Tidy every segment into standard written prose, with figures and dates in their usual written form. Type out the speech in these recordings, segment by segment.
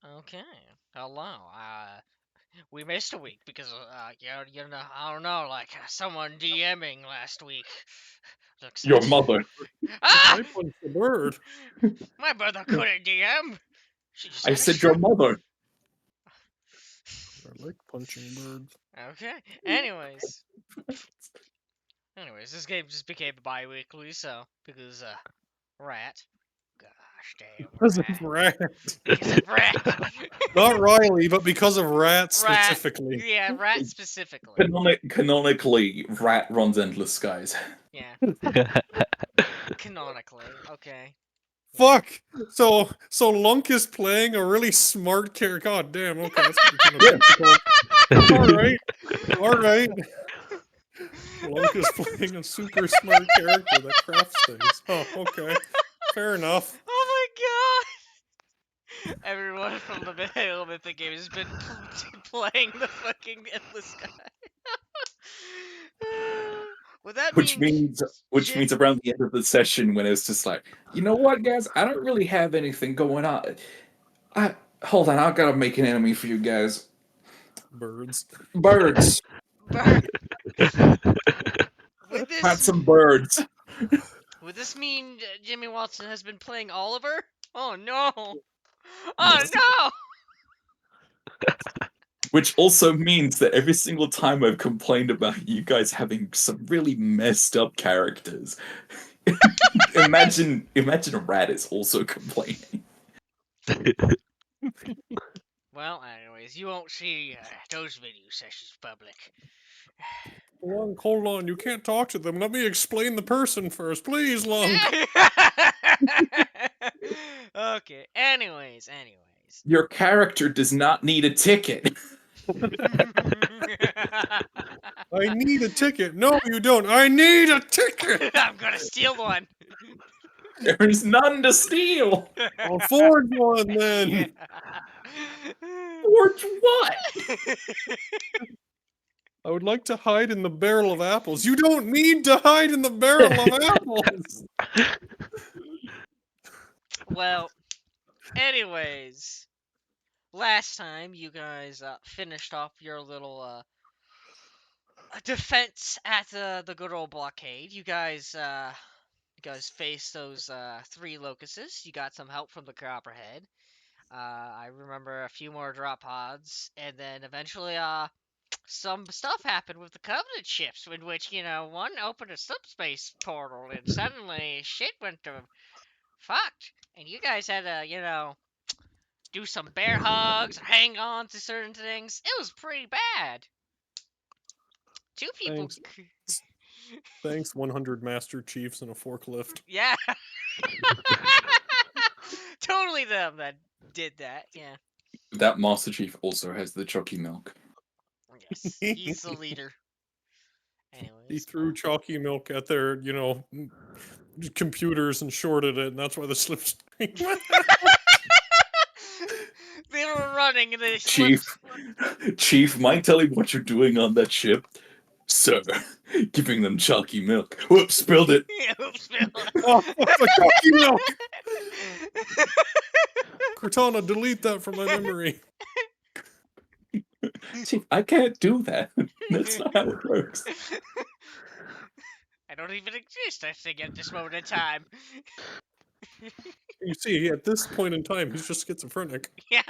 Okay. Hello. We missed a week because you know, I don't know, like someone DMing last week. Your mother. Ah! I punched the bird. My brother couldn't DM. She just I had a said your shirt. mother. I like punching birds. Okay. Anyways, this game just became bi-weekly, so because rat. Gosh damn Because of rat. rat. Because of rat. Not Riley, but because of rat Rat. specifically. Yeah, rat specifically. Canonically, Rat runs endless skies. Yeah, canonically. Okay. Yeah. Fuck! So Lunk is playing a really smart character. God damn, okay, that's kind of Yeah. difficult. Alright, alright. Lunk is playing a super smart character that crafts things. Oh, okay. Fair enough. Oh my god! Everyone from the Halo Mythic game has been playing the fucking Endless Sky. Would that Which mean means Jim? around the end of the session when it's just like, you know what, guys, I don't really have anything going on. I hold on, I gotta make an enemy for you guys. Birds. Birds. Bur- would Got this some birds. would this mean Jimmy Watson has been playing Oliver? Oh no! Oh Yes. no! Which also means that every single time I've complained about you guys having some really messed up characters, imagine a rat is also complaining. Well, anyways, you won't see those video sessions public. Lunk, hold on, you can't talk to them. Let me explain the person first. Please, Lunk. Okay. Anyways. Your character does not need a ticket. I need a ticket. No, you don't. I need a ticket. I'm gonna steal one. There's none to steal. I'll forge one then. Forge what? I would like to hide in the barrel of apples. You don't need to hide in the barrel of apples. Well, anyways, last time you guys finished off your little defense at the good old blockade. You guys faced those three locusts. You got some help from the copperhead. I remember a few more drop pods, and then eventually some stuff happened with the Covenant ships, in which, one opened a subspace portal, and suddenly shit went to fucked. And you guys had to, do some bear hugs, hang on to certain things. It was pretty bad. Two people. Thanks. Thanks, 100 Master Chiefs and a forklift. Yeah. Totally them that did that, yeah. That Master Chief also has the Chucky milk. Yes, he's the leader. He Anyways. threw chalky milk at their, computers and shorted it, and that's why the slipstream went out. They were running and they Chief, Chief, mind telling what you're doing on that ship? Sir, giving them chalky milk. Whoops, spilled it. Oh, it's like chalky milk. Cortana, delete that from my memory. Chief, I can't do that. That's not how it works. I don't even exist, I think, at this moment in time. You see, at this point in time, he's just schizophrenic. Yeah.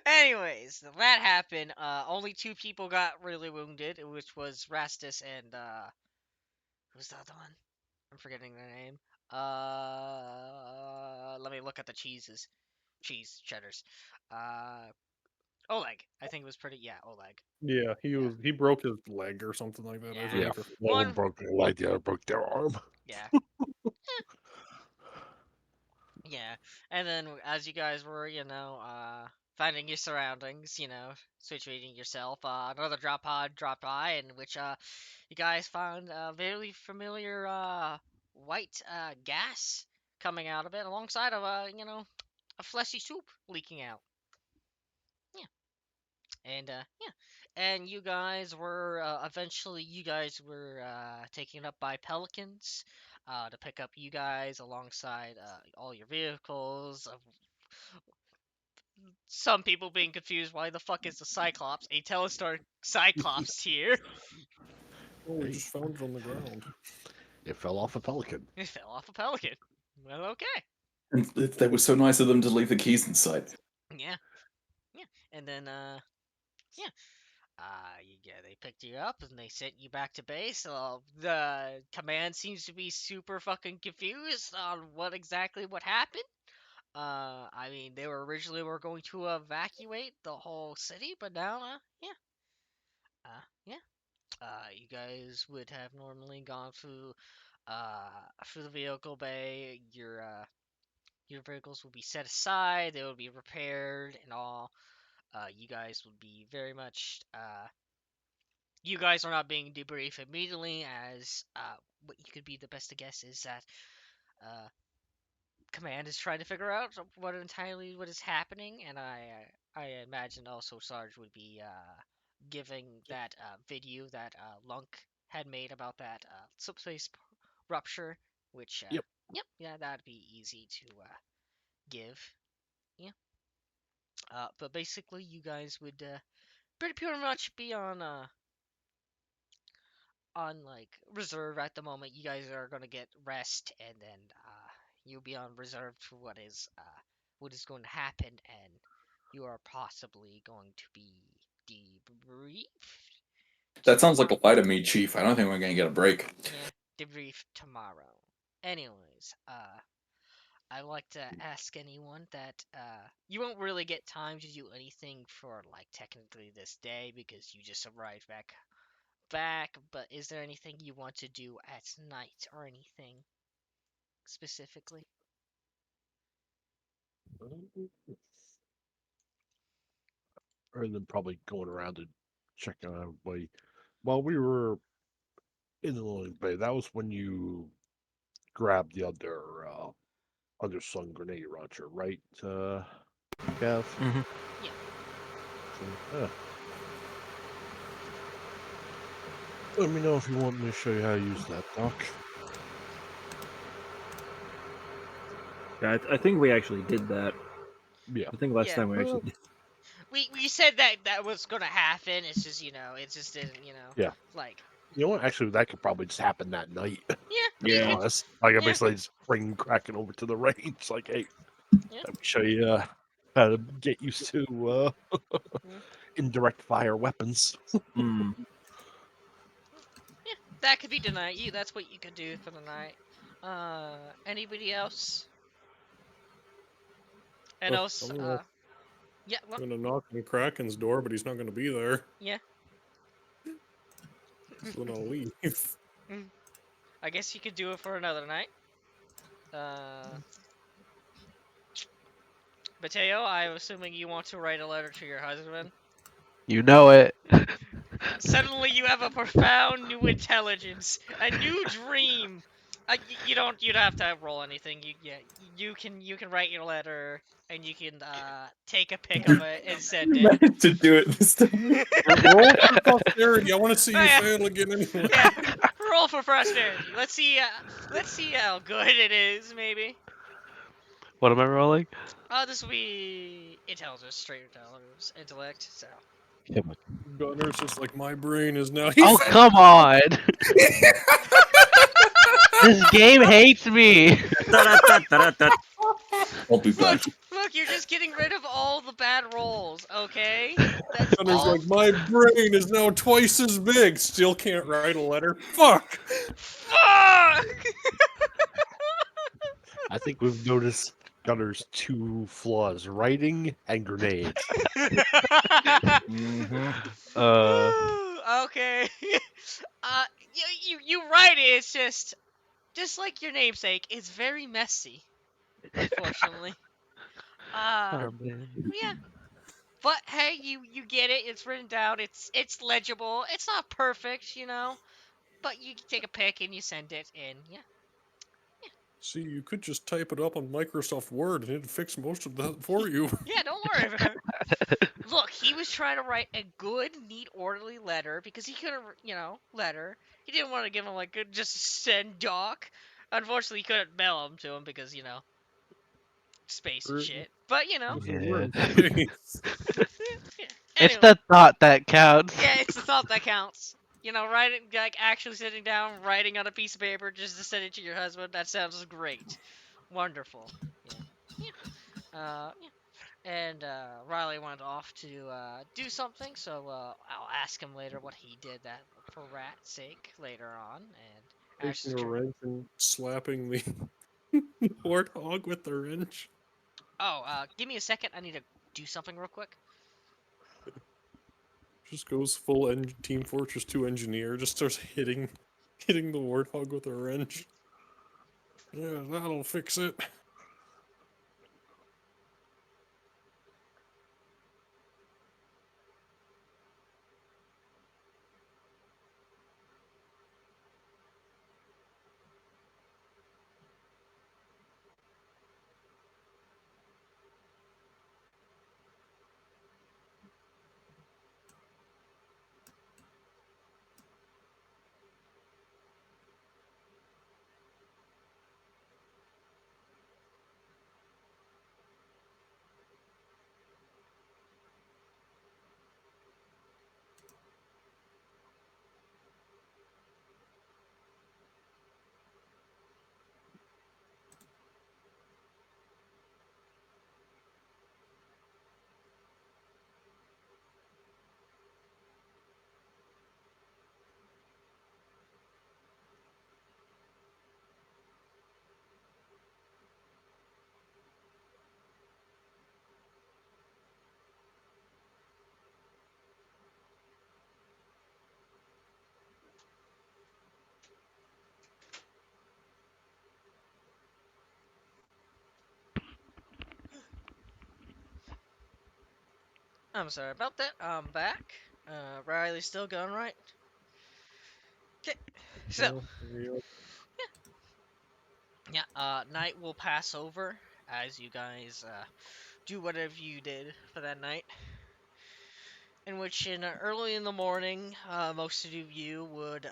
Anyways, that happened. Only two people got really wounded, which was Rastus and who was the other one? I'm forgetting their name. Let me look at the cheeses. Cheese cheddars. Oleg. I think it was pretty. Yeah, Oleg. Yeah, he broke his leg or something like that. I Yeah. think. One- One broke their leg, the other broke their arm. Yeah. Yeah, and then as you guys were, finding your surroundings, situating yourself, another drop pod dropped by, in which you guys found a very familiar white gas coming out of it, alongside of a fleshy soup leaking out. Yeah, and yeah, and you guys were taken up by pelicans to pick up you guys alongside all your vehicles, some people being confused. Why the fuck is the Cyclops, a Telestar Cyclops here? Oh, we Hey. just found it on the ground. It fell off a pelican. It fell off a pelican. Well, okay. And that was so nice of them to leave the keys inside. Yeah, yeah. And then, yeah. Yeah, they picked you up and they sent you back to base. The command seems to be super fucking confused on what happened. I mean, they were going to evacuate the whole city, but now, yeah. You guys would have normally gone through the vehicle bay. Your vehicles would be set aside. They would be repaired and all. You guys would be very much you guys are not being debriefed immediately, as what you could be the best to guess is that uh, command is trying to figure out what is happening, and I imagine also Sarge would be giving that video that Lunk had made about that subspace rupture, which Yep. yep, yeah, that'd be easy to give. Yeah, but basically, you guys would pretty much be on like reserve at the moment. You guys are gonna get rest, and then you'll be on reserve for what is going to happen, and you are possibly going to be debriefed That sounds like tomorrow. a lie to me, Chief. I don't think we're gonna get a break. Yeah, debriefed tomorrow. Anyways, I like to ask anyone that you won't really get time to do anything for like technically this day because you just arrived back, but is there anything you want to do at night or anything specifically? Or then probably going around and checking on everybody. While we were in the loading bay, that was when you grabbed the underslung grenade launcher, right, Gav? Yeah. So, yeah. Let me know if you want me to show you how to use that, Doc. Yeah, I think we actually did that. Yeah. I think last Yeah. time we actually did. We said that was gonna happen. It's just it just didn't Yeah. like You know what? Actually, that could probably just happen that night. To yeah be Yeah. honest, like I yeah basically just bring Kraken over to the range. Like, hey, yeah let me show you how to get used to mm, indirect fire weapons. Hmm. yeah. That could be tonight. That's what you could do for the night. Anybody else? And else? Yeah. Well, I'm gonna knock on Kraken's door, but he's not gonna be there. yeah. So then I'll leave. Mm, I guess you could do it for another night. Uh, Mateo, I'm assuming you want to write a letter to your husband. You know it. Suddenly you have a profound new intelligence, a new dream. You don't have to roll anything. You can write your letter and you can take a pic of it and send You it. managed to do it this time. Roll for posterity. I want to see Oh, you yeah. fail again anyway. Yeah, roll for prosperity. Let's see how good it is. Maybe. What am I rolling? This will be intelligence, straight intelligence, intellect. So. Gunner's just like, my brain is now. Oh, come on! This game hates me! Ta-da-ta-ta-ta-ta. I'll be Look, back. look, you're just getting rid of all the bad rolls, okay? That's Gunner's all. like, my brain is now twice as big. Still can't write a letter. Fuck. Fuck! I think we've noticed Gunner's two flaws: writing and grenades. Mm-hmm. Okay. You write it. It's just like your namesake. It's very messy, unfortunately. Uh, Oh, man. yeah. But hey, you get it. It's written down. It's legible. It's not perfect, but you take a pic and you send it in. Yeah. See, you could just type it up on Microsoft Word and it'd fix most of that for you. Yeah, don't worry about it. Look, he was trying to write a good, neat, orderly letter because he couldn't, letter. He didn't want to give him like just send doc. Unfortunately, he couldn't mail them to him because space and Er, shit. But we're Yeah. in space. yeah. It's Anyway, the thought that counts. yeah, it's the thought that counts. Writing, like actually sitting down, writing on a piece of paper just to send it to your husband. That sounds great, wonderful. Yeah, yeah. And Riley went off to do something, so I'll ask him later what he did that for Rat's sake later on. And Taking Ash's a turn. wrench and slapping the warthog with the wrench. Oh, give me a second. I need to do something real quick. Just goes full Team Fortress 2 engineer. Just starts hitting the warthog with a wrench. Yeah, that'll fix it. I'm sorry about that. I'm back. Riley's still going, right? Okay. So, Yeah. yeah, night will pass over as you guys do whatever you did for that night. In which, early in the morning, most of you would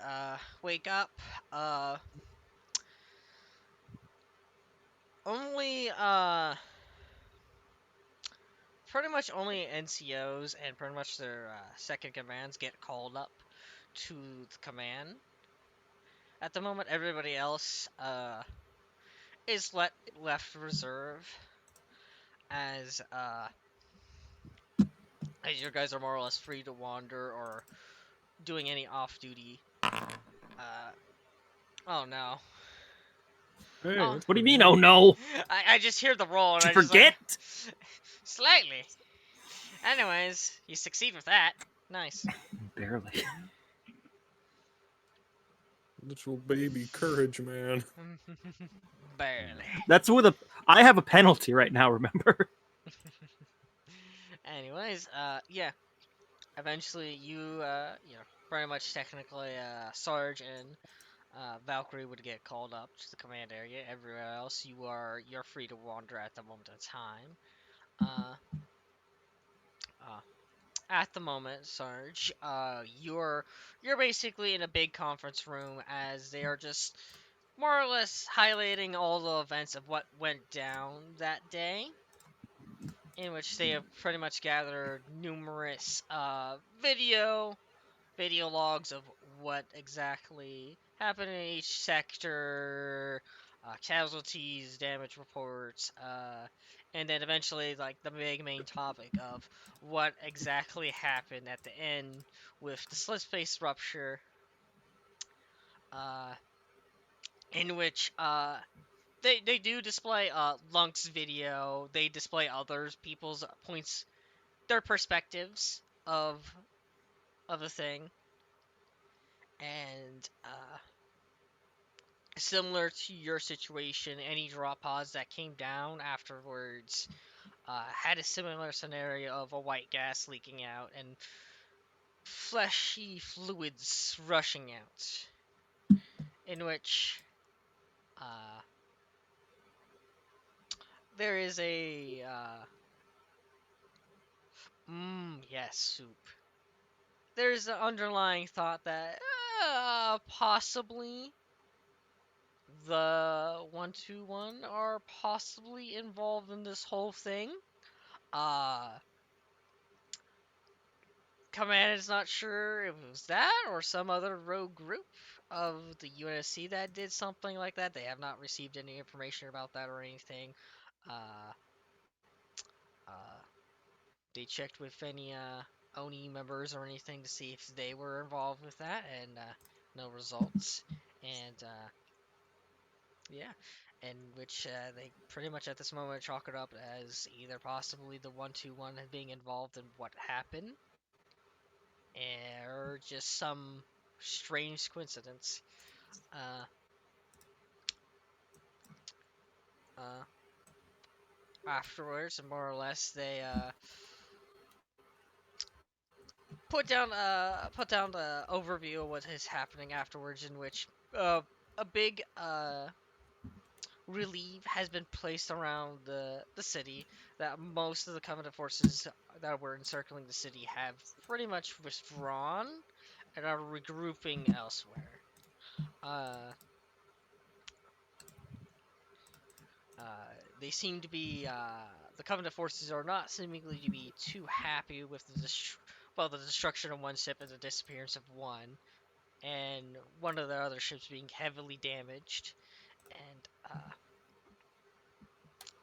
wake up. Uh, only pretty much only NCOs and pretty much their second commands get called up to the command. At the moment, everybody else is left reserve as as your guys are more or less free to wander or doing any off duty. Uh, oh no. Hey, Oh, that's What do you pretty mean? good. Oh no! I just hear the roll and Did I you just like forget? slightly. Anyways, you succeed with that. Nice. Barely. Little baby courage, man. Barely. That's with a. I have a penalty right now. Remember? Anyways, yeah. Eventually, pretty much technically, Sarge and Valkyrie would get called up to the command area. Everywhere else, you're free to wander at the moment in time. Uh, uh, at the moment, Sarge, you're basically in a big conference room as they are just more or less highlighting all the events of what went down that day, in which they have pretty much gathered numerous video logs of what exactly happened in each sector, casualties, damage reports, and then eventually like the big main topic of what exactly happened at the end with the slip space rupture, uh, in which they do display Lunk's video. They display others people's points, their perspectives of the thing, and similar to your situation, any drop pods that came down afterwards had a similar scenario of a white gas leaking out and fleshy fluids rushing out, in which uh, there is a yes, soup. There's an underlying thought that possibly the 121 are possibly involved in this whole thing. Uh, Command is not sure if it was that or some other rogue group of the UNSC that did something like that. They have not received any information about that or anything. Uh, uh, they checked with any ONI members or anything to see if they were involved with that, and no results. And yeah, in which they pretty much at this moment chalk it up as either possibly the 121 being involved in what happened, or just some strange coincidence. Uh, uh, Afterwards, more or less, they put down the overview of what is happening afterwards, in which a big relief has been placed around the city, that most of the Covenant forces that were encircling the city have pretty much withdrawn and are regrouping elsewhere. Uh, they seem to be the Covenant forces are not seemingly to be too happy with the destruction of one ship and the disappearance of one, and one of their other ships being heavily damaged, and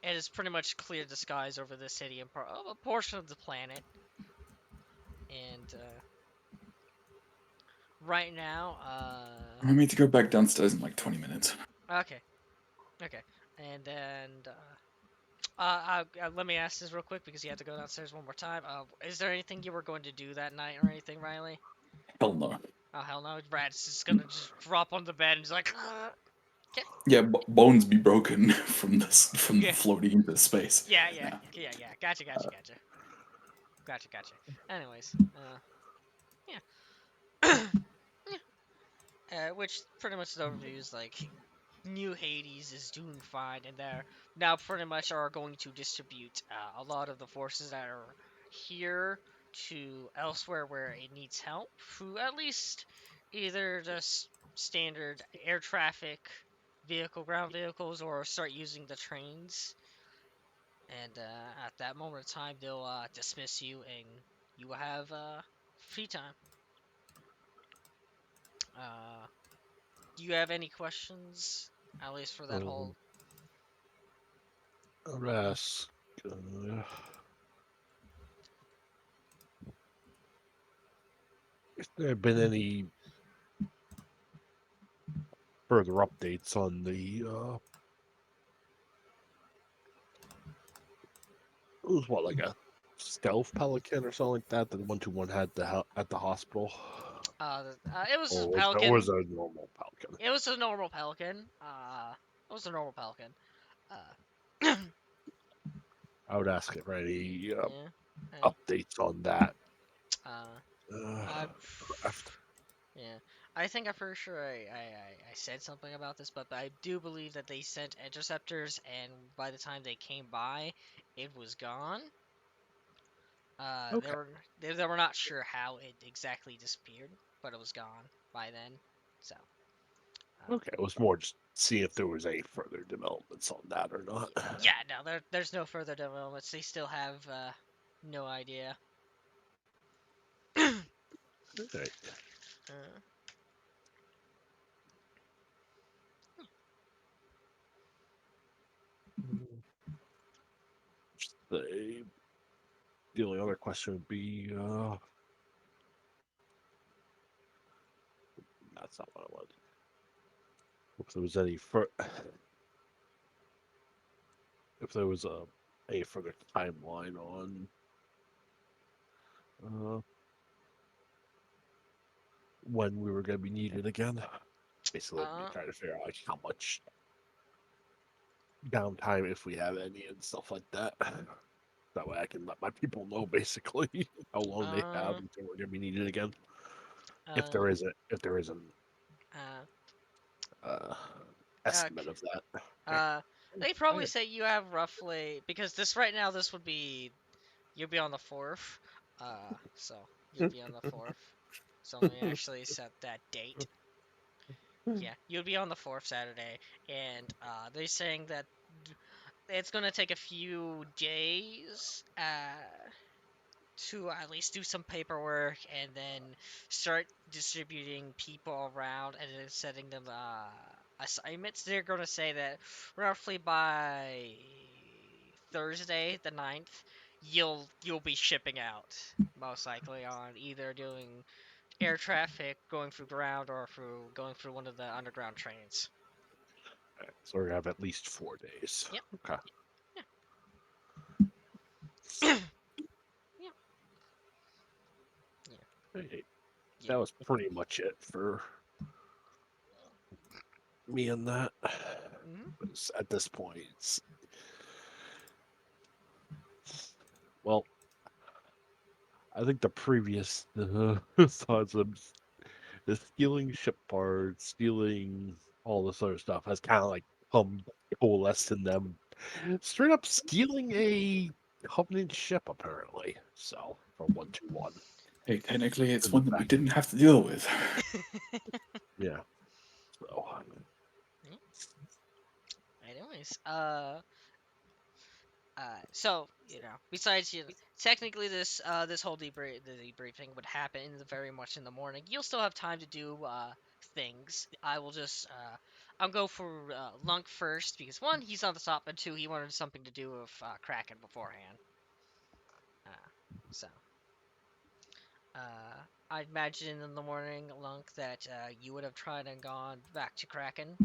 it is pretty much clear the skies over the city and a portion of the planet. And right now, I need to go back downstairs in like 20 minutes. okay, okay, and then let me ask this real quick because you have to go downstairs one more time. Is there anything you were going to do that night or anything, Riley? Hell no. Oh hell no, Brad's just gonna just drop on the bed and he's like, okay. Yeah, bones be broken from Yeah, floating into space. yeah, yeah, Yeah. yeah, yeah. Gotcha. Anyways, yeah. Which pretty much the overview is like New Hades is doing fine, and they're now pretty much are going to distribute a lot of the forces that are here to elsewhere where it needs help, through at least either just standard air traffic, ground vehicles, or start using the trains. And at that moment of time, they'll dismiss you, and you will have free time. Uh, do you have any questions, at least for that Um, whole? I would ask, uh, if there have been any further updates on the it was what, like a stealth pelican or something like that that the 121 had at the hospital, It was a or was pelican. it a normal pelican? It was a normal pelican. It was a normal pelican. Uh, I would ask if any yeah. Yeah. updates on that. Uh, Uh, I, craft. yeah. I think I'm pretty sure I said something about this, but I do believe that they sent interceptors, and by the time they came by, it was gone. They Okay. were they were not sure how it exactly disappeared, but it was gone by then. So, Okay, it was more just see if there was any further developments on that or not. yeah, no, there's no further developments. They still have no idea. Right. Uh, The only other question would be that's not what I wanted. If there was any if there was a further timeline on uh, when we were going to be needed again. Basically, I'd be uh, trying to figure out like how much downtime, if we have any, and stuff like that. That way, I can let my people know basically how long they have uh, until we're going to be needed again. uh, If there is an uh, uh, uh, estimate of that. Okay. uh, they probably Okay. say you have roughly, because this right now, this would be, you'll be on the fourth, so you'll be on the fourth. So let me actually set that date. Yeah, you'll be on the fourth Saturday, and they're saying that it's gonna take a few days to at least do some paperwork and then start distributing people around and then setting them assignments. They're gonna say that roughly by Thursday the 9th, you'll be shipping out most likely on either doing air traffic, going through ground, or through going through one of the underground trains. So we have at least 4 days. Yep. Okay. Yeah. Yeah. Hey, Yeah. that was pretty much it for me and that. Mhm. 'Cause at this point, well, I think the previous thoughts of the stealing ship parts, stealing all this other stuff has kind of like coalesced in them straight up stealing a Covenant ship, apparently. So, from 121. Hey, technically, it's In the one that we back. didn't have to deal with. Yeah. So, Anyways, so besides technically this whole the debriefing would happen very much in the morning. You'll still have time to do things. I will just I'll go for Lunk first because one, he's on the top, and two, he wanted something to do with Kraken beforehand. So I imagine in the morning, Lunk, that you would have tried and gone back to Kraken.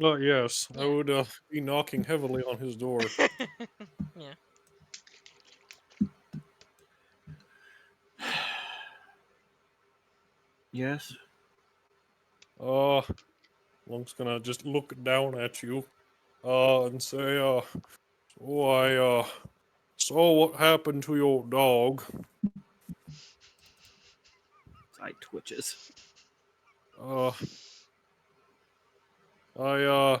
Oh, yes. I Yeah. would be knocking heavily on his door. Yeah. Yes. Uh, Lunk's gonna just look down at you, and say, so I, saw what happened to your dog. Eye twitches. Uh, I,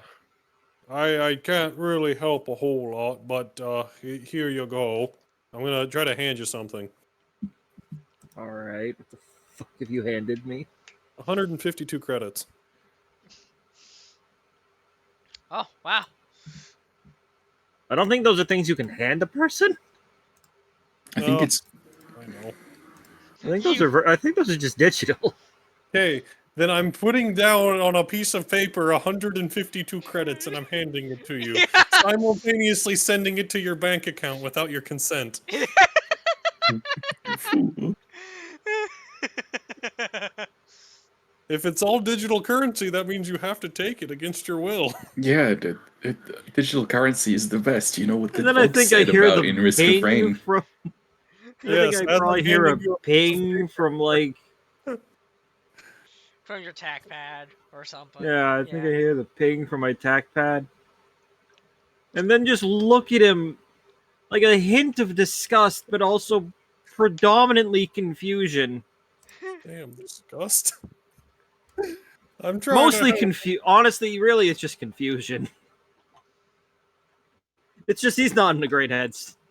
I can't really help a whole lot, but, here you go. I'm gonna try to hand you something. All right. What the fuck have you handed me? 152 credits. Oh wow. I don't think those are things you can hand a person. I think it's I know. I think You I think those are just digital. Okay, then I'm putting down on a piece of paper 152 credits and I'm handing it to you, simultaneously sending it to your bank account without your consent. If it's all digital currency, that means you have to take it against your will. yeah. Digital currency is the best. You know what the And then I folks think I said hear about the in Risk of ping Rain. from. I think Yes, I as probably I'm hear a handing you a piece of ping paper. from like. from your tack pad or something. Yeah, I think I Yeah. hear the ping from my tack pad. And then just look at him like a hint of disgust, but also predominantly confusion. Damn, disgust. I'm trying to Mostly help. honestly, really, it's just confusion. It's just he's not in a great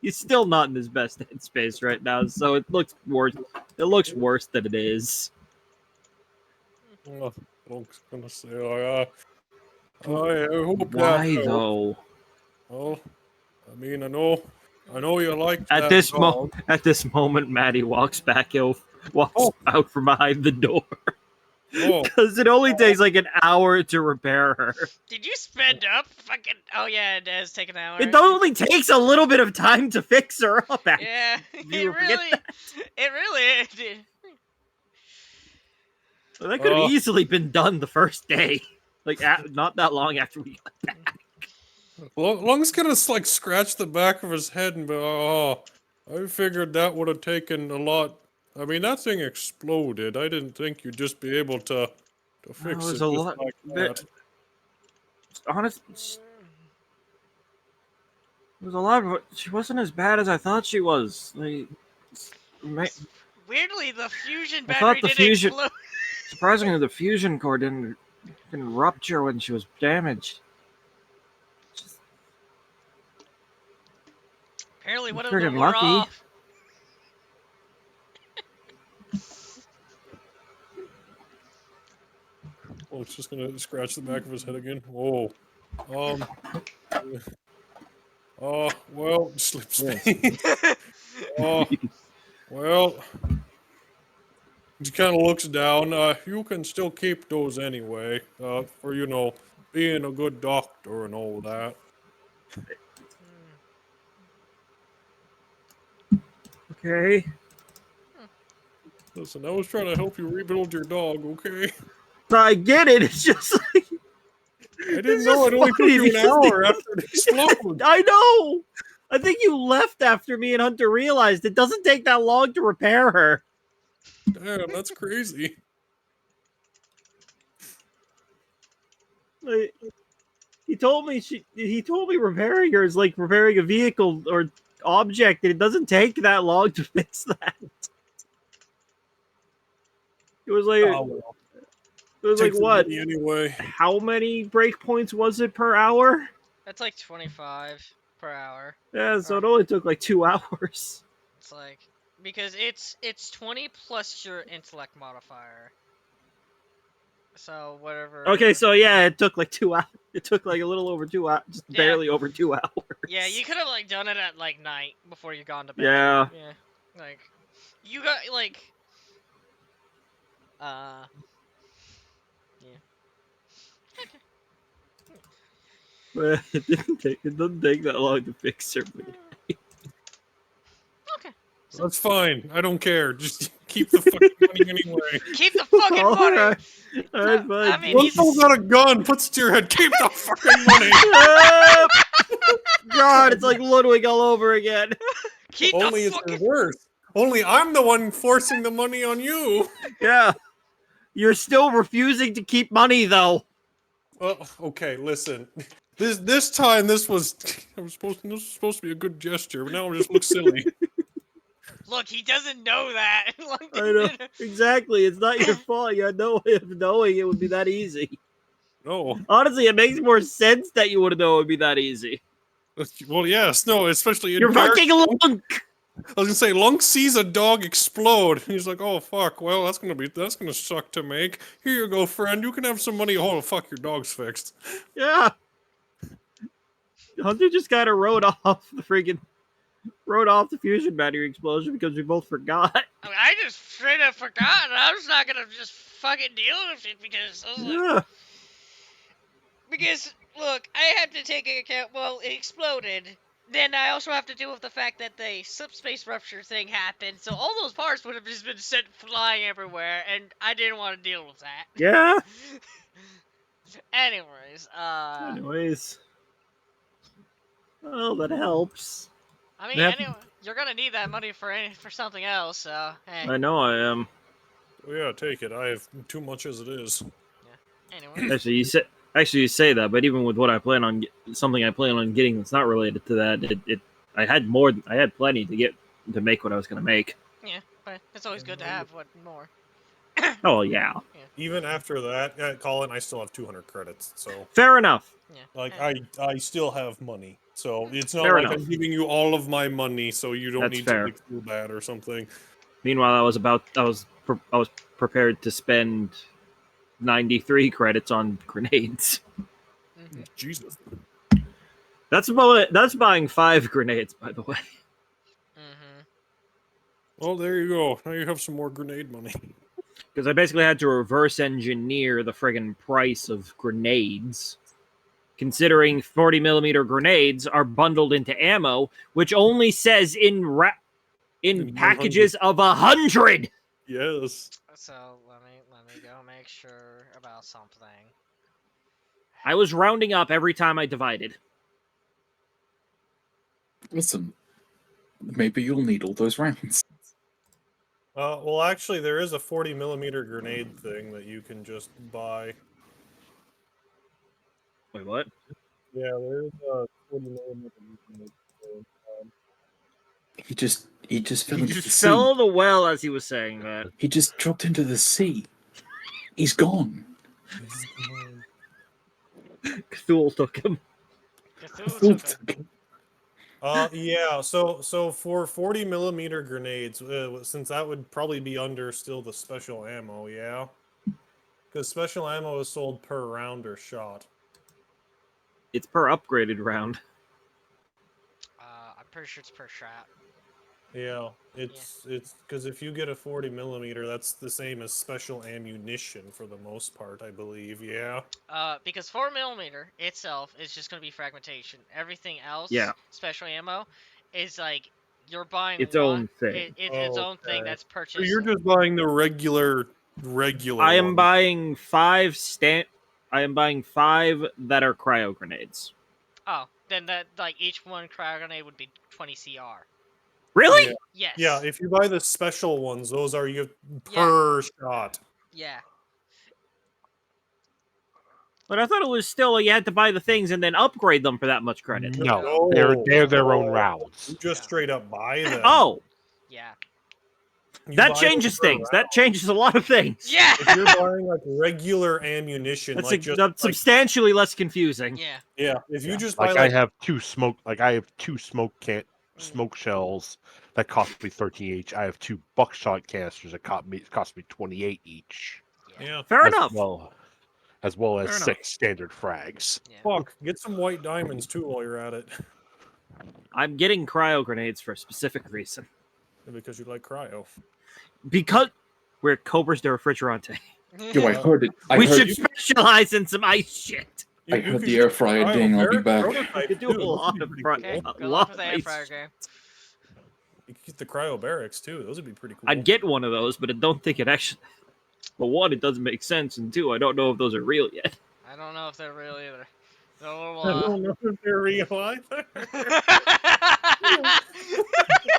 He's still not in his best headspace right now, so it looks worse. It looks worse than it is. Lunk's gonna say, I hope that Why helps. though? Oh, I know you liked that dog. At this moment, Maddie walks Oh, out from behind the door oh, because it only takes like an hour to repair her. Did you spend up fucking? Oh yeah, it does take an hour. It only takes a little bit of time to fix her up. Yeah, Do you forget that? it really did. Well, that could have uh, easily been done the first day, like not that long after we got back. Lung's gonna like scratch the back of his head and be, oh, I figured that would have taken a lot. I mean, that thing exploded. I didn't think you'd just be able to Well, it fix was it a just lot. like that. Honest, it was a lot. She wasn't as bad as I thought she was. Weirdly, the fusion I thought battery the didn't fusion. explode. Surprisingly, the fusion core didn't rupture when she was damaged. Just Apparently, one of them friggin' wore lucky. off. Oh, it's just gonna scratch the back of his head again. Whoa. Well, slip space. Well, he kind of looks down. You can still keep those anyway, for, being a good doctor and all that. Okay. Listen, I was trying to help you rebuild your dog, okay? I get it. It's just like I didn't it's know just it only took funny you an because hour after it exploded. I know. I think you left after me and Hunter realized it doesn't take that long to repair her. Damn, that's crazy. Like, he told me repairing her is like repairing a vehicle or object, and it doesn't take that long to fix that. It was like Oh, well. it was like Take the what? money anyway. How many break points was it per hour? That's like 25 per hour. Yeah, so it only took like 2 hours. It's like because it's 20 plus your intellect modifier. So whatever. Okay, so yeah, it took like 2 hours. It took like a little over 2 hours, just Yeah. barely over 2 hours. Yeah, you could have like done it at like night before you gone to bed. Yeah. Yeah. Like you got like yeah. But it doesn't take that long to fix her. But Okay. That's fine. I don't care. Just keep the fucking money anyway. Keep the fucking money. Alright, fine. I mean, One he's pulls out a gun, puts it to your head. Keep the fucking money. God, it's like Ludwig all over again. keep Only the it's fucking. reversed. Only I'm the one forcing the money on you. Yeah. You're still refusing to keep money, though. Well, okay, listen. This time this was supposed to be a good gesture, but now it just looks silly. Look, he doesn't know that. I know. Exactly. It's not your fault. You had no way of knowing it would be that easy. No. Honestly, it makes more sense that you would know it would be that easy. Well, yes, no, especially in You're fucking Lunk! I was gonna say, Lunk sees a dog explode. He's like, "Oh fuck! Well, that's gonna suck to make. Here you go, friend. You can have some money. Oh fuck, your dog's fixed." Yeah. Hunter just kind of rode off the fusion battery explosion because we both forgot. I mean, I just straight up forgot, and I was not gonna just fucking deal with it because I was like, Yeah. because look, I had to take into account. Well, it exploded. Then I also have to deal with the fact that the subspace rupture thing happened. So all those parts would have just been sent flying everywhere, and I didn't want to deal with that. Yeah. Anyways, Anyways. Well, that helps. I mean, Yep. anyway, you're gonna need that money for something else. So, hey. I know I am. Oh, yeah, take it. I have too much as it is. Anyway. Actually, you say that, but even with what I plan on, something I plan on getting that's not related to that, I had plenty to make what I was gonna make. Yeah, but it's always good to have what more. Oh yeah. Even after that, Colin, I still have 200 credits. So, Fair enough. Yeah. like, I still have money. So it's not Fair like enough. I'm giving you all of my money, so you don't That's need fair. to like, feel bad or something. Meanwhile, I was prepared to spend 93 credits on grenades. Mm-hmm. Jesus. That's buying 5 grenades, by the way. Mm-hmm. Well, there you go. Now you have some more grenade money. Because I basically had to reverse engineer the friggin' price of grenades. Considering 40mm grenades are bundled into ammo, which only says in packages of 100. Yes. So let me go make sure about something. I was rounding up every time I divided. Listen, maybe you'll need all those rounds. Well, actually, there is a 40mm grenade thing that you can just buy. Wait, what? Yeah, there is a 40mm grenade thing. He just fell He into the just sea. fell in the well as he was saying that. He just dropped into the sea. He's gone. Cthulhu took him. Cthulhu took him. Yeah. So for 40mm grenades, since that would probably be under still the special ammo, yeah. Because special ammo is sold per round or shot. It's per upgraded round. I'm pretty sure it's per shot. Yeah, it's because if you get a 40 millimeter, that's the same as special ammunition for the most part, I believe. Yeah. Because 4mm itself is just gonna be fragmentation. Everything Yeah. else, special ammo, is like you're buying Its one. own thing. It's its own thing Okay. that's So purchased. you're just buying the regular I am one. buying 5 I am buying 5 that are cryo grenades. Oh, then that like each one cryo grenade would be 20 CR. Really? Yeah. Yes. Yeah, if you buy the special ones, those are you Yeah. per shot. Yeah. But I thought it was still you had to buy the things and then upgrade them for that much credit. No, they're their own You rounds. just straight up buy them. Oh, Yeah. You that buy them changes per things. That round. changes a lot of things. Yeah. If you're buying like regular ammunition, That's, like just that's like substantially less confusing. Yeah. yeah, if you just buy Like like I have two smoke Mm. smoke shells that cost me 13 each. I have 2 buckshot canisters that cost me 28 each. yeah, Fair as enough. as well as Fair enough. 6 standard frags. Yeah. fuck, get some white diamonds too while you're at it, I'm getting cryo grenades for a specific reason. because you like cryo. Because we're Cobras de Refrigerante. Yo, I heard it. I We heard. should specialize in some ice shit. I heard the air fryer ding. I'll be back. We could do a lot of Okay. a Good lot luck with of the air ice fryer shit. game. You could get the cryo barracks too. Those would be pretty cool. I'd get one of those, but I don't think it actually. But one, it doesn't make sense, and two, I don't know if those are real yet. I don't know if they're real either. They're a little, I don't know if they're real either.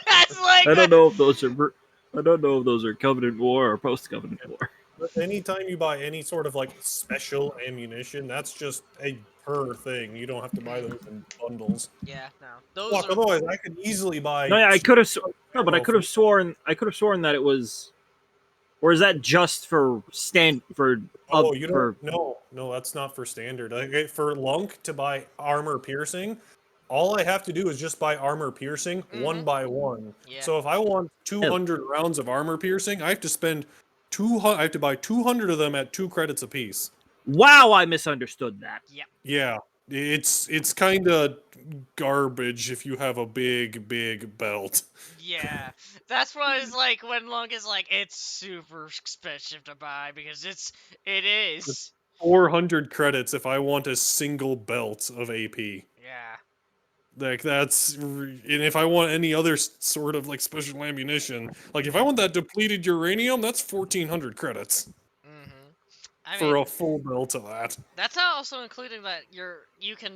That's like I don't know if those are. I don't know if those are Covenant War or post Covenant War. But anytime you buy any sort of like special ammunition, that's just a per thing. You don't have to buy those in bundles. Yeah, no. Those Fuck, are otherwise I could easily buy. No, yeah, I could have. No, but I ammo could have for- sworn. I could have sworn that it was. Or is that just for Oh, you for don't. No, that's not for standard. Like, for Lunk to buy armor piercing, all I have to do is just buy armor piercing one by one. Yeah. So if I want 200 rounds of armor piercing, I have to spend 200. I have to buy 200 of them at 2 credits apiece. Wow, I misunderstood that. Yeah, it's kind of garbage if you have a big belt. Yeah. That's why it's like when Lung is like, it's super expensive to buy because it is. 400 credits if I want a single belt of AP. Yeah. Like and if I want any other sort of like special ammunition, like if I want that depleted uranium, that's 1400 credits Mm-hmm. I for mean, a full belt of that. that's also including that you can,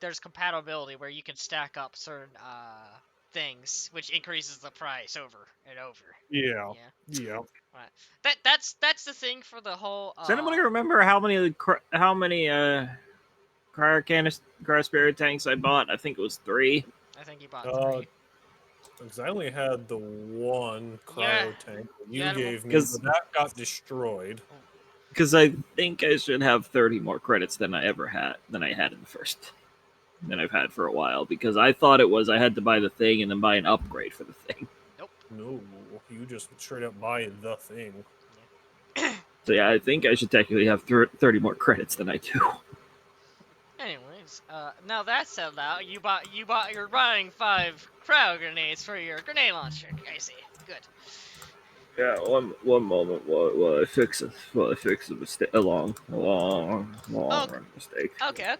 there's compatibility where you can stack up certain things, which increases the price over and over. Yeah. Yeah. Yeah. Right. That's the thing for the whole. Does anybody remember how many cryo spirit tanks I bought? I think it was 3. I think you bought Uh, 3. Because I only had the one Yeah. cryo tank that You you had gave me, 'Cause- but that got destroyed. Because I think I should have 30 more credits than I had in the first. Than I've had for a while. Because I thought it was I had to buy the thing and then buy an upgrade for the thing. No, you just straight up buy the thing. So yeah, I think I should technically have 30 more credits than I do. Anyways, now that's settled out. You're buying 5 cryo grenades for your grenade launcher. I see. Good. Yeah, one moment while I fix a mistake, a long run mistake. Okay.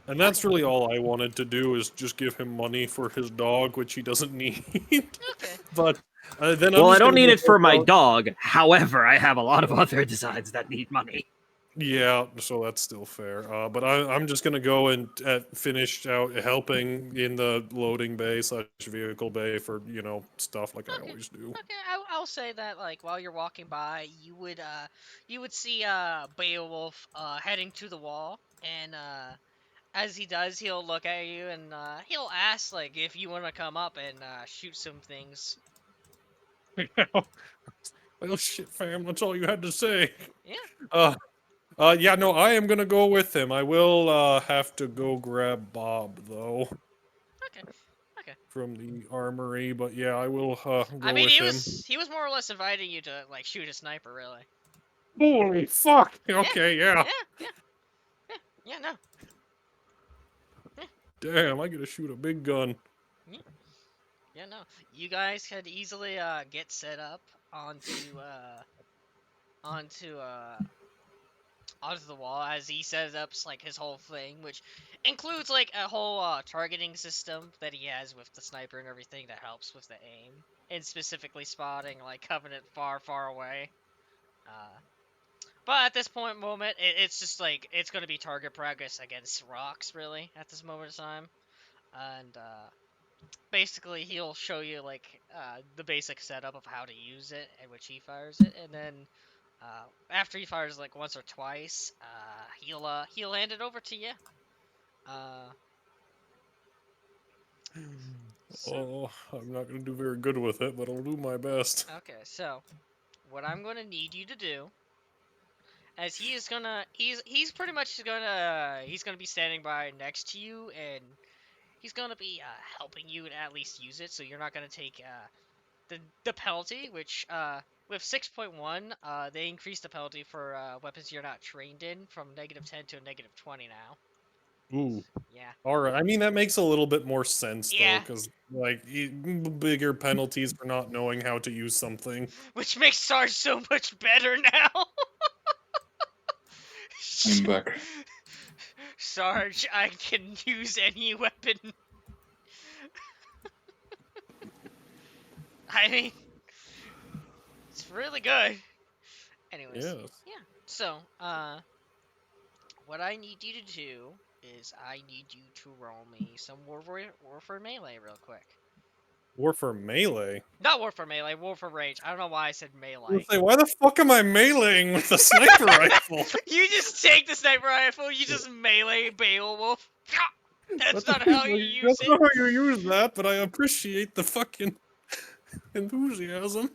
And that's really all I wanted to do is just give him money for his dog, which he doesn't need. Okay. But then Well, I just don't gonna need go it for my out- dog. However, I have a lot of other designs that need money. Yeah, so that's still fair. But I'm just gonna go and finish out helping in the loading bay / vehicle bay for stuff like I always do. Okay, I'll say that like while you're walking by, you would see Beowulf heading to the wall, and as he does, he'll look at you and he'll ask like if you want to come up and shoot some things. Well, shit, fam, that's all you had to say. Yeah. Yeah, no, I am gonna go with him. I will have to go grab Bob though Okay. from the armory, but yeah, I will go I mean, with he him. was more or less inviting you to like shoot a sniper, really. Holy fuck! Okay, yeah. Yeah, no. Damn, I gotta shoot a big gun. Yeah, no. You guys could easily get set up onto onto uh onto the wall as he sets up like his whole thing, which includes like a whole targeting system that he has with the sniper and everything that helps with the aim and specifically spotting like Covenant far away. Uh, but at this moment, it's just like it's going to be target practice against rocks really at this moment in time, and basically he'll show you like the basic setup of how to use it and which he fires it, and then after he fires like once or twice, he'll hand it over to you. Uh, so Oh, I'm not gonna do very good with it, but I'll do my best. okay, so what I'm gonna need you to do, as he's pretty much gonna be standing by next to you, and he's gonna be helping you to at least use it, so you're not gonna take the penalty, which with 6.1, they increased the penalty for weapons you're not trained in from -10 to a -20 now. Ooh. Yeah. All right. I mean, that makes a little bit more sense though, Yeah. because like bigger penalties for not knowing how to use something. Which makes Sarge so much better now. I'm back. Sarge, I can use any weapon. I mean, it's really good. Anyways, Yes. yeah. So, what I need you to do is I need you to roll me some Warfare Melee real quick. War for melee. Not Warfare Melee, Warfare Rage. I don't know why I said I was melee. say, why the fuck am I meleeing with a sniper rifle? You just take the sniper rifle, you just melee Beowulf. That's That's not how you use That's not it. how you use that, but I appreciate the fucking enthusiasm.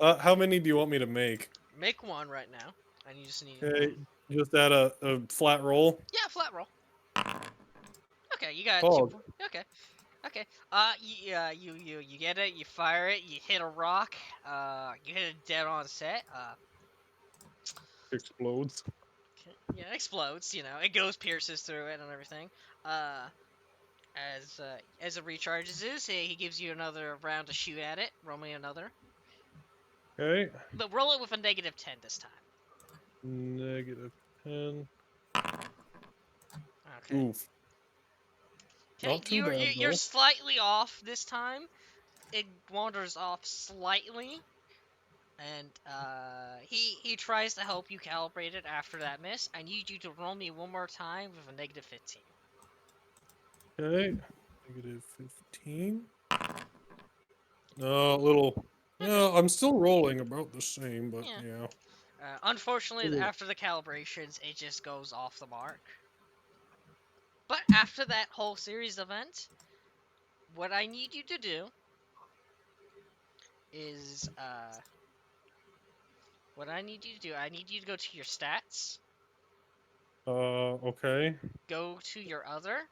How many do you want me to make? Make one right now, and you just need Okay, just add a flat roll. yeah, flat roll. Okay, you got Oh, 2. Okay, okay. You get it. You fire it. You hit a rock. You hit it dead on set. explodes. Yeah, it explodes. You know, it goes pierces through it and everything. Uh, as it recharges, he gives you another round to shoot at it. Roll me another, Okay. but roll it with a -10 this time. -10. Okay. Oof. Okay, Not too bad you're though. slightly off this time. It wanders off slightly, and he tries to help you calibrate it after that miss. I need you to roll me one more time with a -15. Okay. -15. No, a little. No, I'm still rolling about the same, but Yeah. yeah. Unfortunately, Ooh. after the calibrations, it just goes off the mark. But after that whole series event, what I need you to do is I need you to go to your stats, Okay. go to your other,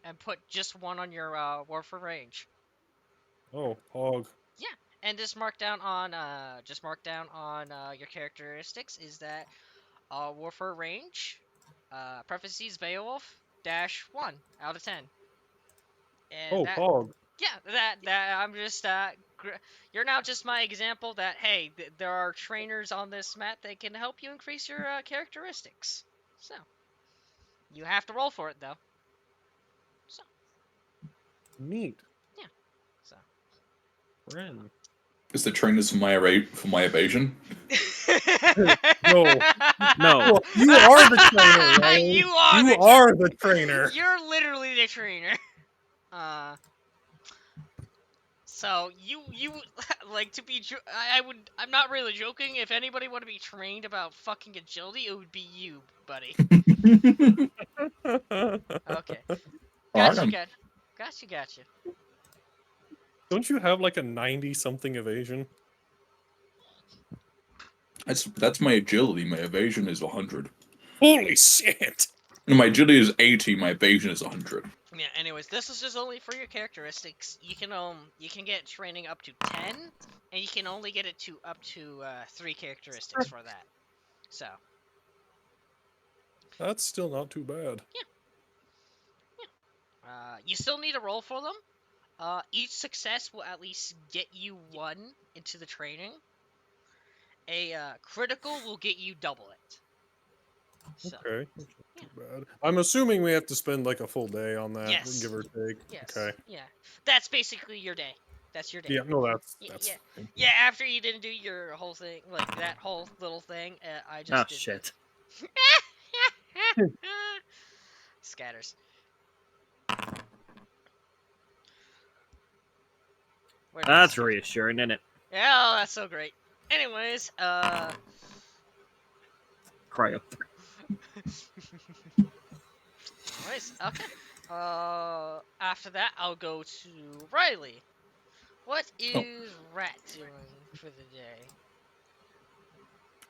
and put just one on your Warfare range. Oh, hog. Yeah, and just mark down on your characteristics is that Warfare range, parentheses Beowulf -1 out of 10, and Oh, that hog. yeah that I'm just you're now just my example that hey there are trainers on this map that can help you increase your characteristics. So you have to roll for it though. So Neat. yeah, so. Friend. Is the trainers for my evasion? No. No. Well, you are the trainer, right? You are You the are the trainer. You're literally the trainer. So you like to be. I'm not really joking. If anybody want to be trained about fucking agility, it would be you, buddy. Okay, Alright, got you. Don't you have like a 90-something evasion? that's my agility. My evasion is 100. Holy shit! My agility is 80. My evasion is 100. Yeah. Anyways, this is just only for your characteristics. You can get training up to 10, and you can only get it to up to 3 characteristics for that. So That's still not too bad. you still need a roll for them. Each success will at least get you 1 into the training. A critical will get you double it. So Okay, that's not yeah. too bad. I'm assuming we have to spend like a full day on that, Yes. give or take. Yes. Okay. Yeah. That's basically your day. That's your day. Yeah, no, that's Yeah. fine. Yeah. After you didn't do your whole thing, like that whole little thing, I just Oh did. shit. Scatters. Where did That's this go? reassuring, isn't it? Yeah, oh, that's so great. Anyways, Cryo. Anyways, okay. After that, I'll go to Riley. What Oh, is Rat doing for the day?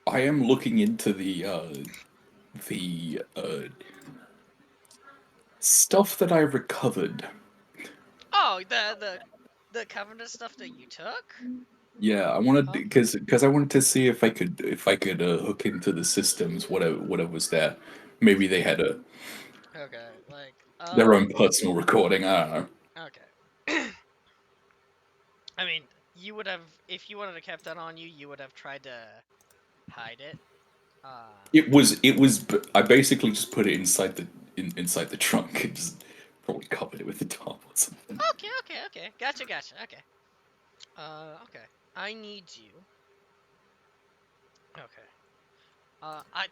I am looking into the stuff that I recovered. Oh, the Covenant stuff that you took? Yeah, I wanted Huh? because I wanted to see if I could hook into the systems whatever was there. Maybe they had Okay, like their own personal recording. I don't know. okay. I mean, you would have if you wanted to kept that on you, you would have tried to hide it. It was. I basically just put it inside inside the trunk and just probably covered it with the top or something. Okay. Gotcha. Okay. Okay. I need you. Okay.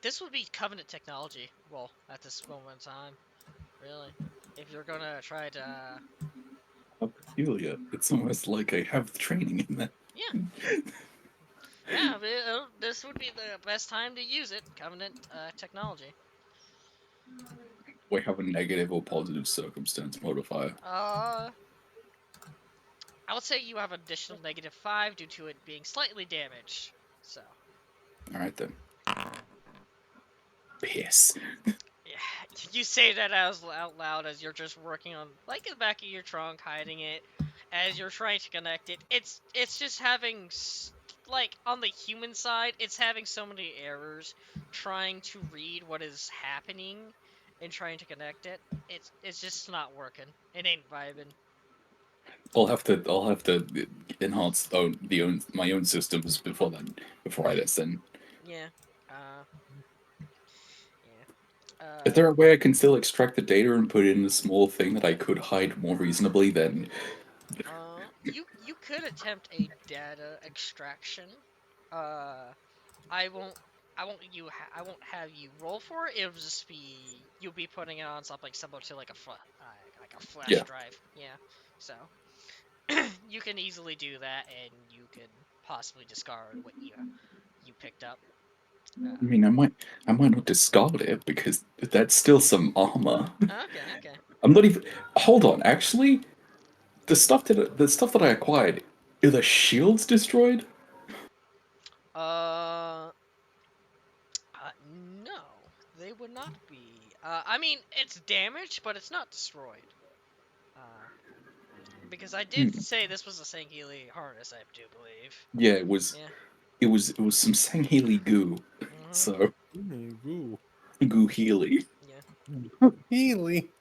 This would be Covenant technology. Well, at this moment in time, really. If you're gonna try to, How peculiar! It's almost like I have the training in there. yeah, yeah. This would be the best time to use it. Covenant technology. We have a negative or positive circumstance modifier. I would say you have additional -5 due to it being slightly damaged. So, All right then. Piss. yeah, you say that out loud as you're just working on like the back of your trunk, hiding it, as you're trying to connect it. It's just having like on the human side, it's having so many errors trying to read what is happening and trying to connect it. It's just not working. It ain't vibing. I'll have to enhance my own systems before then before I then. Yeah. Uh. Yeah. Is there a way I can still extract the data and put it in a small thing that I could hide more reasonably than? You could attempt a data extraction. Uh, I won't. I won't have you roll for it. It'll just be you'll be putting it on something similar to like a flash Yeah, drive. Yeah. So you can easily do that, and you can possibly discard what you picked up. I mean, I might not discard it because that's still some armor. Okay. I'm not even. Hold on, actually, the stuff that I acquired, are the shields destroyed? Uh, no, they would not be. I mean, it's damaged, but it's not destroyed. Uh, because I did Hmm. say this was a Sangheili harness, I do believe. Yeah, Yeah. it was some Sangheili goo. Mhm. So Goo. goo healy. Yeah. Healy.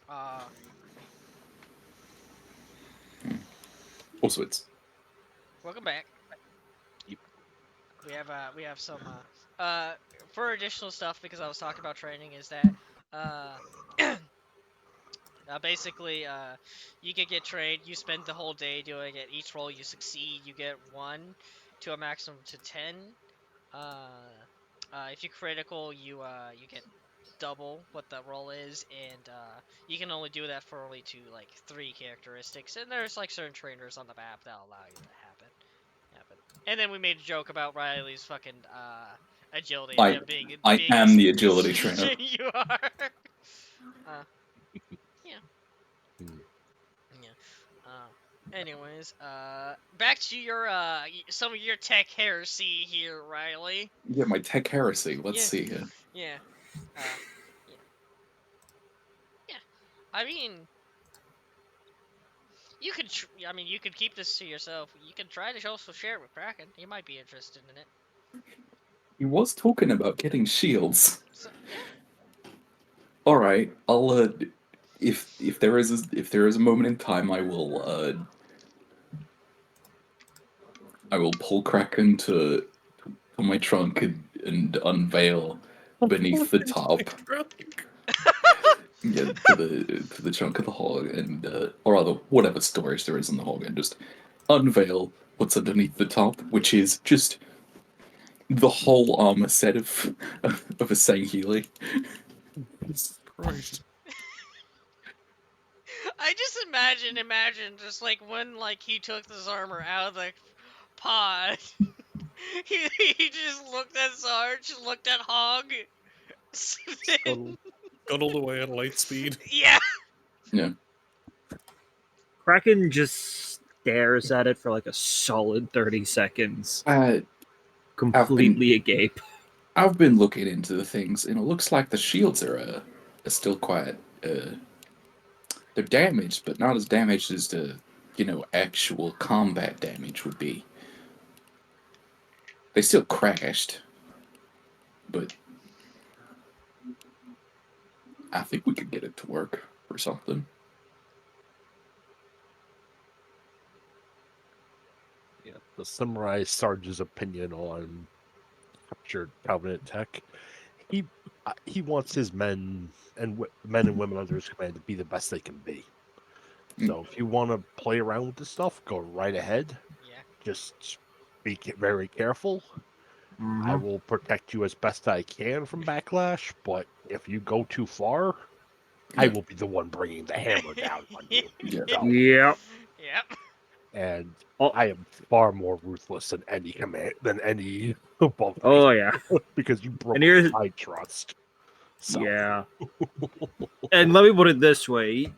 Uh, Also, it's welcome back. We have some for additional stuff because I was talking about training is that uh basically you can get trained. You spend the whole day doing it. Each roll you succeed, you get 1 to a maximum to 10. Uh, if you critical, you get double what the roll is, and you can only do that for only to like 3 characteristics. And there's like certain trainers on the map that allow you to happen. And then we made a joke about Riley's fucking agility and I him I being am the agility trainer. you are. Uh, yeah, Hmm. yeah. Anyways, back to your some of your tech heresy here, Riley. Yeah, my tech heresy. Let's Yeah, see here. yeah, uh, yeah, yeah. I mean, you could. I mean, you could keep this to yourself. You can try to also share it with Kraken. He might be interested in it. He was talking about getting shields. So yeah. All right, I'll if there is a moment in time, I will pull Kraken to my trunk and unveil beneath the top, yeah, to the trunk of the hog, and or rather whatever storage there is in the hog, and just unveil what's underneath the top, which is just the whole armor set of a Sang Healy. Jesus Christ. I just imagine just like when like he took this armor out of the pod. he just looked at Sarge, looked at Hog. Scuttled away at light speed. Yeah. Yeah. Kraken just stares at it for like a solid 30 seconds, I've completely agape. I've been looking into the things, and it looks like the shields are still quite they're damaged, but not as damaged as the actual combat damage would be. They still crashed, but I think we could get it to work or something. Yeah, to summarize Sarge's opinion on captured Covenant tech, he wants his men and men and women under his command to be the best they can be. So if you want to play around with this stuff, go right ahead. Yeah. Just be very careful. I will protect you as best I can from backlash, but if you go too far, I Yeah. will be the one bringing the hammer down on you. Yeah. So, Yep. Yep. and Oh, I am far more ruthless than any above me oh yeah. because you broke And here's my trust. So yeah. And let me put it this way.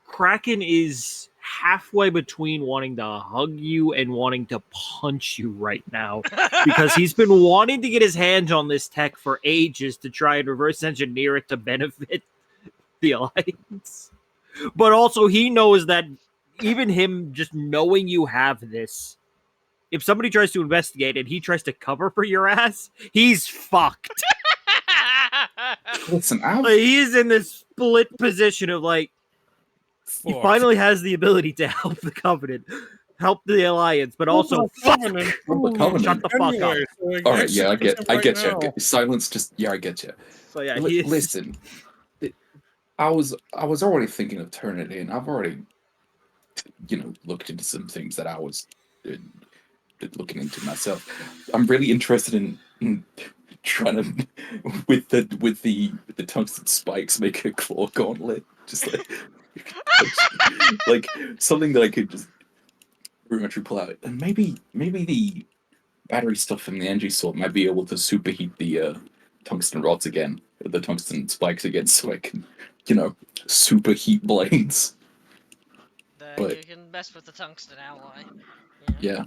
Kraken is halfway between wanting to hug you and wanting to punch you right now because he's been wanting to get his hands on this tech for ages to try and reverse engineer it to benefit the Alliance. But also, he knows that even him just knowing you have this, if somebody tries to investigate and he tries to cover for your ass, he's fucked. Listen, Like, he's in this split position of like, he Fuck. finally has the ability to help the Covenant, help the Alliance, but also fuck. Covenant. the Covenant. Shut the fuck up. Anyway, so like, All right, yeah, I execute get, him I right get now. you. Silence, just yeah, I get you. So yeah, he is. Listen, I was already thinking of turning it in. I've already, looked into some things that I was uh, looking into myself. I'm really interested in trying to with the tungsten spikes make a claw gauntlet, just like something that I could just pretty much pull out, and maybe the battery stuff from the energy sword might be able to superheat the tungsten rods again, the tungsten spikes again, so I can, superheat blades. But You can mess with the tungsten alloy. Yeah. yeah,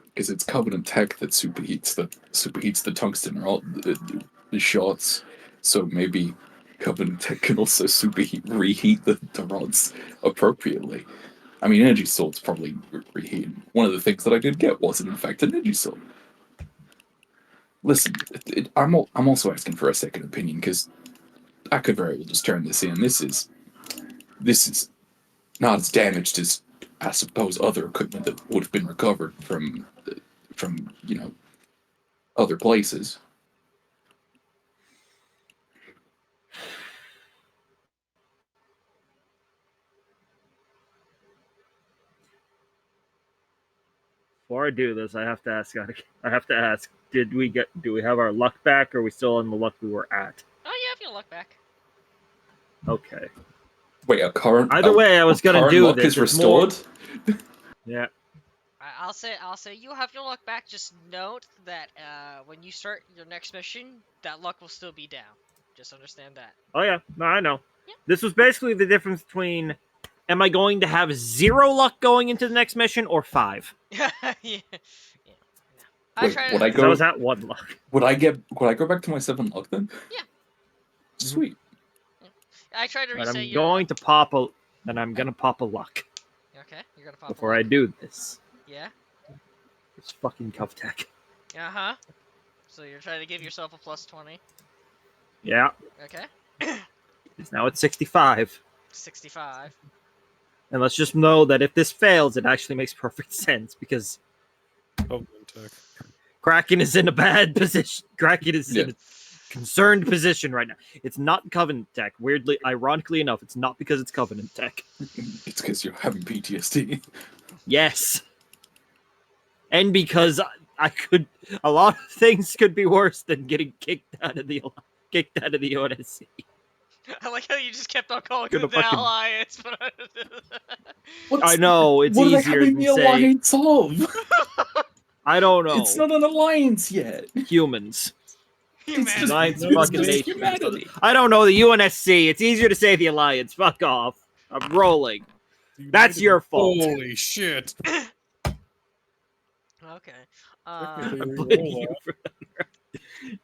because it's Covenant tech that superheats the tungsten rod, the shots. So maybe Covenant tech can also reheat the rods appropriately. I mean, energy swords probably reheat. One of the things that I did get wasn't in fact an energy sword. Listen, I'm also asking for a second opinion because I could very well just turn this in. This is not as damaged as I suppose other equipment that would have been recovered from other places. Before I do this, I have to ask. Do we have our luck back, or are we still on the luck we were at? Oh, you have your luck back. Okay. Wait, a current Either way, I was gonna current do luck this. is It's more. restored. Yeah. I'll say you have your luck back. Just note that when you start your next mission, that luck will still be down. Just understand that. Oh yeah, no, I know. Yeah. This was basically the difference between am I going to have 0 luck going into the next mission or 5? Yeah. Yeah. No. I Wait, try would to. I Because I was go? at 1 luck. Would I go back to my 7 luck then? Yeah. Sweet. I try to Right, reset I'm your luck. going to pop a, and I'm gonna pop a luck Okay, you're gonna pop a before I luck. do this. Yeah. It's fucking cuff tech. Uh huh. So you're trying to give yourself a +20. Yeah, Okay. it's now at 65. 65. And let's just know that if this fails, it actually makes perfect sense because Covenant tech. Kraken is in a bad position. Kraken is Yeah. in a concerned position right now. It's not Covenant tech. Weirdly, ironically enough, it's not because it's Covenant tech. It's because you're having PTSD. Yes. And because I could, a lot of things could be worse than getting kicked out of the ONSC. I like how you just kept on calling Gonna it the fucking- Alliance, but I know it's what are they easier having than the say. alliance of? I don't know. It's not an alliance yet. Humans. It's just, Alliance it's fucking just nation. humanity. I don't know the UNSC. It's easier to say the Alliance. Fuck off. I'm rolling. That's United- your fault. Holy shit. Okay. Technically, I'm we blaming roll you that. for that.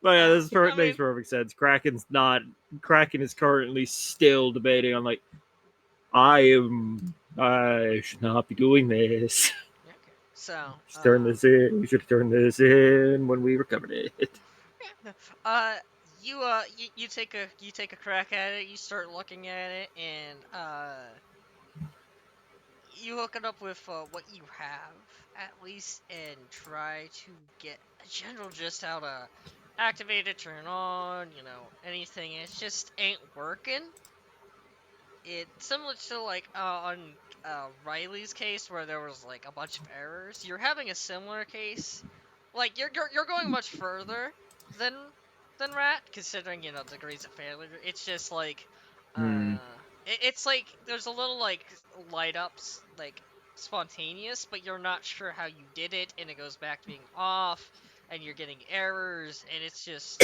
But yeah, this is I makes mean- perfect sense. Kraken is currently still debating on like I should not be doing this. Okay. So. Should turn this in. We should have turned this in when we recovered it. Yeah. You take a crack at it. You start looking at it, and you hook it up with what you have at least, and try to get a general gist how to activate it, turn it on. Anything. It just ain't working. It's similar to like on Riley's case where there was like a bunch of errors. You're having a similar case. Like you're going much further than Rat, considering degrees of failure. It's just like Hmm. it's like there's a little like light ups like spontaneous, but you're not sure how you did it, and it goes back to being off, and you're getting errors, and it's just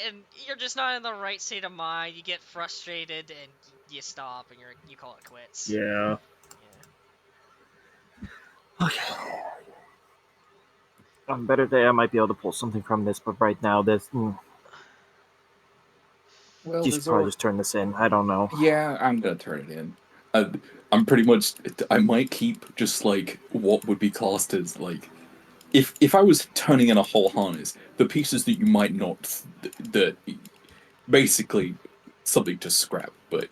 and you're just not in the right state of mind. You get frustrated and you stop and you call it quits. Yeah. Yeah. Okay. On a better day, I might be able to pull something from this, but right now, this. Well, You should there's probably all. just turn this in. I don't know. Yeah, I'm gonna turn it in. I'm pretty much. I might keep just like what would be classed as like, if I was turning in a whole harness, the pieces that you might not, that basically something to scrap, but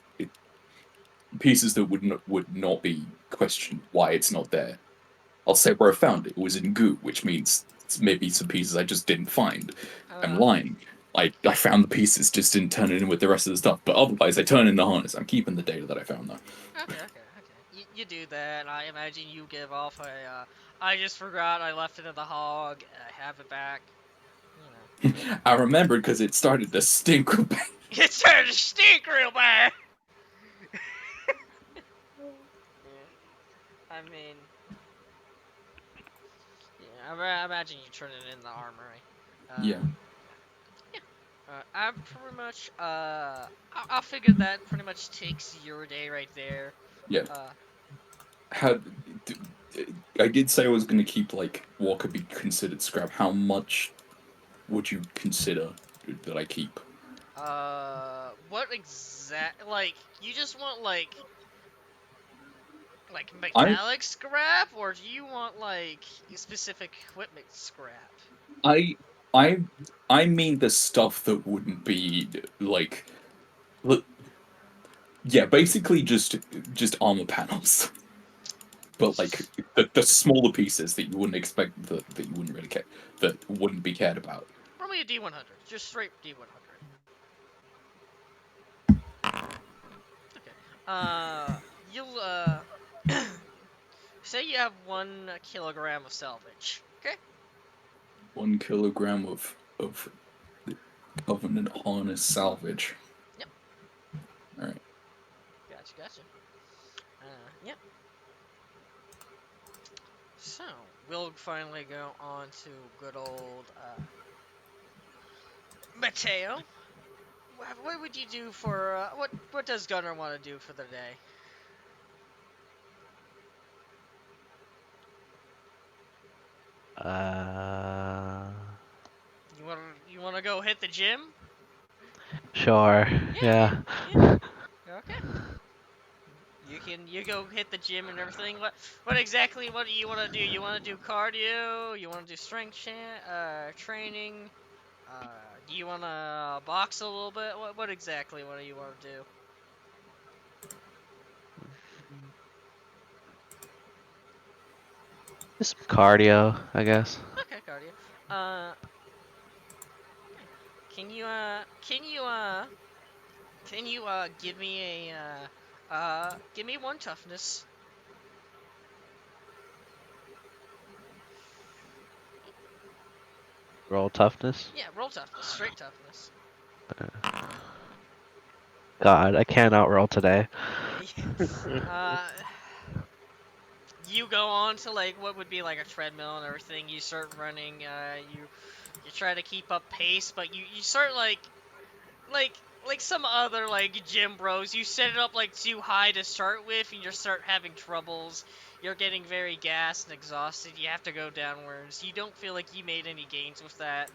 pieces that would not be questioned why it's not there. I'll say where I found it. It was in goo, which means it's maybe some pieces I just didn't find. I'm lying. I found the pieces, just didn't turn it in with the rest of the stuff. But otherwise, I turn in the harness. I'm keeping the data that I found though. Okay. You do that, and I imagine you give off a. I just forgot I left it in the hog. I have it back. I remembered because it started to stink. It started to stink real bad. Yeah. I mean, yeah. I imagine you turn it in the armory. Yeah. I'm pretty much I'll figure that pretty much takes your day right there. Yeah. Uh, How? I did say I was going to keep like what could be considered scrap. How much would you consider that I keep? what like you just want like I metallic scrap, or do you want like specific equipment scrap? I I I mean the stuff that wouldn't be like, look, yeah, basically just armor panels, but like the smaller pieces that you wouldn't expect that you wouldn't really care that wouldn't be cared about. Probably a D100, just straight D100. Okay. You'll say you have 1 kilogram of salvage. Okay. 1 kilogram of covenant harness salvage. Yep. All right. Gotcha. Yep. So we'll finally go on to good old Mateo. what would you do for what does Gunner want to do for the day? Uh, You want to go hit the gym? sure. Yeah, Yeah. yeah. Okay. You go hit the gym and everything. What do you want to do? You want to do cardio? You want to do training? Do you want to box a little bit? What exactly? What do you want to do? Just some cardio, I guess. Okay, cardio. Uh, can you uh can you uh can you give me give me one toughness? Roll toughness. Yeah, roll toughness, straight toughness. God, I can't outroll today. uh, you go on to like what would be like a treadmill and everything. You start running. You try to keep up pace, but you start like like some other like gym bros. You set it up like too high to start with, and you start having troubles. You're getting very gassed and exhausted. You have to go downwards. You don't feel like you made any gains with that.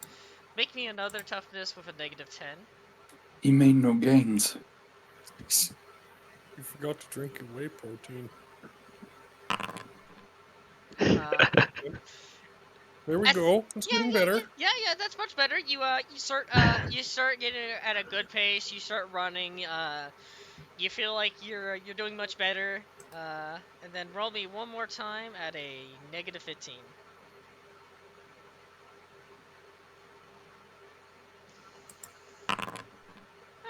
Make me another toughness with a -10. He made no gains. You forgot to drink your whey protein. Uh, There we I th- go. It's getting better. yeah. That's much better. You start getting at a good pace. You start running. You feel like you're doing much better. And then roll me one more time at a -15.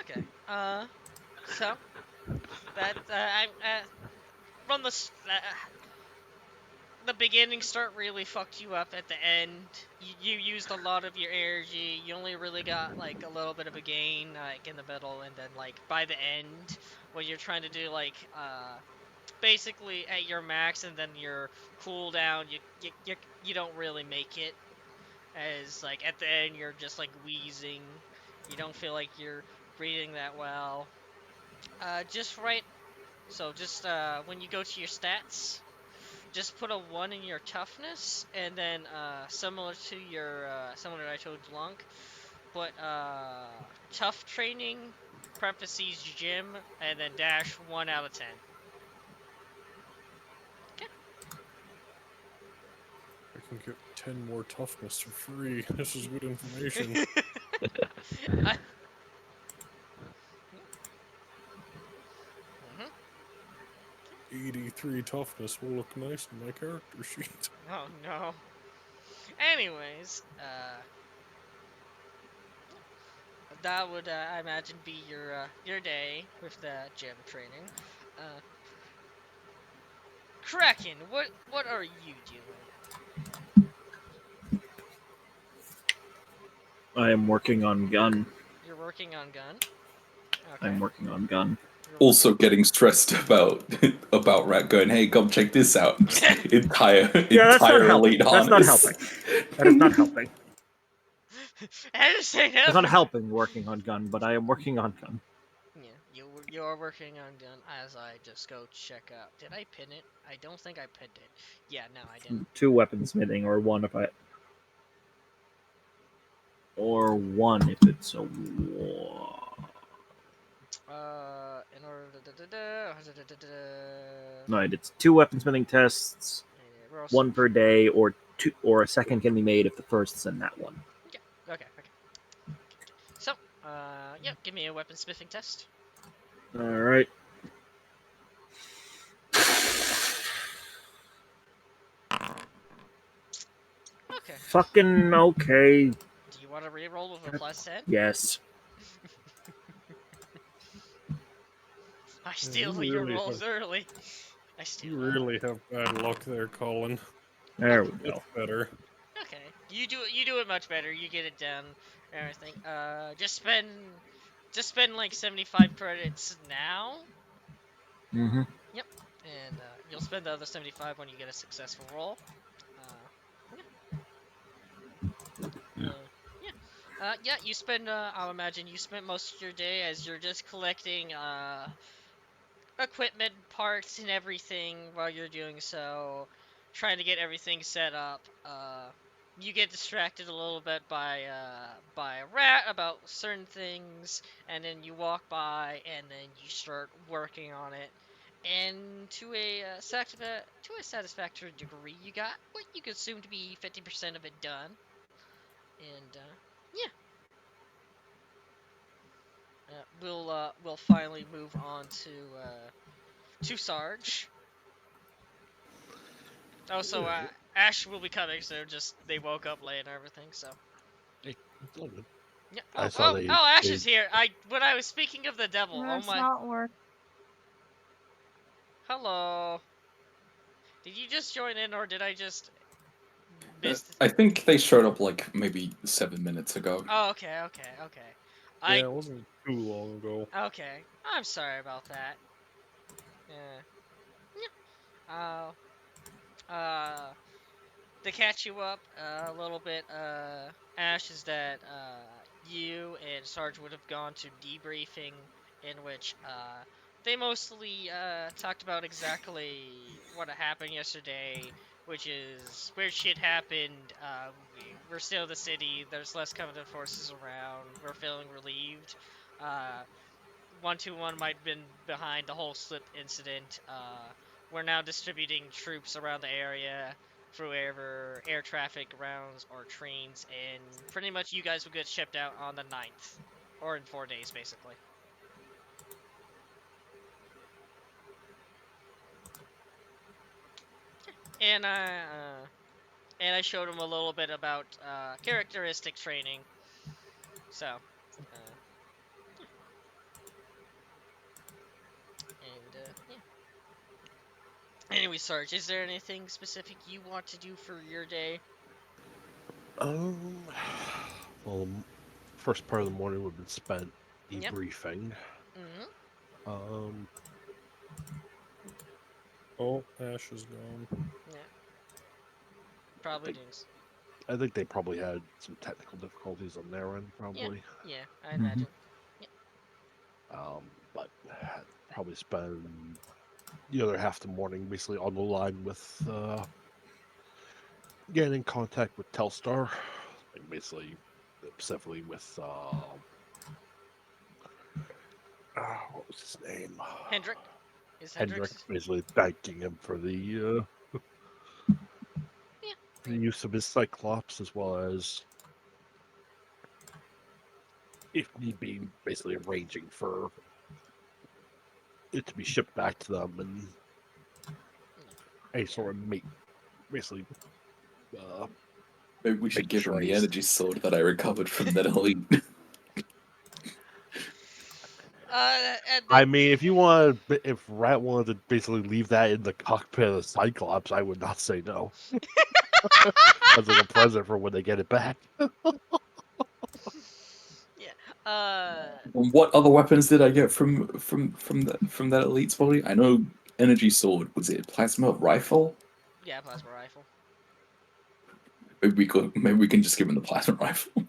Okay. So that I from the beginning start really fucked you up at the end. You used a lot of your energy. You only really got like a little bit of a gain like in the middle, and then like by the end when you're trying to do like basically at your max and then your cooldown, you don't really make it. As like at the end you're just like wheezing. You don't feel like you're breathing that well. Just right. So just when you go to your stats, just put a 1 in your toughness, and then similar to I told Blanc, but tough training parentheses gym, and then dash 1 out of 10. I can get 10 more toughness for free. This is good information. Okay. I, mhm. 83 toughness will look nice in my character sheet. Oh no. Anyways, that would I imagine be your day with the gym training. Uh, Kraken, what are you doing? I am working on gun. You're working on gun. Okay. I'm working on gun. You're Also getting stressed about about Rat going, hey, come check this out. entire Yeah, that's not entire helping. elite That's not harness. helping. That is not helping. Anderson, It's not helping working on gun, but I am working on gun. Yeah, you are working on gun as I just go check out. Did I pin it? I don't think I pinned it. Yeah, no, I didn't. 2 weaponsmithing, or one if I. Or one if it's a war. In order Right, it's 2 weaponsmithing tests, one per day, or two, or a second can be made if the first's in that one. Okay. So, yeah, give me a weaponsmithing test. All right. Okay. Fucking okay. Do you want to re-roll with a +10? Yes. I steal you your really rolls have, early. I steal you them. really have bad luck there, Colin. There we It's go. better. Okay, you do it much better. You get it done and everything. Just spend like 75 credits now. Mm-hmm. Yep, and you'll spend the other 75 when you get a successful roll. Uh, yeah. Yeah. Yeah, you spend. I'll imagine you spent most of your day as you're just collecting equipment, parts, and everything while you're doing so, trying to get everything set up. You get distracted a little bit by a rat about certain things, and then you walk by, and then you start working on it. And to a satisfactory degree, you got what you could assume to be 50% of it done. And yeah, we'll finally move on to Sarge. Also, Yeah, Ash will be coming soon. Just they woke up late and everything. So hey, it's all good. yeah. I Oh, saw oh, they oh! Ash they is here. When I was speaking of the devil. Oh That's my. not work. Hello. Did you just join in, or did I just miss? I think they showed up like maybe 7 minutes ago. Oh, okay, okay, okay. Yeah, I it wasn't too long ago. okay. I'm sorry about that. Yeah. Yeah. To catch you up a little bit, Ash, is that you and Sarge would have gone to debriefing, in which they mostly talked about exactly what happened yesterday, which is weird shit happened. We're still in the city. There's less Covenant forces around. We're feeling relieved. 121 might have been behind the whole slip incident. We're now distributing troops around the area through wherever air traffic rounds or trains, and pretty much you guys will get shipped out on the 9th, or in 4 days, basically. And I showed him a little bit about characteristic training. So, yeah. Anyway, Sarge, is there anything specific you want to do for your day? Um, well, first part of the morning would have been spent Yep. debriefing. Mm-hmm. Um, Oh, Ash is gone. Yeah. I Probably think didn't. I think they probably had some technical difficulties on their end, Yeah. probably. Yeah. I Mhm. imagine. Yeah. But probably spend the other half of the morning basically on the line with getting in contact with Telstar, like basically specifically with what was his name? Hendrick. Is Hendrick, Hendrick's? basically thanking him Yeah. for the use of his Cyclops, as well as, if need be, basically arranging for it to be shipped back to them and a sort of basically uh, Maybe we should make give him sure the he's. energy sword that I recovered from that elite. And I mean, if you want, if Rat wanted to basically leave that in the cockpit of the Cyclops, I would not say no. As like a present for when they get it back. yeah. What other weapons did I get from that elite's body? I know energy sword. Was it plasma rifle? Yeah. Plasma rifle. Maybe we can just give him the plasma rifle.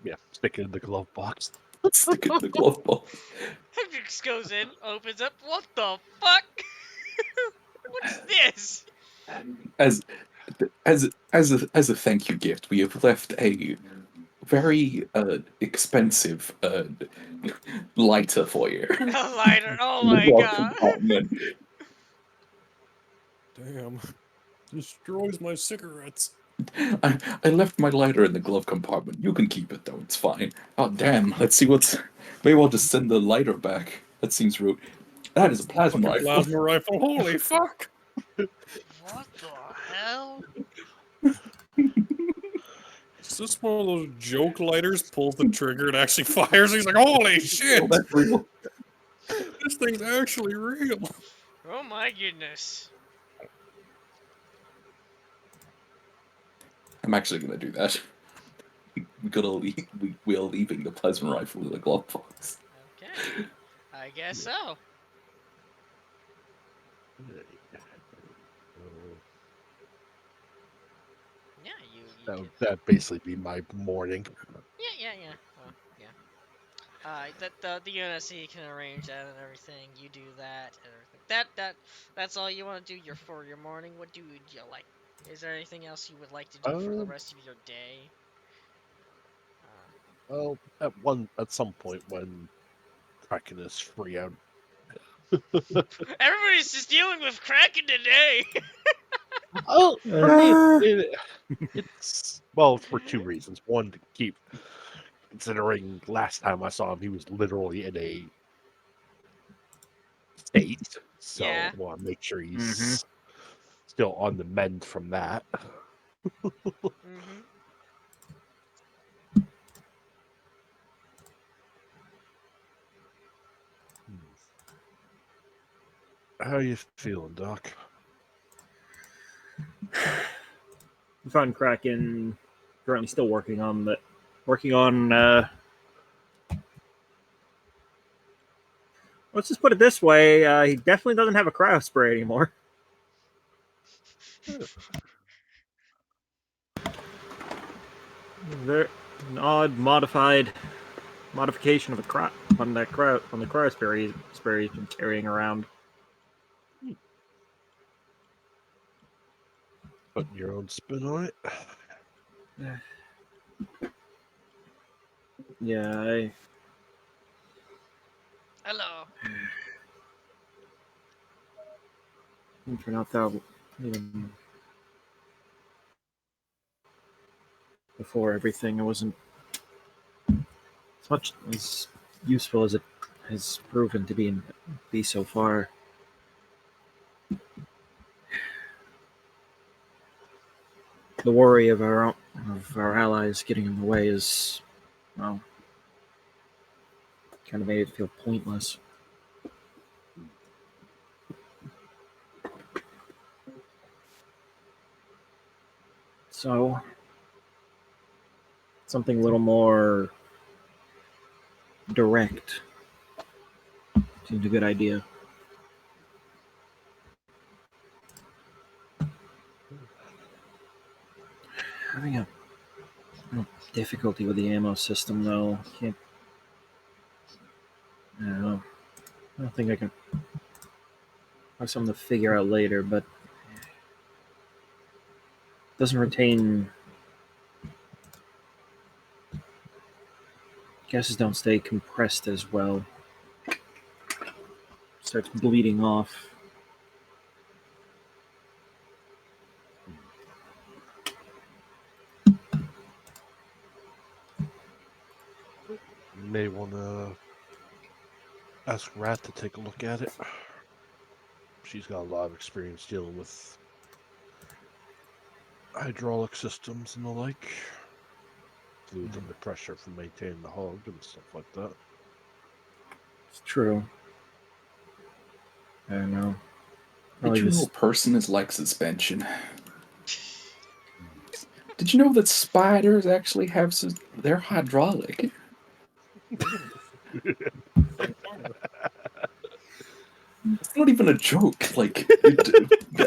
Yeah, stick it in the glove box. Stick it in the glove box. Hendricks goes in, opens up. What the fuck? What's this? As as a thank you gift, we have left a very expensive lighter for you A lighter. Oh in the my glove god. compartment. Damn. Destroys my cigarettes. I left my lighter in the glove compartment. You can keep it though. It's fine. Oh damn. Let's see what's. Maybe I'll just send the lighter back. That seems rude. That is a plasma Fucking rifle. plasma rifle. Holy fuck! What the hell? Is this one of those joke lighters? Pulls the trigger and actually fires. He's like, holy Oh, shit! that's real. This thing's actually real. Oh my goodness. I'm actually gonna do that. We're leaving the plasma rifle in the glove box. Okay. I guess so. Yeah. You That can. would that basically be my morning. Yeah. Well, yeah. That the UNSC can arrange that and everything. You do that and everything. That's all you want to do. For your morning. What do you like? Is there anything else you would like to do for the Uh, rest of your day? well, at some point when Kraken is free out. Everybody's just dealing with Kraken today. Oh, for me, it's well for two reasons. One, to keep considering last time I saw him, he was literally in a state, so Yeah. I want to make sure he's Mhm. still on the mend from that. Mm-hmm. How you feeling, Doc? We found Kraken currently still working on let's just put it this way, he definitely doesn't have a cryo spray anymore. Very an odd modification of a on the cryo spray he's been carrying around. Putting your own spin on it. Yeah, Hello. I turned out that even before everything, it wasn't as much as useful as it has proven to be so far. The worry of our allies getting in the way is, well, kind of made it feel pointless. So something a little more direct seemed a good idea. Having a difficulty with the ammo system, though. Can't. I don't know. I don't think I can. I have something to figure out later, but it doesn't retain. Gases don't stay compressed as well. Starts bleeding off. You may want to ask Rat to take a look at it. She's got a lot of experience dealing with hydraulic systems and the like. Fluids under pressure for maintaining the hog and stuff like that. It's true. I don't know. Did Probably you know a just person is like suspension? Did you know that spiders actually have they're hydraulic? It's not even a joke. Like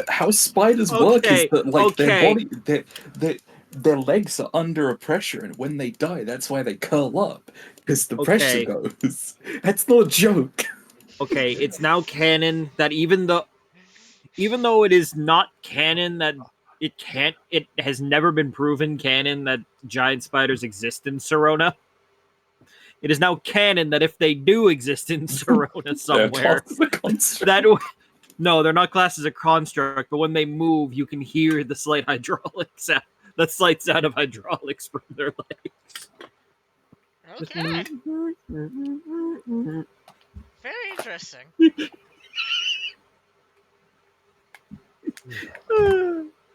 how spiders work is okay. that like Okay. their legs are under a pressure, and when they die, that's why they curl up because the pressure Okay. goes. That's not a joke. Okay. It's now canon that even though it is not canon that it has never been proven canon that giant spiders exist in Serona. It is now canon that if they do exist in Serona They're somewhere, classed as a construct. that no, they're not classed as a construct, but when they move, you can hear the slight hydraulic sound, the slight sound of hydraulics from their legs. Okay. Very interesting.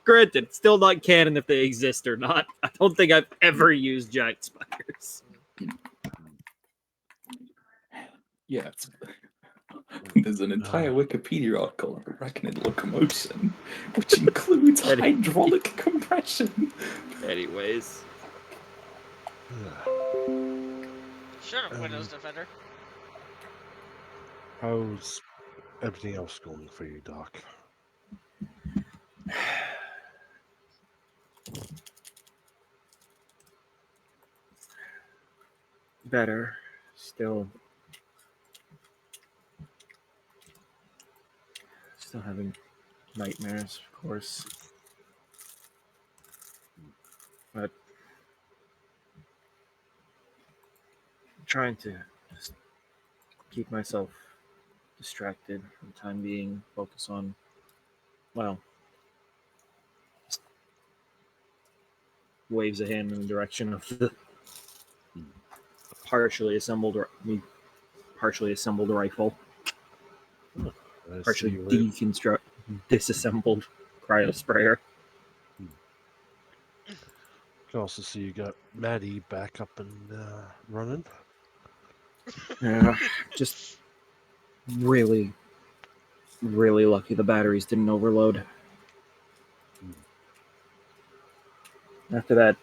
Granted, still not canon if they exist or not. I don't think I've ever used giant spiders. Yeah, there's an entire Wikipedia article on arachnid locomotion, which includes hydraulic compression. Anyways. Shut up, Windows Defender. How's everything else going for you, Doc? better. Still having nightmares, of course. But trying to just keep myself distracted for the time being, focus on, well, waves a hand in the direction of the partially assembled rifle, I partially see where disassembled cryo sprayer. you can also see you got Maddie back up and running. Yeah, just really, really lucky the batteries didn't overload. After that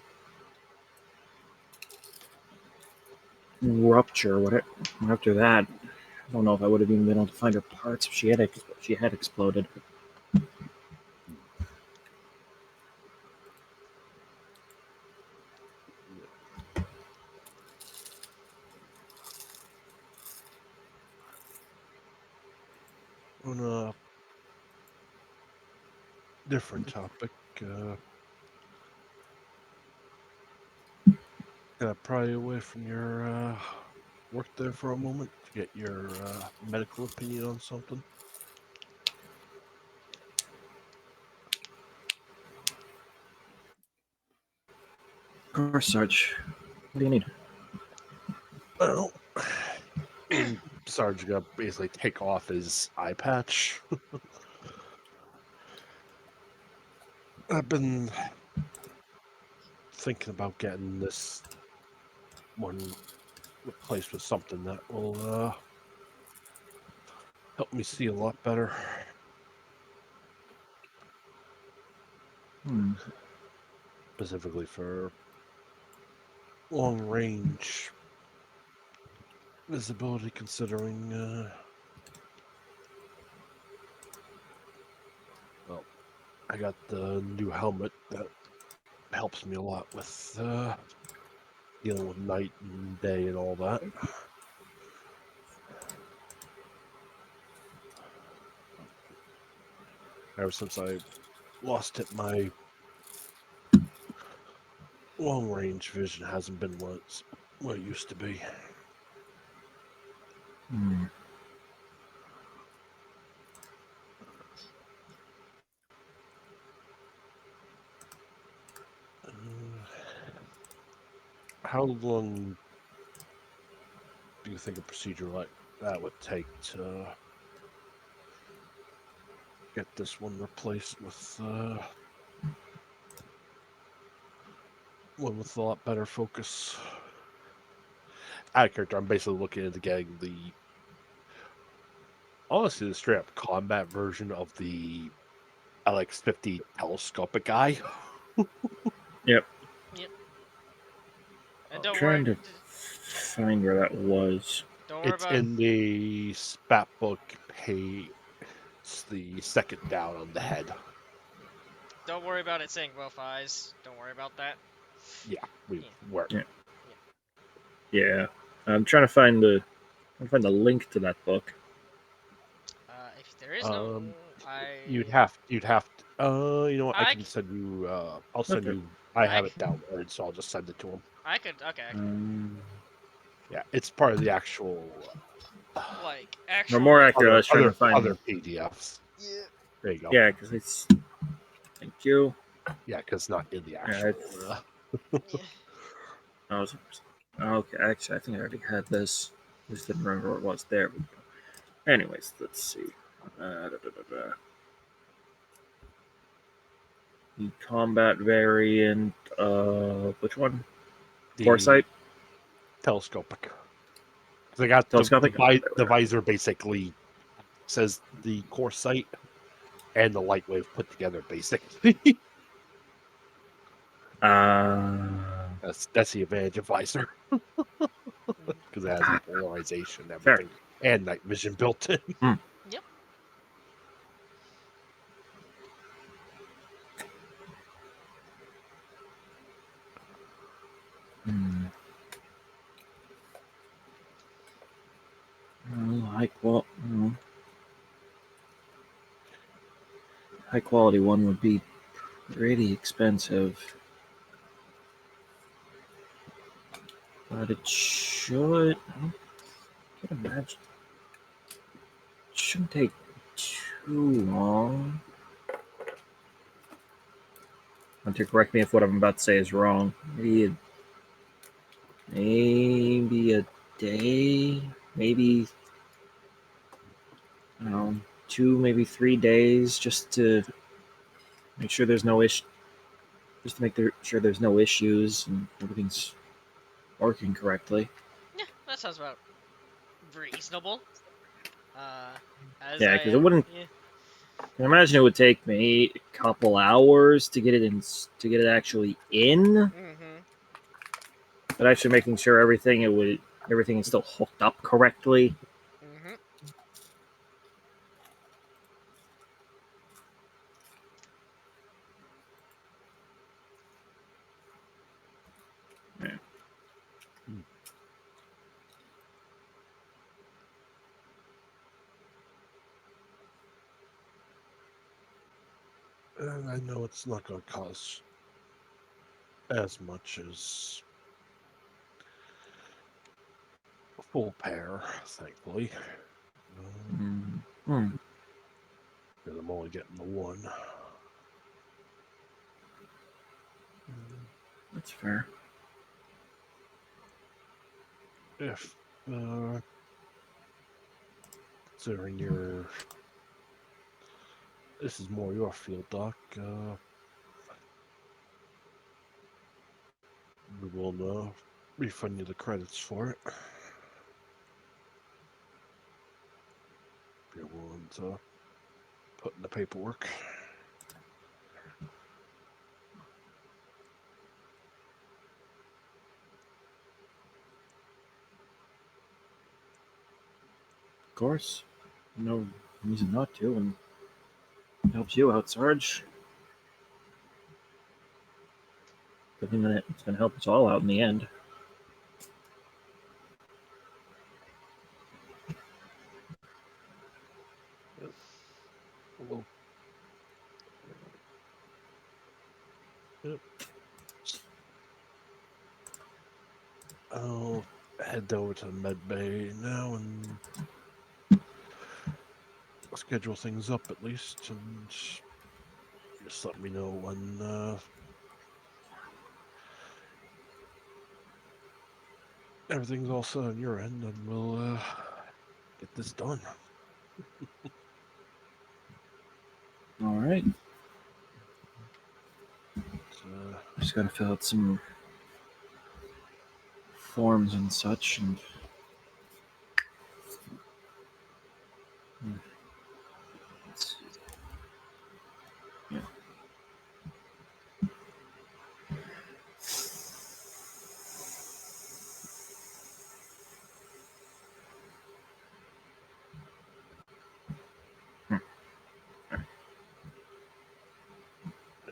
rupture, after that, I don't know if I would have even been able to find her parts if she had exploded. On a different topic, gonna pry you away from your work there for a moment to get your medical opinion on something. Of course, Sarge. What do you need? Well, Sarge gonna basically take off his eye patch. I've been thinking about getting this one replaced with something that will help me see a lot better. Specifically for long range visibility, considering well, I got the new helmet that helps me a lot with dealing with night and day and all that. Ever since I lost it, my long range vision hasn't been what it used to be. How long do you think a procedure like that would take to get this one replaced with one with a lot better focus? Out of character, I'm basically looking into getting honestly the straight up combat version of the LX50 telescopic eye. Yep. Yep. And don't Trying worry. to find where that was. Don't worry It's about. in the spat book page. It's the second down on the head. Don't worry about it saying both eyes. Don't worry about that. Yeah, we Yeah. were. Yeah. Yeah. I'm trying to find the link to that book. If there is no, You'd I, have to. You know what? I I, can send you. I'll send Okay. you. I I, have it downloaded, so I'll just send it to him. I could. Okay. Yeah, it's part of the actual Like Or more actually. accurate, I was trying to find. other PDFs. Yeah. There you go. Yeah, because it's. Thank you. Yeah, because it's not in the Yeah, actual. Yeah. I was. Okay, actually, I think I already had this. Just didn't remember what it was. There we go. Anyways, let's see. The combat variant of which one? The Foresight? telescopic. They got Telescopic? the visor basically says the core sight and the light wave put together, basically. That's the advantage of visor because it has the polarization, and Fair. everything, and night vision built in. Yep. High quality one would be pretty expensive. But it should. I can imagine. It shouldn't take too long. Hunter, correct me if what I'm about to say is wrong. Maybe a day, maybe I don't know, 2, maybe 3 days, just to make sure there's no issue, just to make sure there's no issues and everything's working correctly. Yeah, that sounds about reasonable. As Yeah, I because it wouldn't. yeah. I imagine it would take me a couple hours to get it in, to get it actually in. Mm-hmm. But actually making sure everything is still hooked up correctly. Mm-hmm. Yeah. And I know it's not going to cost as much as a full pair, thankfully. Because I'm only getting the one. That's fair. If considering this is more your field, Doc. We will refund you the credits for it. If you're willing to put in the paperwork. Of course. No reason not to, and it helps you out, Sarge. Good thing that it's going to help us all out in the end. Well, yep. I'll head over to the med bay now and schedule things up at least, and just let me know when everything's all set on your end, and we'll get this done. All right. So, Just got to fill out some forms and such, and let's see. Yeah.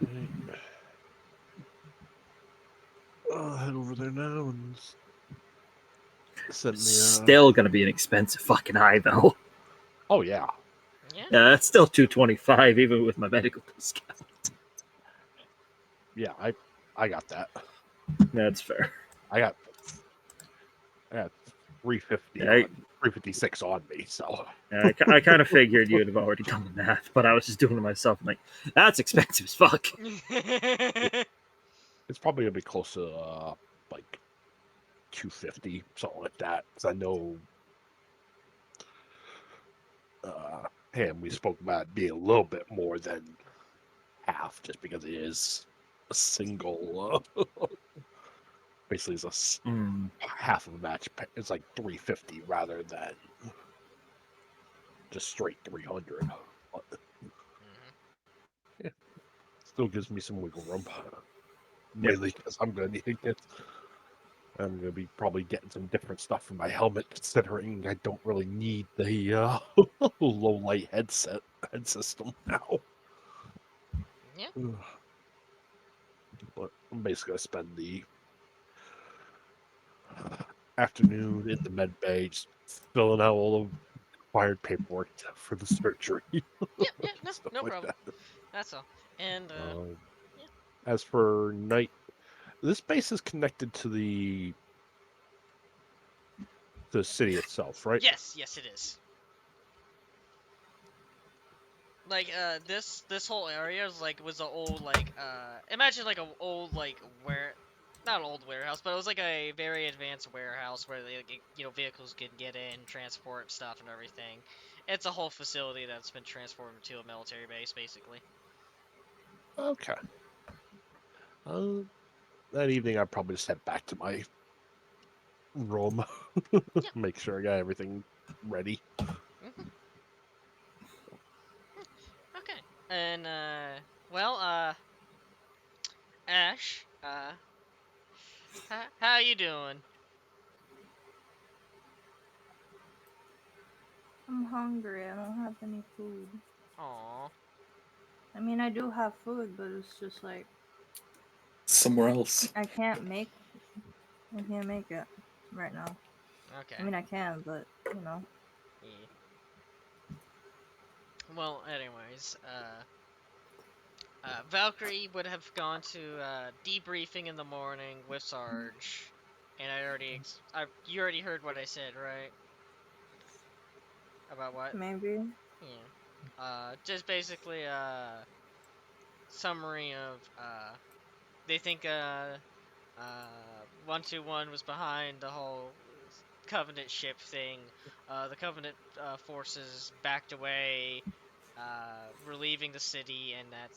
hey, I'll head over there now and send me a. Still going to be an expensive fucking eye, though. Oh yeah, Yeah. Yeah, that's still $225, even with my medical discount. yeah. I got that. That's fair. I got 350 Yeah, on 356 on me. So I kind of figured you'd have already done the math, but I was just doing it myself. I'm like, that's expensive as fuck. it's probably gonna be close to like 250, something like that. Because I know, Pam, we spoke about it being a little bit more than half, just because it is a single. Basically, it's half of a match. It's like 350 rather than just straight 300. But, yeah, still gives me some wiggle room. Mainly because I'm gonna need to get. I'm gonna be probably getting some different stuff for my helmet, considering I don't really need the low light head system now. Yeah. But I'm basically gonna spend the afternoon in the med bay just filling out all required paperwork for the surgery. Yeah, yeah, no, Stuff no like problem. that. That's all. And yeah. As for night, this base is connected to the city itself, right? Yes, yes, it is. Like this whole area is like was an old like imagine like a old like where not an old warehouse, but it was like a very advanced warehouse where they like, vehicles could get in, transport stuff and everything. It's a whole facility that's been transformed into a military base basically. Okay. Uh, that evening, I probably just head back to my room, Yeah. make sure I got everything ready. Hmm. Okay. And well Ash, how you doing? I'm hungry. I don't have any food. Aw. I mean, I do have food, but it's just like Somewhere else. I can't make. I can't make it right now. I Okay. mean, I can, but you know. Yeah. Well, anyways, Valkyrie would have gone to debriefing in the morning with Sarge, and you already heard what I said, right? About what? Maybe. Yeah. Just basically summary of they think 121 was behind the whole Covenant ship thing. The Covenant forces backed away, relieving the city, and that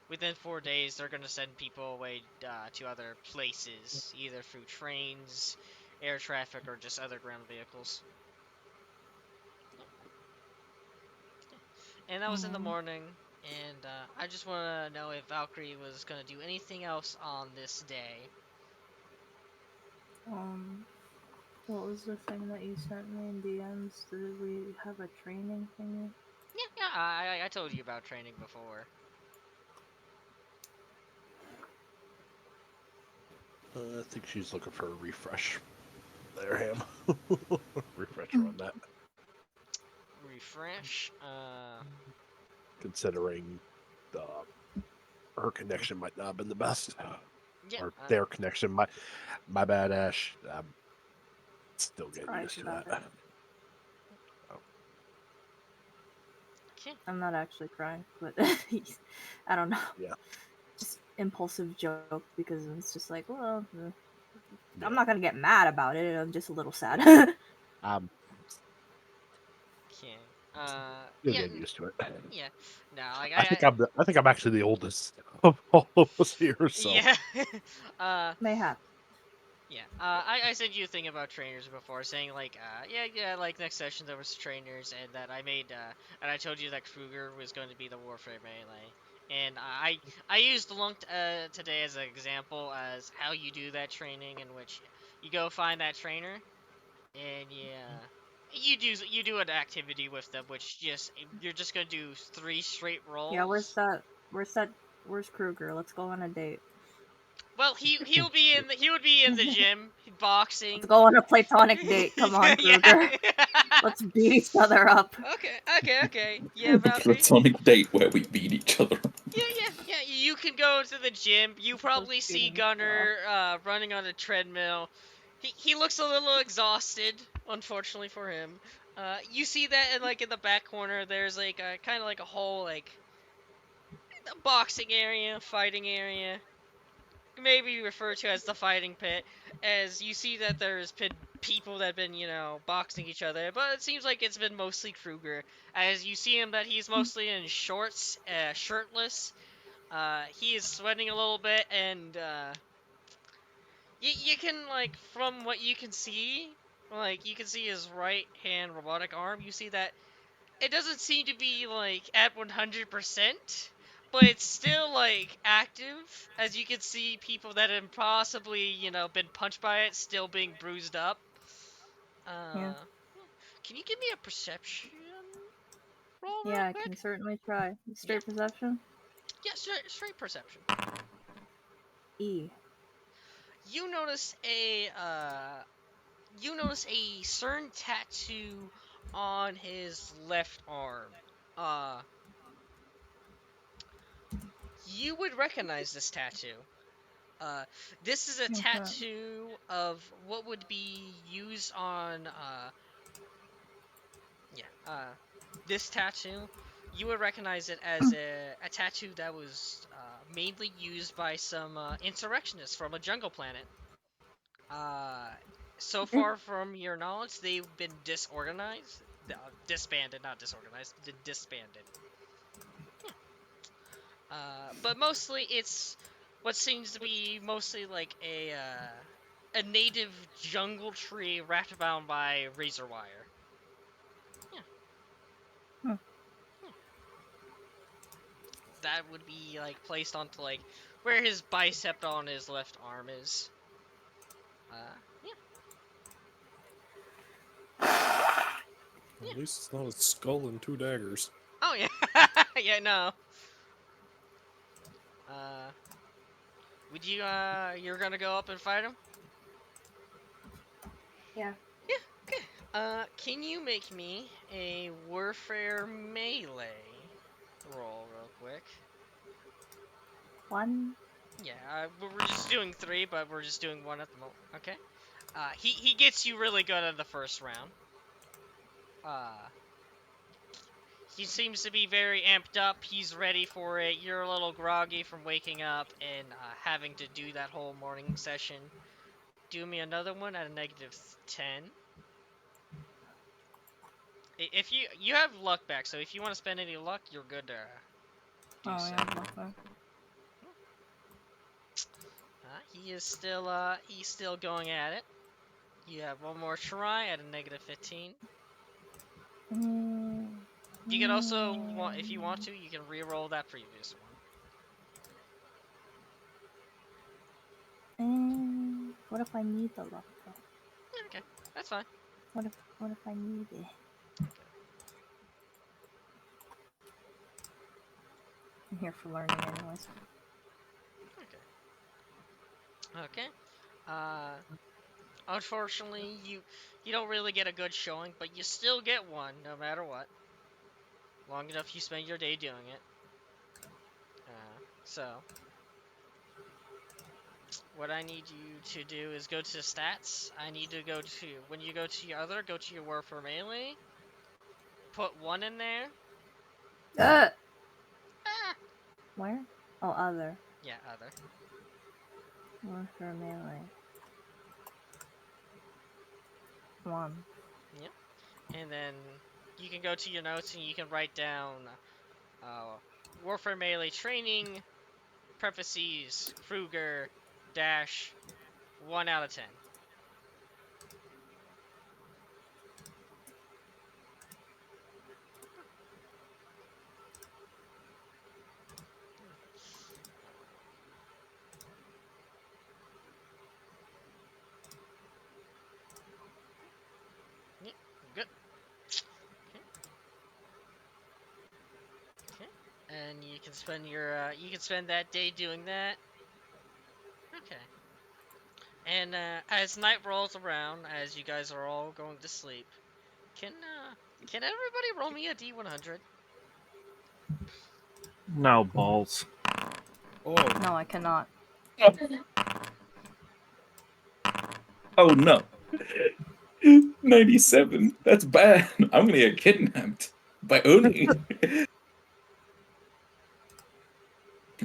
within 4 days they're going to send people away to other places, either through trains, air traffic, or just other ground vehicles. And that was in the Mm, morning, and I just want to know if Valkyrie was going to do anything else on this day. um. What was the thing that you sent me in DMs? Did we have a training thingy? Yeah, yeah, I told you about training before. I think she's looking for a refresh. There, Ham. Refresher on that. Refresh. Considering her connection might not have been the best, Yeah. or their connection. My bad, Ash. I'm still getting Surprised used to about it. that. Oh, Okay. I'm not actually crying, but I don't know. yeah, Just impulsive joke because it's just like, well, I'm yeah, not gonna get mad about it. I'm just a little yeah. sad. I'm Okay. still Yeah. getting used to it. Yeah. No, like I think I'm actually the oldest of all of us here. So yeah. uh, Mayhap. yeah. I said you a thing about trainers before, saying like, yeah, like next session there was trainers, and that I made, and I told you that Kruger was going to be the warfare melee, and I used Lunk today as an example as how you do that training, in which you go find that trainer, and yeah. You do an activity with them, which just you're just gonna do 3 straight Yeah, where's rolls. that? Where's that? Where's Kruger? Let's go on a date. Well, he would be in the gym Let's boxing. go on a platonic date. Come on, Yeah. Kruger. Let's beat each other up. Okay. Yeah, A Valkyrie. platonic date where we beat each other. Yeah. You can go to the gym. You Just probably see beating each other up. Gunner running on a treadmill. He looks a little exhausted, unfortunately for him. You see that in the back corner. There's like a kind of like a whole like a boxing area, fighting area, maybe referred to as the fighting pit, as you see that there's been people that have been, boxing each other, but it seems like it's been mostly Kruger, as you see him that he's mostly in shorts, shirtless. He is sweating a little bit, and you can, like, from what you can see, like, you can see his right hand robotic arm. You see that it doesn't seem to be like at 100%, but it's still like active, as you can see people that have possibly, been punched by it still being bruised up. Yeah. uh can you give me a perception roll real Yeah, I can quick? certainly try. Yeah, Straight perception? yeah, straight perception. E. You notice a you notice a certain tattoo on his left arm. You would recognize this tattoo. Uh, this is a What's that? tattoo of what would be used on, this tattoo. You would recognize it as a tattoo that was mainly used by some insurrectionists from a jungle planet. Uh, so far from your knowledge, they've been disorganized, disbanded, not disorganized, disbanded. But mostly it's what seems to be mostly like a native jungle tree wrapped around by razor wire. Yeah, Hmm. yeah. That would be like placed onto like where his bicep on his left arm is. Yeah, At least it's not a skull and 2 daggers. Oh yeah, yeah. No. Uh, would you you're gonna go up and fight him? Yeah. Yeah. Okay. Can you make me a warfare melee roll real quick? One. Yeah, we're just doing three, but we're just doing one at the moment. Okay. He gets you really good in the first round. Uh, he seems to be very amped up. He's ready for it. You're a little groggy from waking up and having to do that whole morning session. Do me another one at a -10. If you have luck back, so if you want to spend any luck, you're good to do Oh so. yeah. Okay. He's still going at it. You have one more try at a -15. Mm, You can also want, if you want to, you can re-roll that previous one. what if I need the luck though? Okay, that's fine. What if I need it? Okay. I'm here for learning anyways. Okay. Uh, Unfortunately, you don't really get a good showing, but you still get one no matter what. Long enough you spend your day doing it. So what I need you to do is go to stats. I need to go to when you go to your other, go to your warfare melee. Put one in there. Ah, Where? Oh, other. yeah, other. Warfare melee. One. Yep. And then you can go to your notes and you can write down uh, warfare melee training parentheses Kruger dash 1 out of 10. Yep, good. Okay. Okay. And you can spend your you can spend that day doing that. Okay. And as night rolls around, as you guys are all going to sleep, can everybody roll me a D100? No balls. Oh, No, I cannot. Oh no. 97. That's bad. I'm gonna get kidnapped by Oni.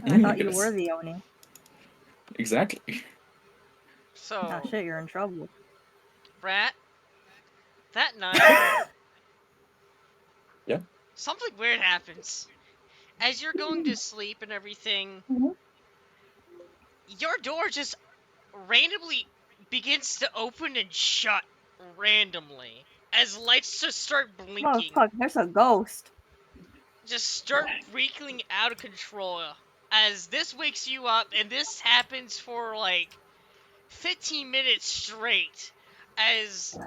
I thought you Yes, were the Oni. exactly. Oh So, shit, you're in trouble. Rat, that night, Yeah. something weird happens. As you're going to sleep and everything, your door just randomly begins to open and shut randomly as lights just start Oh blinking, fuck, there's a ghost. just start freaking out of control. As this wakes you up, and this happens for like 15 minutes straight, as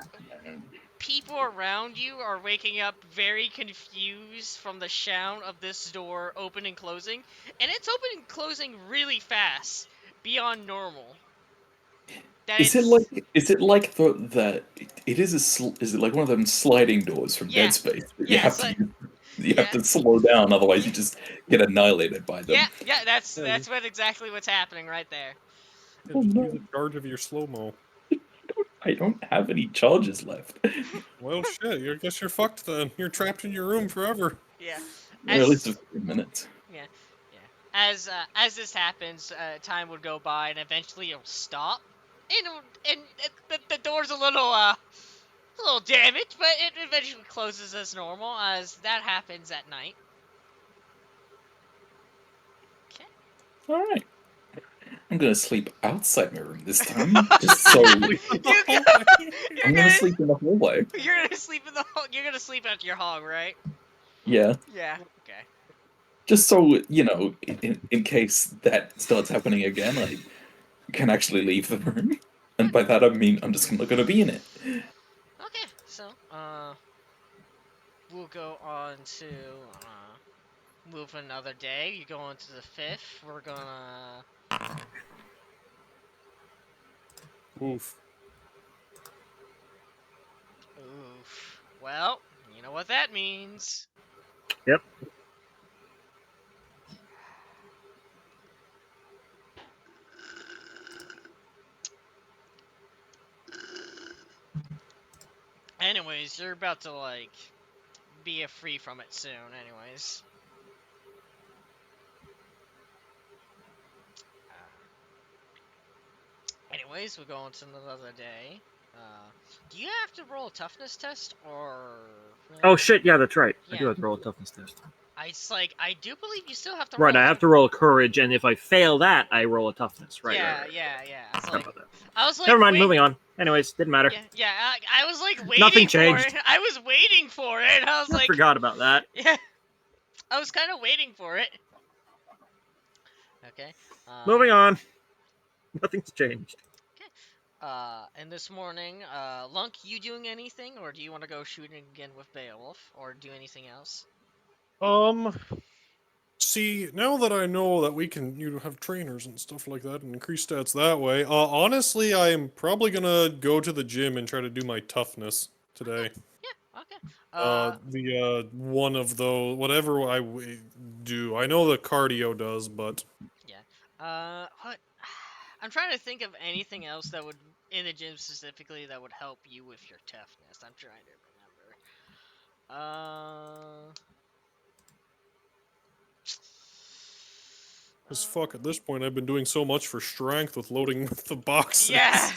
people around you are waking up very confused from the sound of this door opening and closing, and it's opening and closing really fast, beyond normal. that Is it it's like it is is it like one of them sliding doors from yeah, Dead Space that yeah, it's like you have yeah, to slow down, otherwise yeah, you just get annihilated by yeah, them. yeah. That's Yeah, that's what exactly what's happening right there. Oh just use no, a charge of your slow mo. I don't have any charges left. Well, shit. I guess you're fucked then. You're trapped in your room forever. Yeah, Or at least a as few minutes. yeah, yeah. As this happens, time would go by, and eventually it'll stop. And the door's a little damaged, but it eventually closes as normal. As that happens at night. Okay. All right, I'm gonna sleep outside my room this you time, just so Sleep in the go, hallway. I'm gonna sleep in the hallway. you're gonna sleep in the you're gonna sleep at your hog, right? Yeah, Yeah. Okay. just so in case that starts happening again, I can actually leave the room, and by that I mean I'm just not gonna be in it. Okay. So we'll go on to move another day. You go on to the 5th. We're gonna. Oof. Oof. Well, you know what that means. Yep. Anyways, you're about to like be free from it soon. Anyways, we'll go on to another day. Do you have to roll a toughness test or? Oh shit! Yeah, that's right. I do Yeah. have to roll a toughness test. I do believe you still have to Right, roll. I have to roll a courage, and if I fail that, I roll a toughness. Right, right, Yeah, right. yeah, yeah. It's Sorry like about that. I was like, Never mind. wait. Moving on. Anyways, didn't matter. Yeah, yeah. I was like Nothing waiting for it. changed. I was waiting for it. I was I like, forgot about that. yeah. I was kind of waiting for it. Okay. Moving on. Nothing's changed. Okay. And this morning, Lunk, you doing anything, or do you want to go shooting again with Beowulf, or do anything else? See, now that I know that we can have trainers and stuff like that and increase stats that way, honestly, I am probably gonna go to the gym and try to do my toughness Okay. today. Yeah. Okay. The one of those, whatever do. I know the cardio does, but Yeah. What? I'm trying to think of anything else that would in the gym specifically that would help you with your toughness. I'm trying to remember. as fuck at this point, I've been doing so much for strength with loading the boxes. Yeah.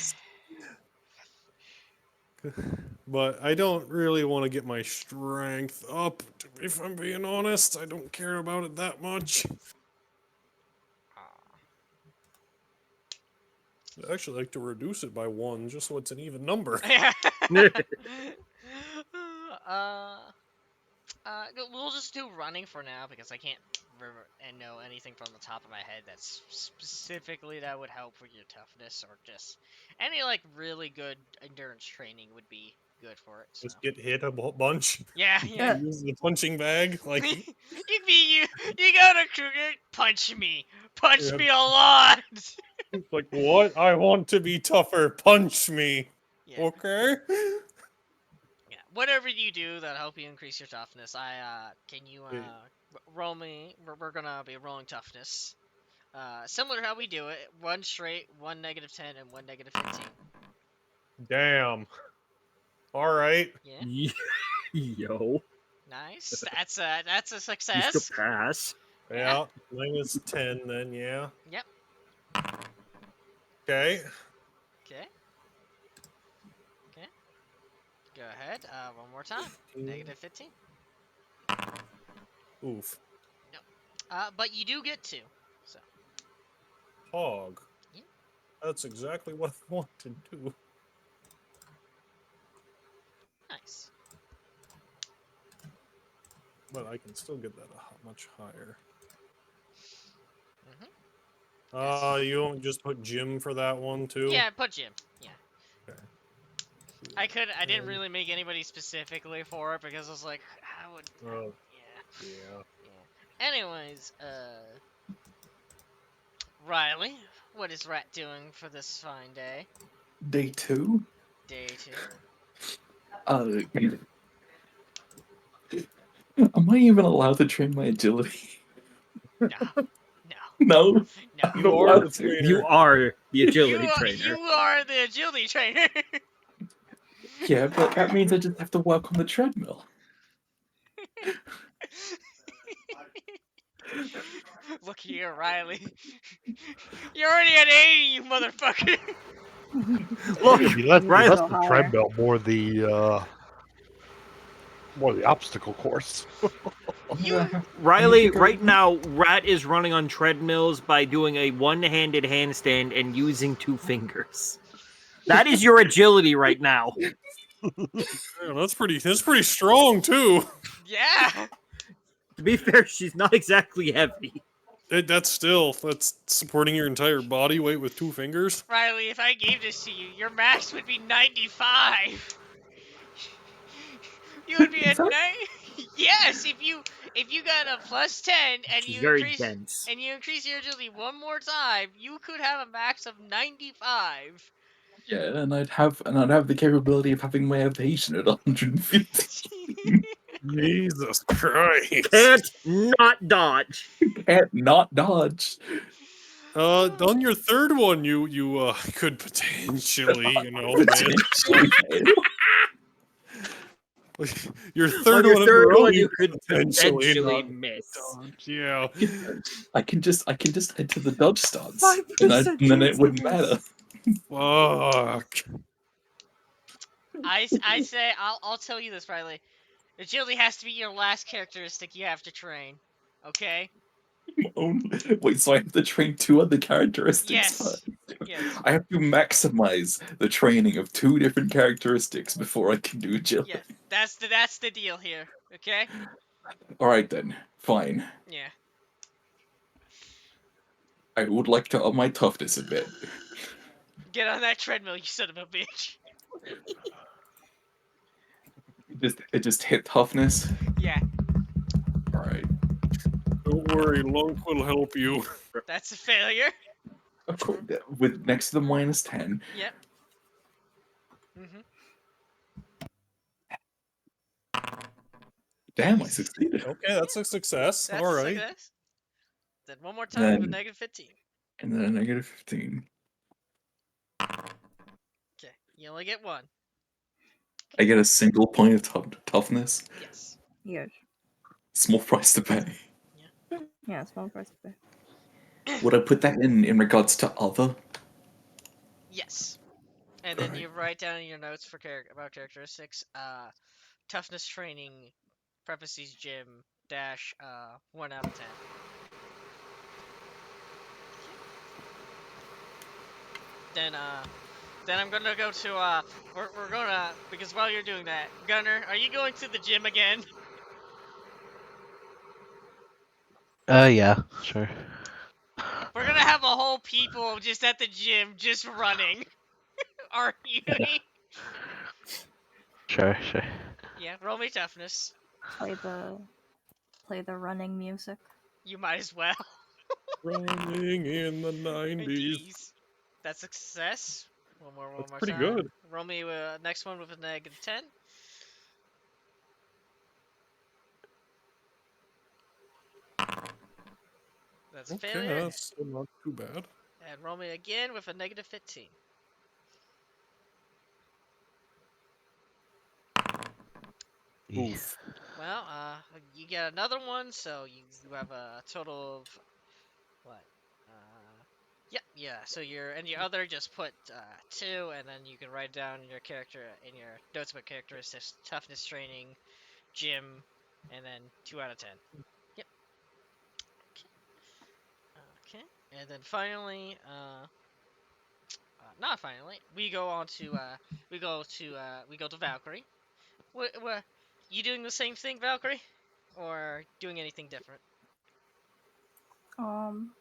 But I don't really want to get my strength up. If I'm being honest, I don't care about it that much. I'd actually like to reduce it by 1, just so it's an even number. Yeah. uh, we'll just do running for now because I can't and know anything from the top of my head that's specifically that would help with your toughness, or just any like really good endurance training would be good for it. So Just get hit a bunch. yeah, yeah. Use the punching bag. Like, You go to Kruger, punch Yeah. me a lot. like what? I want to be tougher. Punch me. Yeah. Okay. Yeah, whatever you do that'll help you increase your toughness. Can you roll me? We're gonna be rolling toughness. Similar to how we do it: one straight, one -10, and one -15. Damn. All right. Yeah, Yo, nice. That's a used to success. pass. Yeah. -10 then. Yeah. Yep. Okay. Okay. Okay. Go ahead. One more time. -15. Oof. No. But you do get 2. So. Hog. Yeah. That's exactly what I want to do. Nice. But I can still get that much higher. Mhm. Yes. You don't just put gym for that one too? Yeah, put Jim. Yeah. Okay. I didn't really make anybody specifically for it because I was like, I would. Yeah. Yeah. Yeah. Anyways, Riley, what is Rat doing for this fine day? Day 2. Day 2. Am I even allowed to train my agility? No. No. No, No. I'm You not are the allowed to. trainer. You are the You agility are, trainer. you are the agility trainer. Yeah, but that means I just have to work on the treadmill. Look here, Riley. You're already at 80, you motherfucker. Look, Yeah, be less, Riley, less Go the higher. treadmill, more the obstacle course. You Riley, right now, Rat is running on treadmills by doing a one-handed handstand and using 2 fingers. That is your agility right now. Yeah, that's pretty strong too. yeah. To be fair, she's not exactly heavy. That's supporting your entire body weight with 2 fingers. Riley, if I gave this to you, your max would be 95. You would be Is at that- 9. Yes, if you got a plus 10 and She's you very increase dense. your agility one more time, you could have a max of 95. Yeah, and I'd have the capability of having my evasion at 150. Jesus Christ. Can't not dodge. Can't not dodge. On your third one, you could potentially, miss. Potentially fail. Your On third your one in a third row, one, you you could potentially potentially not miss. dodge. Yeah. I can just enter the dodge stance, 5% and then it chance wouldn't to matter. miss. Fuck. I say I'll tell you this, Riley. Agility has to be your last characteristic you have to train. Okay? Wait, so I have to train 2 other characteristics Yes. first? Yes. I have to maximize the training of 2 different characteristics before I can do agility. Yes. That's the deal here. Okay? Alright then, fine. Yeah. I would like to up my toughness a bit. Get on that treadmill, you son of a bitch. It just hit toughness. Yeah. Alright. Don't worry, Lunk will help you. That's a failure. Of course, with next to the -10. Yep. Mhm. Damn, I Nice. succeeded. Okay, that's a success. That's All a right. success. Then one more time with Then -15. and then a -15. Okay. You only get one. I get a single point of toughness. Yes. Yes. Small price to pay. Yeah, small price to pay. Would I put that in regards to other? Yes. And then Alright. you write down in your notes for about characteristics, toughness training, parentheses gym, dash, 1 out of 10. Then I'm gonna go to, we're gonna, because while you're doing that, Gunner, are you going to the gym again? Yeah, sure. We're gonna have a whole people just at the gym, just running. arguing. Sure. Yeah, roll me toughness. Play the running music. You might as well. Running in the 90s. That's a success. One That's more pretty time. good. Roll me next one with a -10. That's a Okay, failure. that's still not too bad. And roll me again with a -15. Oof. Well, you get another one, so you have a total of what? Yeah. So your other just put 2, and then you can write down your character in your notes about characteristics: toughness training, gym, and then 2 out of 10. Yep. Okay. And then finally, not finally, we go on to we go to Valkyrie. What you doing the same thing, Valkyrie, or doing anything different? Um.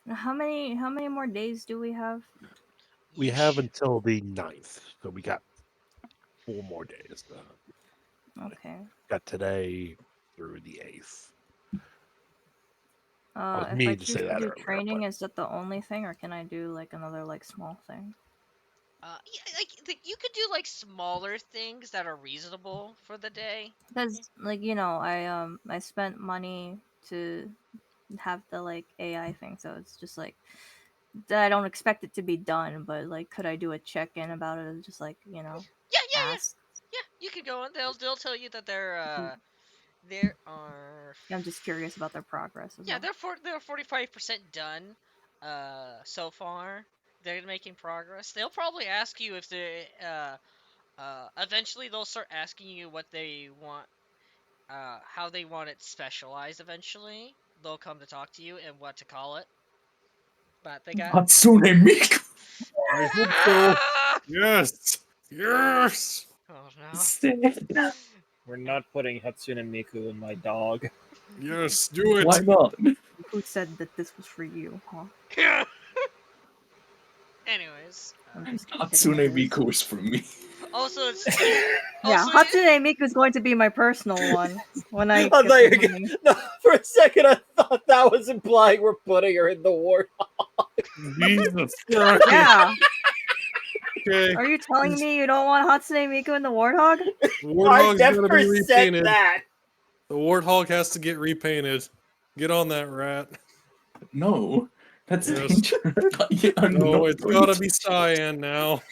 How many more days do we have? We have until the 9th, so we got 4 more days. Okay. Got today through the 8th. was If mean I to choose say to that do earlier, training, but- is that the only thing, or can I do like another like small thing? Yeah, you could do like smaller things that are reasonable for the day. Because like I spent money to have the like AI thing, so it's just like I don't expect it to be done, but like could I do a check-in about it and just like Yeah, ask? yeah. You could go on. They'll tell you that there are. I'm just curious about their progress as Yeah, well. they're 45% done. So far they're making progress. They'll probably ask you if they eventually they'll start asking you what they want, how they want it specialized. Eventually they'll come to talk to you and what to call it. But they got. Hatsune Miku. I hope so. Yes. Yes. Oh no. We're not putting Hatsune Miku in my dog. Yes. Do it. Why not? Who said that this was for you, huh? Anyways, I'm just kidding. Hatsune It is. Miku is for me. also it's Yeah, also Hatsune Miku is going to be my personal one when I I get thought the you were money. no, for a second I thought that was implying we're putting her in the war. Jesus Christ. Yeah. Okay. Are you telling me you don't want Hatsune Miku in the Warthog? The I warthog's gotta never be said repainted. that. The warthog has to get repainted. Get on that, rat. No, that's Yes. dangerous. Yeah, I'm No, not it's going gotta to be cyan now.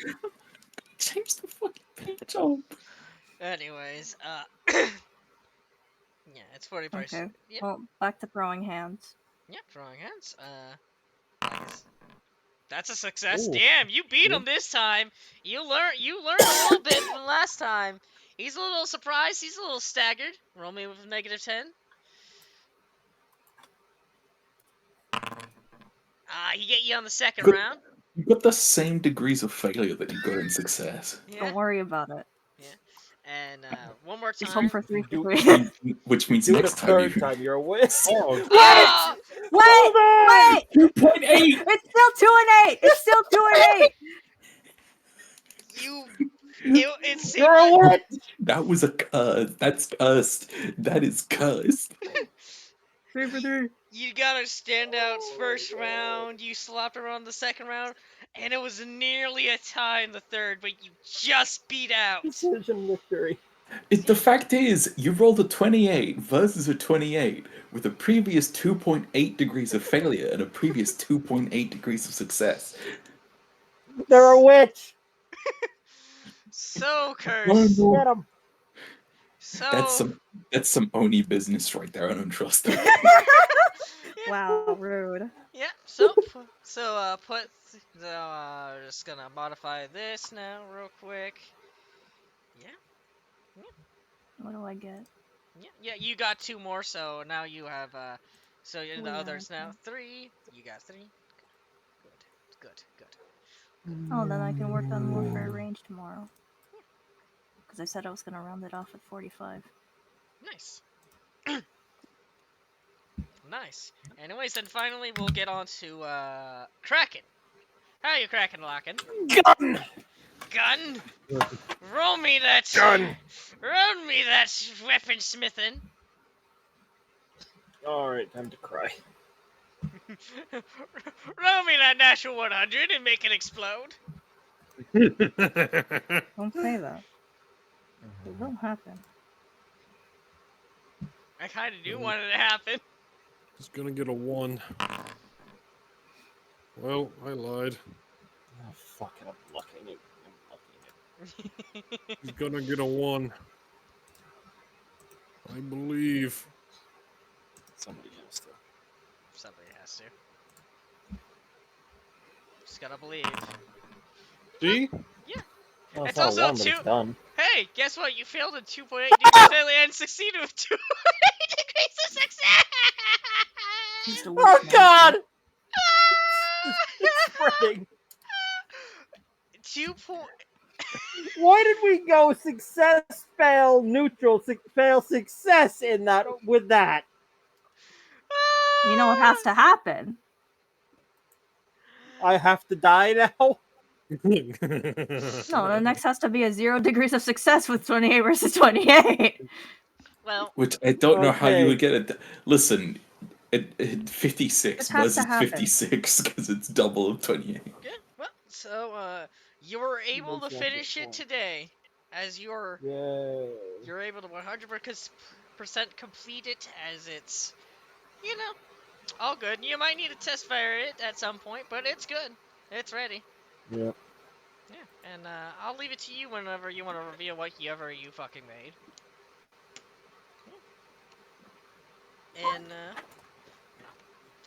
change the fucking paint job. anyways, yeah, it's 40%. Okay. Yeah, Well, back to throwing hands. yeah, drawing hands. I guess that's a success. Ooh. Damn, you beat Yeah. him this time. You learned a little bit from last time. He's a little surprised. He's a little staggered. Roll me with a -10. He get you on the second Good. round. You got the same degrees of failure that you got in success. Yeah, Don't worry about it. yeah. And one more He's time. home for 3 Do- for 3. Which means Do it a next time third you time, you're a whiz. Oh, Ah! Wait! 2.8. It's still 2 and 8. It's still 2 and 8. You. It seemed You're a like witch. That was a curse. That's cursed. That is cursed. 3 for 3. you got a standouts first round. You slapped around the second round, and it was nearly a tie in the third, but you just beat out. Decision victory. The fact is, you rolled a 28 versus a 28 with a previous 2.8 degrees of failure and a previous 2.8 degrees of success. They're a witch. So Oh, cursed. no. Get him. So That's some Oni business right there. I don't trust them. Wow, rude. yeah. So put. Just gonna modify this now real quick. Yeah. What do I get? Yeah. You got 2 more, so now you have So in Oh, the yeah, others now okay. 3. You got 3. Good. Oh, then I can work on Warfare Range tomorrow. Because I said I was going to round it off at 45. Nice. Nice. Anyways, then finally we'll get on to Kraken. How you Kraken locking? Gun. Gun. Roll me that. Gun. Roll me that weaponsmithing. All right, time to cry. Roll me that natural 100 and make it explode. Don't say that. It will happen. I kind of do want it to happen. He's gonna get a 1. Well, I lied. Oh, fuck it, I'm looking it. He's gonna get a 1. I believe. Somebody has to. Somebody has to. Just gotta believe. See? Well, It's not also one, but it's done. Hey, guess what? You failed in 2.8 degrees failure and succeeded with 2.8 degrees of success! He's the Oh worst man. God! It's spreading. 2 point. Why did we go success, fail, neutral, fail, success in that with that? You know what has to happen? I have to die now. No, the next has to be a 0 degrees of success with 28 versus 28. Well, Which I don't know how you Okay. would get it. Listen, It 56, It has Buzz to is happen. 56 because it's double of 28. Yeah. Well, so you were able to finish it today, as you're able to 100% complete it, as it's all good. You might need to test fire it at some point, but it's good. It's ready. Yeah. Yeah, and I'll leave it to you whenever you want to reveal whatever you fucking made. And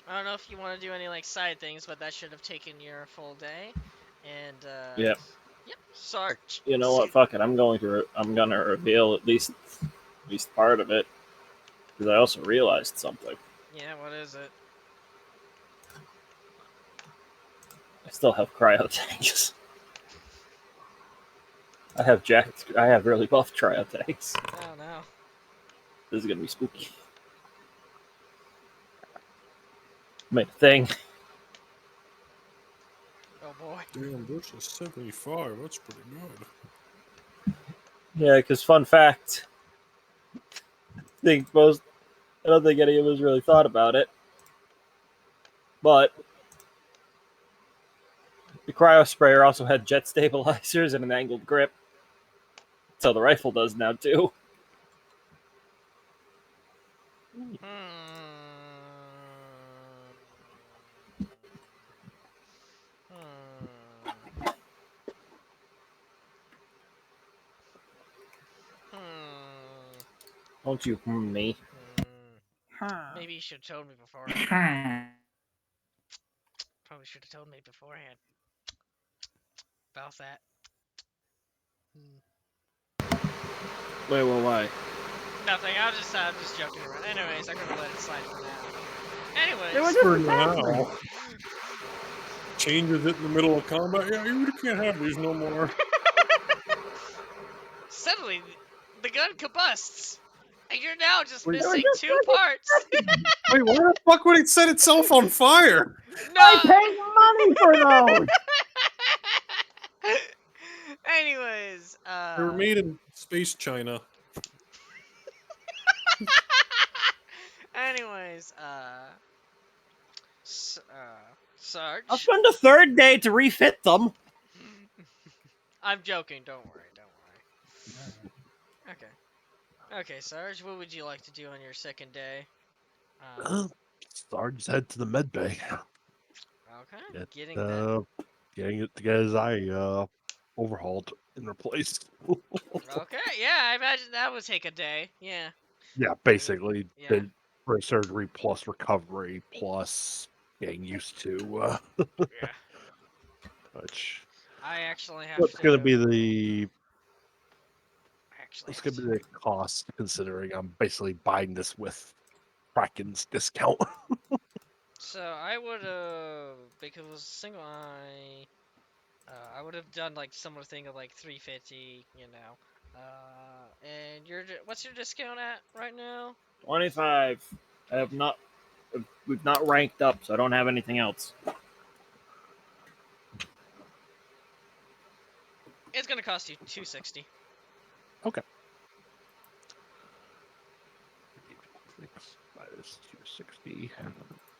I don't know if you want to do any like side things, but that should have taken your full day. And Yep. yep, Sarge. You know what? Fuck it. I'm gonna reveal at least part of it because I also realized something. Yeah, what is it? I still have cryo tanks. I have really buff cryo tanks. Oh no. This is gonna be spooky. Made a thing. Oh boy. Damn, versus 75. That's pretty good. Yeah, because fun fact, I don't think any of us really thought about it, but the cryo sprayer also had jet stabilizers and an angled grip, so the rifle does now too. Hmm. Hmm. Don't you me? Maybe you should have told me beforehand. Probably should have told me beforehand about that. Wait, why? Nothing. I'm just joking around. Anyways, I'm gonna let it slide for now. Anyways, For now. Changes it in the middle of combat. Yeah, you really can't have these no more. suddenly the gun combusts, and you're now just Wait. missing 2 parts. Wait, why the fuck would it set itself on fire? No. money for those. Anyways, They were made in space China. anyways, Sarge. I'll spend a third day to refit them. I'm joking. Don't worry. Okay. Okay, Sarge. What would you like to do on your second day? Sarge head to the med bay. Okay. Getting that. Getting it to get his eye overhauled and replaced. Okay. Yeah, I imagine that would take a day. Yeah. Yeah, basically, Yeah. the for surgery plus recovery plus getting used to Yeah. which I actually have what's to. gonna be the Actually, what's have gonna be the cost considering I'm basically buying this with Kraken's discount. So I would have, because it was single eye, I would have done like similar thing of like 350, and what's your discount at right now? 25. We've not ranked up, so I don't have anything else. It's gonna cost you 260. Okay. Minus 260.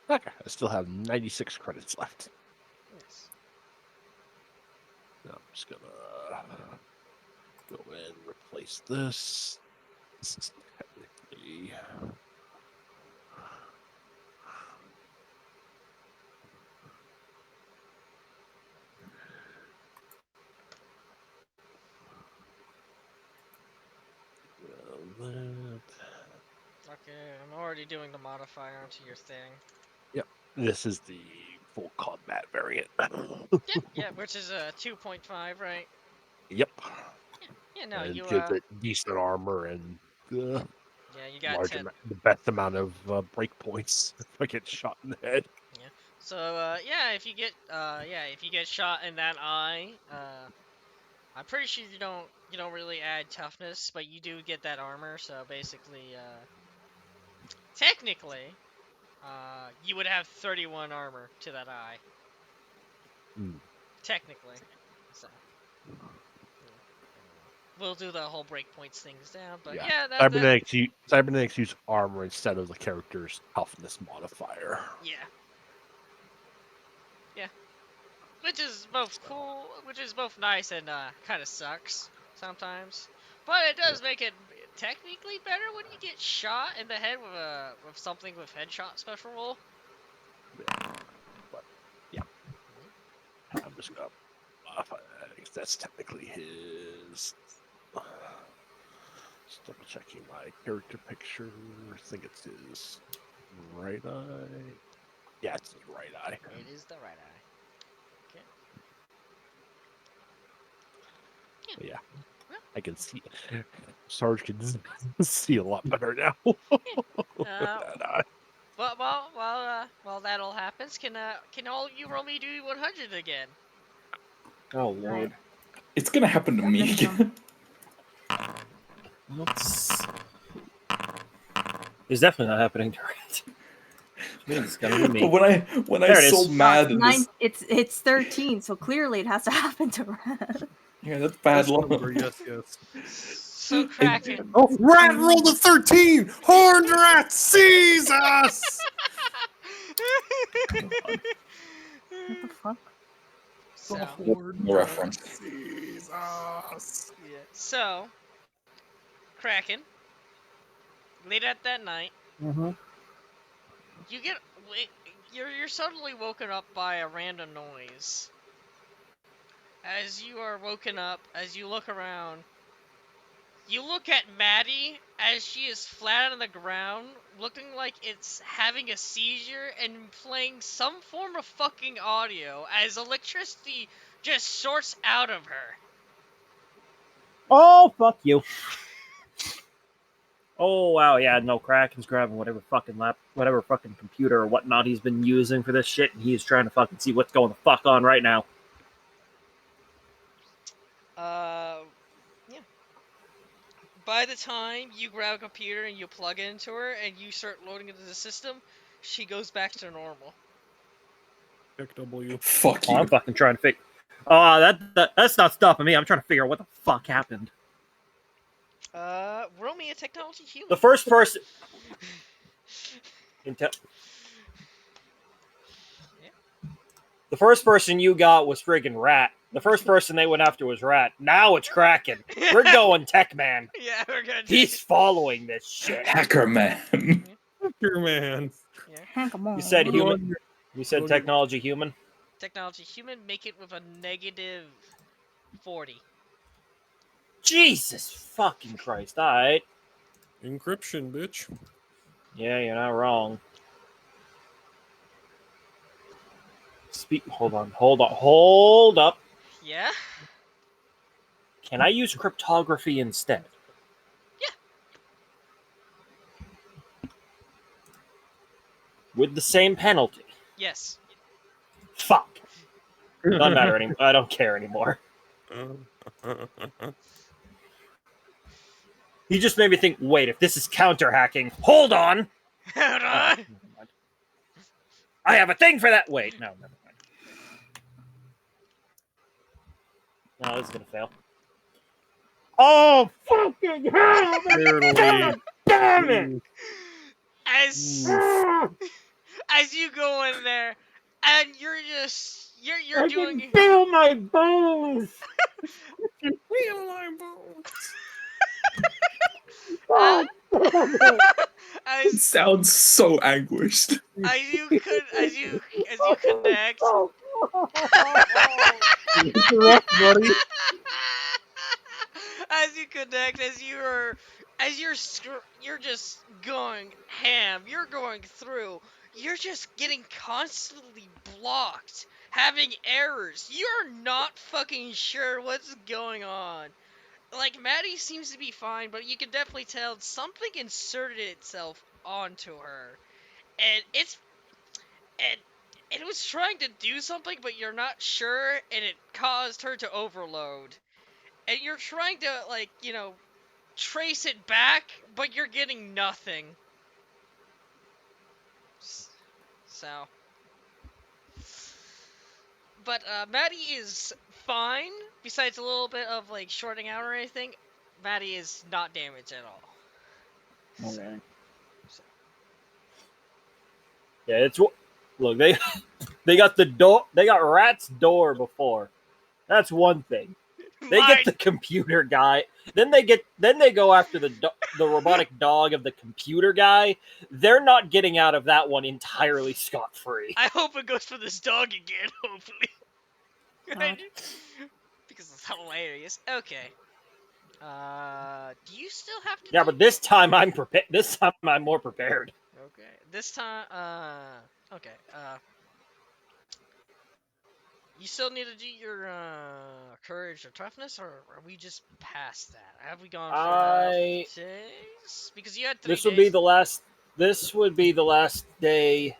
Okay, I still have 96 credits left. Yes. Now I'm just gonna go in and replace this. This is technically that. Okay, I'm already doing the modifier onto your thing. Yep, this is the full combat variant. Yeah, which is a 2.5, right? Yep. Yeah, no, And you gives it decent armor and yeah, you got 10. the best amount of break points if I get shot in the head. Yeah. So yeah, if you get shot in that eye, I'm pretty sure you don't really add toughness, but you do get that armor. So basically, technically, you would have 31 armor to that eye. Mm. Technically, so. Yeah. we'll do the whole breakpoints things down. But Yeah. yeah, that Cybernetics use armor instead of the character's toughness modifier. yeah. Yeah. Which is both cool, which is both nice and kind of sucks sometimes. But it does make it technically better when you get shot in the head with something with headshot special roll. But yeah, I'm just gonna modify that because that's technically his. Just double checking my character picture. I think it's his right eye. Yeah, it's his right eye. It is the right eye. Okay. But yeah, Well, I can see. Sarge can see a lot better now. with that eye. while that all happens, can all you roll me D100 again? Oh lord. It's gonna happen to I me think so. again. Let's... It's definitely not happening to it. Which means it's gonna be me. But when I There it so is. No, mad it's in nine. this, It's 13, so clearly it has to happen to Red. yeah, that's bad This luck. number, yes. So Kraken. Oh, rat rolled a 13! Horned rat sees us! What the fuck? So The horned No rat reference. sees us. yeah. So Kraken. Late at that night, Mm-hmm. you get you're suddenly woken up by a random noise. As you are woken up, as you look around, you look at Maddie as she is flat on the ground, looking like it's having a seizure and playing some form of fucking audio as electricity just sorts out of her. Oh fuck you. Oh wow, yeah, no, Kraken's grabbing whatever fucking computer or whatnot he's been using for this shit, and he's trying to fucking see what's going the fuck on right now. Yeah. By the time you grab a computer and you plug it into her and you start loading into the system, she goes back to normal. Check W. Fuck Oh, I'm you. fucking trying to figure. That's not stopping me. I'm trying to figure out what the fuck happened. Roll me a technology human. The first person. The first person you got was friggin' Rat. The first person they went after was Rat. Now it's Kraken. We're going Tech Man. Yeah, we're gonna take He's it. following this shit. Hacker man. Here, man. Yeah. Come on. You said Go human. on your- You said go on your- technology human. Technology human, make it with a negative 40. Jesus fucking Christ! All right. Encryption, bitch. Yeah, you're not wrong. Hold up. Yeah? Can I use cryptography instead? Yeah. With the same penalty? Yes. Fuck. Doesn't matter anymore. I don't care anymore. He just made me think, wait, if this is counter hacking, hold on! Hold Oh, on. never mind. I have a thing for that! Wait, no, never mind. No, this is gonna fail. Oh, fucking hell! Barely. Damn it! As as you go in there and you're just you're I doing can feel my bones! Feel my bones. uh, It as sounds so anguished. as you connect Buddy. as you connect you're just going ham, you're going through, you're just getting constantly blocked, having errors, you're not fucking sure what's going on. Like, Maddie seems to be fine, but you can definitely tell something inserted itself onto her, and and it was trying to do something, but you're not sure, and it caused her to overload. And you're trying to, like, trace it back, but you're getting nothing. So, but Maddie is fine. Besides a little bit of like shorting out or anything, Maddie is not damaged at all. Okay. So. Yeah, it's look they got the door. They got Rat's door before. That's one thing. They get the computer guy. Then they go after the robotic dog of the computer guy. They're not getting out of that one entirely scot free. I hope it goes for this dog again. Hopefully. God. Because it's hilarious. Okay. Do you still have to? Yeah, do... but this time I'm prepared. This time I'm more prepared. Okay. This time, okay. You still need to do your courage or toughness, or are we just past that? Have we gone for enough days? Because you had 3 This would be days. the last. This would be the last day.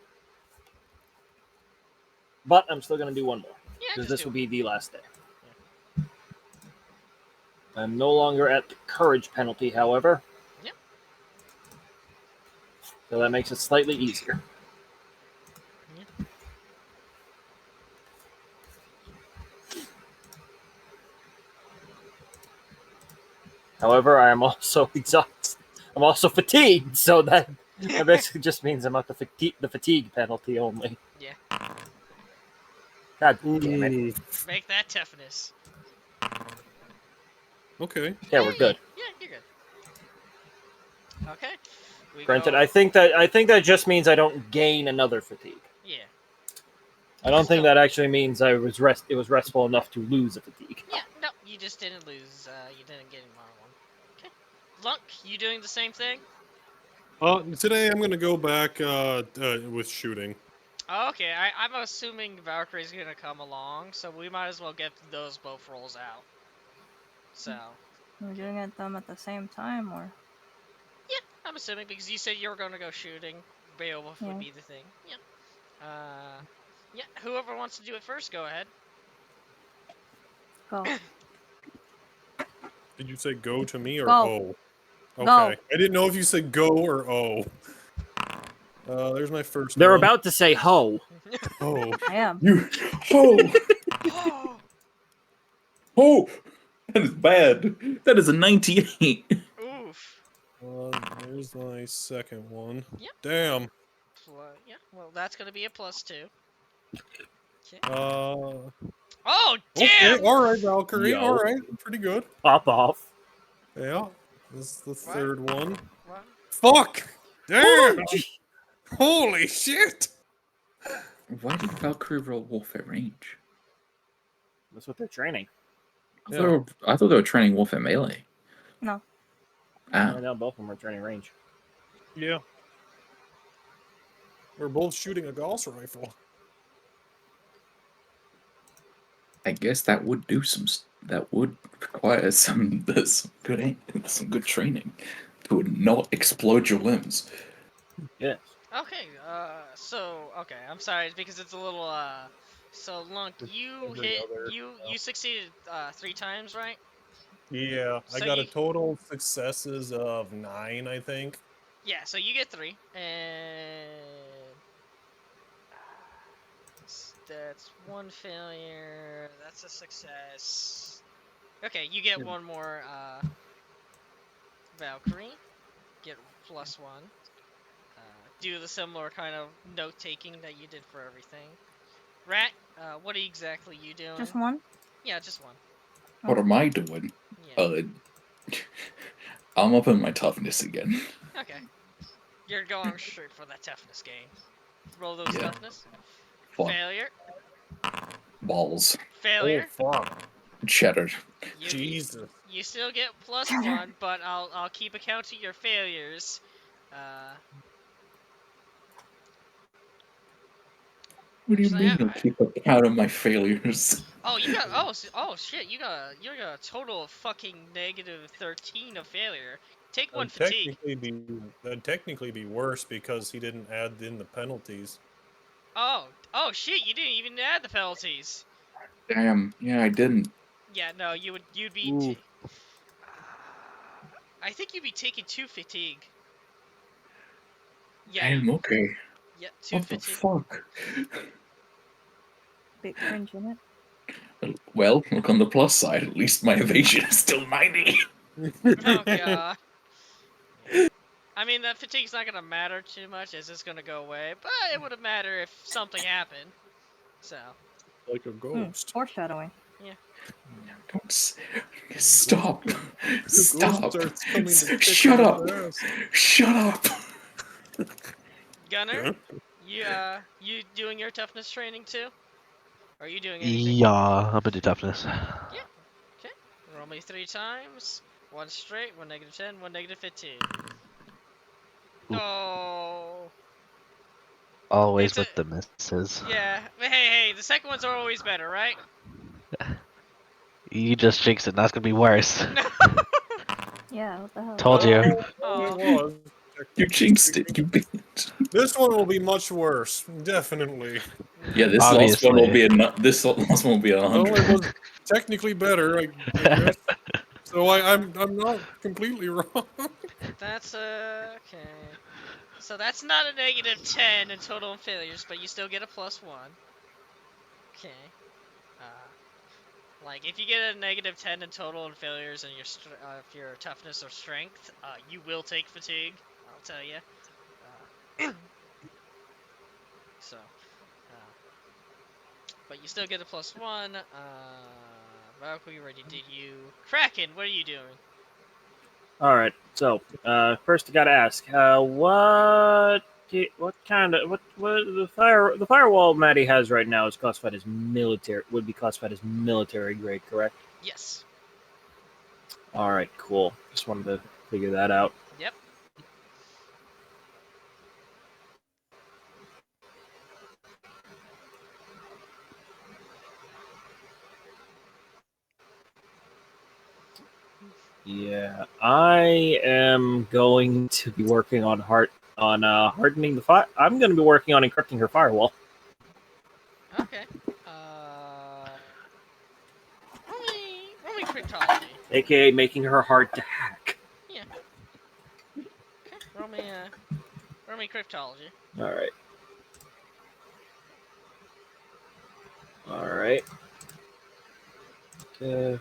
But I'm still gonna do one more Yeah, because just this do will it. be the last day. I'm no longer at the courage penalty, however. Yep. So that makes it slightly easier. Yeah. However, I am also exhausted. I'm also fatigued, so that basically just means I'm at the fatigue penalty only. Yeah. God damn it. Ooh, Make that toughness. okay. Yeah, we're good. Yeah, you're good. Okay. We Granted, go... I think that just means I don't gain another fatigue. Yeah. I don't think Still- that actually means it was restful enough to lose a fatigue. Yeah, no, you just didn't lose. You didn't get another one. Okay. Lunk, you doing the same thing? Today I'm gonna go back with shooting. Oh, okay, I'm assuming Valkyrie's gonna come along, so we might as well get those both rolls out. So, We're doing it them at the same time, or yeah, I'm assuming because you said you were gonna go shooting. Beowulf Yeah. would be the thing. Yeah. Yeah. Whoever wants to do it first, go ahead. go. Did you say go to me or Go. oh? Okay. Go. I didn't know if you said go or oh. There's my first They're one. about to say ho. Oh. I am. You. Oh! Oh, Oh! That is bad. That is a 98. oof. There's my second one. Yep. Damn. Yeah. Well, that's gonna be a +2. Okay. Uh. Oh, Okay. damn! All right, Valkyrie. Yo. All right. Pretty good. Pop off. Yeah. This is the What? third one. What? Fuck! Damn! Holy shit! Why did Valkyrie roll Warfare range? That's what they're training. I thought they were training Warfare melee. No. Ah. Right now, both of them are training range. Yeah. We're both shooting a Gauss rifle. I guess that would do that would require some good training to not explode your limbs. Yes. Okay, okay, I'm sorry, because it's a little, so, Lunk, you every hit, other, you succeeded, 3 times, right? Yeah, I So got a you- total successes of 9, I think. Yeah, so you get 3, and... That's 1 failure, that's a success. Okay, you get 1 more, Valkyrie. Get +1. Do the similar kind of note-taking that you did for everything. Rat, what exactly you doing? Just one? Yeah, just 1. What am I doing? Yeah. I'm up in my toughness again. Okay. You're going straight for that toughness game. Roll those Yeah. toughness. Fun. Failure. Balls. Failure. Oh, fuck. Cheddar. You, Jesus. You still get +1, but I'll keep account of your failures. What do you Actually, mean you'll keep account of my failures? Oh, you got oh shit, you got a total of fucking -13 of failure. Take 1 fatigue. That'd technically be worse because he didn't add in the penalties. Oh shit, you didn't even add the penalties. Damn. Yeah, I didn't. Yeah, no, you'd be. Ooh. I think you'd be taking 2 fatigue. Yeah. Damn. Okay. Yeah, 2 What the fatigue. fuck? Bit cringe in it. Well, look on the plus side. At least my evasion is still 90. Oh god. Yeah. I mean, the fatigue's not gonna matter too much, as it's gonna go away, but it would have mattered if something happened. So, Like a ghost. Foreshadowing. Don't stop. The Stop. ghost starts coming to kick Shut our up. ass. Shut up. Gunner, Yeah. you doing your toughness training too? Are you doing anything? Yeah, I'm gonna do toughness. Yeah. Okay. Roll me 3 times. 1 straight, 1 negative 10, 1 negative 15. Ooh. Oh. Always It's a with the misses. yeah. But hey, the second ones are always better, right? You just jinxed it. That's gonna be worse. No. Yeah, what the hell? Told you. No, Oh. it was. You jinxed it. You bitch. This one will be much worse, definitely. Yeah, this last one will be a. This last one will be a No, it 100. was technically better, I guess. So I'm not completely wrong. That's okay. So that's not a negative 10 in total and failures, but you still get a +1. Okay. Like if you get a negative 10 in total and failures and if your toughness or strength, you will take fatigue. I'll tell you. So, but you still get a +1. Valkyrie already did you. Kraken, what are you doing? All right. So first, I gotta ask, what kind of what the firewall Maddie has right now is classified as military, would be classified as military grade, correct? Yes. All right, cool. Just wanted to figure that out. Yep. Yeah, I am going to be working on hardening the fire. I'm going to be working on encrypting her firewall. Okay. Roll me cryptology. AKA making her hard to hack. Yeah. Okay. Roll me cryptology. All right. All right. Okay.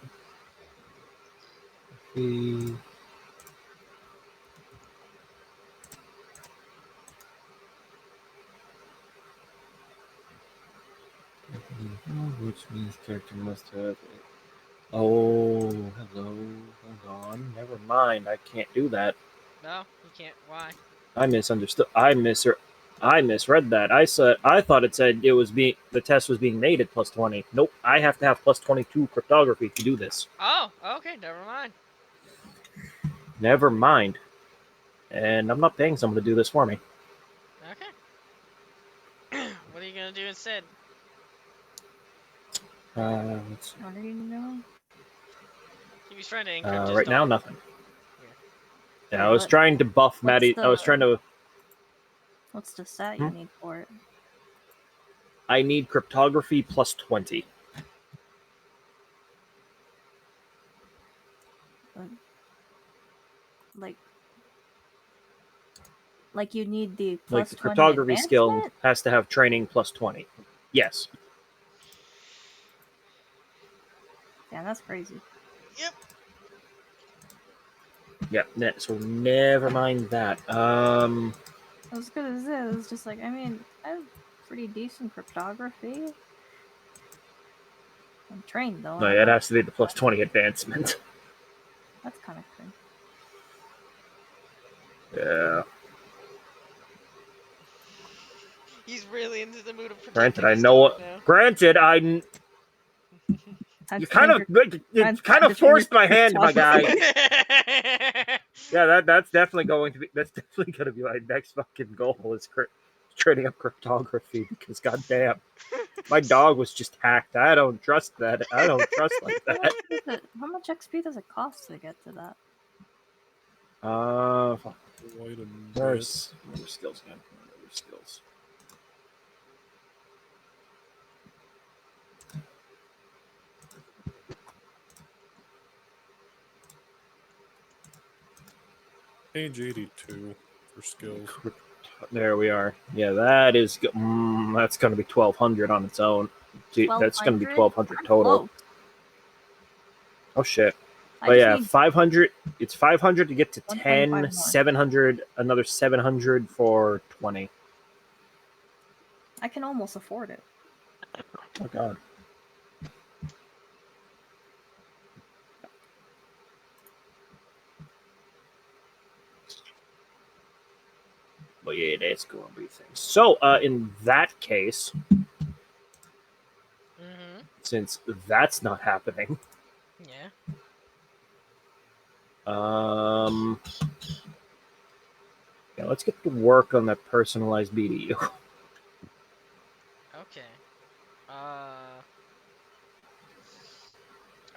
Which means character must have. Oh, hello. Hold on. Never mind. I can't do that. No, you can't. Why? I misunderstood. I misread that. I thought it said the test was being made at +20. Nope. I have to have +22 cryptography to do this. Oh, okay. Never mind. Never mind. And I'm not paying someone to do this for me. Okay. What are you gonna do instead? Let's see. What are you doing? He was trying to encrypt his Right now, dog. nothing. Yeah. Yeah, I was trying to buff Maddie. I was trying to. What's the stat you need for it? I need cryptography +20. Like you need the Like the +20 cryptography skill advancement? has to have training +20. Yes. Damn, that's crazy. Yep. Yeah. So never mind that. I was gonna say, it was just like, I mean, I have pretty decent cryptography. I'm trained though. No, it has to be the +20 advancement. That's kind of cringe. Yeah. He's really into the mood of protecting Granted, I his know dog what. now. Granted, you kind of forced my hand, my guy. Yeah, that's definitely going to be my next fucking goal is training up cryptography because goddamn, my dog was just hacked. I don't trust that. I don't trust like that. How much XP does it cost to get to that? There's other skills again. Other skills. Page 82 for skills. There we are. Yeah, that is. That's going to be 1,200 on its own. That's going to be 1,200 total. Close. Oh shit! I But just yeah, need 500. It's 500 to get to 125 10. more. 700. Another 700 for 20. I can almost afford it. Oh god. But yeah, that's gonna be things. So, in that case, Mm-hmm. since that's not happening, Yeah. yeah, let's get to work on that personalized BDU. Okay.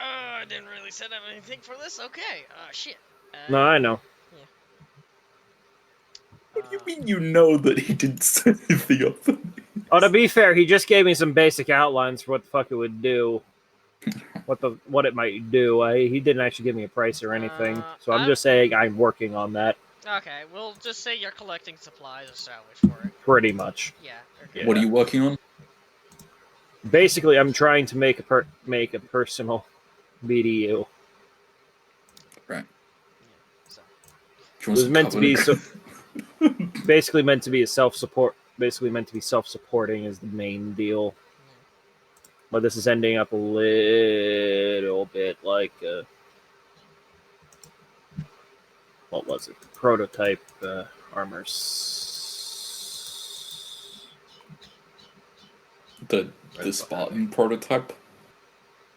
I didn't really set up anything for this. Okay. Shit. No, I know. Yeah. What do you mean you know that he didn't set anything up? Oh, to be fair, he just gave me some basic outlines for what the fuck it would do, what it might do. He didn't actually give me a price or anything, so I'm just saying I'm working on that. Okay, we'll just say you're collecting supplies or salvage for it. Pretty much. Yeah. Okay. What are you working on? Basically, I'm trying to make a personal BDU. Right. Yeah. So. Do you It want was some meant to be covenant? basically meant to be a self-support. Basically meant to be self-supporting is the main deal. Yeah. But this is ending up a little bit like what was it? Prototype armors. The Spartan prototype,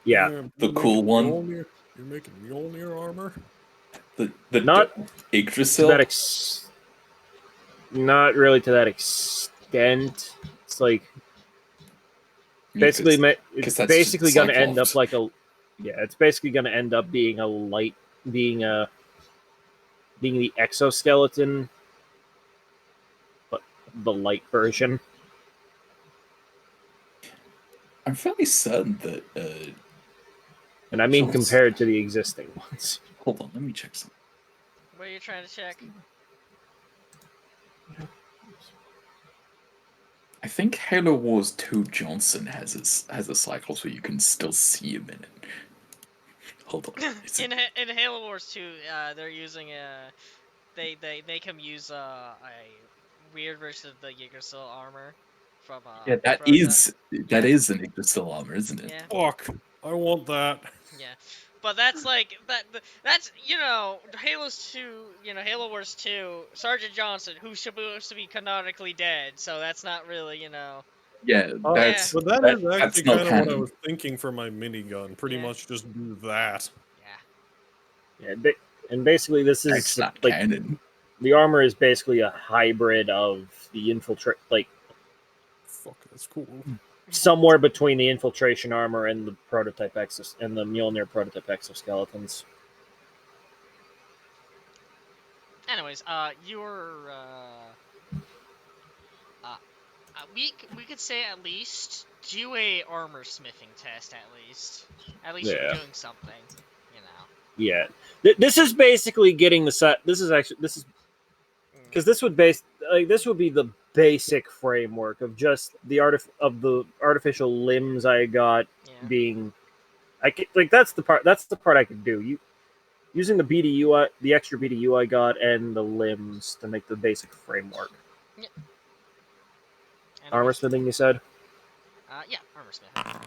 Yeah, the you're cool making one, Mjolnir, you're making Mjolnir armor. the not to Yggdrasil. that not really to that extent. It's like basically it's Because that's just basically going to end up Cyclops. like a it's basically going to end up being a light being the exoskeleton, but the light version. I'm fairly certain that. And I mean John's- compared to the existing ones. Hold on, let me check something. What are you trying to check? I think Halo Wars 2 Johnson has a Cyclops where you can still see him in it. Hold on. In Halo Wars 2, they're using they can use a weird version of the Yggdrasil armor from Yeah, Proto. that is an Yggdrasil armor, isn't it? Yeah. Fuck, I want that. Yeah, but that's like that. That's Halo's 2. Halo Wars 2. Sergeant Johnson, who's supposed to be canonically dead, so that's not really. Yeah, Yeah. But that is that's actually not kind of what I canon. was thinking for my minigun. Pretty Yeah. much just do that. Yeah. Yeah, and basically this That's is not like canon. the armor is basically a hybrid of the infiltrate, like Fuck, that's cool. somewhere between the infiltration armor and the prototype and the Mjolnir prototype exoskeletons. Anyways, you're we could say at least do a armor smithing test at least. At least you're Yeah. doing something. Yeah, this is basically getting the set. This is because this would this would be the basic framework of just the artificial limbs I got Yeah. being. That's the part I could do. Using the BDU, the extra BDU I got, and the limbs to make the basic framework. Yeah. Armor Anyways, smithing, you said? yeah, armor smithing.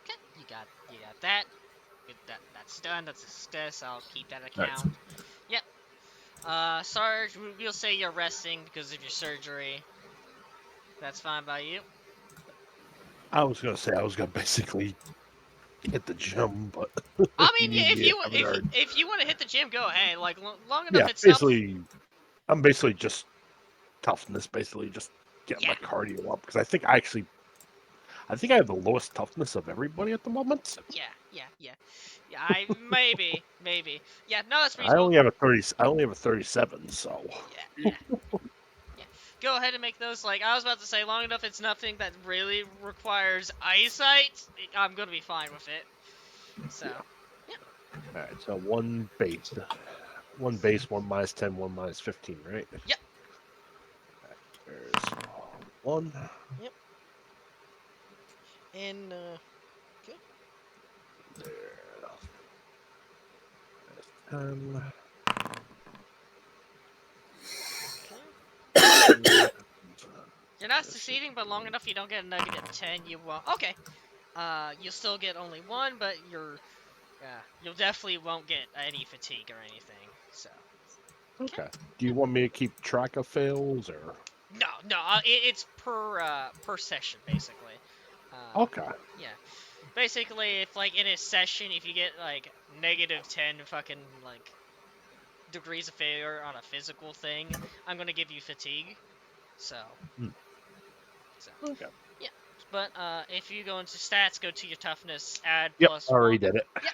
Okay, you got that. That's done. That's a success. I'll keep that account. Right. Yep. Sarge, we'll say you're resting because of your surgery. That's fine by you. I was gonna say I was gonna basically hit the gym, but I you mean, yeah, need me to have it hard. if you want to hit the gym, go ahead. Like long enough Yeah, itself. basically, I'm basically just toughness, basically just getting Yeah. my cardio up because I think I have the lowest toughness of everybody at the moment. Yeah. I maybe. Yeah, no, that's I reasonable. only have a 30. I only have a 37, so Yeah. Go ahead and make those. Like I was about to say, long enough it's nothing that really requires eyesight. I'm gonna be fine with it. So. yeah. All right, so one base, 1 minus 10, 1 minus 15, right? Yep. There's one. Yep. And There. You're not succeeding, but long enough you don't get a -10, you won't. Okay. You'll still get only one, but you'll definitely won't get any fatigue or anything. So. Okay. Do you want me to keep track of fails or? No. It's per session basically. Okay. Yeah. Basically, if like in a session, if you get like -10 fucking like degrees of failure on a physical thing, I'm gonna give you fatigue. So. Hmm. So. Okay. Yeah. But if you go into stats, go to your toughness, add Yep, +1. I already did it. Yep.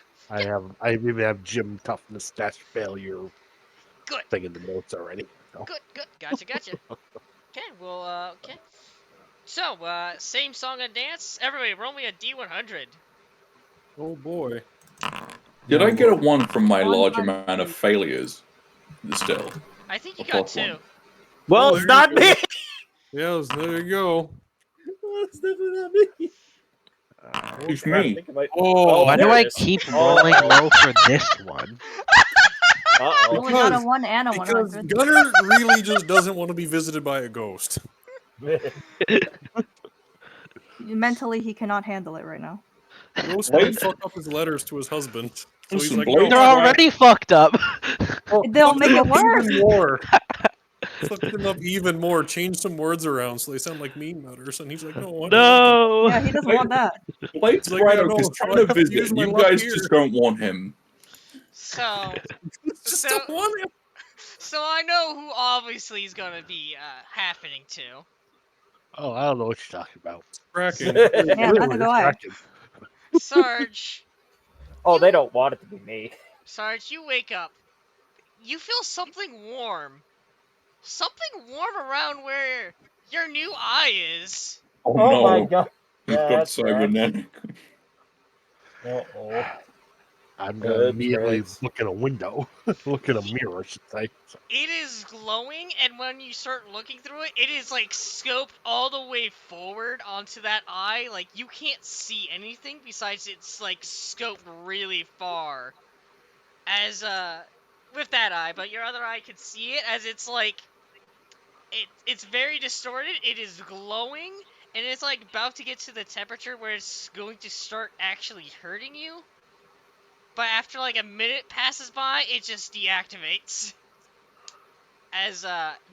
I even have gym toughness dash failure Good. thing in the notes already. So. Good. Gotcha. Okay. Well. Okay. So. Same song and dance. Everybody, roll me a D100. Oh boy. Did I get a 1 from my One large time amount of three. failures? Still. I think you A got +1. 2. Well, Oh, it's there you not go. me. Yes, there you go. It's definitely not me. It's I'm trying to me. think of it. Oh, Why there do it I is. keep rolling low for this one? Uh-oh. Only got a because 1 and a because 100. Gunner really just doesn't want to be visited by a ghost. Mentally, he cannot handle it right now. Ghost Wait. might fuck up his letters to his husband. So he's Listen, like, Blade no, They're tried. already fucked up. oh, They'll fuck make them it up worse. even more. Fuck them up even more. Change some words around so they sound like mean nutters. And he's like, no, I don't want that. No. Yeah, he doesn't want that. Blade's He's like, yeah, right. no, He's so trying I to have to visit, use and my you luck guys here. just don't want him. So. Just So. don't want him. So I know who obviously is gonna be happening to. Oh, I don't know what you're talking about. Cracking. Yeah, Clearly, neither do it's I. cracking. Sarge. Oh, they don't want it to be me. Sarge, you wake up. You feel something warm. Something warm around where your new eye is. Oh, Oh my no. god. He's Yeah, got that's bad. cybernetic. Uh-oh. I'm gonna immediately Tricks. look in a window, look in a mirror, I should say. So, It is glowing, and when you start looking through it, it is like scoped all the way forward onto that eye. Like you can't see anything besides it's like scoped really far. As with that eye, but your other eye can see it as it's like it's very distorted. It is glowing, and it's like about to get to the temperature where it's going to start actually hurting you. But after like a minute passes by, it just deactivates. As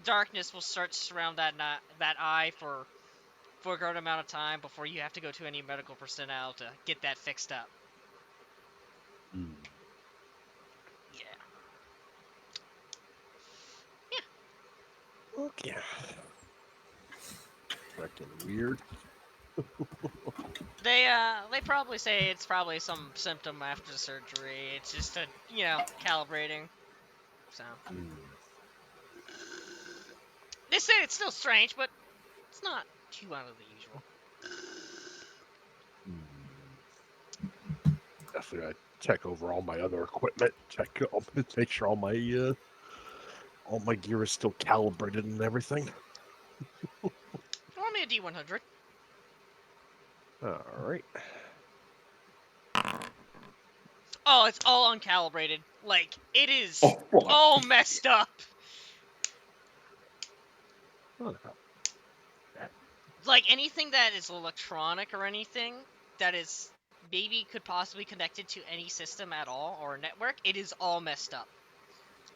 darkness will start to surround that eye for a good amount of time before you have to go to any medical personnel to get that fixed up. Yeah. okay. Freaking weird. They probably say it's probably some symptom after the surgery. It's just a calibrating. So they say it's still strange, but it's not too out of the usual. Definitely gotta check over all my other equipment. Make sure all my gear is still calibrated and everything. Roll me a D100. All right. Oh, it's all uncalibrated. Like it is Oh, fuck. all messed up. Oh, Like anything that is electronic or anything that is maybe could possibly connected to any system at all or a network, it is all messed up.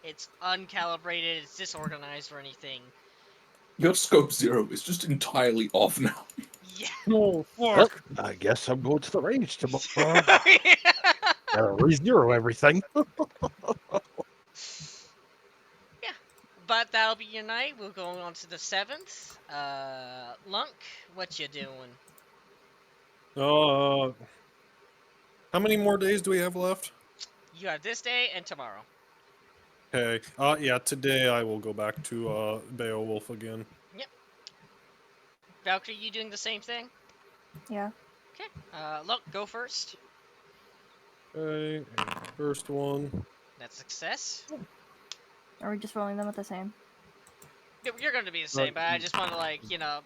It's uncalibrated, it's disorganized or anything. Your scope 0 is just entirely off now. Yeah. Oh, well, fuck. I guess I'm going to the range tomorrow. Gotta re-zero everything. Yeah. But that'll be your night. We'll go on to the 7th. Lunk, what you doing? How many more days do we have left? You have this day and tomorrow. Okay. Yeah, today I will go back to Beowulf again. Yep. Valkyrie, you doing the same thing? Yeah. Okay. Look, go first. Okay. First one. That's success. Are we just rolling them at the same? You're going to be the same, but I just want to, like,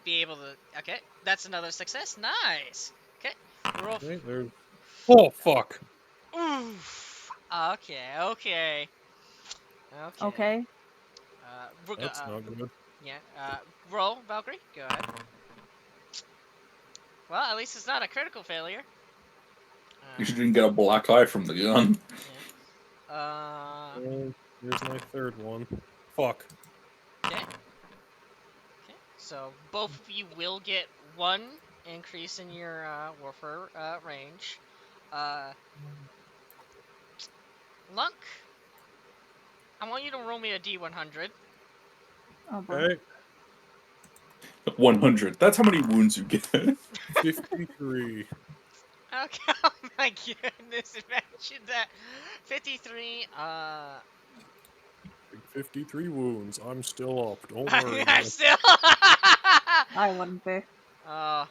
be able to... Okay, that's another success. Nice. Okay, roll... Okay, there's... Oh, fuck. Oof. Okay. Okay. We're go- That's not good. yeah. Roll, Valkyrie. Go ahead. Well, at least it's not a critical failure. You didn't get a black eye from the gun. Yeah. Well, here's my third one. Fuck. Okay. So both of you will get one increase in your warfare range. Lunk, I want you to roll me a D100. Oh boy. Okay. 100. That's how many wounds you get. 53. Okay, oh my goodness, imagine that. 53, 53 wounds. I'm still up. Don't worry. I man. still. I wouldn't be. uh,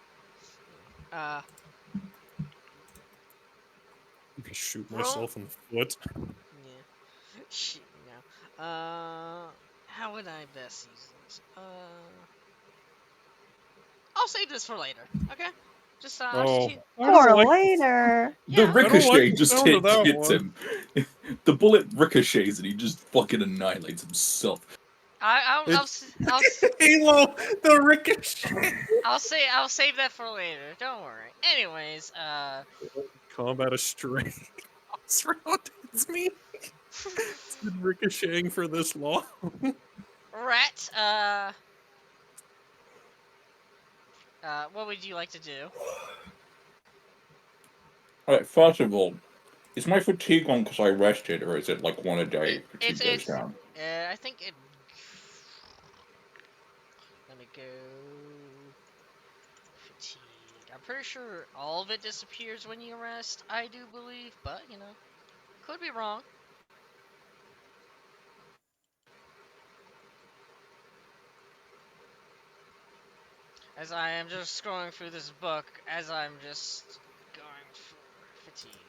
Shoot roll. myself in the foot. Yeah. Shit, no. How would I best use this? I'll save this for later. Okay. I'll just Oh, keep. I For don't like. later. The Yeah. I don't like ricochet the just sound of that hits one. him. The bullet ricochets and he just fucking annihilates himself. I'll Halo, the ricochet. I'll save that for later. Don't worry. Anyways, Combat of strength. It's me. It's been ricocheting for this long. Rat, what would you like to do? Alright, first of all, is my fatigue on because I rested, or is it like one a day fatigue goes It's down? I think it. Let me go. Fatigue. I'm pretty sure all of it disappears when you rest. I do believe, but could be wrong. As I am just scrolling through this book, as I'm just going for fatigue.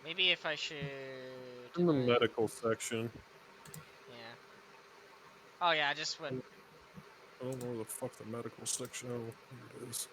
Maybe if I should. In the medical section. Yeah. Oh yeah, I just went. I don't know where the fuck the medical section. Oh, here it is.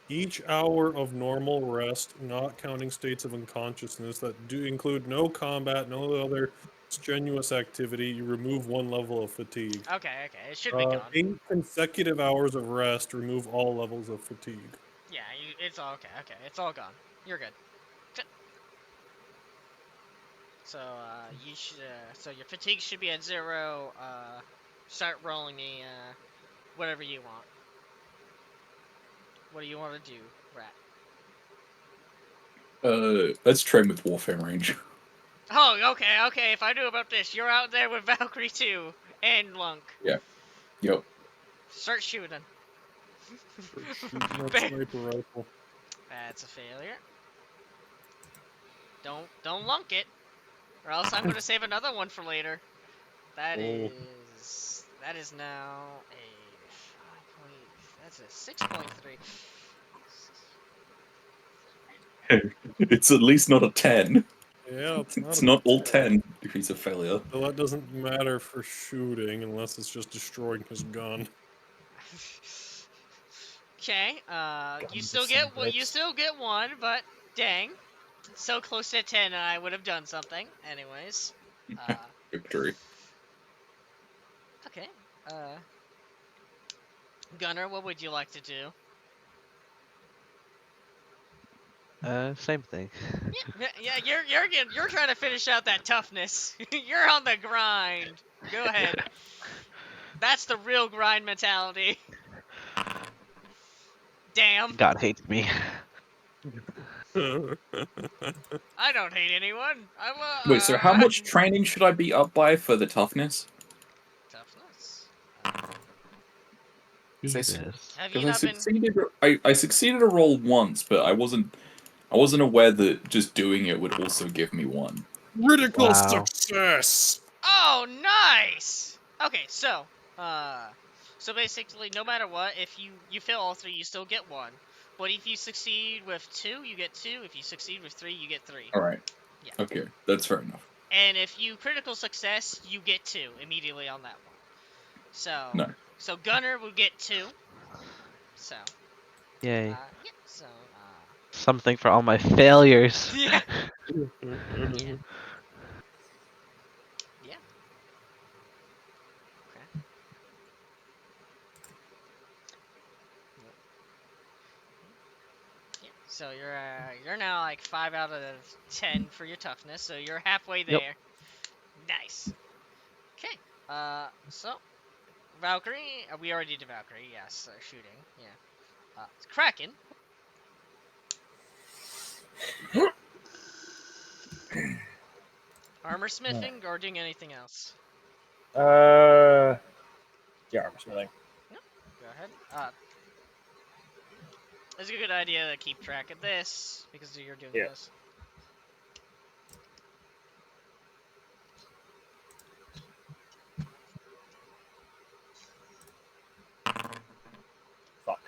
Each hour of normal rest, not counting states of unconsciousness that do include no combat, no other strenuous activity, you remove one level of fatigue. Okay, it should be gone. 8 consecutive hours of rest, remove all levels of fatigue. Yeah, it's all okay. It's all gone. You're good. So you should. So your fatigue should be at 0. Start rolling me whatever you want. What do you want to do, Rat? Let's train with warfare range. Oh, okay. If I knew about this, you're out there with Valkyrie too and Lunk. Yeah. Yep. Start shooting. Shooting that sniper rifle. That's a failure. Don't lunk it, or else I'm gonna save another one for later. That is now a 5. That's a 6.3. It's at least not a 10. Yeah, It's not all 10 if he's a failure. So that doesn't matter for shooting unless it's just destroying his gun. Okay, you still some get one, but dang, so close to 10, I would have done something. Anyways, Victory. okay, Gunner, what would you like to do? Same thing. Yeah, you're trying to finish out that toughness. You're on the grind. Go ahead. That's the real grind mentality. Damn. God hates me. I don't hate anyone. Wait, so how much training should I be up by for the toughness? Toughness. Jesus. Have you Because not I succeeded a roll once, but I wasn't aware that just doing it would also give me one. Critical Wow. success! Oh, nice. Okay, so basically, no matter what, if you fail all 3, you still get 1. But if you succeed with 2, you get 2. If you succeed with 3, you get 3. All right. Yeah. Okay, that's fair enough. And if you critical success, you get 2 immediately on that one. So, No. so Gunner will get 2. So, Yay. yeah. So, Something for all my failures. yeah, yeah, yeah. Okay. Yep. Yeah. So you're now like 5 out of 10 for your toughness. So you're halfway Yep. there. Nice. Okay. So Valkyrie, we already did Valkyrie. Yes, shooting. Yeah. It's Kraken. Armor smithing or doing anything else? Yeah, armor smithing. Yep. Go ahead. It's a good idea to keep track of this because you're doing Yeah. this. Fuck.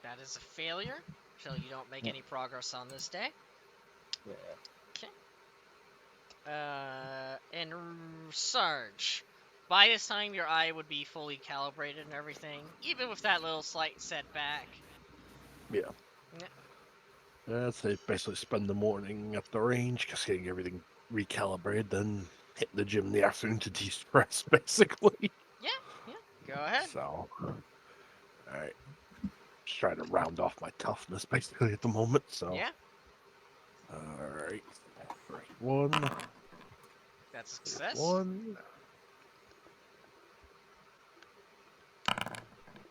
That is a failure, so you don't make any progress on this day. Yeah. Okay. And Sarge, by this time your eye would be fully calibrated and everything, even with that little slight setback. Yeah. Yeah. They basically spend the morning at the range, just getting everything recalibrated, then hit the gym in the afternoon to de-stress, basically. Yeah. Go ahead. So, alright. Just trying to round off my toughness, basically, at the moment, so. Yeah. Alright. Right one. That's a success. One.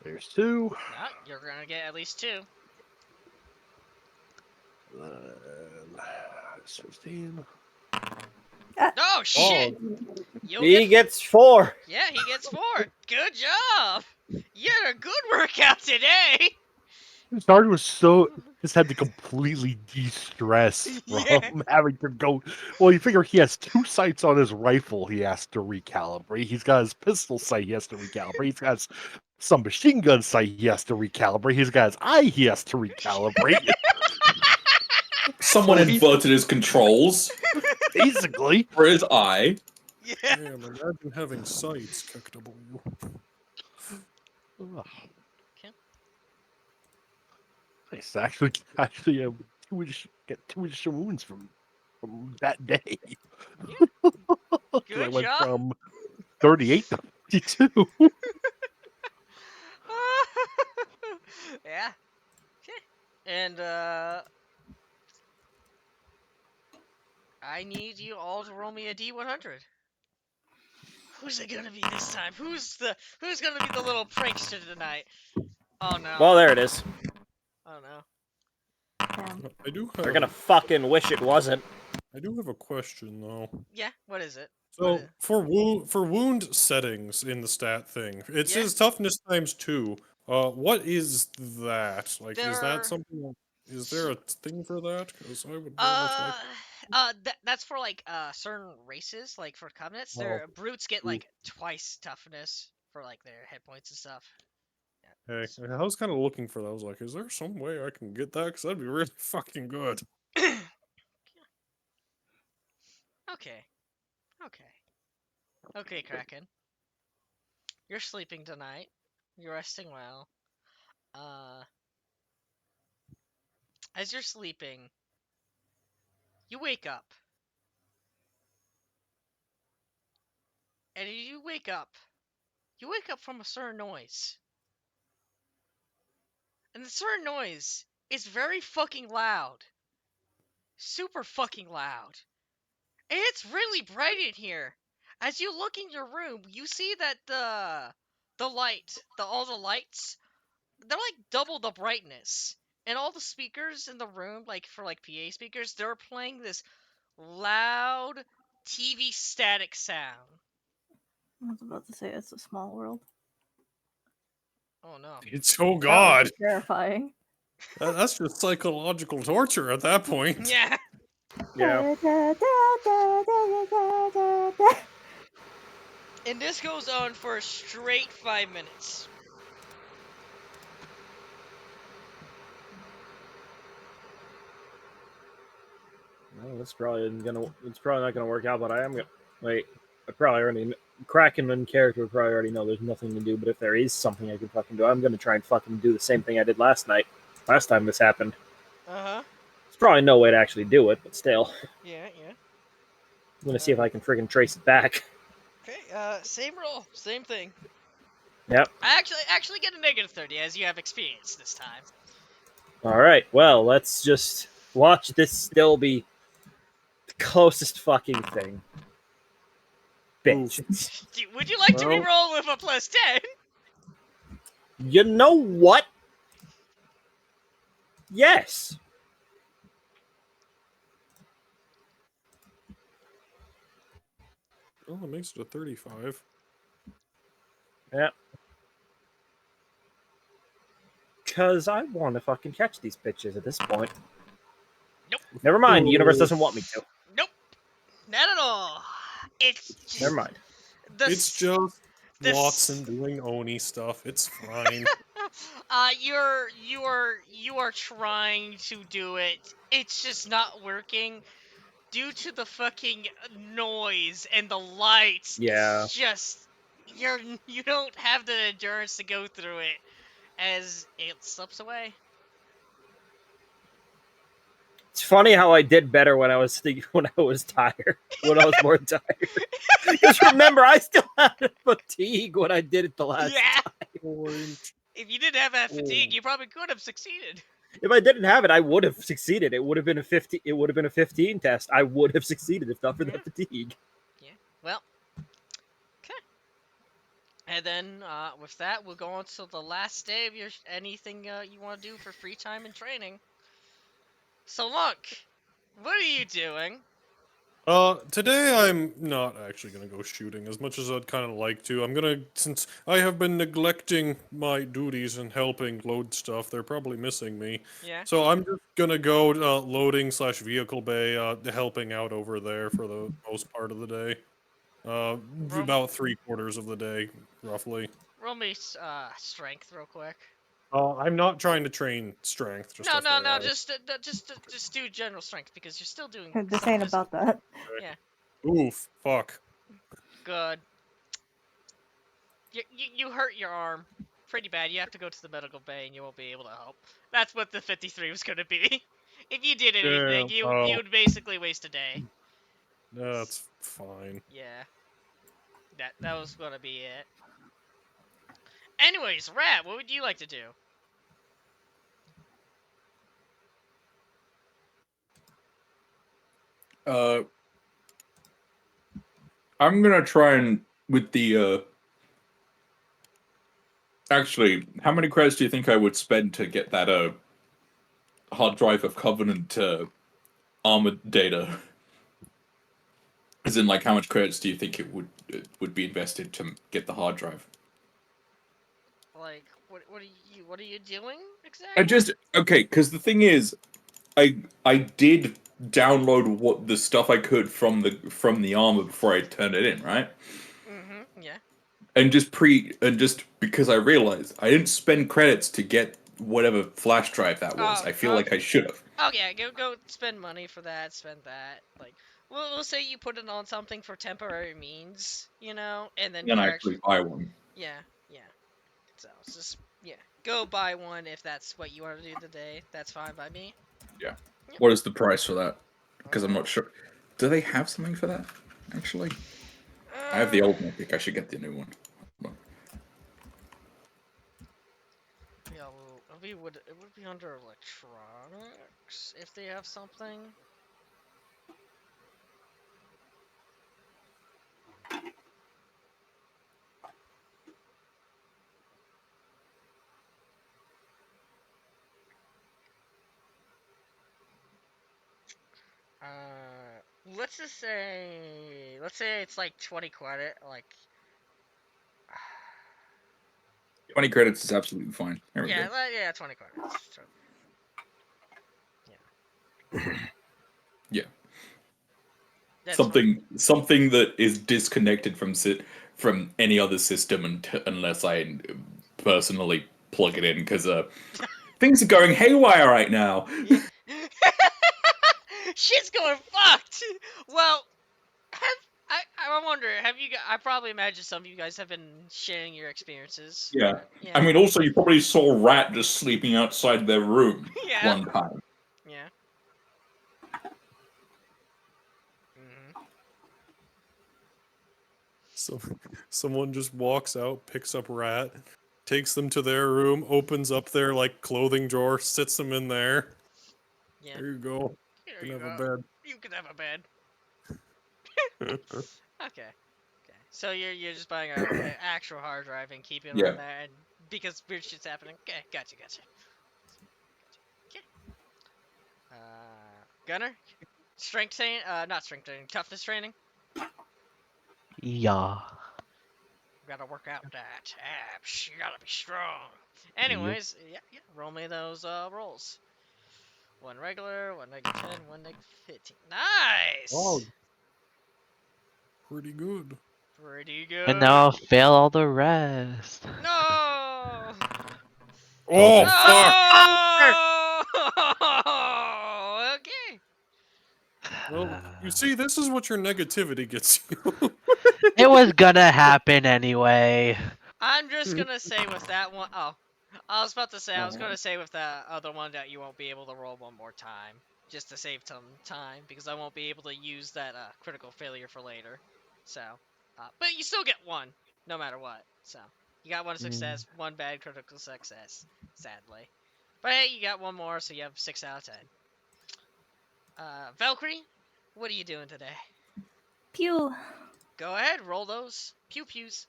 There's 2. Yeah, you're gonna get at least 2. Then 16. Oh shit! You'll He gets 4. Yeah, he gets 4. Good job. You had a good workout today. Sarge was just had to completely de-stress from Yeah. having to go. Well, you figure he has 2 sights on his rifle he has to recalibrate. He's got his pistol sight he has to recalibrate. He's got some machine gun sight he has to recalibrate. He's got his eye he has to recalibrate. Someone So he- inverted his controls Basically. for his eye. Yeah. Damn, imagine having sights, KW. Ugh. Okay. Nice. Actually, get 2 additional wounds from that day. Yeah. 'Cause I Good went job. from 38 to 52. Yeah. Okay. And I need you all to roll me a D100. Who's it gonna be this time? Who's gonna be the little prankster tonight? Oh no. Well, there it is. Oh no. Damn. I do They're have gonna fucking wish it wasn't. a question though. Yeah. What is it? So for wound settings in the stat thing, it Yeah. says toughness times 2. What is that? Like, is There- that something? Is there a thing for that? Because I would very much like. That's for like certain races, like for covenants. Oh, Their brutes get ooh. like twice toughness for like their hit points and stuff. Hey, I was kind of looking for that. I was like, is there some way I can get that? Because that'd be really fucking good. Okay. Okay, Kraken. You're sleeping tonight. You're resting well. As you're sleeping, you wake up. And as you wake up from a certain noise. And the certain noise is very fucking loud. Super fucking loud. And it's really bright in here. As you look in your room, you see that all the lights, they're like double the brightness. And all the speakers in the room, like for like PA speakers, they're playing this loud TV static sound. I was about to say it's a small world. Oh no. It's oh That god. was terrifying. That's just psychological torture at that point. Yeah. Yeah. And this goes on for a straight 5 minutes. Well, it's probably not gonna work out. But I am gonna wait. I probably already Kraken and character would probably already know there's nothing to do. But if there is something I can fucking do, I'm gonna try and fucking do the same thing I did last night. Last time this happened. Uh-huh. There's probably no way to actually do it, but still, Yeah, yeah. I'm gonna see if I can friggin' trace it back. Okay, same roll, same thing. Yep. I actually get a negative 30 as you have experience this time. All right. Well, let's just watch this still be the closest fucking thing. Bitch. Would you like to Well- re-roll with a plus 10? You know what? Yes. Oh, it makes it a 35. Yeah. Because I want to fucking catch these bitches at this point. Nope. Never mind. The universe doesn't want me to. Nope. Not at all. It's just... Never mind. It's just the Watson doing Oni stuff. It's fine. you are trying to do it. It's just not working due to the fucking noise and the lights. Yeah. It's just you don't have the endurance to go through it as it slips away. It's funny how I did better when I was tired. When I was more tired. Because remember, I still had fatigue when I did it the last Yeah. time. If you didn't have that fatigue, you probably could have succeeded. If I didn't have it, I would have succeeded. It would have been a 50. It would have been a 15 test. I would have succeeded if not for that fatigue. Yeah. Well. Okay. And then with that, we'll go on to the last day of your anything you want to do for free time and training. So look, what are you doing? Today I'm not actually gonna go shooting as much as I'd kind of like to. I'm gonna, since I have been neglecting my duties and helping load stuff, they're probably missing me. Yeah. So I'm just gonna go loading / vehicle bay, helping out over there for the most part of the day. About 3/4 of the day, roughly. Roll me strength real quick. I'm not trying to train strength. Just No, FYI. just do general strength because you're still doing. This ain't about that. Yeah. Oof, fuck. Good. You hurt your arm pretty bad. You have to go to the medical bay and you won't be able to help. That's what the 53 was going to be. If you did anything, Damn. you would basically waste a day. That's fine. Yeah. That was going to be it. Anyways, Rat, what would you like to do? I'm gonna try and with the actually, how many credits do you think I would spend to get that hard drive of Covenant armored data? As in, like, how much credits do you think it would be invested to get the hard drive? Like, what are you doing exactly? I just okay, because the thing is, I did download what the stuff I could from the armor before I turned it in, right? Mm-hmm. Yeah. And just because I realized I didn't spend credits to get whatever flash drive that was. I feel like I should have. Oh yeah, go spend money for that. Spend that. Like, we'll say you put it on something for temporary means, you know, and then Then you I actually buy one. Yeah. So it's just go buy one if that's what you want to do today. That's fine by me. Yeah. What is the price for that? Because I'm not sure. Do they have something for that? Actually, I have the old Mythic. I should get the new one. Yeah, well, it would be under electronics if they have something. Let's just say, it's like 20 credit, like. 20 credits is absolutely fine. There we go. Yeah, 20 credits. Yeah. That's something that is disconnected from any other system unless I personally plug it in, because things are going haywire right now. Shit's You're fucked. Well, I wonder. Have you? I probably imagine some of you guys have been sharing your experiences. Yeah. Yeah. I mean, also, you probably saw Rat just sleeping outside their room Yeah. one time. Yeah. Hmm. So someone just walks out, picks up Rat, takes them to their room, opens up their like clothing drawer, sits them in there. Yeah. There you go. Here You you can have go. a You can have a bed. bed. Okay. Okay. So you're just buying an actual hard drive and keeping it Yeah. on there, and because weird shit's happening. Okay. Gotcha. Okay. Gunner, strength training. Not strength training. Toughness training. Yeah. Gotta work out that abs. You gotta be strong. Anyways, yeah. Roll me those rolls. One regular, one negative 10, one negative 15. Oh, Nice. pretty good. Pretty And good. now I'll fail all the rest. No. Oh, Told you. fuck! No. Okay. Well, you see, this is what your negativity gets you. It was gonna happen anyway. I'm just gonna say with that one. Oh, I was about to say. I was gonna say with the other one that you won't be able to roll one more time, just to save some time, because I won't be able to use that critical failure for later. So, but you still get one, no matter what. So you got one success, one bad critical success, sadly. But hey, you got one more, so you have 6 out of 10. Valkyrie, what are you doing today? Pew. Go ahead, roll those pew pews.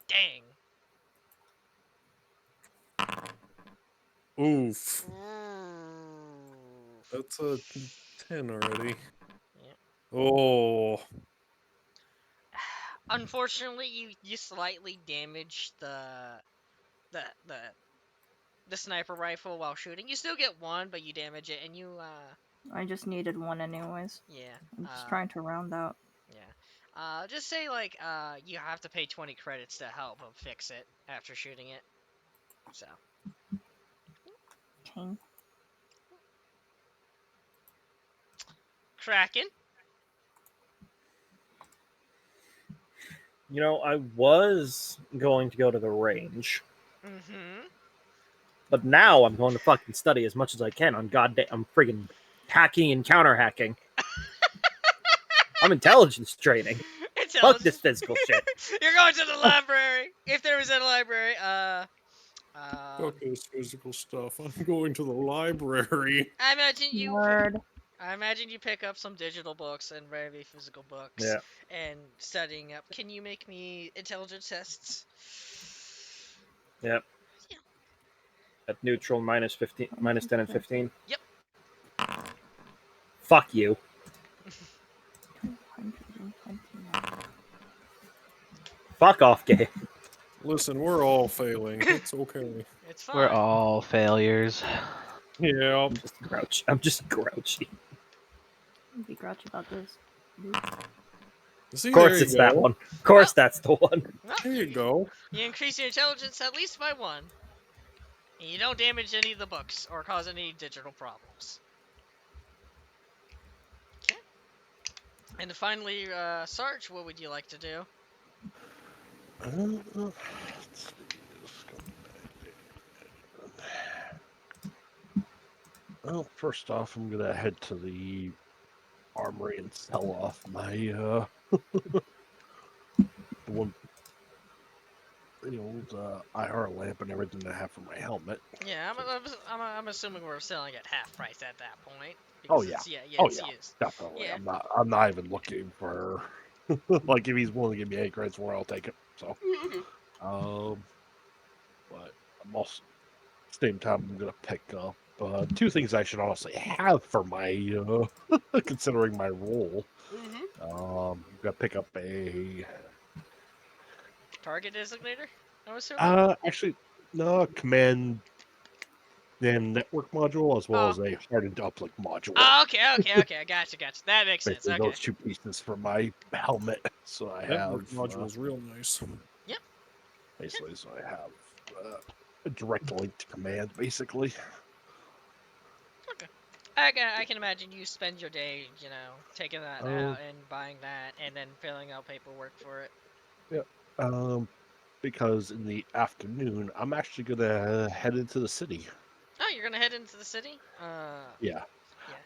Dang. Oof. Ooh. That's a 10 already. Yeah. Oh. Unfortunately, you slightly damaged the the the sniper rifle while shooting. You still get one, but you damage it, and you I just needed one anyways. yeah I'm just trying to round out. yeah just say like you have to pay 20 credits to help him fix it after shooting it. So Okay. Kraken. You know, I was going to go to the range, Mm-hmm. but now I'm going to fucking study as much as I can on goddamn friggin' hacking and counter hacking. I'm intelligence training. Fuck this Intelligence. physical shit. You're going to the library. If there is a library, Fuck this physical stuff. I'm going to the library. I imagine you. Word. I imagine you pick up some digital books and maybe physical books Yeah. and studying up. Can you make me intelligence tests? Yep. Yeah. At neutral minus 15, minus 10 and 15. Yep. Fuck you. 229. Fuck off, Gabe. Listen, we're all failing. It's okay. It's fine. We're all failures. Yeah. I'm just grouchy. I'm just grouchy. I'd be grouchy about this. See, Of course there it's you that go. one. Of course that's the one. Well, There you go. you increase your intelligence at least by 1. And you don't damage any of the books or cause any digital problems. Okay. And finally, Sarge, what would you like to do? Well, first off, I'm gonna head to the armory and sell off my the one the old IR lamp and everything I have for my helmet. Yeah, I'm assuming we're selling at half price at that point. Oh Because yeah, it's used. definitely. Yeah. I'm not even looking for like if he's willing to give me 8 credits more, I'll take it. So, but I'm also same time I'm gonna pick up 2 things I should honestly have for my considering my role. I'm gonna pick up a Target designator, I'm assuming? actually no command and network module as well Oh. as a hardened uplink module. Oh, okay. I gotcha. That makes sense. Basically, Okay. those 2 pieces for my helmet. So I Network have module's real nice. basically, so I have a direct link to command, basically. Okay. I can imagine you spend your day, taking that Oh. out and buying that, and then filling out paperwork for it. Because in the afternoon, I'm actually gonna head into the city. Oh, you're gonna head into the city? Yeah. Yeah.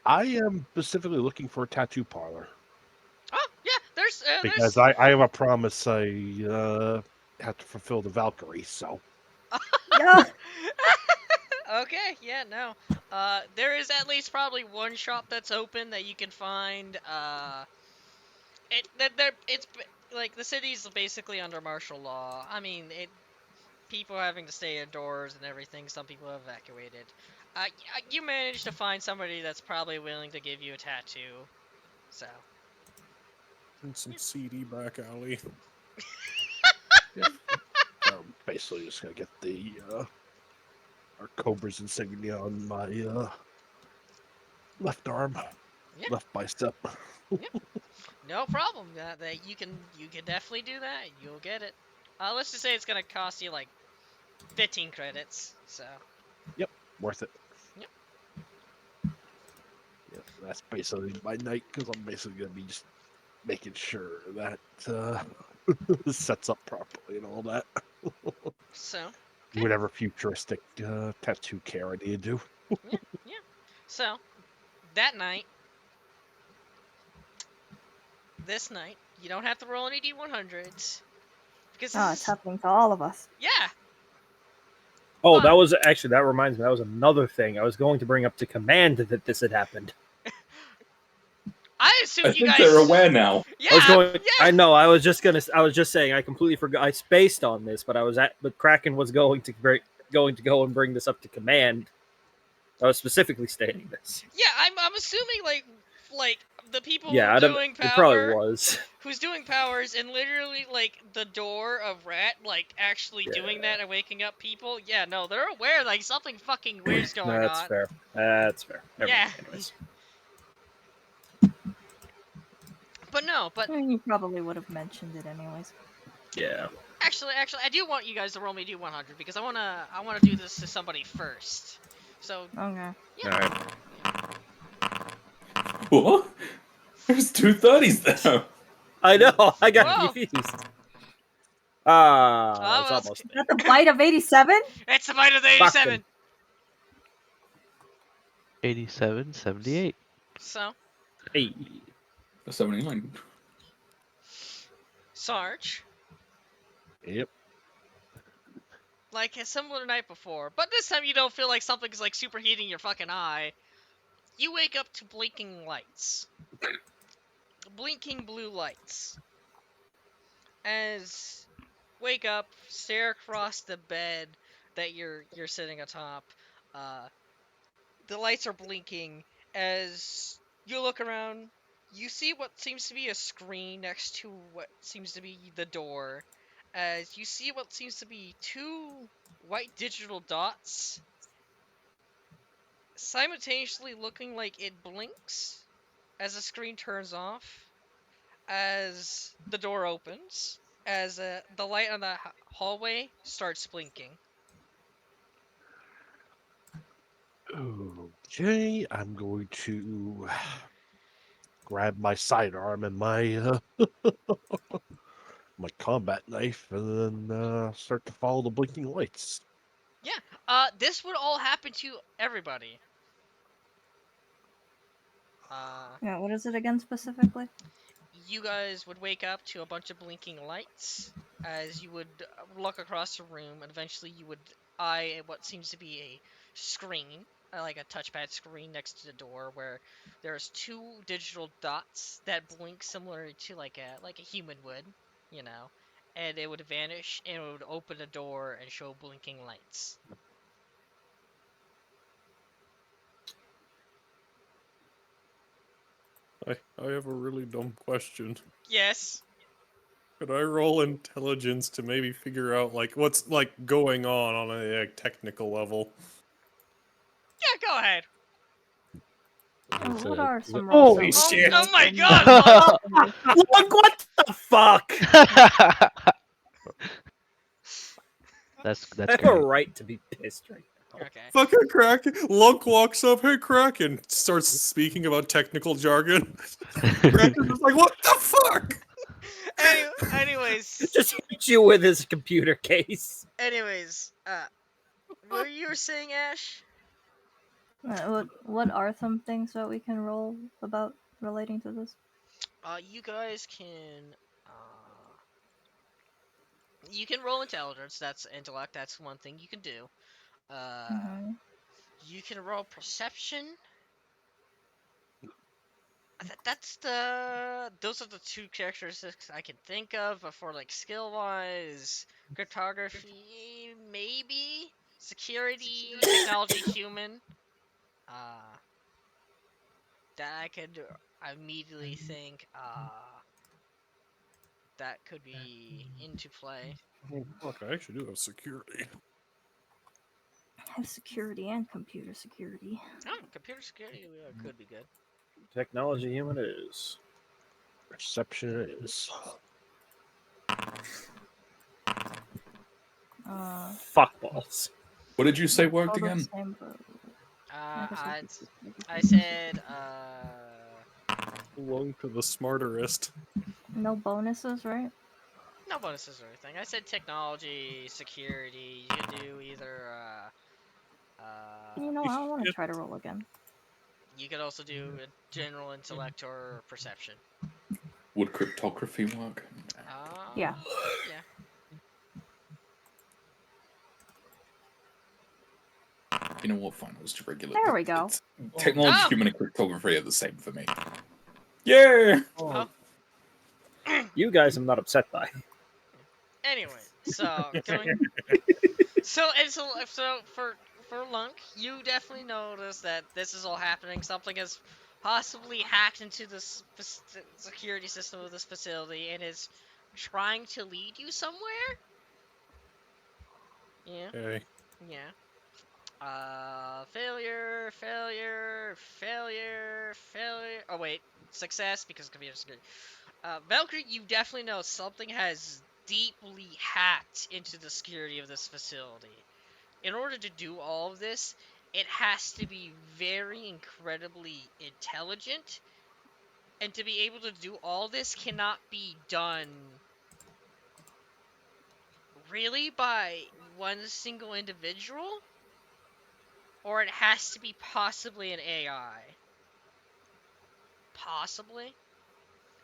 I am specifically looking for a tattoo parlor Oh, yeah. because I have a promise I have to fulfill the Valkyrie. So Yeah. Okay, yeah, no. There is at least probably one shop that's open that you can find. Like the city's basically under martial law. I mean, people having to stay indoors and everything. Some people have evacuated. You managed to find somebody that's probably willing to give you a tattoo. So, In some seedy back alley. basically, just gonna get the our Cobra's insignia on my left arm, yeah, left bicep. no problem. That you can definitely do that. You'll get it. Let's just say it's gonna cost you like 15 credits. So, Yep, worth it. yep. Yeah, that's basically my night because I'm basically gonna be just making sure that this sets up properly and all that. So, okay. Whatever futuristic tattoo care I need to do. Yeah, yeah. So, that night, this night, you don't have to roll any D100s because Oh, this it's is happening to all of us. yeah. Oh, But that reminds me. That was another thing I was going to bring up to command that this had happened. I I assume you think guys. they're aware now. Yeah, I was going. yeah. I know. I was just saying. I completely forgot. I spaced on this, but But Kraken was going to go and bring this up to command. I was specifically stating this. Yeah, I'm assuming like the people who Yeah, are doing it probably power, was. who's doing powers, and literally like the door of Rat, like actually doing Yeah. that and waking up people. Yeah, no, they're aware like something fucking weird's going That's on. fair. That's fair. Never Yeah. mind. Anyways. But no, but You probably would have mentioned it anyways. Yeah. actually, I do want you guys to roll me D100 because I wanna do this to somebody first. So Okay. yeah. All right. What? There's 230s there. I know. I got Whoa. confused. It's well, almost Is that the bite of 87? It's the bite of the 87. 87, 78. So, Hey. 79. Sarge, Yep. like a similar night before, but this time you don't feel like something's like superheating your fucking eye. You wake up to blinking lights. Blinking blue lights. As wake up, stare across the bed that you're sitting atop. Uh the lights are blinking as you look around. You see what seems to be a screen next to what seems to be the door. As you see what seems to be two white digital dots simultaneously looking like it blinks as the screen turns off, as the door opens, as the light on the hallway starts blinking. Okay, I'm going to grab my sidearm and my my combat knife, and then start to follow the blinking lights. Yeah, this would all happen to everybody. Uh, Yeah, what is it again specifically? you guys would wake up to a bunch of blinking lights as you would look across the room, and eventually you would eye what seems to be a screen, like a touchpad screen next to the door, where there's two digital dots that blink similar to like a human would, you know, and it would vanish and it would open the door and show blinking lights. I have a really dumb question. Yes. Could I roll intelligence to maybe figure out like what's like going on a technical level? Yeah, go ahead. What are some rolls? Holy that we shit. can Oh my make? god! Look, what the fuck? That's I have a great. right to be pissed right Okay. Fucking Kraken. Lunk walks up, hey Kraken, starts speaking about technical jargon. Kraken's just like, what the fuck? Anyways, Just hit you with his computer case. what you were saying, Ash? What are some things that we can roll about relating to this? You guys can, uh, you can roll intelligence. That's intellect. That's one thing you can do. Mm-hmm. You can roll perception. That's the. Those are the two characteristics I can think of. But for like skill wise, cryptography, maybe security, technology, human. Uh, that I could immediately think. That could be into play. Oh, fuck, I actually do have security. I have security and computer security. Oh, computer security could be good. Technology human it is. Perception is. Fuck balls. What did you say worked all the again? same, but I guess I, we could I do- said, Lunk the smarterist. no bonuses, right? no bonuses or anything. I said technology, security. You can do either, You know, I want to try to roll again. you could also do a general intellect or perception. Would cryptography work? Yeah. Yeah. You know what? Fine, it was just regular. There we go. Technology, Oh! human, and cryptography are the same for me. Yeah. Oh. You guys I'm not upset by. Anyway, so going. So for Lunk, you definitely notice that this is all happening. Something has possibly hacked into the security system of this facility and is trying to lead you somewhere. Yeah, Okay. yeah. Failure, failure, failure, failure. Oh wait, success because computer security. Valkyrie, you definitely know something has deeply hacked into the security of this facility. In order to do all of this, it has to be very incredibly intelligent, and to be able to do all this cannot be done really by one single individual, or it has to be possibly an AI. Possibly.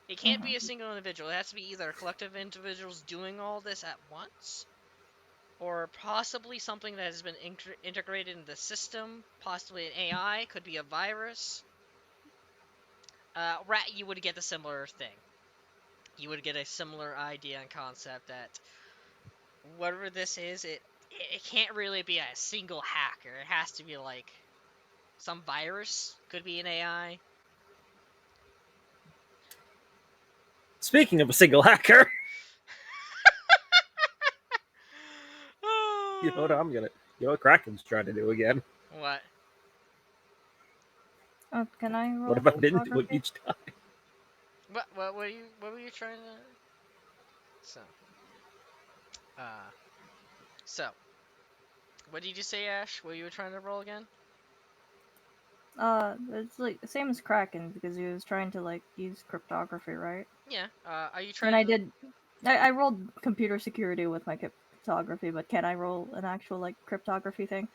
It can't be a single individual. It has to be either a collective of individuals doing all this at once, or possibly something that has been integrated in the system, possibly an AI, could be a virus. Rat, you would get a similar thing. You would get a similar idea and concept that whatever this is, it can't really be a single hacker. It has to be like some virus, could be an AI. Speaking of a single hacker, you know what I'm gonna. You know what Kraken's trying to do again? What? Can I roll? What if I didn't do it photography? each time? What were you trying to? So, uh, so, what did you say, Ash? What you were trying to roll again? It's like the same as Kraken because he was trying to like use cryptography, right? Yeah. Are you trying And I to? did. I rolled computer security with my cryptography, but can I roll an actual like cryptography thing?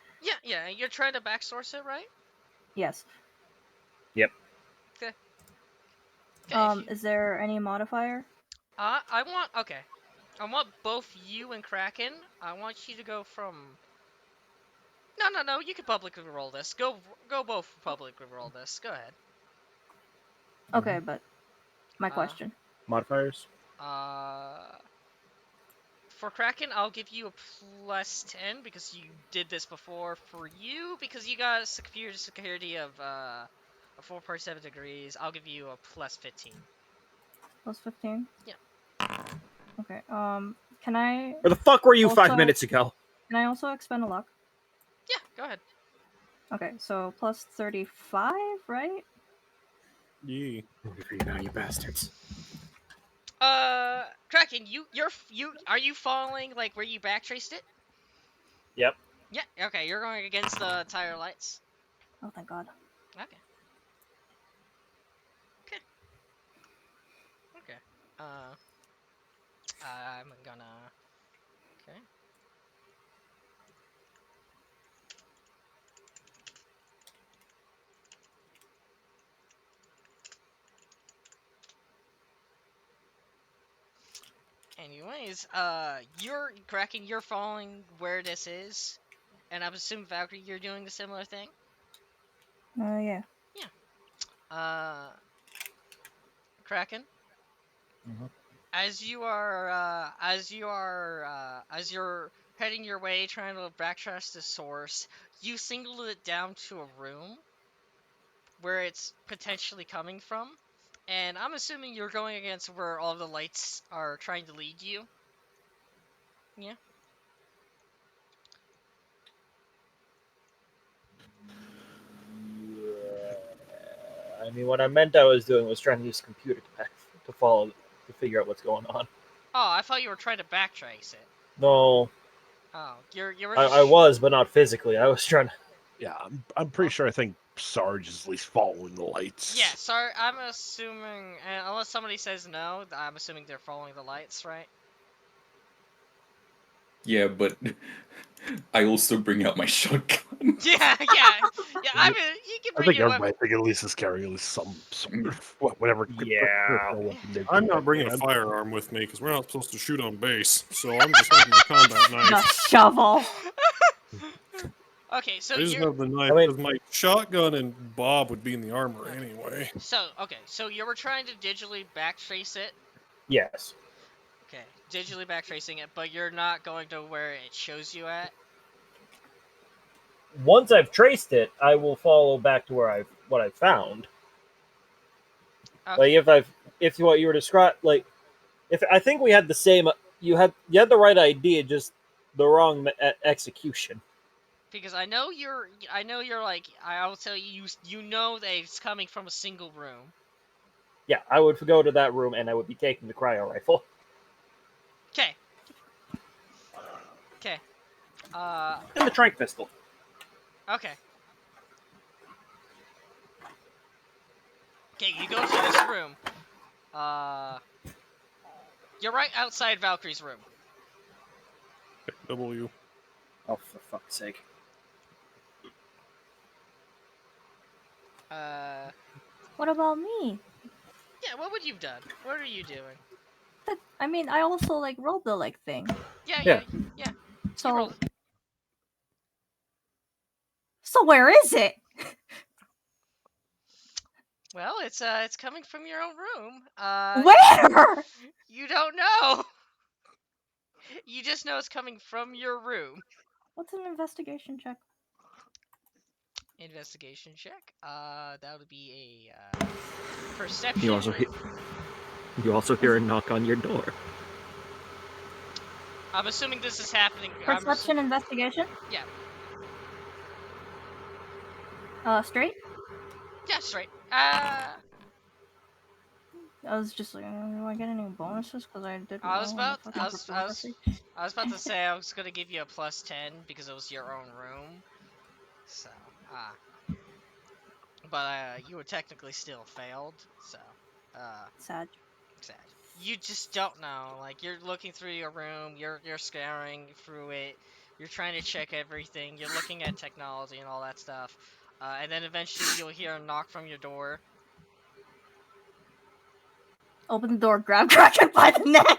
Yeah. You're trying to backsource it, right? Yes. Yep. Okay. Okay. Is there any modifier? I want. Okay. I want both you and Kraken. I want you to go from. No. You can publicly roll this. Go both publicly roll this. Go ahead. Okay, but my Uh, question. Modifiers. uh, for Kraken, I'll give you a +10 because you did this before. For you, because you got a computer security of a 4.7 degrees, I'll give you a +15. Plus 15. Yeah. Okay. Can I Where the fuck were you also 5 minutes ago? Can I also expend a luck? Yeah. Go ahead. Okay, so plus 35, right? Yee. Now, you bastards. Kraken, you are you following like where you backtraced it? Yep. Yeah. Okay, you're going against the tire lights. Oh, thank God. Okay. Okay. Okay. I'm gonna. Okay. Anyways, you're cracking. You're following where this is, and I'm assuming Valkyrie, you're doing the similar thing. Yeah. Yeah. Kraken. Mhm. As you're heading your way, trying to backtrace the source, you singled it down to a room where it's potentially coming from, and I'm assuming you're going against where all the lights are trying to lead you. Yeah. I mean, what I meant I was doing was trying to use computer to follow to figure out what's going on. Oh, I thought you were trying to backtrace it. No, Oh, you were I just. was, but not physically. I was trying to. Yeah, I'm pretty sure. I think Sarge is at least following the lights. Yeah, sorry. I'm assuming, unless somebody says no, I'm assuming they're following the lights, right? Yeah, but I also bring out my shotgun. Yeah, yeah. I mean, you can I bring think your weapon. everybody, I think at least is carrying at least some sort of whatever Yeah. weapon they I'm pick not up bringing a hand. firearm with me because we're not supposed to shoot on base. So I'm just having a combat The knife. shovel. Okay, so I just you're have the knife I mean, because my shotgun and Bob would be in the armor okay. anyway. So you were trying to digitally backtrace it. yes. Okay, digitally backtracing it, but you're not going to where it shows you at. Once I've traced it, I will follow back to where what I found. Like Okay, if what you were describing, like if I think we had the same, you had the right idea, just the wrong execution. because I know you're like I will tell you you know that it's coming from a single room. Yeah, I would go to that room and I would be taking the cryo rifle. Okay, okay, And the trank pistol. okay. Okay, you go to this room. Uh, you're right outside Valkyrie's room. W. Oh, for fuck's sake. Uh, What about me? yeah. What would you've done? What are you doing? I mean, I also like rolled the like thing. Yeah, Yeah. yeah. You So rolled. where is it? Well, it's coming from your own room. Where? You don't know. You just know it's coming from your room. What's an investigation check? Investigation check. That would be a perception. You also hear a knock on your door. I'm assuming this is happening. Perception investigation? Yeah. Straight? Yeah, straight. I was just like, do I get any bonuses? Because I did I was well in the about, fucking cryptography. I was about to say I was gonna give you a +10 because it was your own room. So, but you were technically still failed. So, Sad. sad. You just don't know. Like you're looking through your room, you're scouring through it, you're trying to check everything, you're looking at technology and all that stuff, and then eventually you'll hear a knock from your door. Open the door, grab Kraken by the neck.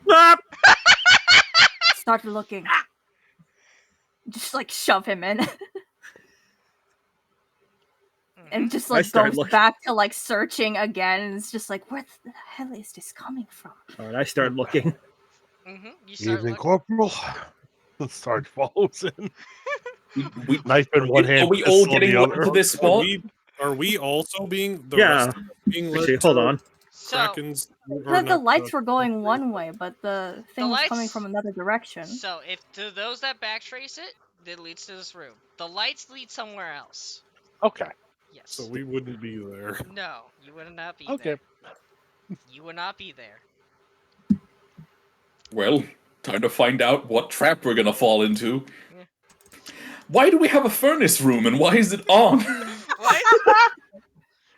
Ah! Start looking. Just like shove him in. And just I like start goes looking. back to like searching again, and it's just like, where the hell is this coming from? All right, I start looking. You start Evening, looking. Corporal. Sarge follows in. We, Knife in one hand, are we all pistol in getting the led other. to this Are spot? we also being the Yeah. rest of us being led Actually, to hold on. So Kraken's? The lights were going one way, but the thing was coming lights- from another direction. so if to those that backtrace it, it leads to this room. The lights lead somewhere else. Okay. Yes. So we wouldn't be there. No, you would not be Okay. there. You would not be there. Well, time to find out what trap we're gonna fall into. Why do we have a furnace room and why is it on? What?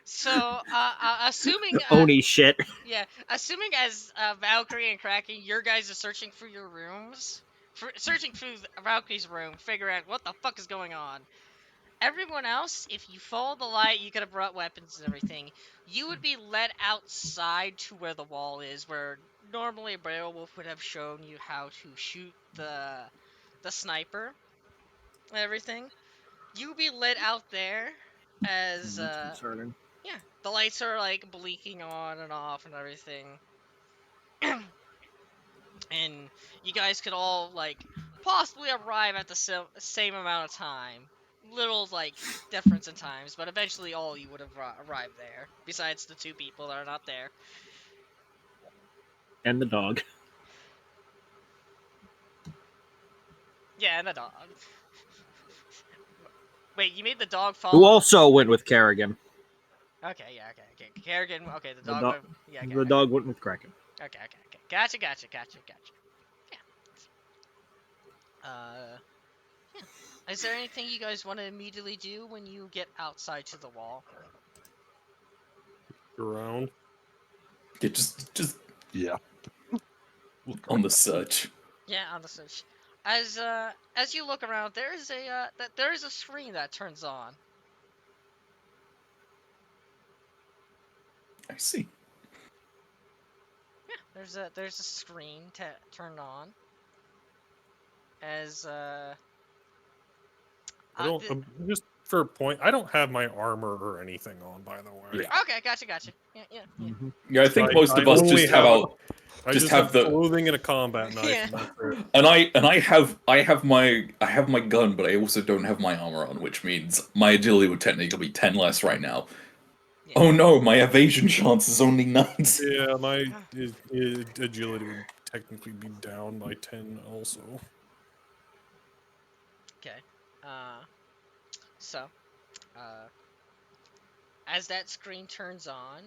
So, assuming Oni shit. yeah, assuming as Valkyrie and Kraken, your guys are searching through your rooms, searching through Valkyrie's room, figure out what the fuck is going on. Everyone else, if you follow the light, you could have brought weapons and everything. You would be led outside to where the wall is, where normally a Beowulf would have shown you how to shoot the sniper and everything. You would be led out there as That's concerning. yeah, the lights are like blinking on and off and everything. And you guys could all like possibly arrive at the same amount of time. Little like difference in times, but eventually all you would have arrived there. Besides the two people that are not there. And the dog. Yeah, and the dog. Wait, you made the dog Who follow? also went with Kerrigan. Okay, yeah, okay. Kerrigan, okay, the The, dog do- went. Yeah, okay, the dog went with Kraken. okay. Gotcha. Yeah. Yeah. Is there anything you guys want to immediately do when you get outside to the wall? Around. Yeah, just Yeah. on the search. Yeah, on the Switch. As you look around, there is a screen that turns on. I see. Yeah, there's a screen turned on. As I don't. Just for a point, I don't have my armor or anything on, by the way. Yeah. okay, gotcha. Yeah. Yeah, I think I- most I of us only just have have- out. I Just just have have the- clothing and a combat knife. Yeah. And that's it. And I have my gun, but I also don't have my armor on, which means my agility would technically be 10 less right now. Yeah. Oh no, my evasion chance is only 9. Yeah, my agility would technically be down by 10 also. Okay. So, uh, as that screen turns on,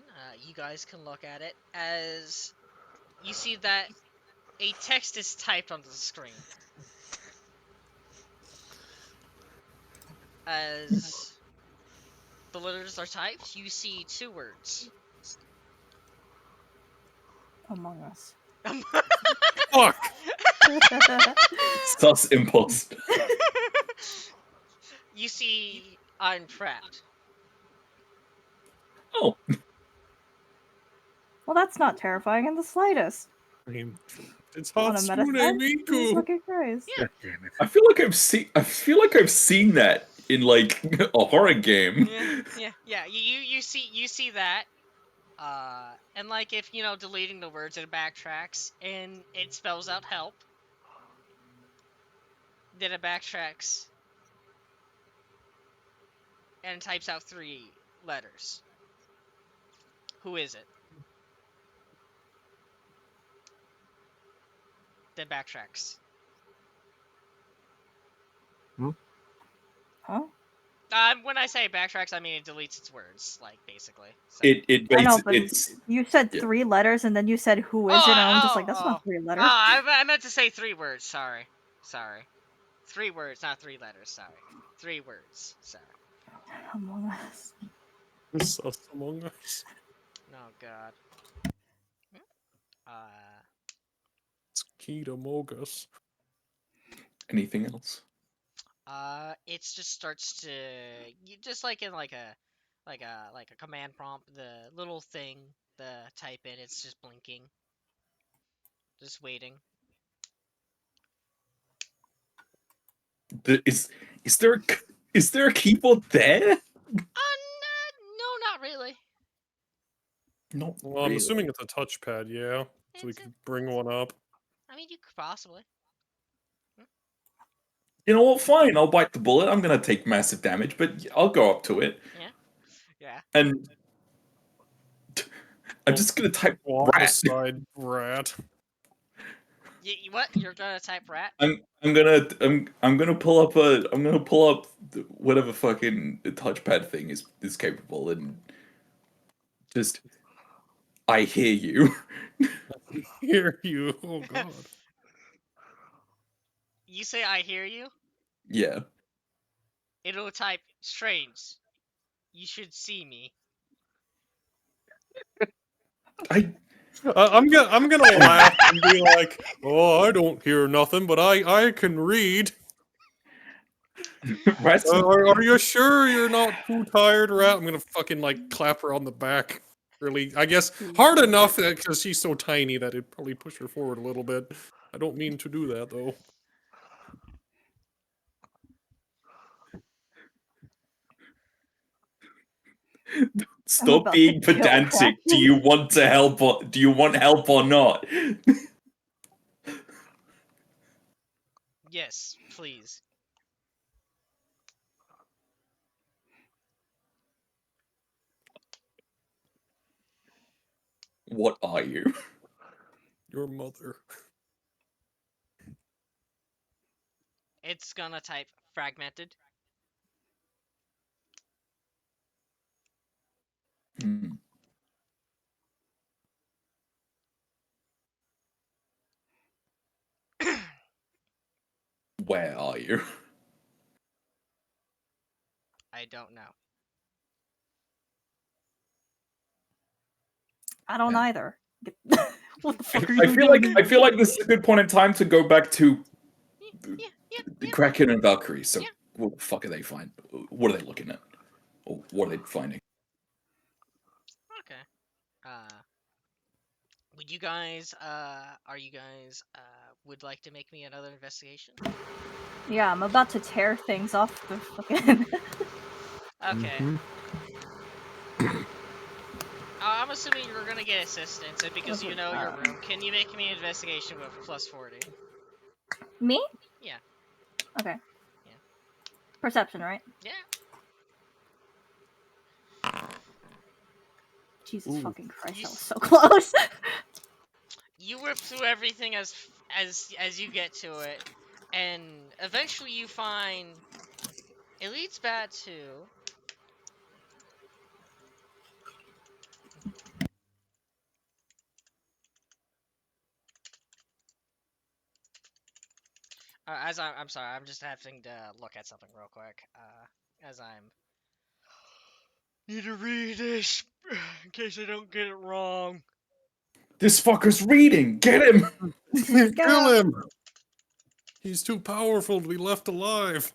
you guys can look at it as you see that a text is typed onto the screen. As the letters are typed, you see two words. Among Us. Fuck! Sus imposter. You see, I'm trapped. Oh, Well, that's not terrifying in the slightest. I mean, it's On a meta Hatsune sense, Jesus Miku! fucking Christ. Yeah. God damn it. I feel like I've seen that in like a horror game. Yeah. You see that. And like if deleting the words, it backtracks and it spells out help. Then it backtracks and types out 3 letters. Who is it? Then backtracks. Huh? When I say backtracks, I mean it deletes its words, like basically. So. I know, It's, but it's you said yeah. 3 letters and then you said who is it, and I'm just like, that's not 3 letters. I meant to say 3 words. Sorry. 3 words, not 3 letters. Sorry. 3 words. Sorry. Among Us. Sus Among Us. Oh God. It's key to Mogus. Anything else? It just starts to just like in like a command prompt, the little thing, the type in, it's just blinking, just waiting. Is there a keyboard there? No, not really. Not Well, I'm really. assuming it's a touchpad, yeah. So we It's could bring one up. I mean, you could possibly. You know what? Fine, I'll bite the bullet. I'm gonna take massive damage, but I'll go up to it. Yeah. And I'm just gonna type Walk rat. aside, rat. What? You're gonna type rat? I'm gonna pull up whatever fucking touchpad thing is capable and just I hear you. Hear you. Oh god. You say I hear you? Yeah. it'll type strange. You should see me. I'm gonna laugh and be like, "Oh, I don't hear nothing, but I can read." Rest in Are you sure you're not too tired, Rat? I'm gonna fucking like clap her on the back. Really, I guess hard enough because she's so tiny that it'd probably push her forward a little bit. I don't mean to do that though. Stop about being to kill pedantic. Do Kraken. you want to help or do you want help or not? Yes, please. What are you? Your mother. It's gonna type fragmented. Hmm. Where are you? I don't know. I don't Yeah. either. What the fuck are you I feel like doing? this is a good point in time to go back to Yeah. the Kraken and Valkyrie. So, Yeah. what the fuck are they finding? What are they looking at? Or what are they finding? Okay. Would you guys, are you guys, would like to make me another investigation? Yeah, I'm about to tear things off the fucking. Okay. Mhm. I'm assuming you're gonna get assistance, and because you know your room, can you make me an investigation with plus 40? Me? Yeah. Okay. Yeah. Perception, right? Yeah. Jesus Ooh. fucking Christ, You that was s- so close. You whip through everything as you get to it, and eventually you find it leads back to I'm sorry, I'm just having to look at something real quick. As I'm need to read this in case I don't get it wrong. This fucker's reading. Get him. Kill him! He's too powerful to be left alive.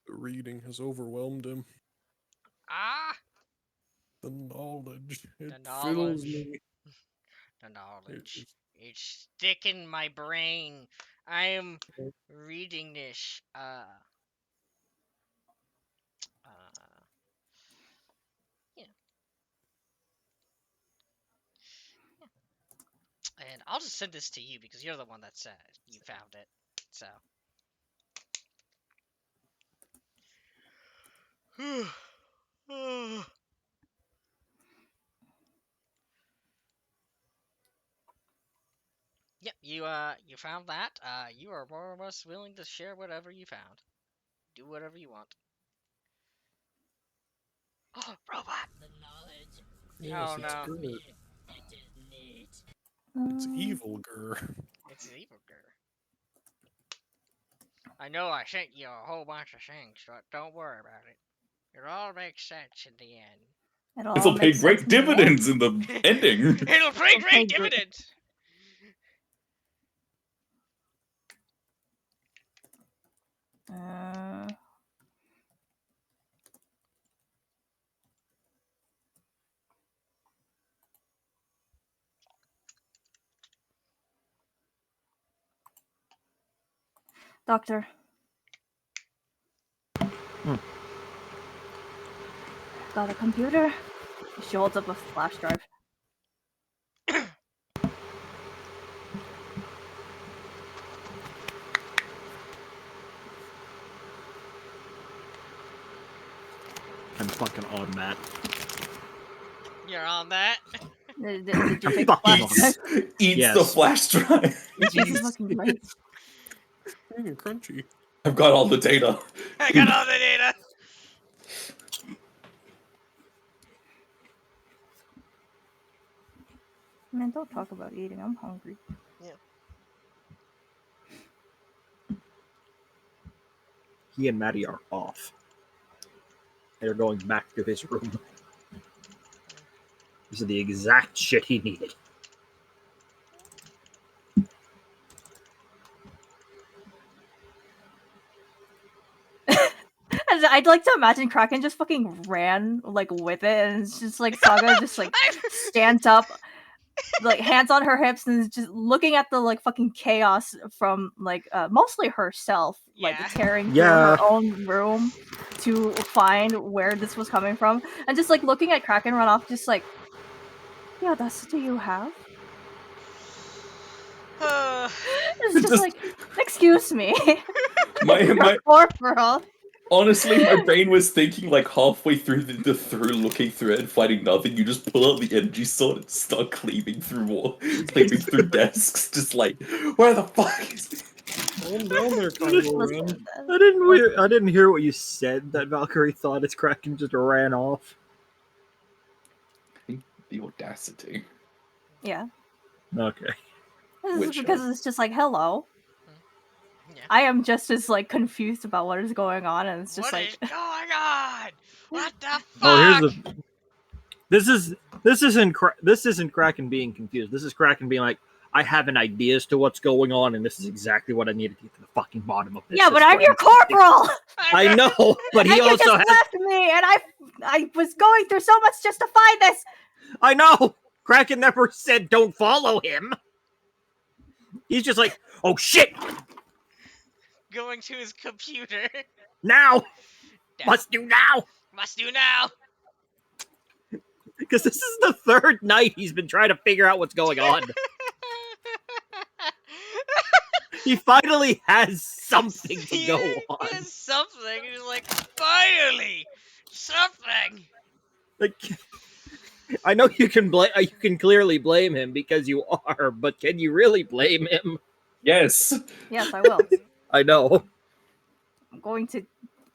The reading has overwhelmed him. Ah, The knowledge. It the fills knowledge, me. the It knowledge. is It's thick in my brain. I am reading this. Uh, yeah. And I'll just send this to you because you're the one that said you found it. So. Yep, you found that. You are more or less willing to share whatever you found. Do whatever you want. Oh, robot! yes, Oh it's no. good. It's evil, Gur. It's evil girl. I know I sent you a whole bunch of things, but don't worry about it. It all makes sense in the end. It This'll all pay makes sense great in the end. dividends in the ending. It'll pay It'll pay great great- dividends. Doctor. Got a computer? She holds up a flash drive. I'm fucking on that. You're on that. Did you take the Fucking flash drive? Eats the Yes. flash drive. Jesus fucking Christ. Crunchy. I've got all the data. I got all the data. Man, don't talk about eating. I'm hungry. He and Maddie are off. They're going back to his room. This is the exact shit he needed. I'd like to imagine Kraken just fucking ran like with it, and it's just like Saga just like stands up, like hands on her hips, and is just looking at the like fucking chaos from like mostly herself, like Yeah. tearing through Yeah. her own room to find where this was coming from, and just like looking at Kraken run off, just like, the audacity you have. It's just Just like, excuse me, my corporal. honestly, my brain was thinking like halfway through through looking through it and finding nothing. You just pull out the energy sword and start cleaving through cleaving through desks, just like, where the fuck is this? Calm down there, Kylo Ren. Listen, I didn't hear what you said. That Valkyrie thought its Kraken just ran off. The audacity. yeah. Okay. This is Which, because it's just like, hello. Yeah. I am just as like confused about what is going on, and it's just What like, is going on? What the fuck? Oh, here's the. This isn't Kraken being confused. This is Kraken being like, I have an idea as to what's going on, and this is exactly what I needed to get to the fucking bottom of this. yeah, but I'm your corporal. I know, but he And you also just has. left me, and I was going through so much just to find this. I know. Kraken never said don't follow him. He's just like, oh shit, Going to his computer. now Yeah. must do now, Must do now. because this is the third night he's been trying to figure out what's going on. He finally has something to go on. He has something. He's like, finally, something. Like, I know you can clearly blame him because you are, but can you really blame him? Yes. Yes, I will. I know. I'm going to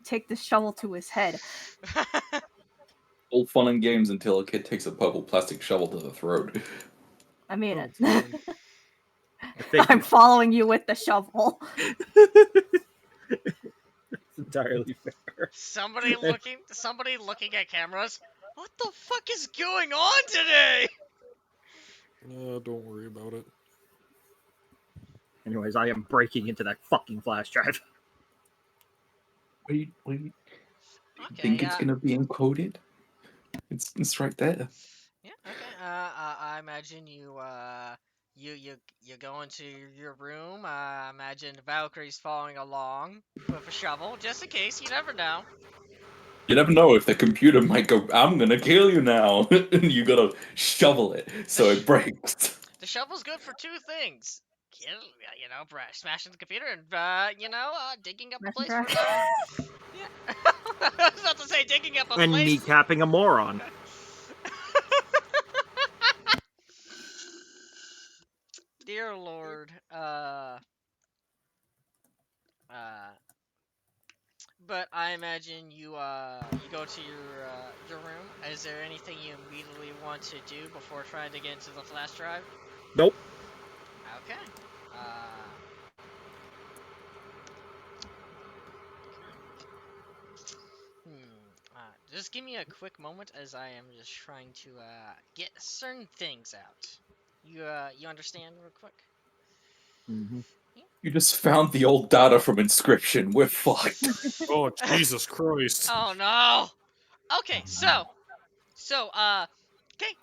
take this shovel to his head. All fun and games until a kid takes a purple plastic shovel to the throat. I mean Oh, it. fine. I think I'm following you with the shovel. it's entirely fair. Somebody looking at cameras. What the fuck is going on today? Don't worry about it. Anyways, I am breaking into that fucking flash drive. Wait. Okay. Think it's gonna be encoded? It's right there. Yeah. Okay. I imagine you go into your room. Imagine Valkyrie's following along with a shovel, just in case. You never know. You never know if the computer might go, I'm gonna kill you now. And you gotta shovel it so it breaks. The shovel's good for two things. Kill, smashing the computer and digging up a place Messenger. for yeah. I was about to say digging up a And place. kneecapping a moron. Dear Lord, but I imagine you go to your room. Is there anything you immediately want to do before trying to get into the flash drive? Nope. Okay. Just give me a quick moment as I am just trying to get certain things out. You understand real quick? Mm-hmm. You just found the old data from Inscription. We're fucked. Oh, Jesus Christ. Oh no. Okay, so okay,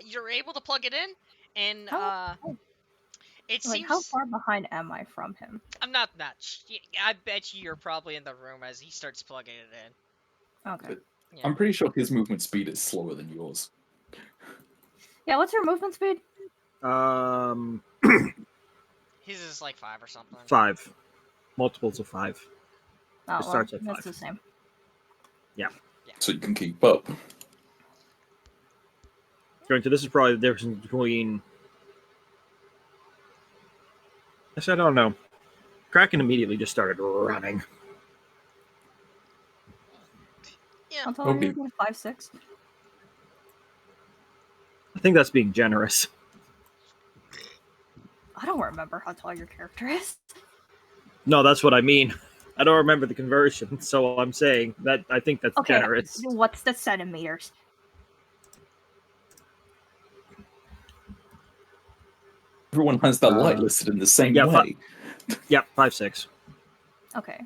you're able to plug it in, and it Like, seems how far behind am I from him? I'm not much. I bet you're probably in the room as he starts plugging it in. Okay. Yeah. I'm pretty sure his movement speed is slower than yours. Yeah, what's your movement speed? His is like 5 or something. 5. Multiples of 5. Oh, well, starts at that's 5. the same. So you can keep up. Granted, this is probably the difference between. I said, I don't know. Kraken immediately just started running. Yeah. How tall are Okay. you? 5'6"? I think that's being generous. I don't remember how tall your character is. No, that's what I mean. I don't remember the conversion, so I'm saying that I think that's Okay, generous. what's the centimeters? Everyone has that light listed in the same yeah, way. Yep, 5'6". Okay.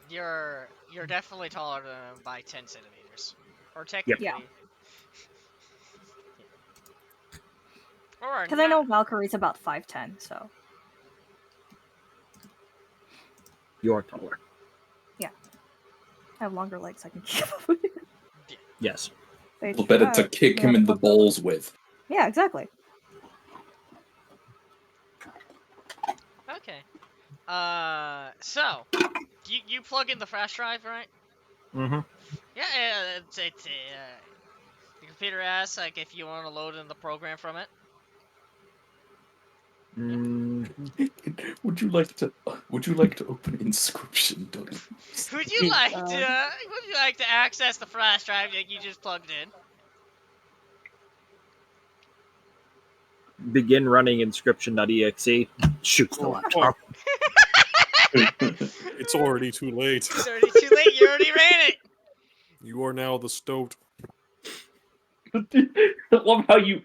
You're definitely taller than him by 10 centimeters, or technically. Yeah. Or Because I know not. Valkyrie's about 5'10", so You're taller. I have longer legs. I can keep up with it. Yes. They Better to tried. kick him Yeah, in the fuck up. balls with. Yeah, exactly. Okay. So you plug in the flash drive, right? Mm-hmm. Yeah, the computer asks like if you want to load in the program from it. Would you like to open Inscription? Would you like to access the flash drive that you just plugged in? Begin running inscription.exe. Shoots the Oh, laptop. It's already too late. It's already too late. You already ran it. You are now the stoat. I love how you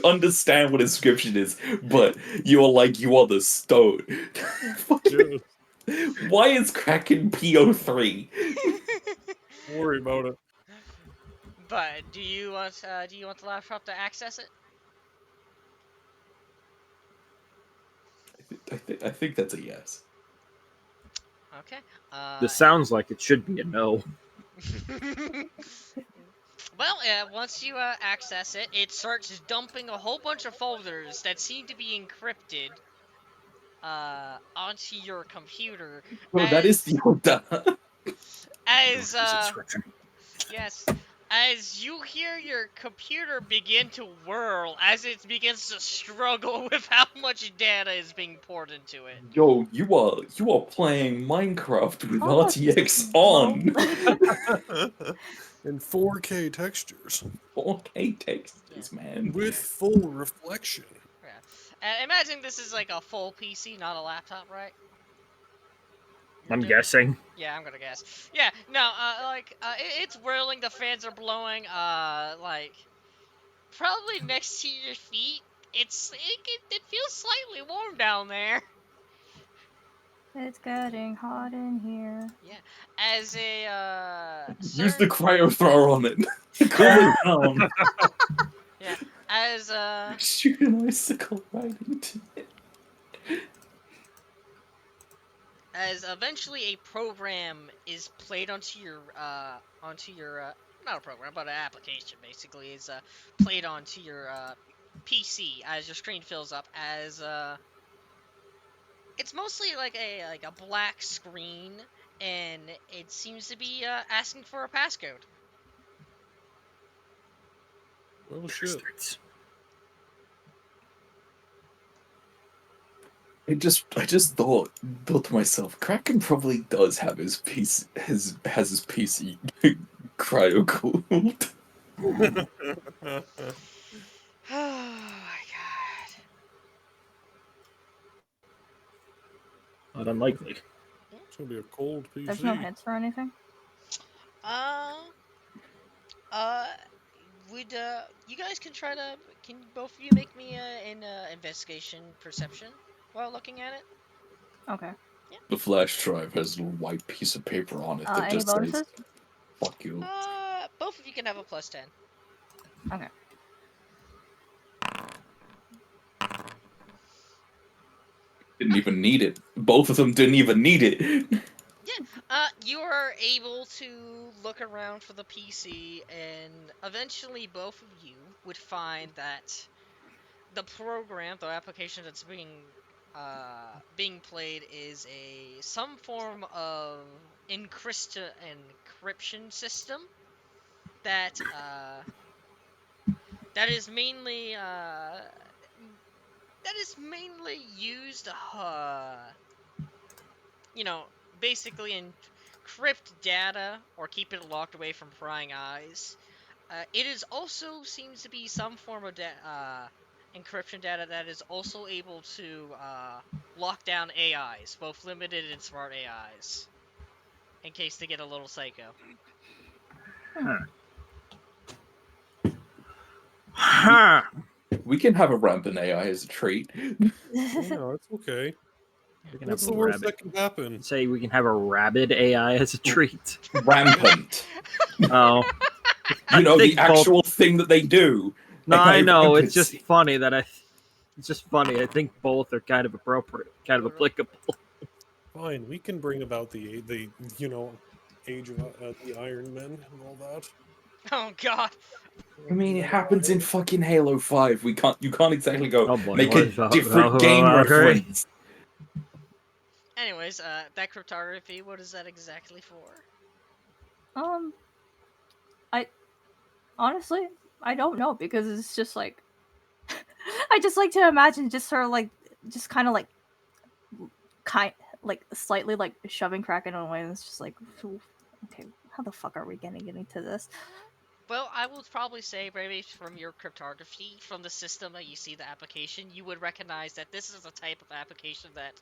understand what Inscription is, but you are the stone. Yeah, Why is Kraken PO3? don't worry about it. But do you want the laptop to access it? I think that's a yes. Okay. This sounds like it should be a no. Well, once you access it, it starts dumping a whole bunch of folders that seem to be encrypted onto your computer. Oh, that is the order. As Inscription. yes, as you hear your computer begin to whirl as it begins to struggle with how much data is being poured into it. Yo, you are playing Minecraft with Oh, RTX well. on. In 4K textures 4K textures, man. with full reflection. Yeah. Imagine this is like a full PC, not a laptop, right? I'm guessing. Yeah, I'm gonna guess. Yeah, no, it's whirling, the fans are blowing, probably next to your feet. It feels slightly warm down there. It's getting hot in here. Yeah, as a Use the certain cryo thrower on it. Cool it down. yeah, as Shoot an icicle right into it. as eventually a program is played onto your not a program but an application basically is played onto your PC as your screen fills up as it's mostly like a black screen and it seems to be asking for a passcode. Well, shit. I just thought to myself, Kraken probably does have his PC has his PC cryo cooled. Oh my god. Not unlikely. It's gonna be a cold PC. There's no hints or anything. Uh, uh, would you guys can both of you make me an investigation perception while looking at it? Okay. The flash drive has a little white piece of paper on it that Any just bonuses? says "fuck you." Both of you can have a +10. Okay. Didn't even need it. Both of them didn't even need it. You are able to look around for the PC, and eventually both of you would find that the program, the application that's being played is some form of encryption system that that is mainly used you know, basically encrypt data or keep it locked away from prying eyes. It is also seems to be some form of encryption data that is also able to lock down AIs, both limited and smart AIs, in case they get a little psycho. Huh. We can have a rampant AI as a treat. No, it's okay. We can What's have the a worst rabbit. that can happen? Say we can have a rabid AI as a treat. Rampant. Oh, You know, think the actual thing that they do. no, Like, I know. It's just rampancy. funny that It's just funny. I think both are kind of appropriate, kind of applicable. Fine, we can bring about the age of the Iron Men and all that. Oh god. I mean, it happens in fucking Halo 5. You can't exactly go Oh boy, make what a is that? different Oh, game okay. reference. Anyways, that cryptography, what is that exactly for? I honestly, I don't know, because it's just like I just like to imagine just her like just kind of like slightly like shoving Kraken away, and it's just like, okay, how the fuck are we getting into this? Well, I would probably say, maybe from your cryptography, from the system that you see the application, you would recognize that this is a type of application that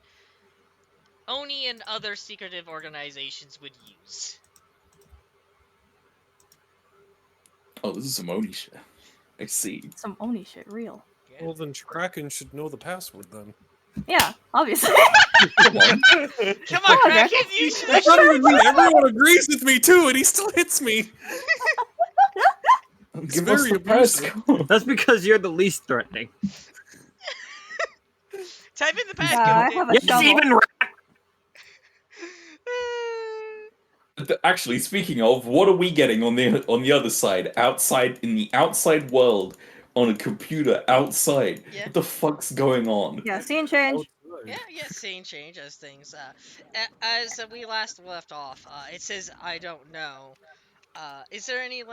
Oni and other secretive organizations would use. Oh, this is some Oni shit. I see. Some Oni shit, real. Yeah. Well, then Kraken should know the password then. Yeah, obviously. Come on. Come on, Oh, Kraken, that's- you should. It's not even me. Everyone agrees with me too, and he still hits me. Give us very the abusive. passcode. That's because you're the least threatening. Type in the Yeah, passcode. I have a Yes, shovel. even Actually, speaking of, what are we getting on the other side? Outside in the outside world, on a computer outside. Yeah. What the fuck's going on? Yeah, scene change. Yeah, scene change as things. As we last left off, it says I don't know. Is there any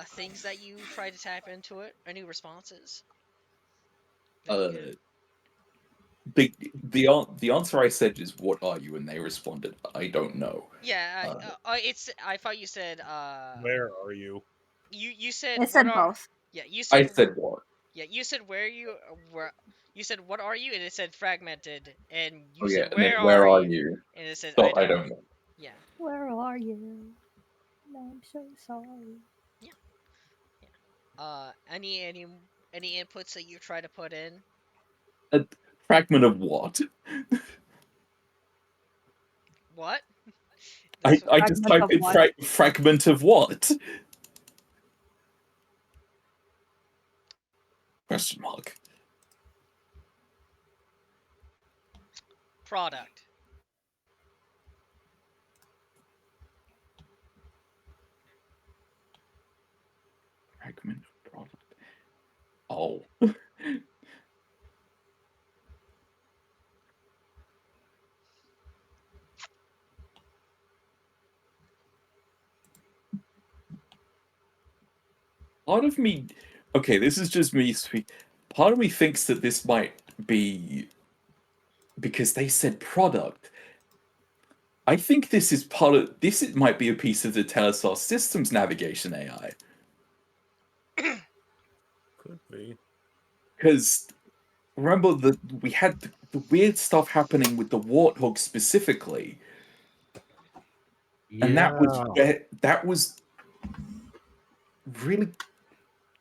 things that you try to tap into it? Any responses? That you Uh, get? the answer I said is, "What are you?" and they responded, "I don't know." Yeah, it's. I thought you said. Where are you? You said It what said are? both. Yeah, you I said. said what? Yeah, you said where. You said what are you, and it said fragmented, and Oh you yeah, said and then where where are are you, you? and it said I So I don't. don't know. Yeah, Where are you? I'm so sorry. yeah, yeah. Any inputs that you try to put in? A fragment of what? What? I That's what. I just Fragment typed of in what? fragment of what? Question mark. Product. Fragment of product. Oh. Part of me, okay, this is just me speak. Part of me thinks that this might be because they said product. I think this is part of this. It might be a piece of the Telestar Systems navigation AI Could be. because remember that we had the weird stuff happening with the Warthog specifically, and that was really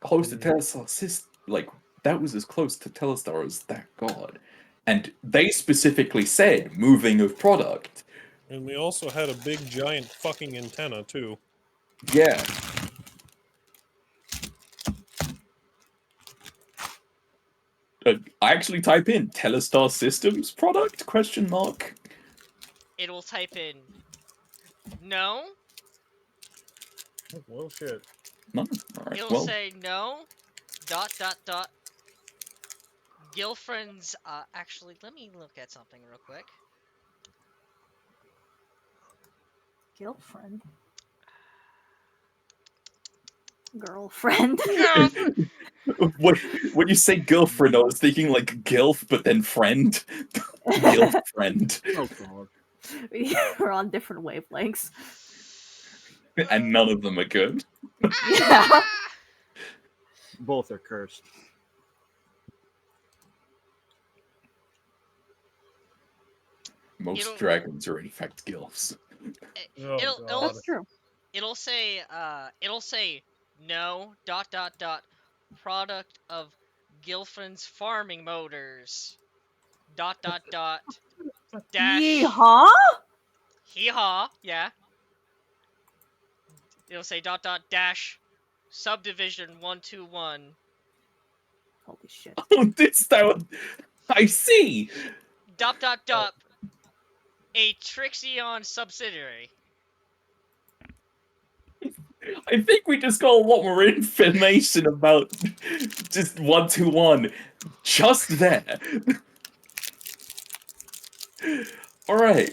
close to Telestar System. Like that was as close to Telestar as that got, and they specifically said moving of product. And we also had a big giant fucking antenna too. Yeah. I actually type in Telestar Systems product question mark. It will type in no. Oh, well, shit. No. All right. It'll Well, say no. Dot dot dot. Girlfriend's. Actually, let me look at something real quick. Girlfriend. Girlfriend. when you say girlfriend, I was thinking like gilf, but then friend. Gilf friend, Oh god. We're on different wavelengths. and none of them are good. Yeah. Both are cursed. Most It'll- dragons are in fact gilfs. Oh, it'll God. That's true. it'll say no product of Gilfrin's farming motors dash Yeehaw! hee haw, yeah. It'll say dash subdivision 121 Holy shit. Oh, this that I see. a Trixion subsidiary. I think we just got a lot more information about just 121 just there. All right.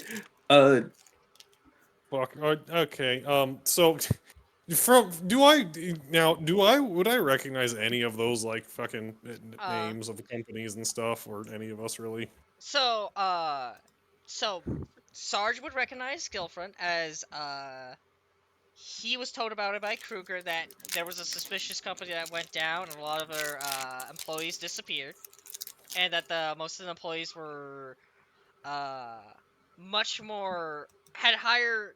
Fuck. Okay. So, would I recognize any of those like fucking names of companies and stuff, or any of us really? So Sarge would recognize Skillfront as he was told about it by Kruger that there was a suspicious company that went down and a lot of their employees disappeared, and that most of the employees were uh, much more had higher.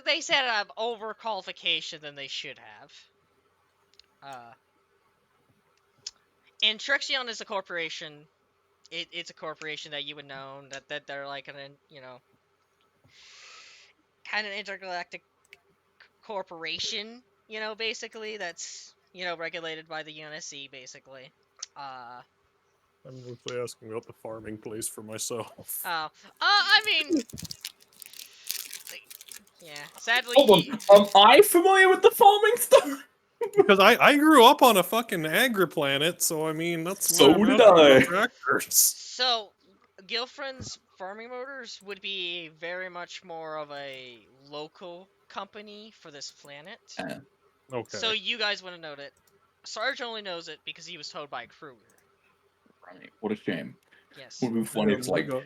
They said overqualification than they should have. And Trexion is a corporation. It's a corporation that you would know that they're like kind of intergalactic corporation, basically that's regulated by the UNSC, basically. Uh, I'm mostly asking about the farming place for myself. I mean, yeah. Sadly, Hold on. Am I familiar with the farming stuff? Because I grew up on a fucking agri-planet, so I mean that's So why I'm did asking I. about tractors. So Gilfrin's Farming Motors would be very much more of a local company for this planet. Okay. So you guys wouldn't know it. Sarge only knows it because he was told by Kruger. Right. What a shame. Yes. Would be funny. It's we like got-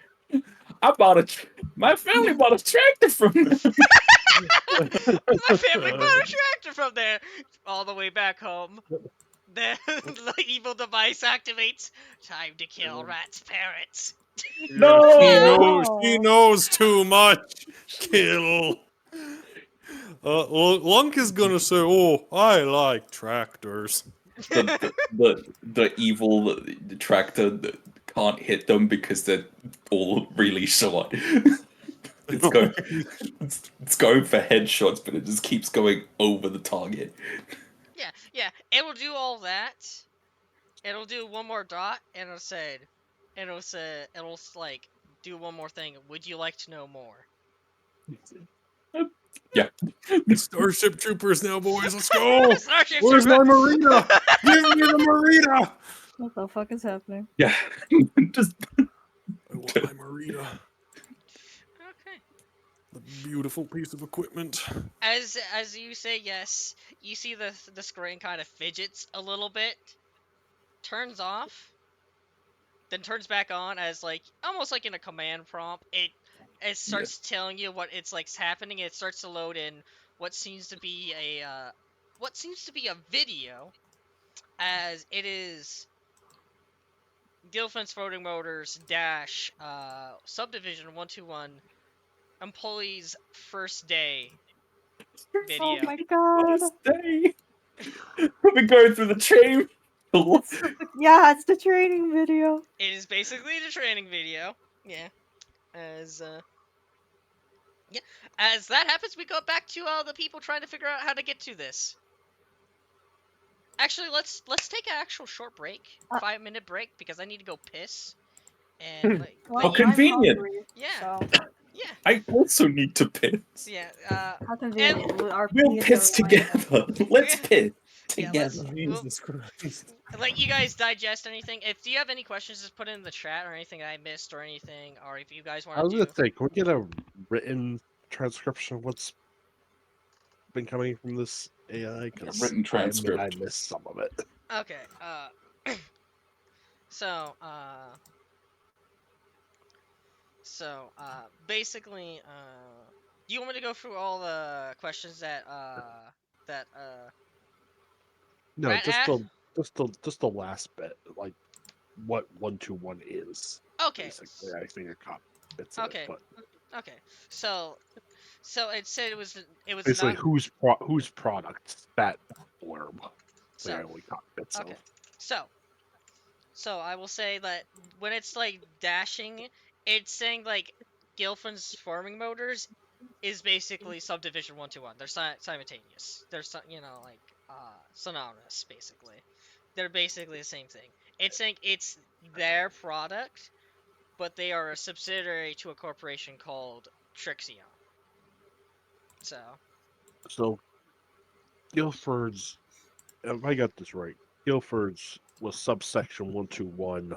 my family bought a tractor from them. My family bought a tractor from there all the way back home. Then the evil device activates. Time to kill Rat's parents. No! She knows too much. Kill. Lunk is gonna say, "Oh, I like tractors." The evil tractor that can't hit them because they're all really short. It's going it's going for headshots, but it just keeps going over the target. Yeah. It will do all that. It'll do one more dot, and it'll like do one more thing. Would you like to know more? Yeah. Starship Troopers now, boys. Let's go. Starship Where's my Trooper- marina? Give me the marina. What the fuck is happening? Yeah. Just I want my marina. Okay. The beautiful piece of equipment. As you say yes, you see the screen kind of fidgets a little bit, turns off, then turns back on as like almost like in a command prompt. It starts telling you what it's like's happening. It starts to load in what seems to be a video, as it is Gilfins Floating Motors dash subdivision 121 employees first day video. Oh my god. stay. We've been going through the chain. Yeah, it's the training video. It is basically the training video. Yeah. As that happens, we go back to the people trying to figure out how to get to this. Actually, let's take an actual short break, 5-minute break, because I need to go piss. And How convenient. Yeah. Yeah. I also need to piss. Yeah. How convenient. Our We'll penises piss are lined up. together. Let's piss Yeah, together. Jesus Christ. Like, you guys digest anything. Do you have any questions, just put it in the chat, or anything I missed, or anything, or if you guys want I was to gonna do. say, can we get a written transcription of what's been coming from this AI? Because Written transcript. I missed some of it. Okay. So, basically, do you want me to go through all the questions that No, Rat just asked? the last bit. Like, what 121 is. Okay. Basically, I think it caught bits of Okay. it, but Okay. So it said it was basically, not whose products that blurb. so I only caught bits okay. of. So I will say that when it's like dashing, it's saying like Gilfrin's farming motors is basically subdivision 121. They're simultaneous. They're like synonymous basically. They're basically the same thing. It's saying it's their product, but they are a subsidiary to a corporation called Trixion. So So Guildford's, if I got this right, Guildford's was subsection 121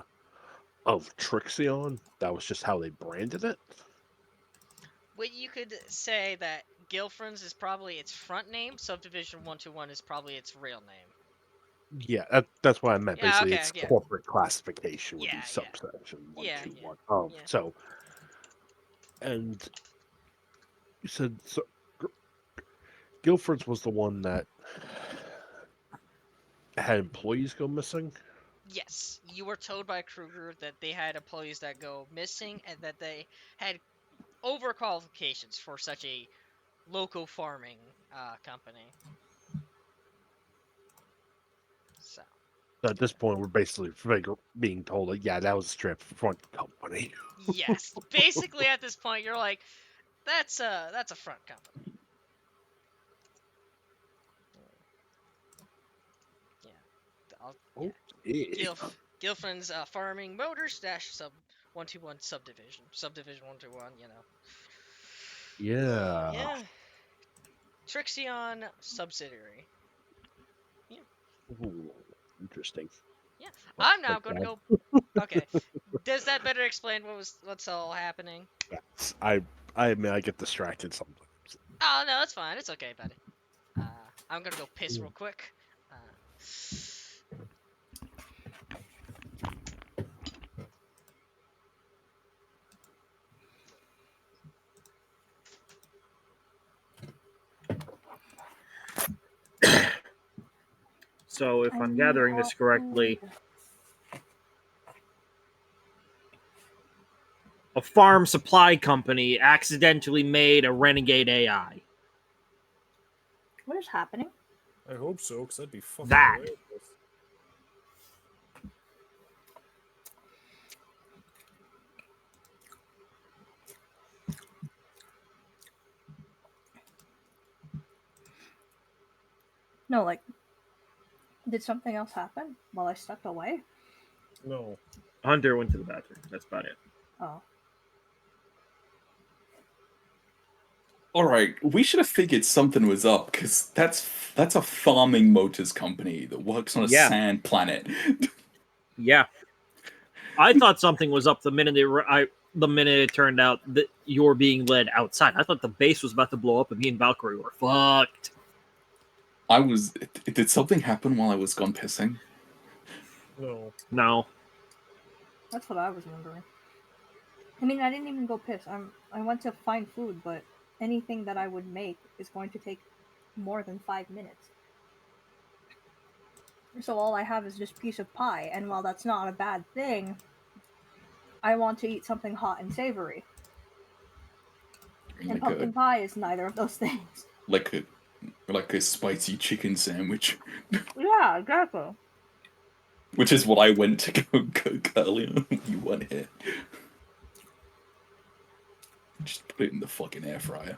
of Trixion. That was just how they branded it. but you could say that Gilfrin's is probably its front name. Subdivision 121 is probably its real name. Yeah, that's what I meant. Yeah. Basically, Okay. its Yeah. corporate classification would Yeah. be Yeah. subsection Yeah. 121 of. Yeah. So, and you said so, Guildford's was the one that had employees go missing. Yes, you were told by Kruger that they had employees that go missing and that they had overqualifications for such a local farming company. So At this point, we're basically being told that yeah, that was a strip front company. yes, basically at this point you're like, that's a front company. Yeah, Okay. Gilfin's farming motors dash sub 121 subdivision 121. Yeah. Yeah, Trixion subsidiary. Yeah. Ooh, interesting. Yeah, But I'm now like going to that, go. Okay, does that better explain what's all happening? yes, I mean I get distracted sometimes. Oh no, that's fine. It's okay, buddy. Uh, I'm gonna go piss real quick. Uh, So, if I'm gathering this correctly, a farm supply company accidentally made a renegade AI. What is happening? I hope so, because that'd be fucking That. hilarious. No, like, did something else happen while I stepped away? No. Hunter went to the bathroom. That's about it. Oh. All right, we should have figured something was up because that's a farming motors company that works on a Yeah. sand planet. Yeah. I thought something was up the minute it turned out that you're being led outside. I thought the base was about to blow up and me and Valkyrie were fucked. Did something happen while I was gone pissing? No. No. That's what I was wondering. I mean, I didn't even go piss. I went to find food, but anything that I would make is going to take more than 5 minutes. So all I have is this piece of pie, and while that's not a bad thing, I want to eat something hot and savory. And pumpkin pie is neither of those things. Like a spicy chicken sandwich, Yeah, exactly. which is what I went to go cook earlier. You weren't here. Just put it in the fucking air fryer.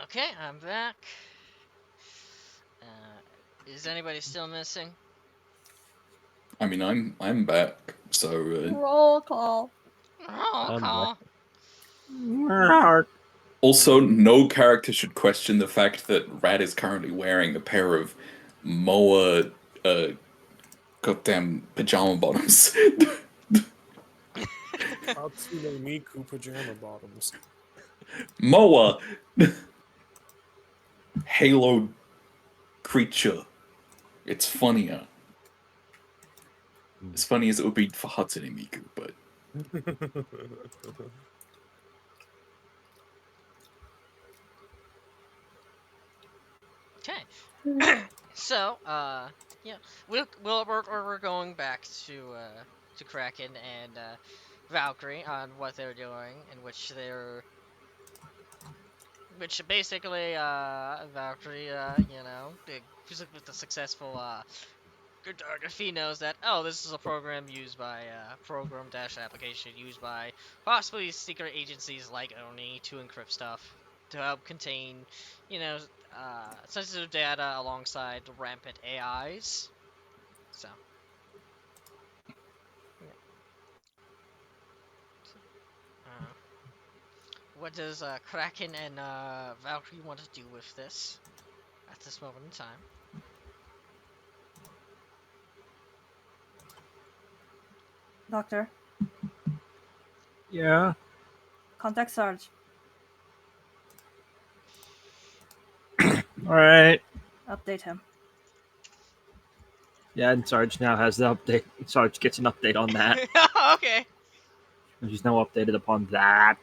okay, I'm back. Is anybody still missing? I mean, I'm back. So Roll call. Roll I'm call. also, no character should question the fact that Rad is currently wearing a pair of Moa, goddamn pajama bottoms. Hatsune Miku pajama bottoms. Moa, Halo creature. It's funnier. As funny as it would be for Hatsune Miku, but Okay. So, yeah, we're going back to Kraken and Valkyrie on what they're doing, in which basically Valkyrie, with the successful cryptography knows that, oh, this is a program used by program dash application used by possibly secret agencies like ONI to encrypt stuff to help contain, you know, sensitive data alongside the rampant AIs. So, yeah. Uh, what does Kraken and Valkyrie want to do with this at this moment in time? Doctor, Yeah. contact Sarge. All right. Update him. Yeah, and Sarge now has the update. Sarge gets an update on that. Okay. He's now updated upon that.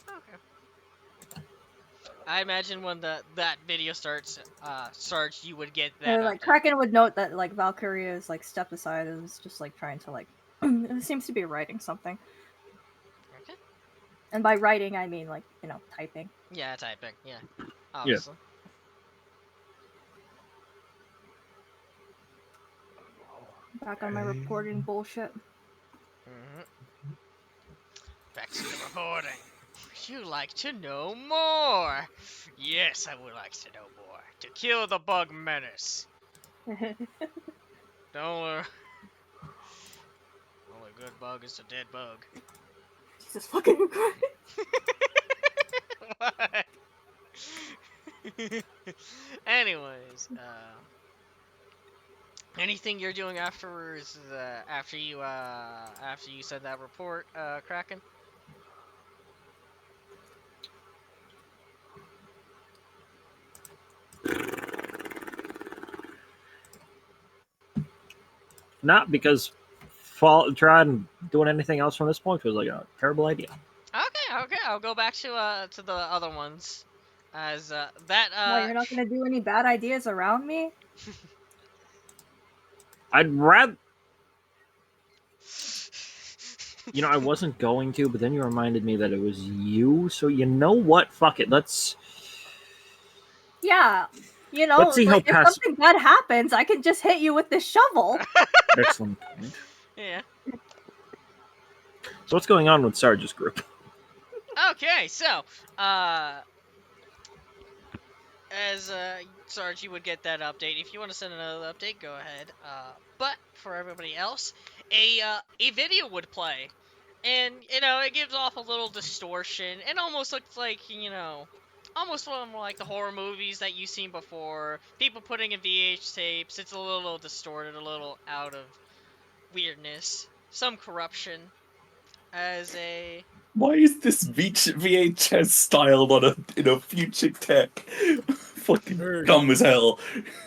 Okay. I imagine when that video starts, Sarge, you would get that Like update. Kraken would note that like Valkyrie is like stepped aside and is just like trying to like it seems to be writing something. Okay. And by writing I mean like, typing. Yeah, typing. Yeah, Yeah. obviously. Back on my reporting bullshit. Mm-hmm. Back to the reporting. Would you like to know more? Yes, I would like to know more. To kill the bug menace. The only good bug is a dead bug. Jesus fucking Christ. What? Anyways, anything you're doing afterwards? After you said that report, Kraken. Not because trying doing anything else from this point was like a terrible idea. Okay. I'll go back to the other ones, as that Well, you're not gonna do any bad ideas around me? I'd rather. I wasn't going to, but then you reminded me that it was you. So you know what? Fuck it. Let's Yeah. see how Like if passive. something bad happens, I can just hit you with this shovel. Excellent point. Yeah. So what's going on with Sarge's group? Okay, so as Sarge, you would get that update. If you want to send another update, go ahead. But for everybody else, a video would play, and it gives off a little distortion. It almost looks like almost one of like the horror movies that you've seen before. People putting in VH tapes. It's a little distorted, a little out of weirdness, some corruption. As a why is this VHS styled on in a future tech? Fucking Hey, dumb as hell.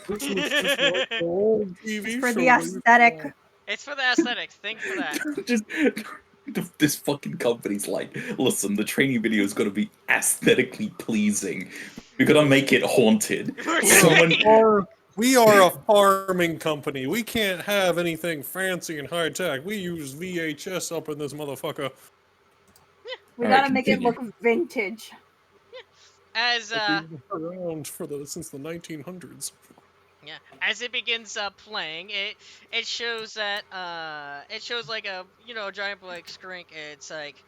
this was just like the old It's TV for show. the that used to aesthetic. go- It's for the aesthetics. Think for that. Just this fucking company's like, listen, the training video is gonna be aesthetically pleasing. We're gonna make it haunted. We're Someone, saying- We are a farming company. We can't have anything fancy and high tech. We use VHS up in this motherfucker. We Alright, gotta make it continue. look vintage. as Like we've been around since the 1900s. Yeah, as it begins playing, it shows that it shows like a giant like skrink. It's like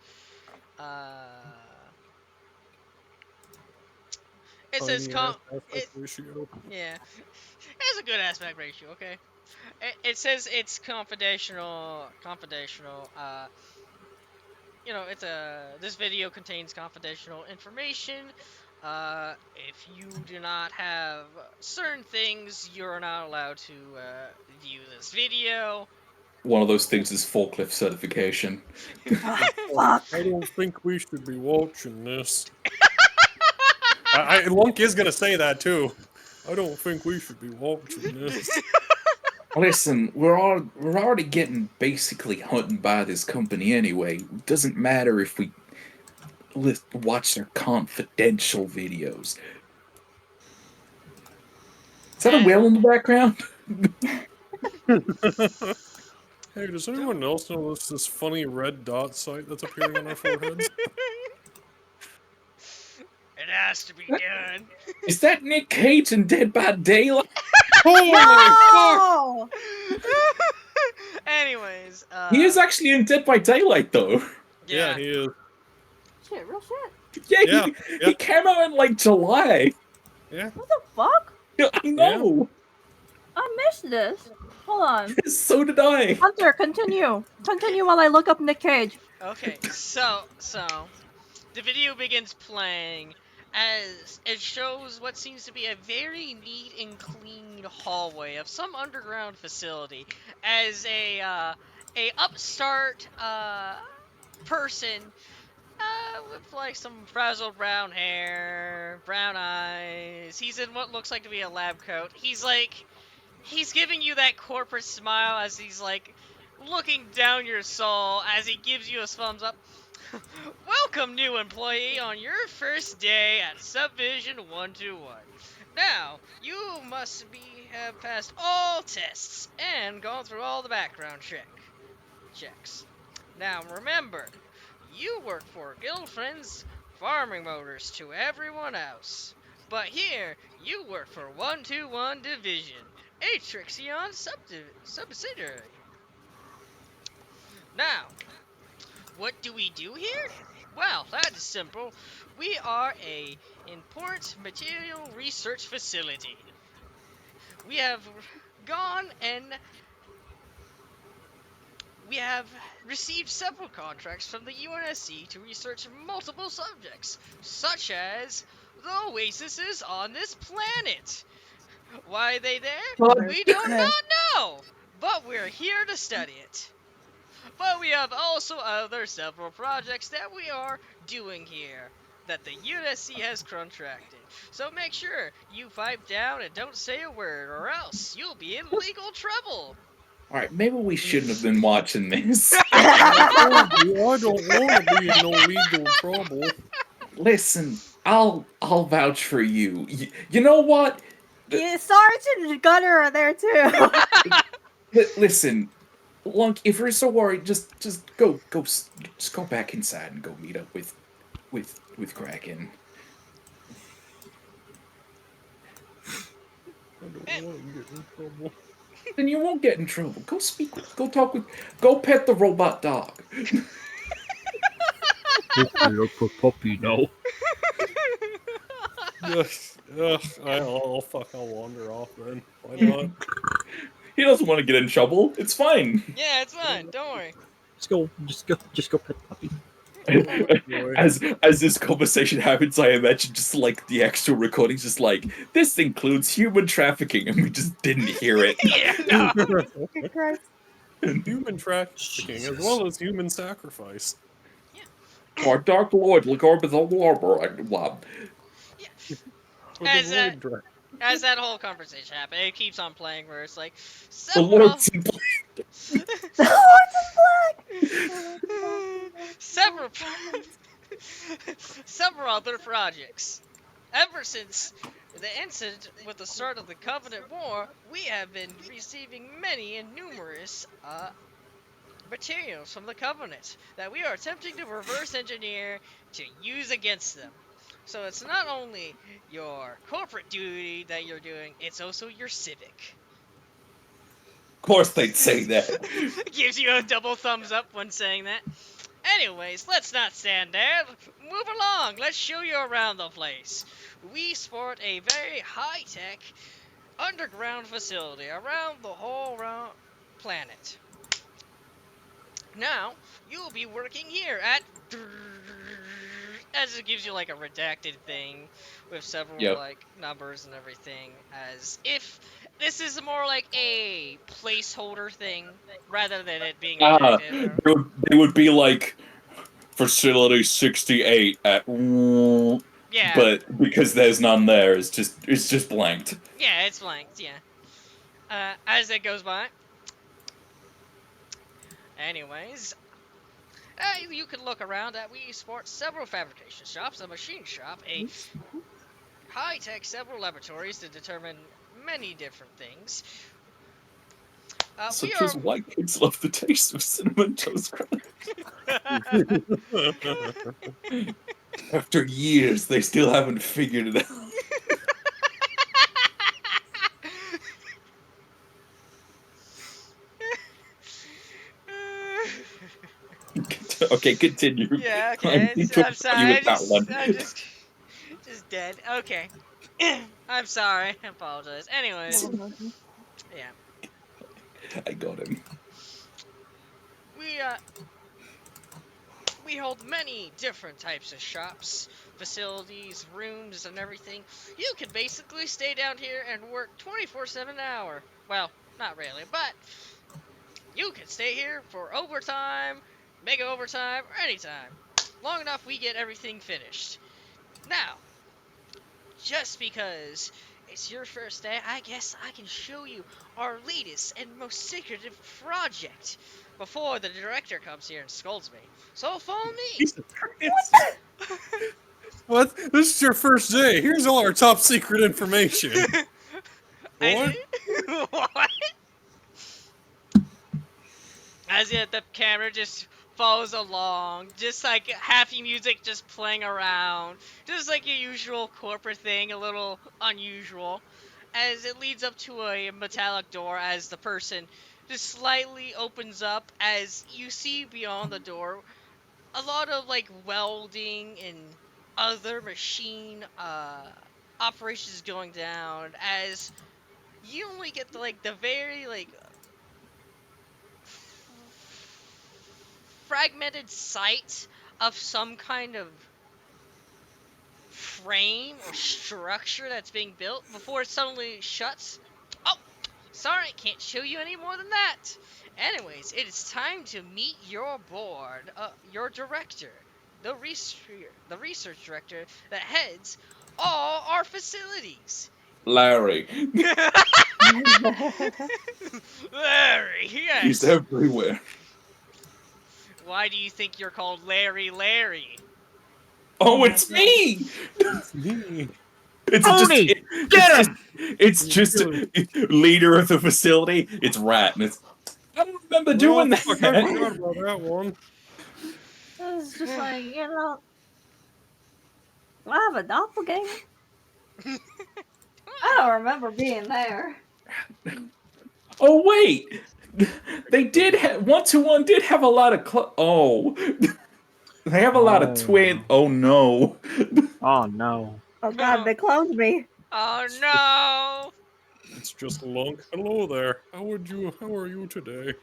uh it says Tiny com ass aspect it ratio. yeah, it has a good aspect ratio. Okay, it says it's confidential. It's this video contains confidential information. If you do not have certain things, you're not allowed to view this video. one of those things is forklift certification. Fuck. I don't think we should be watching this. Lunk is gonna say that too. I don't think we should be watching this. Listen, we're already getting basically hunted by this company anyway. It doesn't matter if we watch their confidential videos. Is that a whale in the background? Hey, does anyone else know this funny red dot sight that's appearing on our foreheads? It has to be done. Is that Nick Cage in Dead by Daylight? Holy No! Anyways, He is actually in Dead by Daylight, though. Yeah, he is. Shit, real shit. Yeah, Yeah, he came out in like July. Yeah. What the fuck? Yeah, I know. I missed this. Hold on. So did I. Hunter, continue. Continue while I look up Nick Cage. okay, so the video begins playing as it shows what seems to be a very neat and clean hallway of some underground facility as a upstart person with like some frazzled brown hair, brown eyes. He's in what looks like to be a lab coat. He's giving you that corporate smile as he's like looking down your soul as he gives you a thumbs up. Welcome, new employee, on your first day at Subdivision 121. Now, you must have passed all tests and gone through all the background checks. Now, remember, you work for Girlfriend's Farming Motors to everyone else. But here, you work for 121 Division, a Trixion subsidiary. Now, what do we do here? Well, that is simple. We are a important material research facility. We have gone and we have received several contracts from the UNSC to research multiple subjects, such as the oases on this planet. Why are they there? We do not know, but we're here to study it. But we have also other several projects that we are doing here that the UNSC has contracted. So make sure you pipe down and don't say a word, or else you'll be in legal trouble. Alright, maybe we shouldn't have been watching this. I don't want to be in no legal trouble. Listen, I'll vouch for you. You know what? Yeah, Sergeant and Gunner are there too. Listen, Lunk, if you're so worried, just go back inside and go meet up with Kraken. I don't want to get in trouble. Then you won't get in trouble. Go pet the robot dog. Look for puppy now. I'll wander off then. Why not? He doesn't want to get in trouble. It's fine. Yeah, it's fine. Don't worry. Just go pet the puppy. As this conversation happens, I imagine just like the actual recordings, just like this includes human trafficking, and we just didn't hear it. Yeah, no. Christ. Human trafficking as well as human sacrifice. Our Dark Lord, Legorbital Arbor, As that whole conversation happened, it keeps on playing where it's like the Lord's in black. several other projects. Ever since the incident with the start of the Covenant War, we have been receiving many and numerous materials from the Covenant that we are attempting to reverse engineer to use against them. So it's not only your corporate duty that you're doing, it's also your civic. Of course they'd say that. Gives you a double thumbs up when saying that. Anyways, let's not stand there. Move along. Let's show you around the place. We sport a very high-tech underground facility around the whole planet. Now, you'll be working here at... As it gives you like a redacted thing with several like numbers and everything, as if this is more like a placeholder thing rather than it being objective. They would be like facility 68 at, Yeah, but because there's none there, it's just blanked. yeah, it's blanked. Yeah. As it goes by. Anyways, you can look around at we sport several fabrication shops, a machine shop, a high-tech several laboratories to determine many different things. We Such are. as white kids love the taste of cinnamon toast crunch. After years, they still haven't figured it out. Okay, continue. Yeah, I'm okay. I'm interested sorry. you with that one. I'm just dead. Okay. I'm sorry. I apologize. Anyways, yeah. I got him. We we hold many different types of shops, facilities, rooms, and everything. You can basically stay down here and work 24/7 an hour. Well, not really, but you can stay here for overtime, mega overtime, or anytime. Long enough we get everything finished. Now, just because it's your first day, I guess I can show you our latest and most secretive project before the director comes here and scolds me. So follow me. Jesus Christ. What? This is your first day. Here's all our top secret information. What? What? As yet, the camera just follows along, just like happy music just playing around, just like your usual corporate thing, a little unusual. As it leads up to a metallic door, as the person just slightly opens up, as you see beyond the door a lot of like welding and other machine operations going down. As you only get the very like fragmented sight of some kind of frame or structure that's being built before it suddenly shuts. Oh, sorry, can't show you any more than that. Anyways, it is time to meet your board, your director, the research director that heads all our facilities. Larry. Larry, He's yes. everywhere. Why do you think you're called Larry? Oh, it's me! It's me. It's Tony, get him! It's just leader of the facility. It's Rat, and it's. I don't remember doing Fuck, I that. forgot about that one. It's just like, I have a doppelganger. I don't remember being there. Oh wait, they did have 1-2-1 did have a lot of oh, they have a lot of twin. Oh no. Oh no. Oh god, they cloned me. Oh no! It's just Lunk. Hello there. How are you today?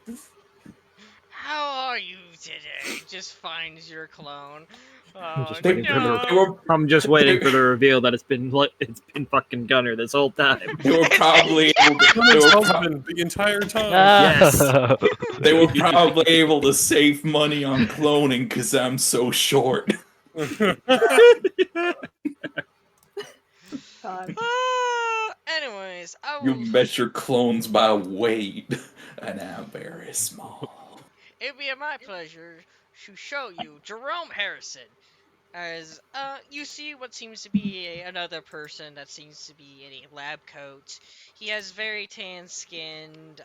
How are you today? Just finds your clone. I'm Oh just waiting for the. no! I'm just waiting for the reveal that it's been fucking Gunner this whole time. They were probably able to, Gunner's husband the entire time. Yes. they were probably able to save money on cloning because I'm so short. God. Anyways, I You will. measure clones by weight, and I'm very small. It'd be my pleasure to show you Jerome Harrison. As you see what seems to be another person that seems to be in a lab coat. He has very tan skinned,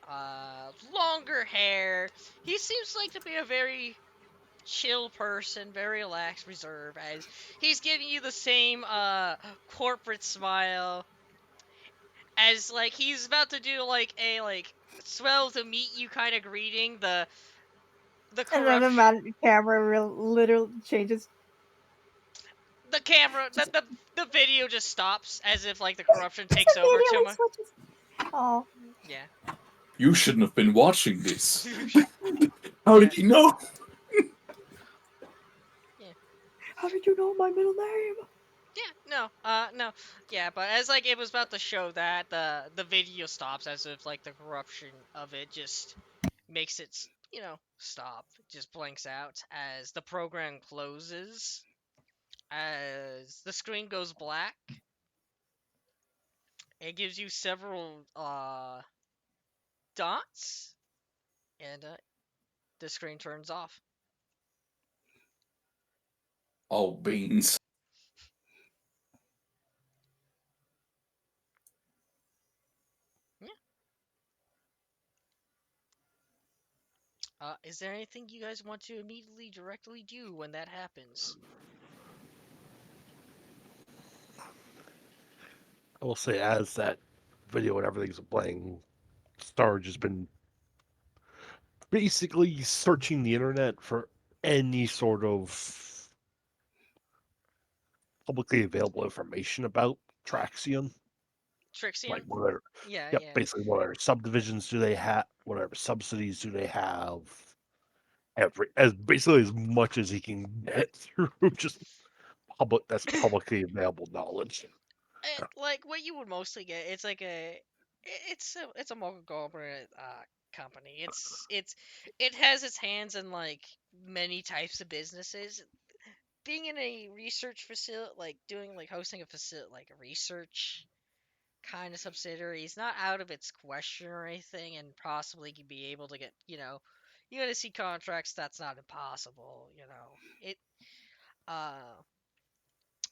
longer hair. He seems like to be a very chill person, very relaxed, reserved, as he's giving you the same corporate smile as like he's about to do like a swell to meet you kind of greeting. The And then corruption, camera literally changes. the camera, the video just stops as if like the corruption takes over too Immediately much. switches. Oh. Yeah. You shouldn't have been watching this. How did you know? How did you know my middle name? Yeah, no, yeah, but as like it was about to show that the video stops as if like the corruption of it just makes it stop. It just blanks out as the program closes, as the screen goes black. It gives you several dots, and the screen turns off. Oh, beans. Yeah. Is there anything you guys want to immediately directly do when that happens? I will say, as that video and everything's playing, Starge has been basically searching the internet for any sort of publicly available information about Traxion. Like, Trixion? what are, Yeah, yep, yeah. basically, what are subdivisions do they have? Whatever subsidies do they have? Basically as much as he can get through just that's publicly available knowledge. Like what you would mostly get, it's like it's a conglomerate company. It has its hands in like many types of businesses. Being in a research facility, like doing like hosting a facility, like a research kind of subsidiary, is not out of its question or anything, and possibly could be able to get you got to see contracts. That's not impossible. It uh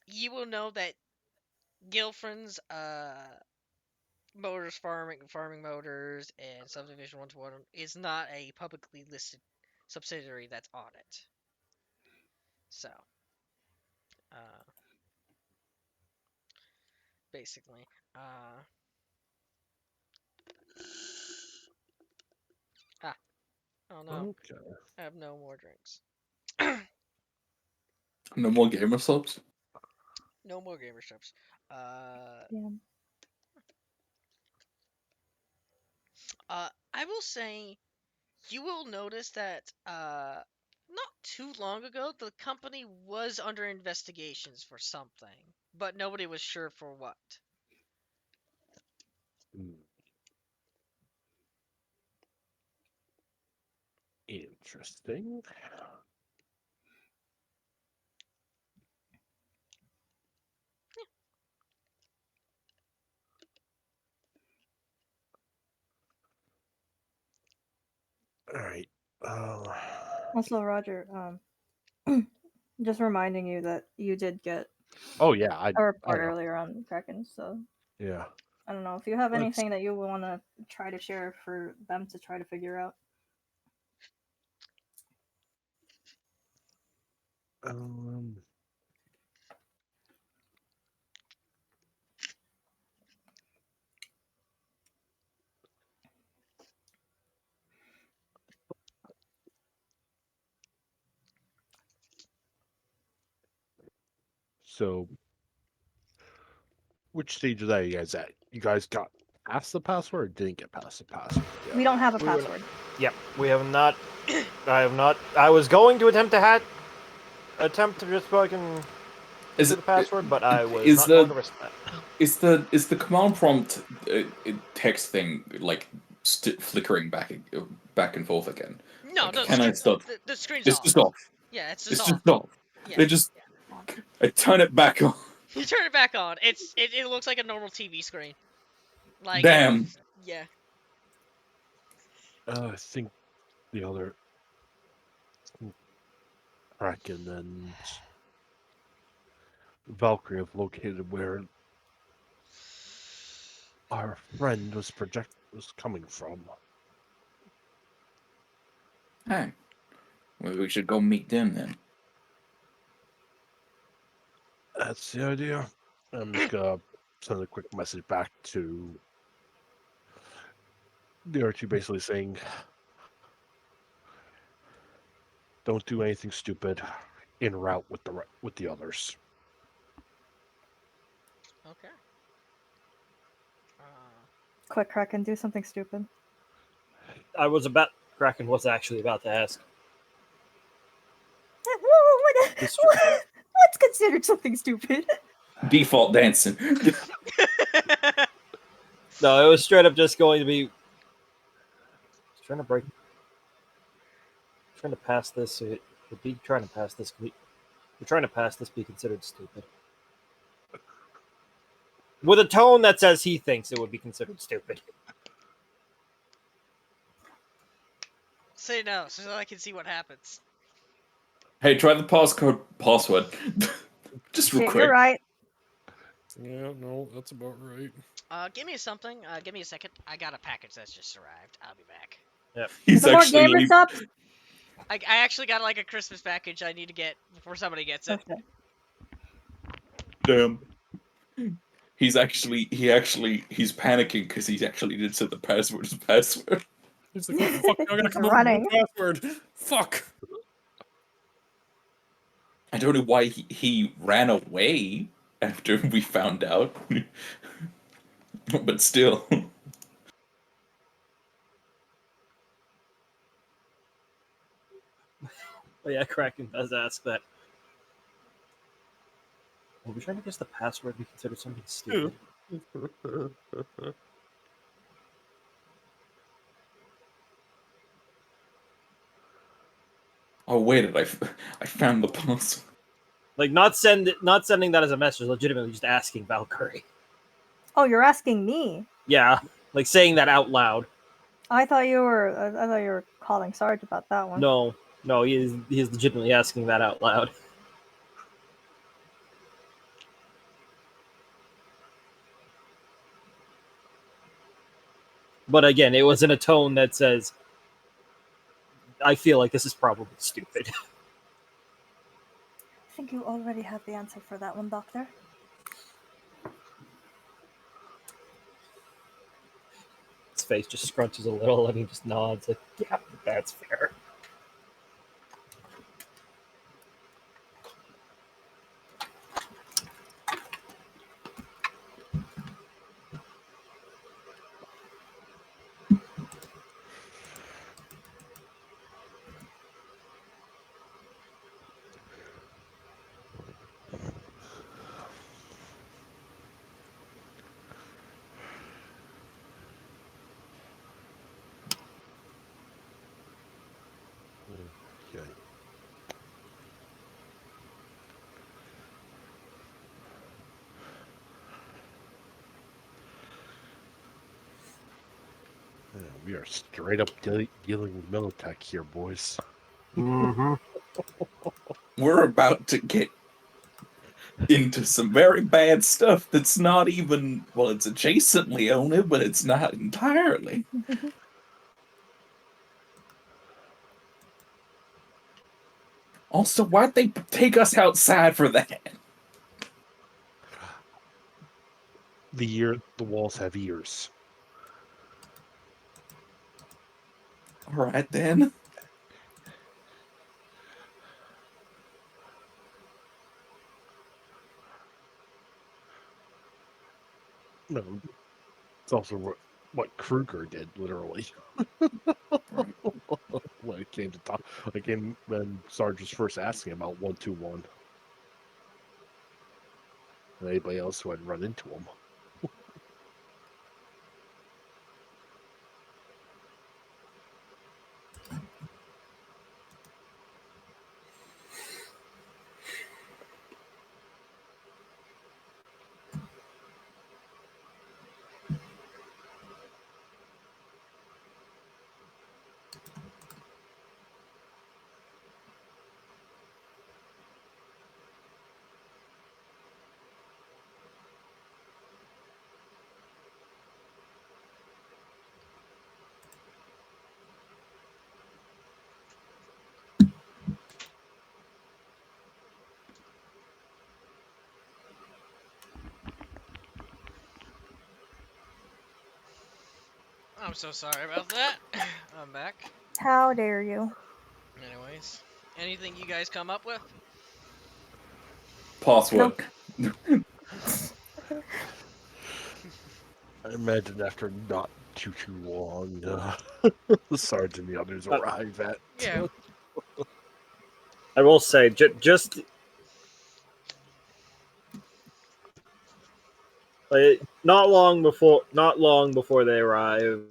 you will know that Guilford's Motors farming motors and subdivision 121 is not a publicly listed subsidiary that's on it. So, uh, basically, ah, oh no, Okay. I have no more drinks. No more gamer subs? No more gamer strips. Uh, Yeah. I will say you will notice that not too long ago the company was under investigations for something, but nobody was sure for what. Hmm. Interesting. All right. Also, Roger, just reminding you that you did get Oh yeah, a I report know. earlier on Kraken, so Yeah. I don't know if you have Let's anything that you want to try to share for them to try to figure out. um so which stage of that are you guys at? You guys got past the password or didn't get past the password yet? We don't have a We were not- password. Yep, we have not. I have not. I was going to attempt to just fucking Is do it the password, but I was is not going to the risk that. is the command prompt text thing like flickering back and forth again? No, Like, no, can I stop? the screen's It's off. just off. Yeah, it's just It's off. just off. Yeah, They just I turn it back on. you turn it back on. It looks like a normal TV screen. Like Damn. it's yeah. I think the other Kraken and Valkyrie have located where our friend was coming from. Hey, maybe we should go meet them then. That's the idea. I'm just gonna send a quick message back to the Archie, basically saying, "Don't do anything stupid. En route with the others." Okay. Uh, Quick, Kraken, do something stupid. I was about. Kraken was actually about to ask. What's considered something stupid? Default dancing. No, it was straight up just going to be trying to break, trying to pass this. So it would be trying to pass this. We're trying to pass this. Be considered stupid. With a tone that says he thinks it would be considered stupid. Say no, so that I can see what happens. Hey, try the password. Just real Shit, quick. you're right. Yeah, no, that's about right. Give me something. Give me a second. I got a package that's just arrived. I'll be back. He's Some more actually gamer subs? I actually got like a Christmas package I need to get before somebody gets it. Okay. damn. He's panicking because he actually did set the password as password. He's like, oh, fuck, I gotta He's come up with a running. new password. Fuck. I don't know why he ran away after we found out. But still. Oh yeah, Kraken does ask that. Are we trying to guess the password we consider something stupid? Oh wait, I found the password. Like not sending that as a message, legitimately just asking Valkyrie. Oh, you're asking me. Yeah, like saying that out loud. I thought you were calling Sarge about that one. No, he is legitimately asking that out loud. But again, it was in a tone that says, I feel like this is probably stupid. I think you already have the answer for that one, Doctor. His face just scrunches a little and he just nods like, yeah, that's fair. Okay. Yeah, we are straight up dealing with Militech here, boys. Mm-hmm. We're about to get into some very bad stuff that's not even, well, it's adjacently on it, but it's not entirely. Also, why'd they take us outside for that? The walls have ears. All right, then. No, it's also what Kruger did, literally. When it came to talk, again, when Sarge was first asking about 121, and anybody else who had run into him. I'm so sorry about that. I'm back. How dare you? Anyways, anything you guys come up with? Password. I imagine after not too long, the Sarge and the others arrive at. Yeah. I will say, just Not long before they arrive,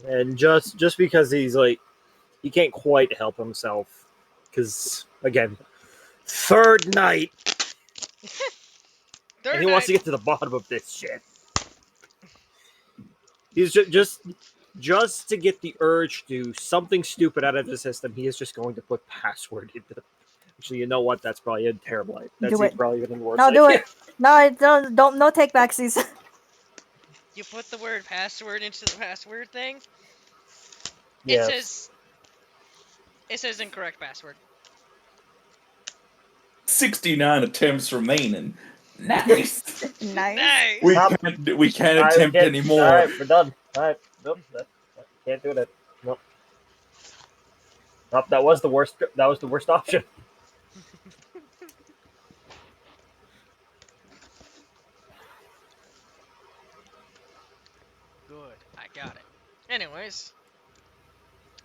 and just because he's like he can't quite help himself, because again, third night, and Third he wants night. to get to the bottom of this shit. He's just to get the urge to do something stupid out of the system. He is just going to put password into the. Actually, you know what? That's probably a terrible idea. That's Do it. probably even worse. No, do idea. it. No, don't. No take backsies. You put the word password into the password thing. Yes. It says incorrect password. 69 attempts remaining. Nice. Nice. We can't Alright, attempt anymore. Alright, we're done. Alright, nope, can't do that. Nope. Nope, that was the worst. That was the worst option. Good. I got it. Anyways.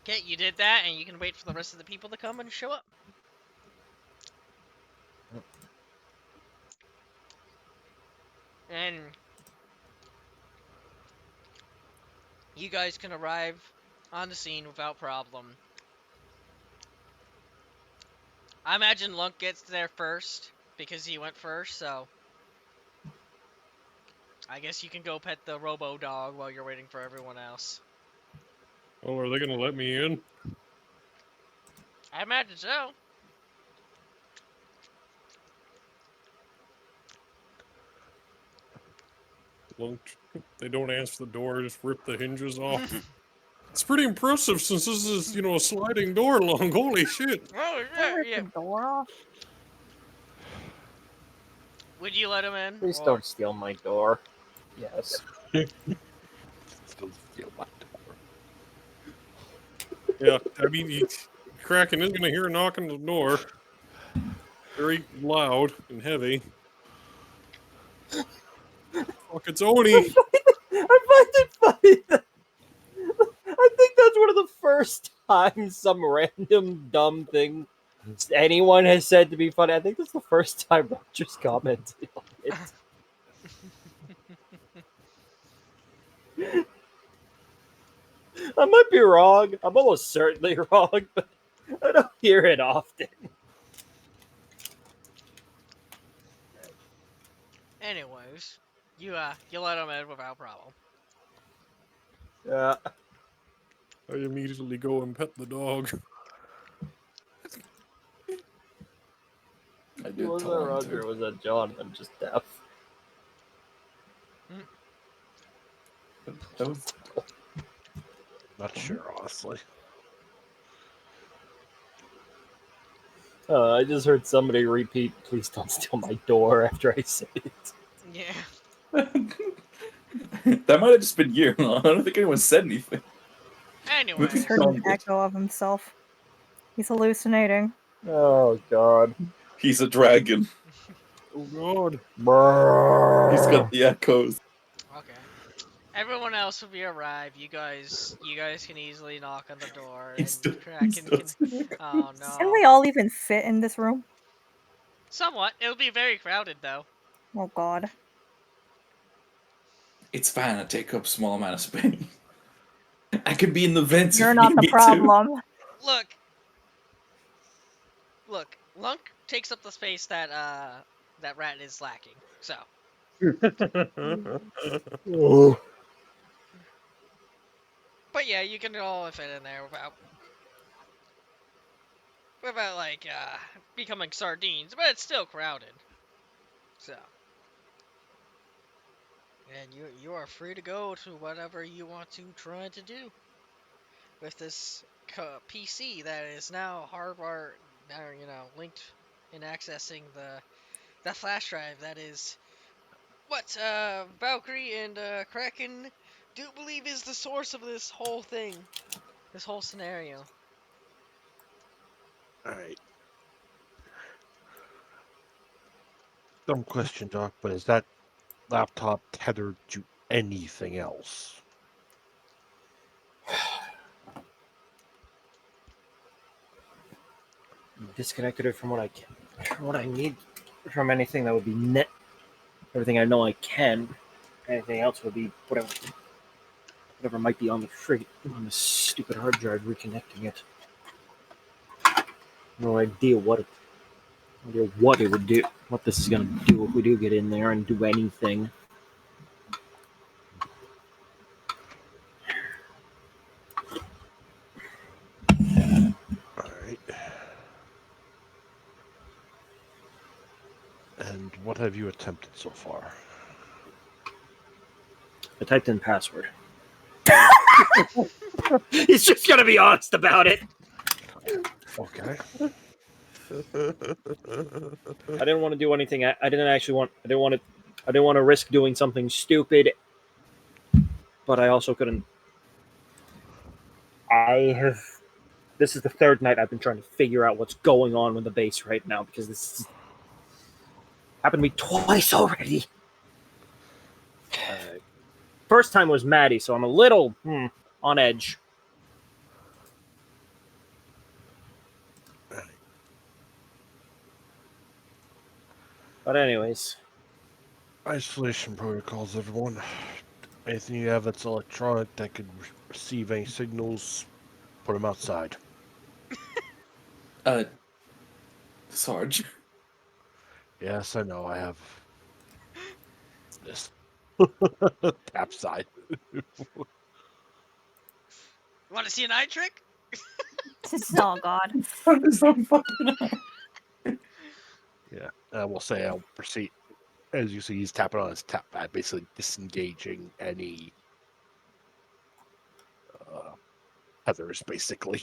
Okay, you did that, and you can wait for the rest of the people to come and show up. And you guys can arrive on the scene without problem. I imagine Lunk gets there first because he went first, so I guess you can go pet the robo dog while you're waiting for everyone else. Oh, are they gonna let me in? I imagine so. They don't answer the door, just rip the hinges off. It's pretty impressive since this is, a sliding door long. Holy shit. Oh, Rip yeah. the door off. Would you let him in? Please or- don't steal my door. Yes. Still feel my door. Yeah, I mean, Kraken is gonna hear a knock on the door. Very loud and heavy. Fuck, it's Oni! I find it funny that I think that's one of the first times some random dumb thing anyone has said to be funny. I think that's the first time Rogers commented on it. I might be wrong. I'm almost certainly wrong, but I don't hear it often. Anyways, you let him in without problem. Yeah. I immediately go and pet the dog. I It did wasn't tell him Roger, to. it was a Jonathan, just deaf. That was Not sure, honestly. I just heard somebody repeat, please don't steal my door after I said it. Yeah. that might have just been you. I don't think anyone said anything. Anyways, Just heard an echo of himself. He's hallucinating. Oh, God. He's a dragon. Oh god. He's got the echoes. okay. Everyone else will be arrived. You guys can easily knock on the door, and He's still, Kraken can. Oh Can no. we all even fit in this room? Somewhat. It'll be very crowded though. Oh God. It's fine. I take up small amount of space. I could be in the vents You're if not you the need me problem. Look. Lunk takes up the space that that rat is lacking. So. Oh. But yeah, you can all fit in there without like becoming sardines, but it's still crowded. So. And you are free to go to whatever you want to try to do with this PC that is now hardwired, linked in accessing the flash drive that is what Valkyrie and Kraken do believe is the source of this whole thing, this whole scenario. Alright. Dumb question, Doc, but is that laptop tethered to anything else? Disconnected it from what I need from anything that would be net everything I know I can. Anything else would be whatever might be on the stupid hard drive, reconnecting it. No idea what it would do, what this is gonna do if we do get in there and do anything. All right. And what have you attempted so far? I typed in password. He's just gonna be honest about it. Okay. I didn't want to do anything. I didn't want to risk doing something stupid, but I also couldn't. This is the third night I've been trying to figure out what's going on with the base right now because this has happened to me twice already. First time was Maddie, so I'm a little on edge. But anyways, Isolation protocols, everyone. Anything you have that's electronic that could receive any signals, put them outside. Sarge. Yes, I know. I have this tap side. Want to see an eye trick? Oh God. That is so fucking. Yeah, I will say I'll proceed. As you see, he's tapping on his tap pad, basically disengaging any tethers, basically,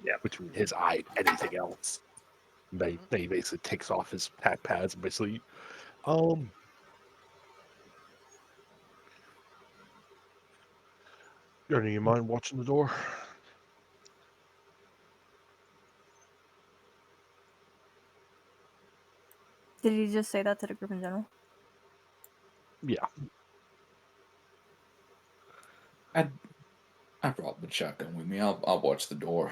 yeah. between his eye and anything else. Then he basically takes off his tap pads and basically, Ernie, you mind watching the door? Did he just say that to the group in general? Yeah. I brought the shotgun with me. I'll watch the door.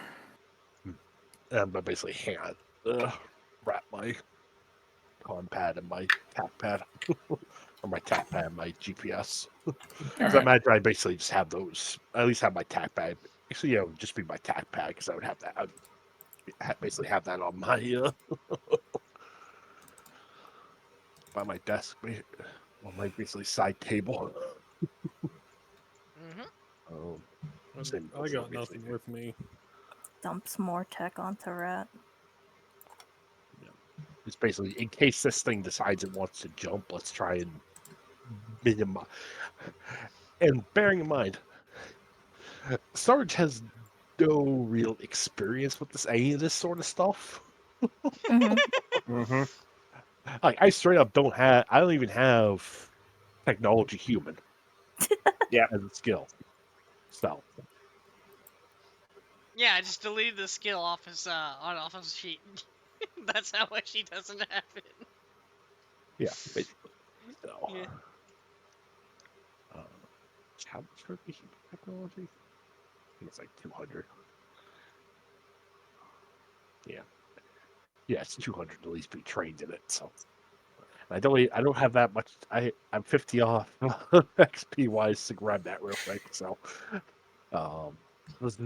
But basically wrap my con pad and my tap pad, or my tap pad and my GPS. Because I imagine I basically just have those. I at least have my tap pad. Actually, just be my tap pad because I would have that. I'd basically have that on my by my desk, on my basically side table. Same I got basically. nothing with me. Dumps more tech onto Rat. It's basically in case this thing decides it wants to jump, let's try and minimize. And bearing in mind, Sarge has no real experience with any of this sort of stuff. Mm-hmm. Like I straight up I don't even have technology human Yeah. as a skill. So Yeah, I just deleted the skill off his sheet. That's how much he doesn't have it. yeah, basically. So Yeah. how much for the human technology? I think it's like 200. Yeah. Yeah, it's 200 to at least be trained in it. So I don't have that much. I'm 50 off XP wise to grab that real quick. So this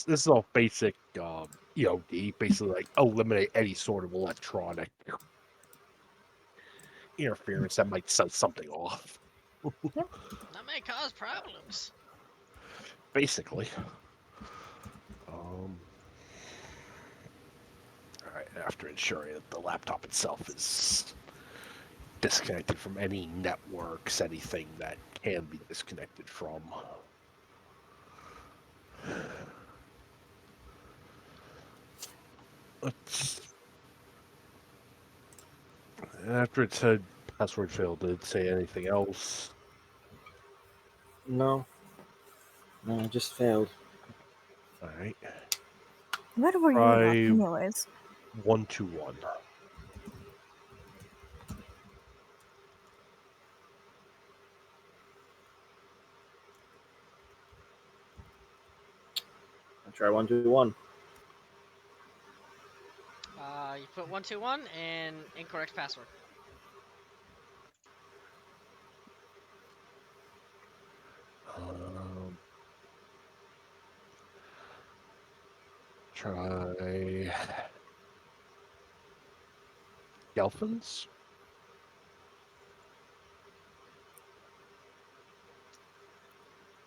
is all basic EOD, basically like eliminate any sort of electronic interference that might set something off. That may cause problems. Basically. All right, after ensuring that the laptop itself is disconnected from any networks, anything that can be disconnected from. After it said password failed, did it say anything else? No, I just failed. All right. What were you about anyways? 121. I'll try 121. You put 121 and incorrect password. Try Gelfins.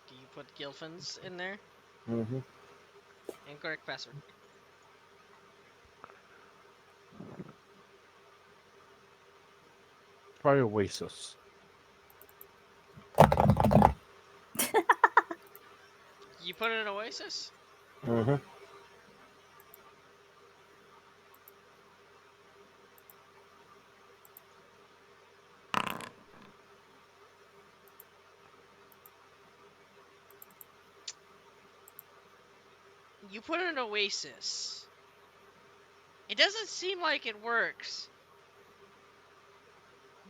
Do you put Gilfins in there? Mm-hmm. Incorrect password. Try Oasis. You put it in Oasis? Mm-hmm. You put it in Oasis. It doesn't seem like it works.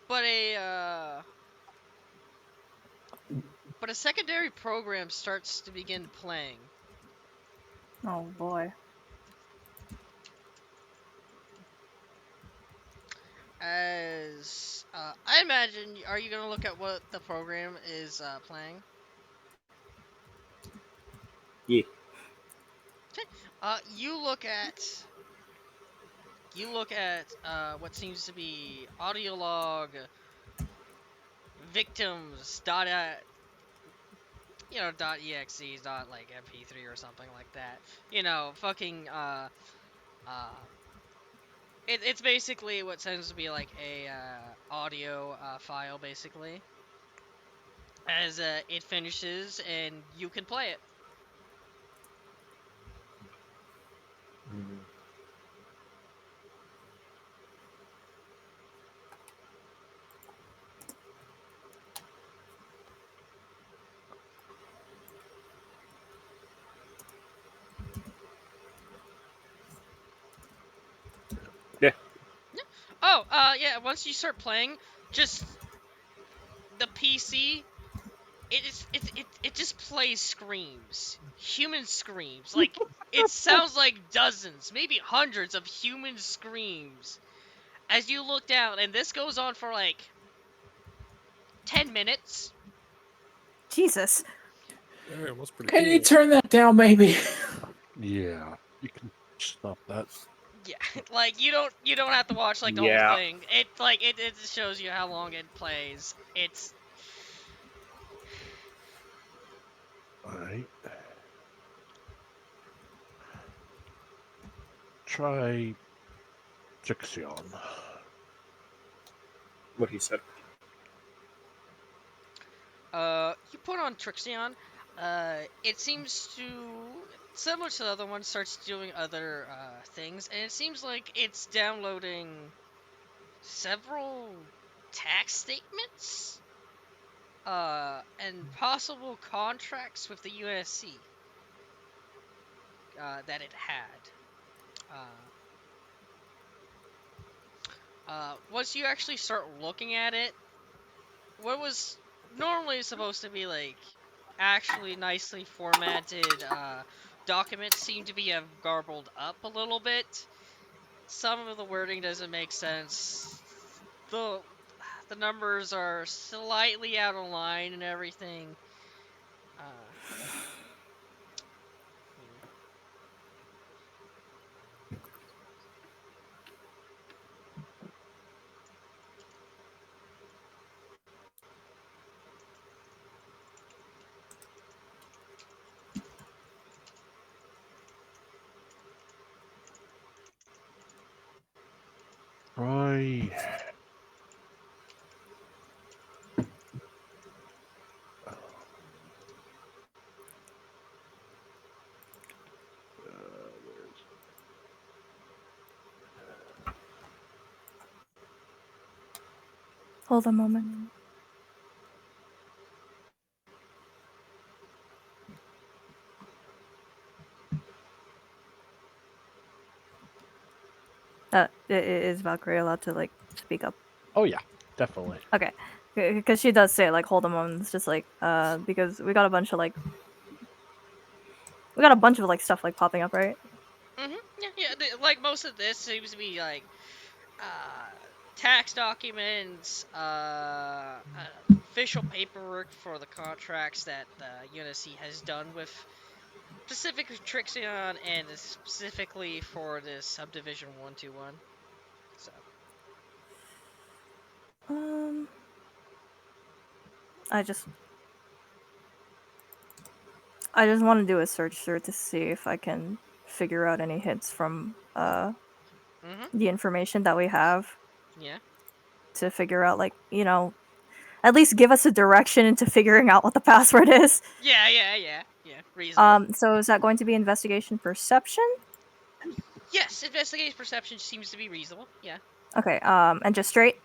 But a secondary program starts to begin playing. Oh boy. As I imagine, are you gonna look at what the program is playing? Yeah. Okay. You look at what seems to be audio log victims dot exe dot like mp3 or something like that. Fucking uh it's basically what tends to be like a audio file basically. As it finishes and you can play it. Mm-hmm. Yeah. Oh, yeah. Once you start playing, just the PC, it just plays screams, human screams. Like it sounds like dozens, maybe hundreds of human screams as you look down, and this goes on for like 10 minutes. Jesus. Damn, that's pretty Can you cool. turn that down, maybe? Yeah, you can stop that. Yeah, like you don't have to watch like the whole Yeah. thing. It just shows you how long it plays. It's All right. Try Jixion. What he said. you put on Trixion. It seems to, similar to the other one, starts doing other things, and it seems like it's downloading several tax statements and possible contracts with the USC that it had. Once you actually start looking at it, what was normally supposed to be like actually nicely formatted documents seem to be garbled up a little bit. Some of the wording doesn't make sense. The the numbers are slightly out of line and everything. Uh, hmm. Try. Where's Hold a moment. Is Valkyrie allowed to like speak up? Oh yeah, definitely. Okay, because she does say like hold a moment. It's just like because we got a bunch of like stuff like popping up, right? Yeah. Like most of this seems to be like uh, tax documents, official paperwork for the contracts that the UNSC has done with specific Trixion and specifically for this subdivision 121. So Um, I just want to do a search through to see if I can figure out any hits from the information that we have yeah, to figure out, like, at least give us a direction into figuring out what the password is. yeah. Reasonable. So is that going to be investigation perception? Yes, investigation perception seems to be reasonable. Yeah. Okay, and just straight?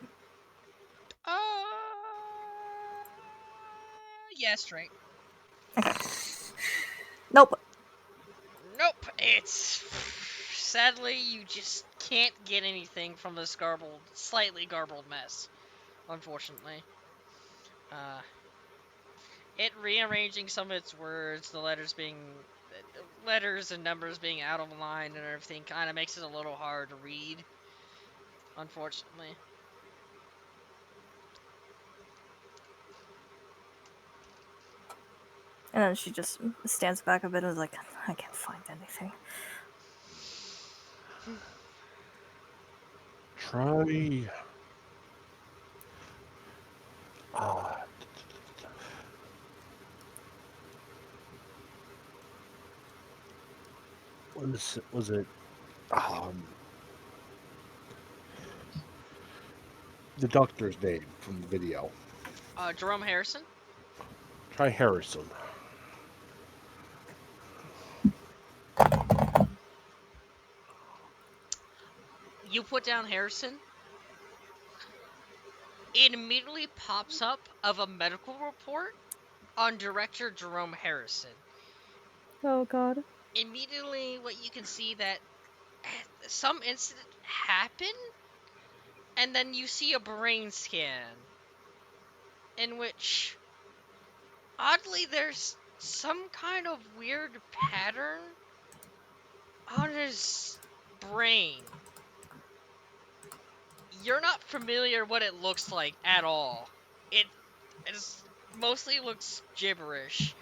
Uh, yeah, straight. Nope. Nope. It's sadly you just can't get anything from this slightly garbled mess. Unfortunately, uh, it rearranging some of its words, the letters and numbers being out of line and everything, kind of makes it a little hard to read. Unfortunately. And then she just stands back a bit and is like, I can't find anything. Try. Was it the doctor's name from the video? Jerome Harrison. Try Harrison. You put down Harrison, it immediately pops up of a medical report on director Jerome Harrison. Oh god. Immediately, what you can see that some incident happened, and then you see a brain scan in which, oddly, there's some kind of weird pattern on his brain. You're not familiar what it looks like at all. It mostly looks gibberish.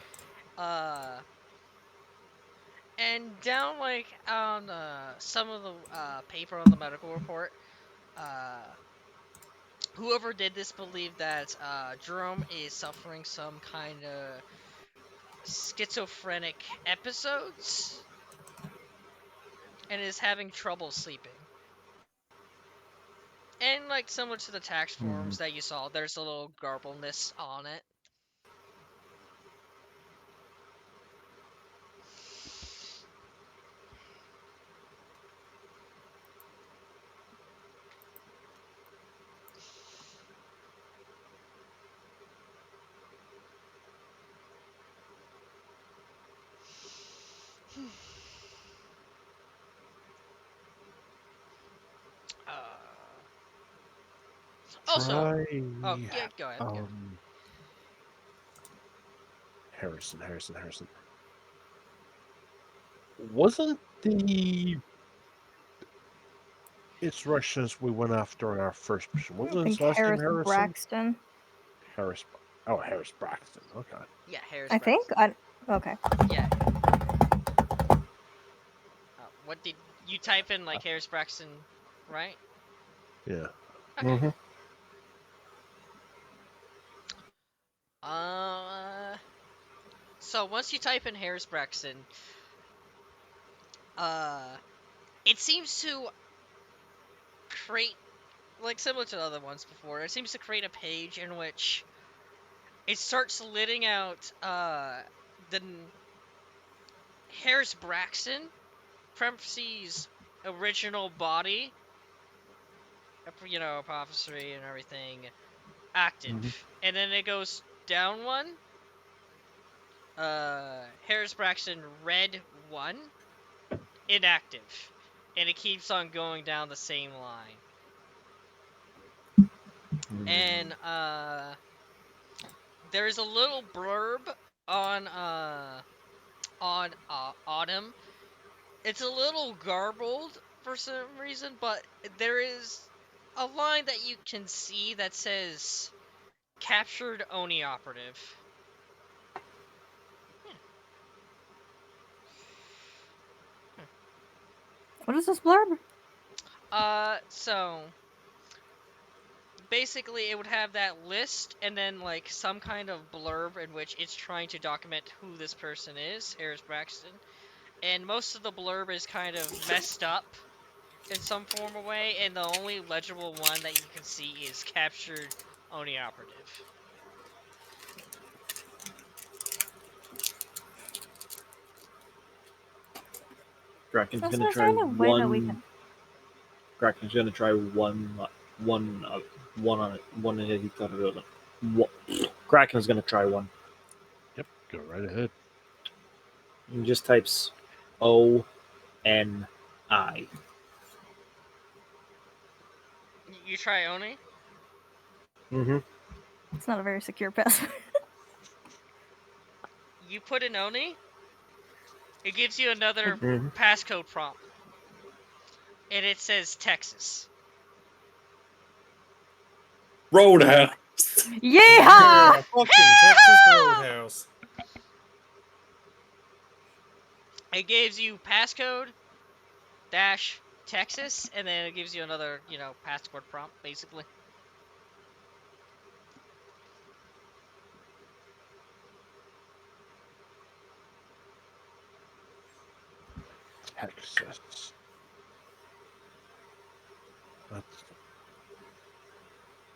And down like on some of the paper on the medical report, uh, whoever did this believed that Jerome is suffering some kind of schizophrenic episodes and is having trouble sleeping. And like similar to the tax forms that you saw, there's a little garbleness on it. Also, Try. oh yeah, go ahead. Yeah. Harrison. Wasn't the insurrectionist we went after in our first mission? I Wasn't think his last name Harris Harrison? Braxton. Harris. Oh, Harris Braxton. Okay. Yeah, Harris. I think. Okay. Yeah. What did you type in, like Harris Braxton, right? Yeah. Okay. So once you type in Harris Braxton, it seems to create, like similar to the other ones before, it seems to create a page in which it starts letting out the Harris Braxton parentheses original body, prophecy and everything active, and then it goes down one. Harris Braxton red 1 inactive, and it keeps on going down the same line. And there's a little blurb on Autumn. It's a little garbled for some reason, but there is a line that you can see that says captured Oni operative. What is this blurb? So basically it would have that list and then like some kind of blurb in which it's trying to document who this person is, Harris Braxton. And most of the blurb is kind of messed up in some form or way, and the only legible one that you can see is captured Oni operative. Kraken's Is gonna there try any way that we one. can? Kraken's gonna try one on it. One he thought it was. Kraken's gonna try one. Yep, go right ahead. He just types ONI. You try Oni? Mm-hmm. It's not a very secure password. You put in Oni, it gives you another Mm-hmm. passcode prompt. And it says Texas. Roadhouse. Yeehaw! Fucking Texas Roadhouse. It gives you passcode dash Texas, and then it gives you another, password prompt, basically. Texas. That's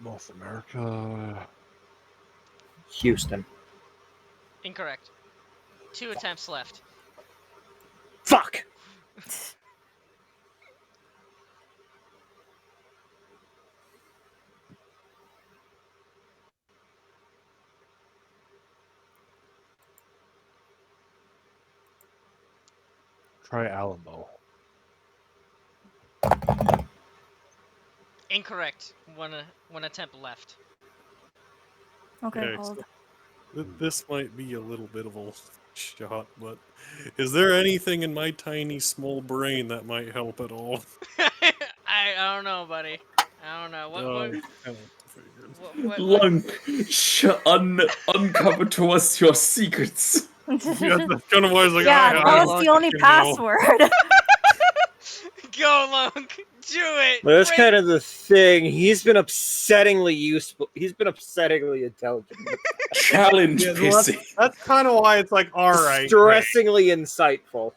North America. Houston. Incorrect. 2 attempts left. Fuck. Try Alamo. Incorrect. One attempt left. Okay, Okay, hold. This might be a little bit of a shot, but is there anything in my tiny small brain that might help at all? I don't know, buddy. I don't know. I kind of figured. What Lunk, uncover to us your secrets. Yeah, that's kind of why I was like, Yeah, I that don't was the only fucking know. password. Go, Lunk! Do it! Well, that's Break- kind of the thing. He's been upsettingly useful. He's been upsettingly intelligent. Challenge Yeah, well, pissy. that's kind of why it's like, all right. Distressingly insightful.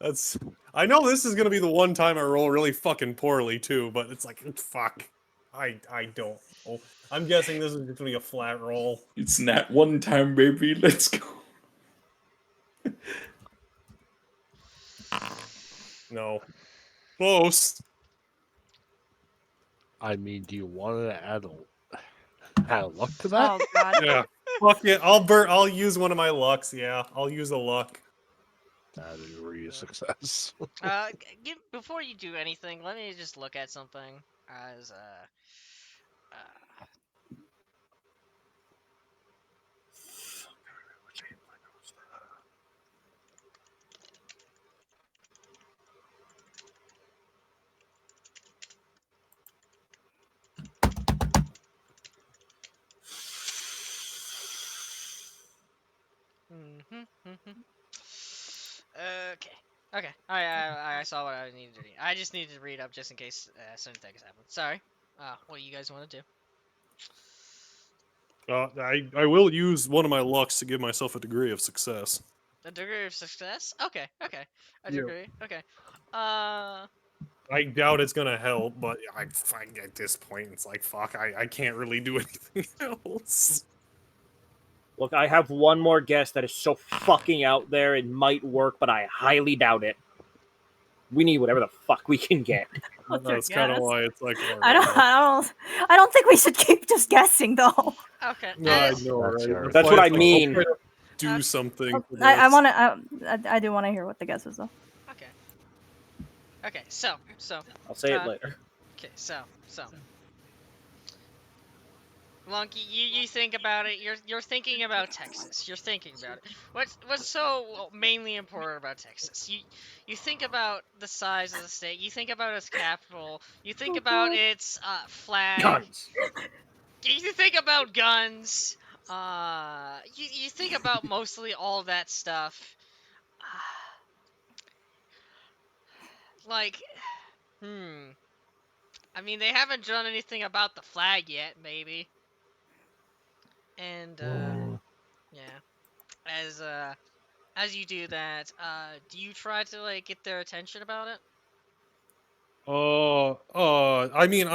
That's. I know this is gonna be the one time I roll really fucking poorly too, but it's like, fuck. I don't know. I'm guessing this is just gonna be a flat roll. It's not one time, baby. Let's go. No. Close. I mean, do you want to add a luck to that? Oh god. Yeah. Fuck it. I'll use one of my lucks. Yeah, I'll use a luck. That is really a success. Before you do anything, let me just look at something. As Okay. Okay. I saw what I needed to read. I just needed to read up just in case certain things happen. Sorry. What you guys want to do? I will use one of my lucks to give myself a degree of success. A degree of success? Okay. Okay. A Yeah. degree. Okay. I doubt it's gonna help, but at this point, it's like, fuck, I can't really do anything else. Look, I have one more guess that is so fucking out there it might work, but I highly doubt it. We need whatever the fuck we can get. That's kind of Yes. why it's like, all I right. don't think we should keep just guessing though. Okay. No, I as- know, That's right? alright. That's why what I it's like, mean. I'll try to do something. for I this. want to. I do want to hear what the guess is though. Okay. Okay. So. I'll say it later. Okay. So. Lunky, you think about it. You're thinking about Texas. You're thinking about it. What's so mainly important about Texas? You think about the size of the state. You think about its capital. You think about its flag. Guns. You think about guns. You think about mostly all that stuff. like, I mean, they haven't done anything about the flag yet, maybe. And yeah, as you do that, do you try to like get their attention about it? I mean,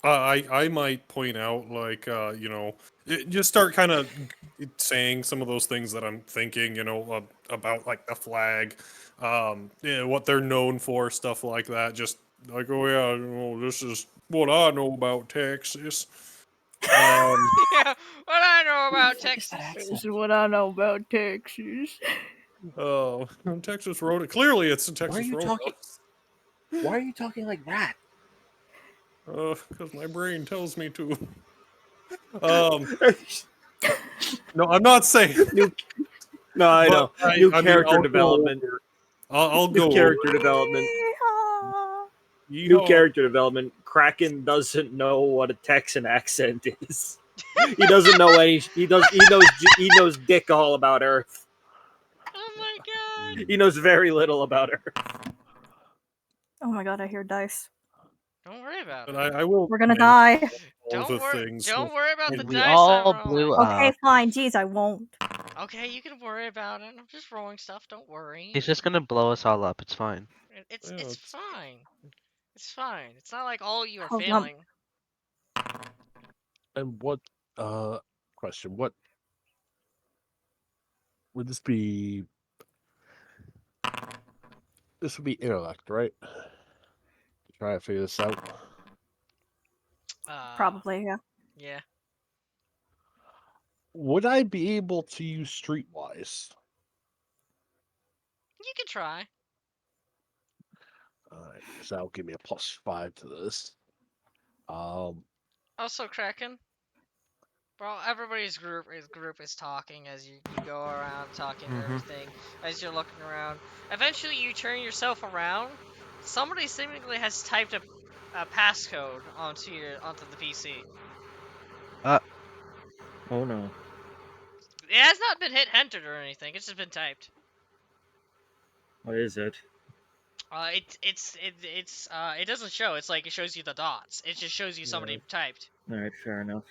I might point out, like, just start kind of saying some of those things that I'm thinking, about like the flag, yeah, what they're known for, stuff like that. Just like, oh yeah, this is what I know about Texas. Yeah, what I know about Texas. This is what I know about Texas. Oh, Texas Road. Clearly, it's a Texas you Roadhouse. talking- Why are you talking like that? Because my brain tells me to. No, I'm not saying. No, I But know. I New mean, character I'll go development. over- I'll New go character over. development. Yeehaw. New character development. Kraken doesn't know what a Texan accent is. He doesn't know any. He knows dick all about Earth. Oh my god. He knows very little about Earth. Oh my god, I hear dice. Don't worry about But it. I will. We're gonna mention die. all the Don't worry. things Don't worry about the We dice I'm all rolling. blew Okay, up. fine. Jeez, I won't. Okay, you can worry about it. I'm just rolling stuff. Don't worry. He's just gonna blow us all up. It's fine. It's Yeah, it's it's- fine. It's fine. It's not like all you are Hold on. failing. And what? Question. What would this be? This would be intellect, right? Try to figure this out. Probably, yeah. Yeah. Would I be able to use Streetwise? You can try. Alright, because that'll give me a +5 to this. Also, Kraken. Well, everybody's group is talking as you go around talking and everything. As you're looking around, eventually you turn yourself around. Somebody seemingly has typed a passcode onto the PC. Oh no. It has not been entered or anything. It's just been typed. What is it? It doesn't show. It's like it shows you the dots. It just shows you somebody typed. All right, fair enough.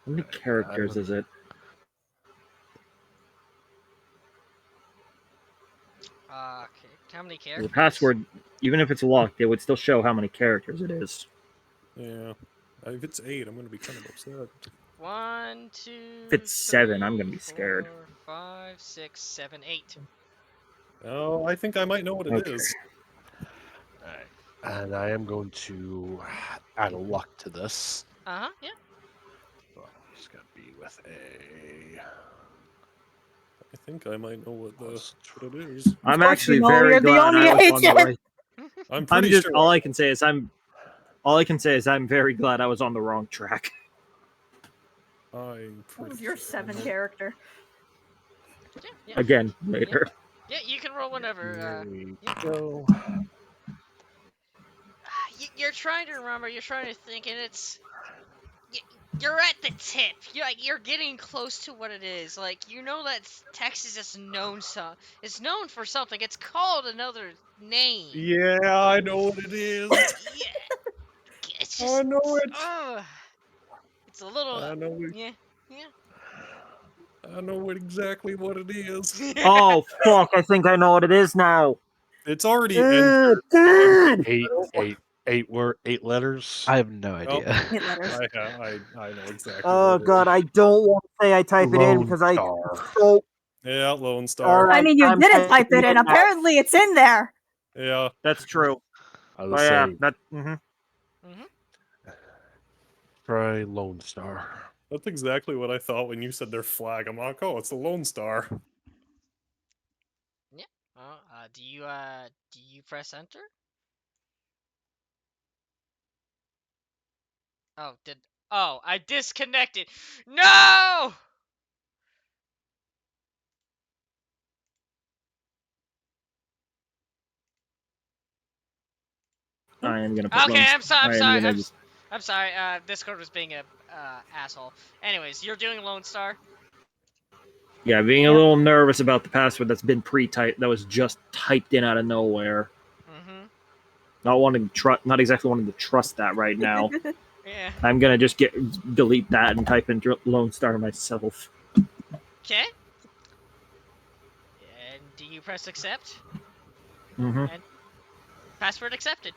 How many characters is it? Okay. How many The characters? password, even if it's locked, it would still show how many characters it is. Yeah. If it's 8, I'm gonna be kind of upset. 1, 2. If it's 7, 3, I'm gonna be scared. 4, 5, 6, 7, 8. Oh, I think I might know what it Okay. is. Alright. And I am going to add a luck to this. Yeah. Well, it's gonna be with a. I think I might know what it is. I'm course actually you know, very you're the glad only I was on the agent. right. I'm pretty I'm just sure. all I can say is I'm very glad I was on the wrong track. I'm What pretty was your sure. 7 character? Yeah. Again, later. Yeah, you can roll whenever. There we yeah. go. You're trying to remember. You're trying to think, and it's. You're at the tip. You're getting close to what it is. Like you know that Texas is known it's known for something. It's called another name. Yeah, I know what it is. Yeah. It's just. I know it. It's a little. I know it. Yeah. I know exactly what it is. Oh fuck! I think I know what it is now. It's already entered. God. Eight letters. I have no idea. 8 letters. I know exactly. Oh what it god, I don't want to say I type it in Lone because I. Star. So, is. Yeah, Lone all Star. right, I mean, you I'm didn't type typing it in. now. Apparently, it's in there. Yeah. That's true. I Oh was yeah, saying, that. try Lone Star. That's exactly what I thought when you said their flag. I'm like, oh, it's the Lone Star. Yeah. Do you press enter? Oh, I disconnected. No! I am gonna put. Okay, Lone- I'm sorry. I am gonna just- I'm sorry. Discord was being a asshole. Anyways, you're doing Lone Star. Yeah, being a Yep. little nervous about the password that's been pre-typed, that was just typed in out of nowhere. Mm-hmm. Not exactly wanting to trust that right now. Yeah. I'm gonna just delete that and type in Lone Star myself. Okay. And do you press accept? Mm-hmm. And password accepted.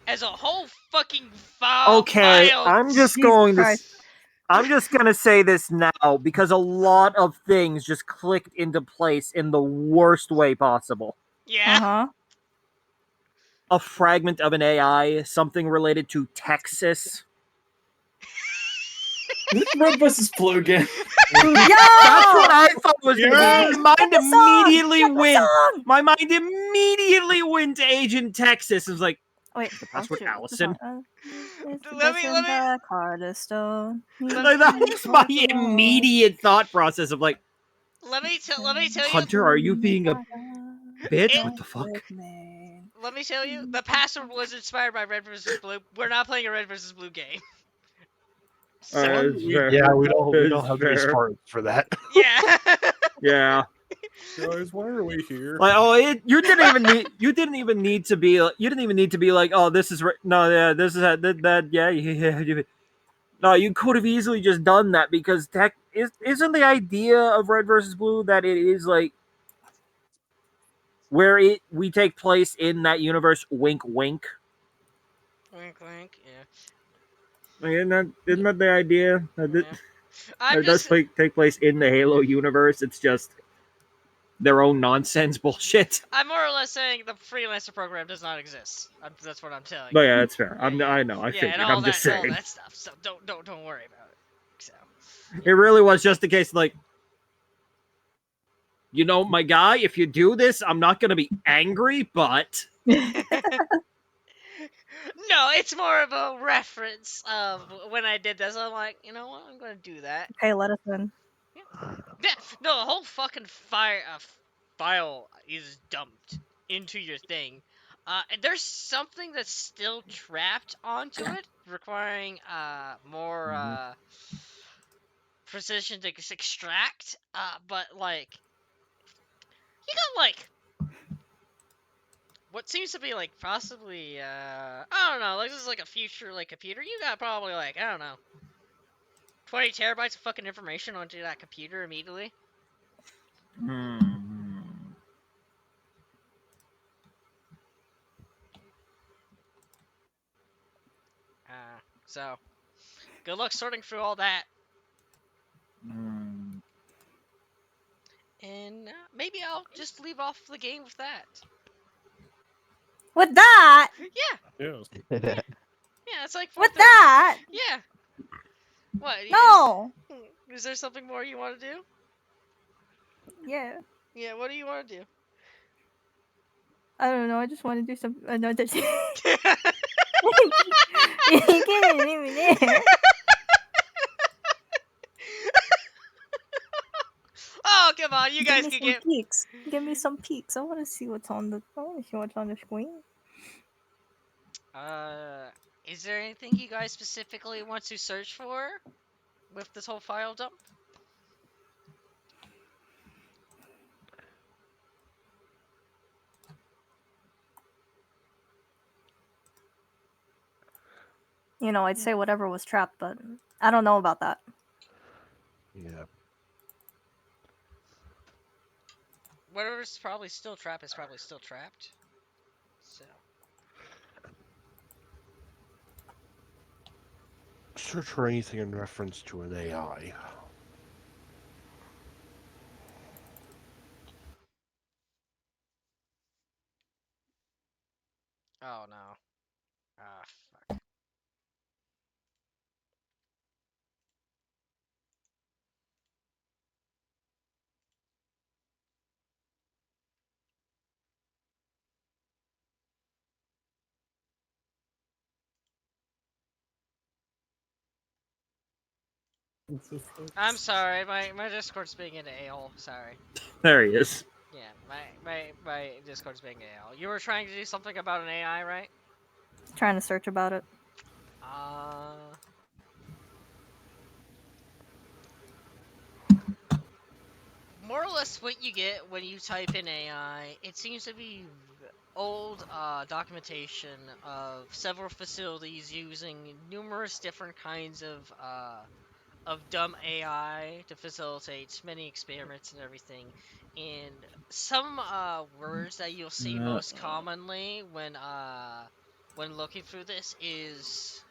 As a whole fucking file. Okay, I'm just Jesus going to. Christ. I'm just gonna say this now because a lot of things just clicked into place in the worst way possible. Yeah. Uh-huh. A fragment of an AI, something related to Texas. Red versus blue again. That's what I thought was gonna Yes! be. My mind immediately Get the went. song! My mind immediately went to Agent Texas. It was like Wait, the oh password, shoot, what's the Allison. song? It's the Let best me. in Let me. the Cardistone. Like that was my immediate thought process of like, Let me tell you. Hunter, are you being a bitch? It, What the fuck? let me tell you. The password was inspired by Red versus Blue. We're not playing a Red versus Blue game. So It's fair. Yeah, we don't It's have the fair. smarts for that. yeah. Yeah. Guys, why are we here? Like, you didn't even need to be like, oh, this is no, yeah, this is that, yeah. No, you could have easily just done that because isn't the idea of Red versus Blue that it is like where we take place in that universe, wink wink. Wink, wink. Yeah. Like, isn't that the idea? Yeah. I'm It does just. take place in the Halo universe. It's just their own nonsense bullshit. I'm more or less saying the freelancer program does not exist. That's what I'm telling But you. yeah, that's fair. Yeah, I know. I yeah, and figured. I'm just all saying. that stuff. So don't worry about it. So. It really was just a case like, my guy, if you do this, I'm not gonna be angry, but No, it's more of a reference of when I did this. I'm like, you know what? I'm gonna do that. Okay, let us in. Yeah, no, the whole fucking file is dumped into your thing. And there's something that's still trapped onto it, requiring more precision to extract. But like you got like what seems to be like possibly I don't know, like this is like a future like computer. You got probably like I don't know 20 terabytes of fucking information onto that computer immediately. So good luck sorting through all that. And maybe I'll just leave off the game with that. With that? Yeah, Yes. yeah, it's like With 4:30. that? Yeah. What? No! Is there something more you want to do? Yeah. Yeah, what do you want to do? I don't know, I just want to do some another thing. Oh, come on, you Give guys me can some get. peeks. Give me some peeks. I want to see what's on the. Screen. Is there anything you guys specifically want to search for with this whole file dump? I'd say whatever was trapped, but I don't know about that. Yeah. Whatever's probably still trapped is probably still trapped. So. Search for anything in reference to an AI. Oh no. Ah, fuck. I'm sorry, my Discord's being an a-hole. Sorry. there he is. Yeah, my Discord's being an a-hole. You were trying to do something about an AI, right? Trying to search about it. Uh. more or less what you get when you type in AI, it seems to be old documentation of several facilities using numerous different kinds of dumb AI to facilitate many experiments and everything. And some words that you'll see most commonly when looking through this is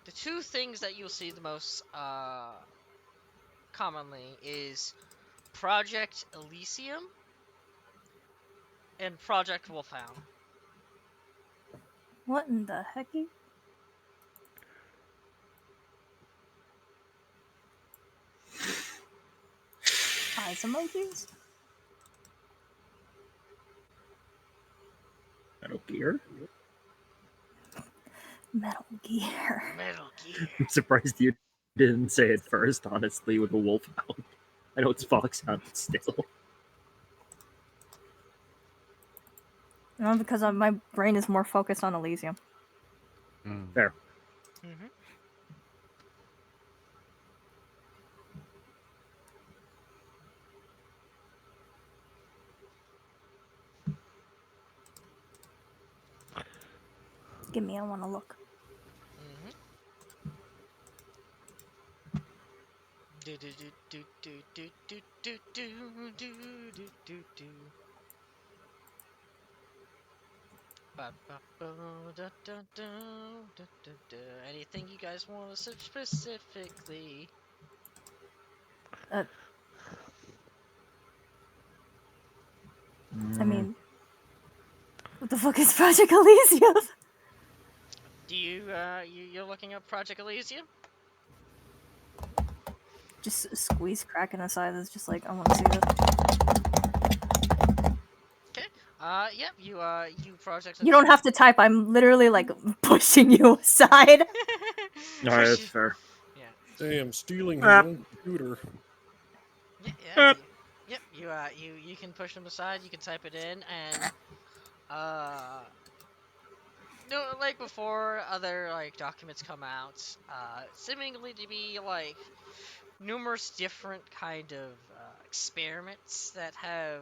the two things that you'll see the most commonly is Project Elysium and Project Wolfhound. What in the hecky? Eyes emojis? Metal Gear. Metal Gear. Metal Gear. I'm surprised you didn't say it first, honestly, with the Wolfhound. I know it's Foxhound, but still. No, because my brain is more focused on Elysium. Fair. Mm-hmm. Give me, I want to look. Mm-hmm. Do do do do do do do do do do do do do. Ba, ba, ba, da, da, da, da, da, da. Anything you guys want to search specifically? I mean, what the fuck is Project Elysium? Do you're looking up Project Elysium? Just squeeze cracking aside. It's just like I want to see this. Okay. Yep. You project. You don't have to type. I'm literally like pushing you aside. No, that's fair. Yeah. Damn, stealing his own computer. Yeah. Yeah. Yep. You can push them aside. You can type it in, and no, like before other like documents come out, seemingly to be like numerous different kind of experiments that have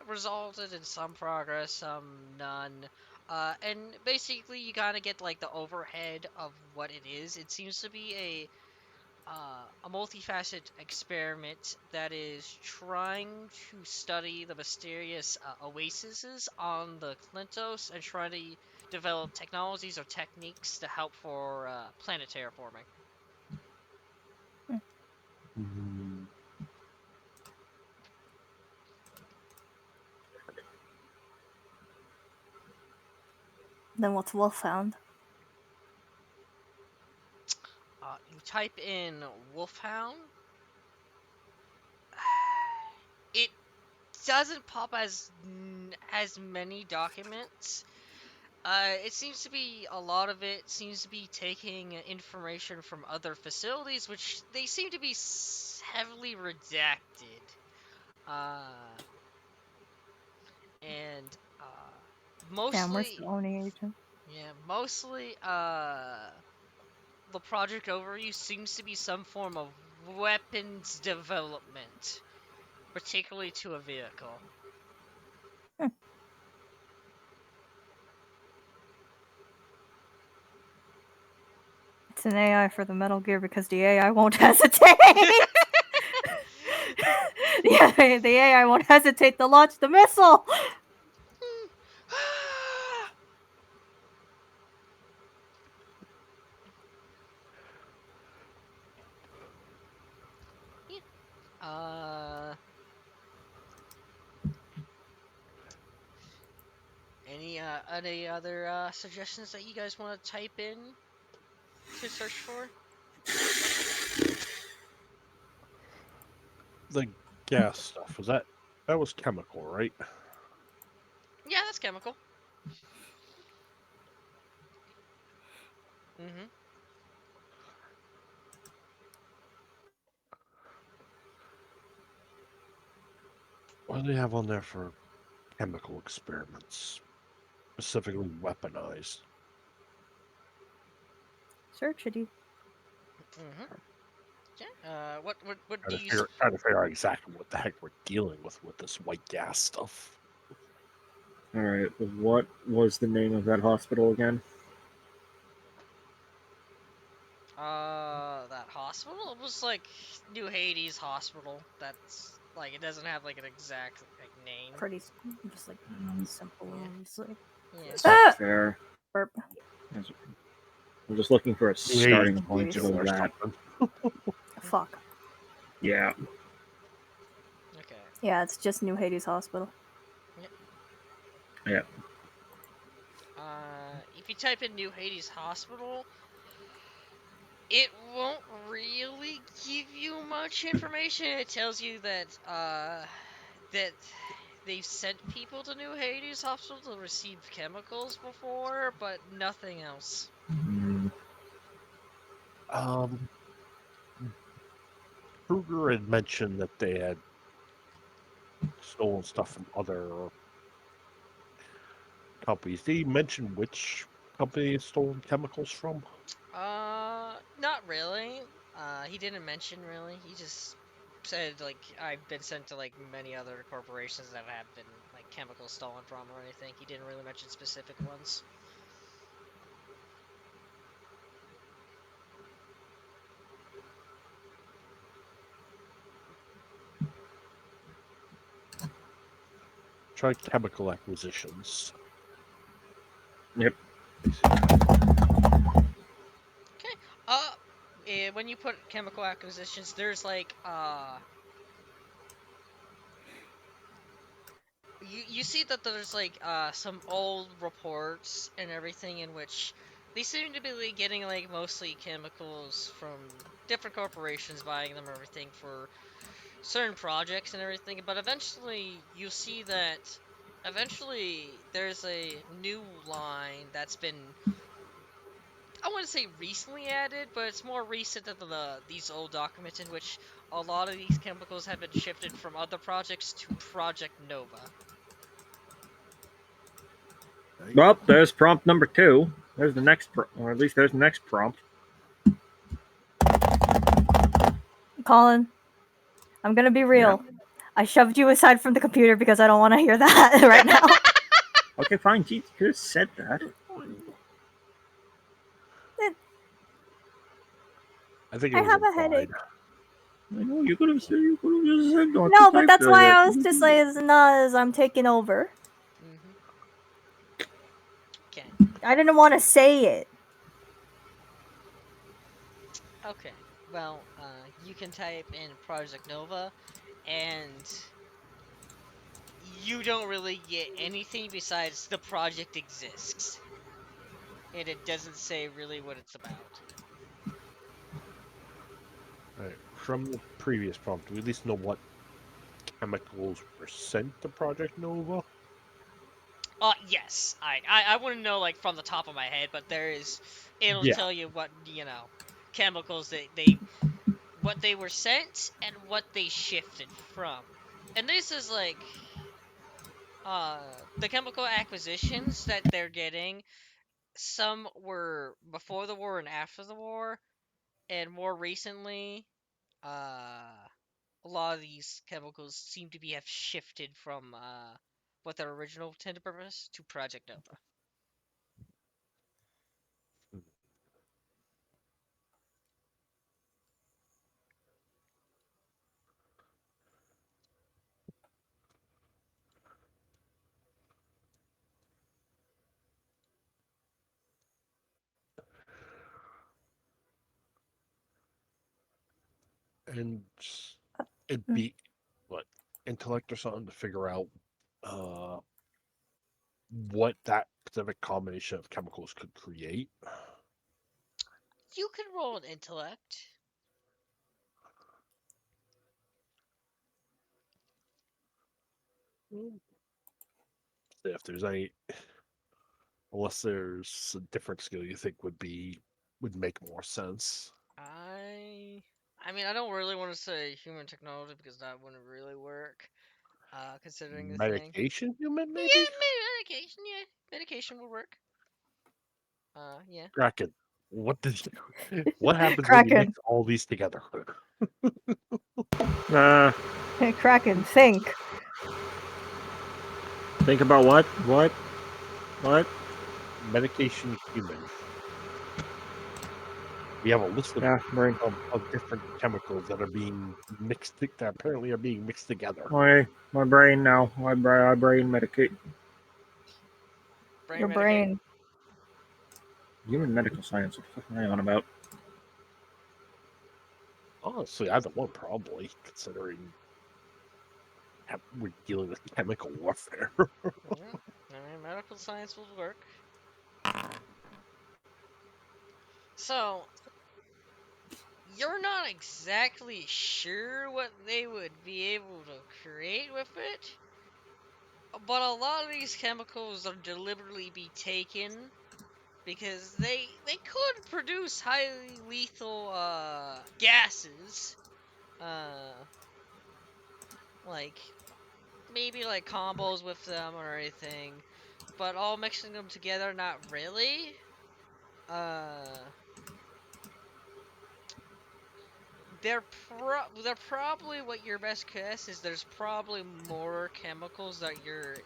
resulted in some progress, some none. And basically, you kind of get like the overhead of what it is. It seems to be a multifaceted experiment that is trying to study the mysterious oases on the Klinntos and trying to develop technologies or techniques to help for planet terraforming. Then what's Wolfhound? You type in Wolfhound. It doesn't pop as many documents. It seems to be a lot of it seems to be taking information from other facilities, which they seem to be heavily redacted. Uh, and Damn, where's the mostly, Oni agent? yeah, mostly, the project overview seems to be some form of weapons development, particularly to a vehicle. It's an AI for the Metal Gear because the AI won't hesitate. Yeah, the AI won't hesitate to launch the missile. uh, any other suggestions that you guys want to type in to search for? The gas stuff that was chemical, right? Yeah, that's chemical. Mm-hmm. What do they have on there for chemical experiments, specifically weaponized? Searchity. Mm-hmm. Okay. What do Trying to you? figure out exactly what the heck we're dealing with this white gas stuff. All right. What was the name of that hospital again? That hospital? It was like New Hades Hospital. That's like it doesn't have like an exact like name. Pretty just like simple. Yeah. Just like Yeah. That's not ah! fair. Burp. I'm just looking for a starting point Jeez. for Or that. something. Fuck. Yeah. Okay. Yeah, it's just New Hades Hospital. Yeah. If you type in New Hades Hospital, it won't really give you much information. It tells you that they've sent people to New Hades Hospital to receive chemicals before, but nothing else. Mm, Um, Kruger had mentioned that they had stolen stuff from other companies. Did he mention which company he stolen chemicals from? Not really. He didn't mention really. He just said like I've been sent to like many other corporations that have been like chemicals stolen from or anything. He didn't really mention specific ones. Try chemical acquisitions. Yep. Okay. When you put chemical acquisitions, there's like you see that there's like some old reports and everything in which they seem to be like, getting like mostly chemicals from different corporations buying them or everything for certain projects and everything, but eventually you see that eventually there's a new line that's been I wouldn't say recently added, but it's more recent than these old documents in which a lot of these chemicals have been shifted from other projects to Project Nova. Well, there's prompt number 2. There's the next, or at least there's the next prompt. Colin, I'm gonna be real. I shoved you aside from the computer because I don't want to hear that right now. Okay, fine. Geez, you could have said that. I think it I was have a implied. headache. I know you could have said. You could have just said not No, to but type that's why that. I was just like, as I'm taking over. Mm-hmm. Okay. I didn't want to say it. Okay. Well, you can type in Project Nova, and you don't really get anything besides the project exists, and it doesn't say really what it's about. Right. From the previous prompt, do we at least know what chemicals were sent to Project Nova? Yes, I wouldn't know like from the top of my head, but it'll Yeah. tell you what chemicals they what they were sent and what they shifted from. And this is like the chemical acquisitions that they're getting. Some were before the war and after the war, and more recently, a lot of these chemicals seem to be have shifted from what their original intended purpose to Project Nova. And it'd be what intellect or something to figure out uh what that specific combination of chemicals could create. You can roll an intellect. If there's any, unless there's a different skill you think would make more sense. I mean, I don't really want to say human technology because that wouldn't really work, considering the thing. Medication, human, Yeah, maybe. medication. Yeah, medication would work. Yeah. Kraken. What does? What happens when you Kraken. mix all these together? Kraken, think. Think about what? What? Medication human. We have a list of, Yeah, brain. of different chemicals that are being mixed. That apparently are being mixed together. My brain now. My brain medicate. Your Brain medicate. brain. Human medical science. What the fuck am I on about? Honestly, either one probably, considering we're dealing with chemical warfare. Yeah, I mean, medical science will work. So, you're not exactly sure what they would be able to create with it, but a lot of these chemicals are deliberately be taken because they could produce highly lethal gases, uh, like maybe like combos with them or anything, but all mixing them together, not really. Uh, they're probably what your best guess is. There's probably more chemicals that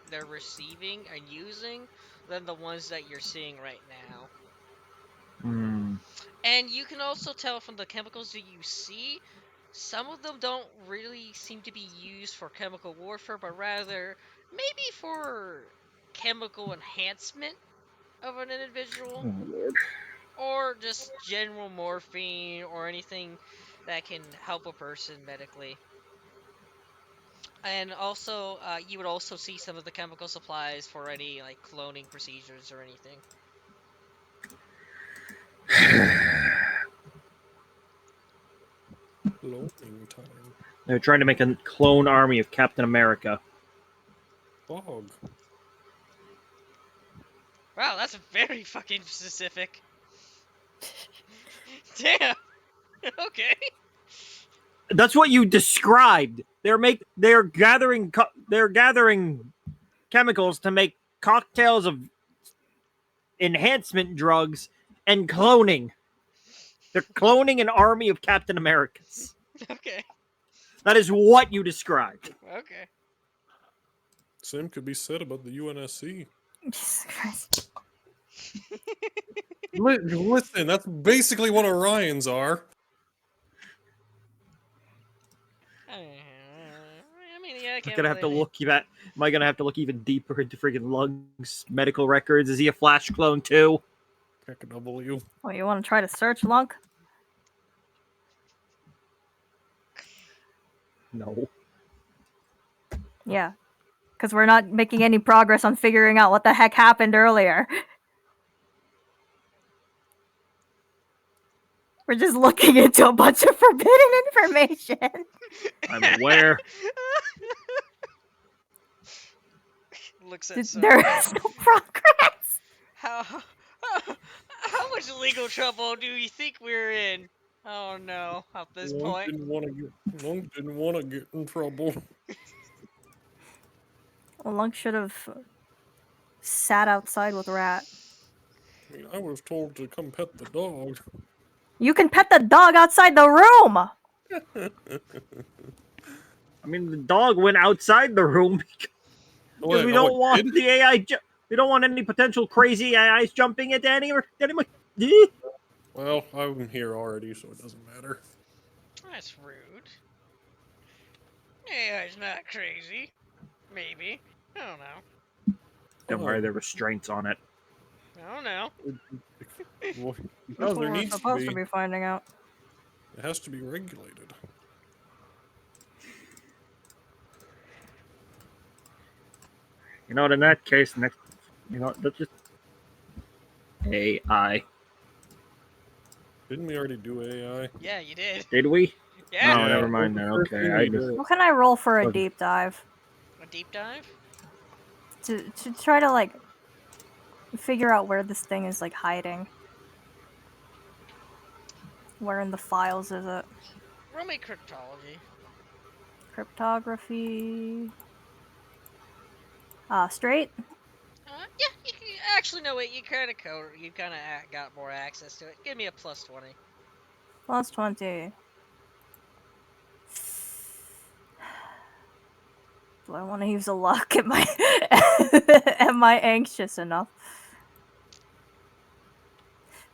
they're receiving and using than the ones that you're seeing right now. Hmm. And you can also tell from the chemicals that you see, some of them don't really seem to be used for chemical warfare, but rather maybe for chemical enhancement of an individual, Oh lord. or just general morphine or anything that can help a person medically. And also, you would also see some of the chemical supplies for any like cloning procedures or anything. Cloning time. They're trying to make a clone army of Captain America. Dog. Wow, that's very fucking specific. Damn. Okay. That's what you described. They're gathering chemicals to make cocktails of enhancement drugs and cloning. They're cloning an army of Captain Americas. Okay. That is what you described. Okay. Same could be said about the UNSC. Jesus Christ. Listen, that's basically what Orions are. I mean, yeah, I I'm can't gonna have to really. look that. Am I gonna have to look even deeper into friggin' Lung's medical records? Is he a Flash clone too? Heck W. Well, you want to try to search, Lunk? No. Yeah. Because we're not making any progress on figuring out what the heck happened earlier. We're just looking into a bunch of forbidden information. I'm aware. Looks at There Sonya. is no progress. How much legal trouble do you think we're in? Oh no, at this Lunk point. didn't want to get in trouble. Well, Lunk should have sat outside with Rat. I mean, I was told to come pet the dog. You can pet the dog outside the room. I mean, the dog went outside the room because we don't want the AI. We don't want any potential crazy AIs jumping into any. Well, I'm here already, so it doesn't matter. That's rude. Yeah, it's not crazy. Maybe. I don't know. Don't worry, there are restraints on it. I don't know. Well, That's there what we're needs supposed to be finding out. It has to be regulated. You know what? In that case, let's just AI. Didn't we already do AI? Yeah, you did. Did we? Yeah. Oh, never mind then. Okay, I just What can I roll for a Okay. deep dive? A deep dive? To try to, like, figure out where this thing is, like, hiding. Where in the files is it? Roll me cryptology. Cryptography. Straight? Yeah, Actually, no, wait. You kind of got more access to it. Give me a plus 20. Plus 20. Do I want to use a luck? Am I anxious enough?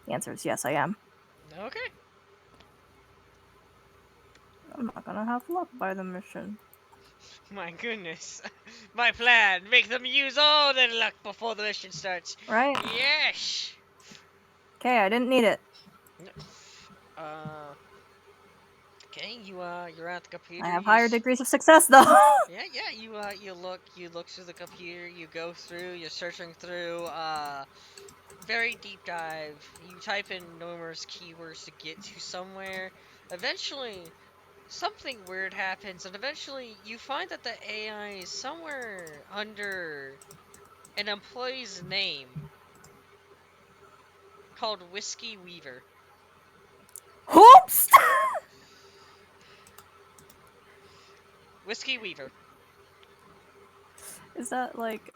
The answer is yes, I am. Okay. I'm not gonna have luck by the mission. My goodness. My plan. Make them use all their luck before the mission starts. Right? Yes. Okay, I didn't need it. Uh. Okay, you're at the computer. I have You higher degrees of success though. yeah. You look through the computer. You go through. You're searching through. Very deep dive. You type in numerous keywords to get to somewhere. Eventually, something weird happens, and eventually you find that the AI is somewhere under an employee's name called Whiskey Weaver. Oops! Whiskey Weaver. Is that like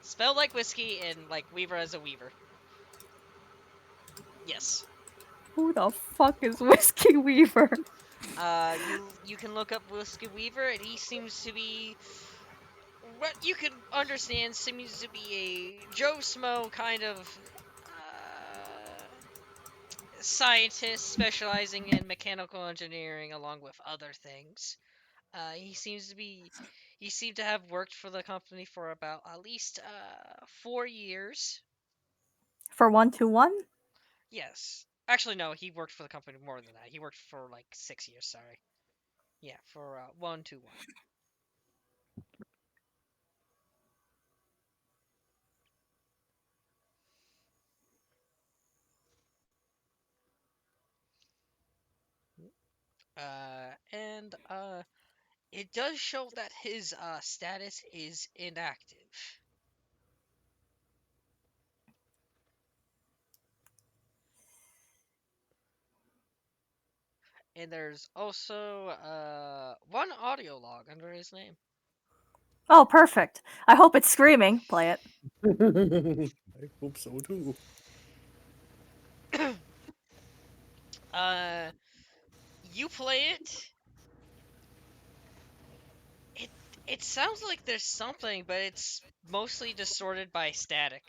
Spelled like whiskey and like Weaver as a weaver. Yes. who the fuck is Whiskey Weaver? You can look up Whiskey Weaver, and he seems to be what you can understand seems to be a Joe Smo kind of scientist specializing in mechanical engineering along with other things. He seems to be. He seemed to have worked for the company for about at least 4 years. For 121? Yes. Actually, no. He worked for the company more than that. He worked for like 6 years. Sorry. Yeah, for 121. And it does show that his status is inactive. And there's also one audio log under his name. Oh, perfect. I hope it's screaming. Play it. I hope so too. uh, you play it. It it sounds like there's something, but it's mostly distorted by static.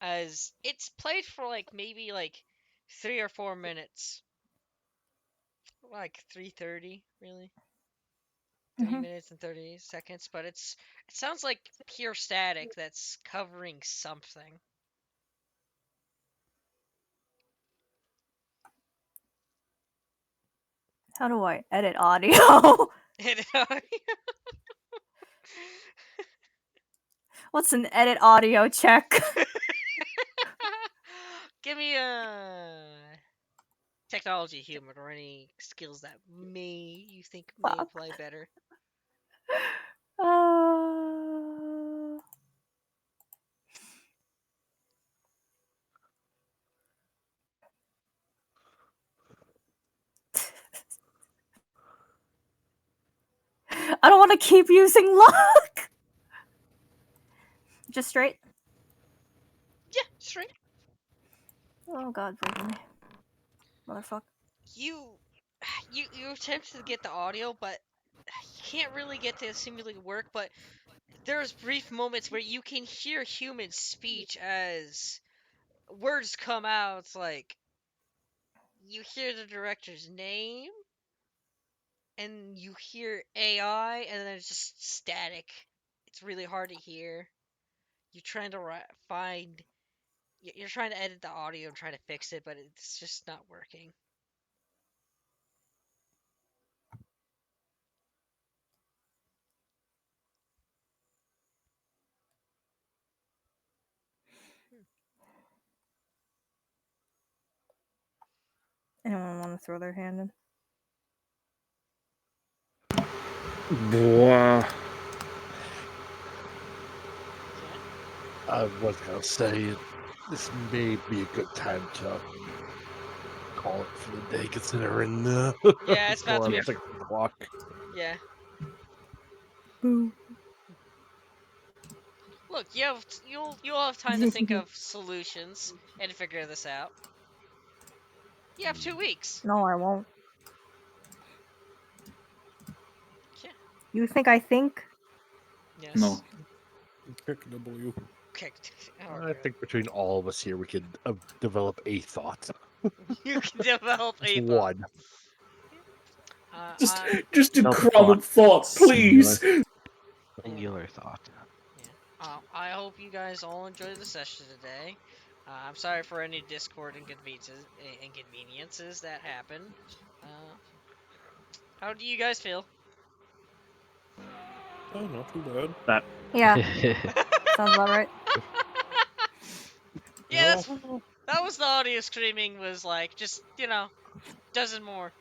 As it's played for like maybe like 3 or 4 minutes, like 3:30, really. 3 minutes and 30 seconds, but it sounds like pure static that's covering something. How do I edit audio? What's an edit audio check? Give me a technology human or any skills that you think may Fuck. apply better. I don't want to keep using luck. Just straight? Yeah, straight. Oh god, forgive me. Motherfucker. You you attempt to get the audio, but you can't really get to simulate work, but there's brief moments where you can hear human speech as words come out. It's like you hear the director's name and you hear AI and then it's just static. It's really hard to hear. You're trying to find you're trying to edit the audio and trying to fix it, but it's just not working. Anyone want to throw their hand in? Boah. I was gonna say this may be a good time to call it for the day, considering Yeah, it's about to be 6 o'clock. yeah. Boo. Look, you'll have time to think of solutions and figure this out. You have 2 weeks. No, I won't. Yeah. You think I think? Yes. No. Kick W. Kicked. Oh, I God. think between all of us here, we could develop a thought. You can develop Just a thought. one. Just a No crumb thought. of thought, please. Singular thought. Yeah. I hope you guys all enjoyed the session today. I'm sorry for any Discord inconveniences that happened. How do you guys feel? Oh, not too bad. That Yeah, sounds about right. Yeah, Well, that was the audio screaming was like just dozen more.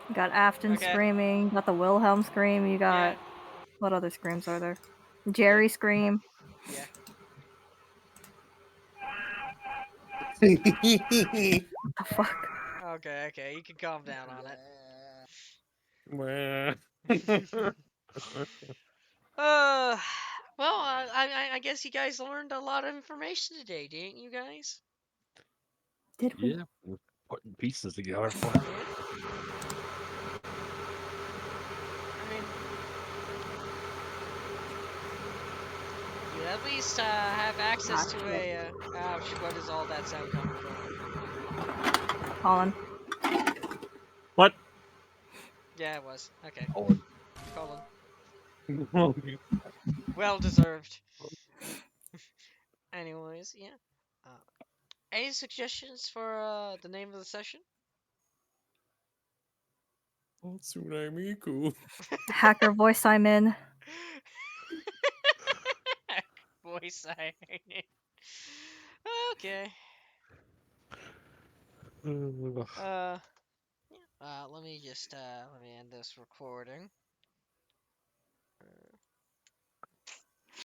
You got Afton Okay. screaming. You got the Wilhelm scream. You got Yeah. what other screams are there? Jerry scream. Yeah. What the fuck? Okay. You can calm down on it. well, Uh, well, I guess you guys learned a lot of information today, didn't you guys? Did we? Yeah, we're putting pieces together. Yeah. I mean, you at least have access to a. Ouch! What is all that sound coming from? Colin. what? Yeah, it was. Okay. Oh, Colin. Well deserved. Anyways, yeah. Uh, any suggestions for the name of the session? Tsunami-ku. Hacker voice I'm in. Voice I. Okay. Ugh. Let me just let me end this recording.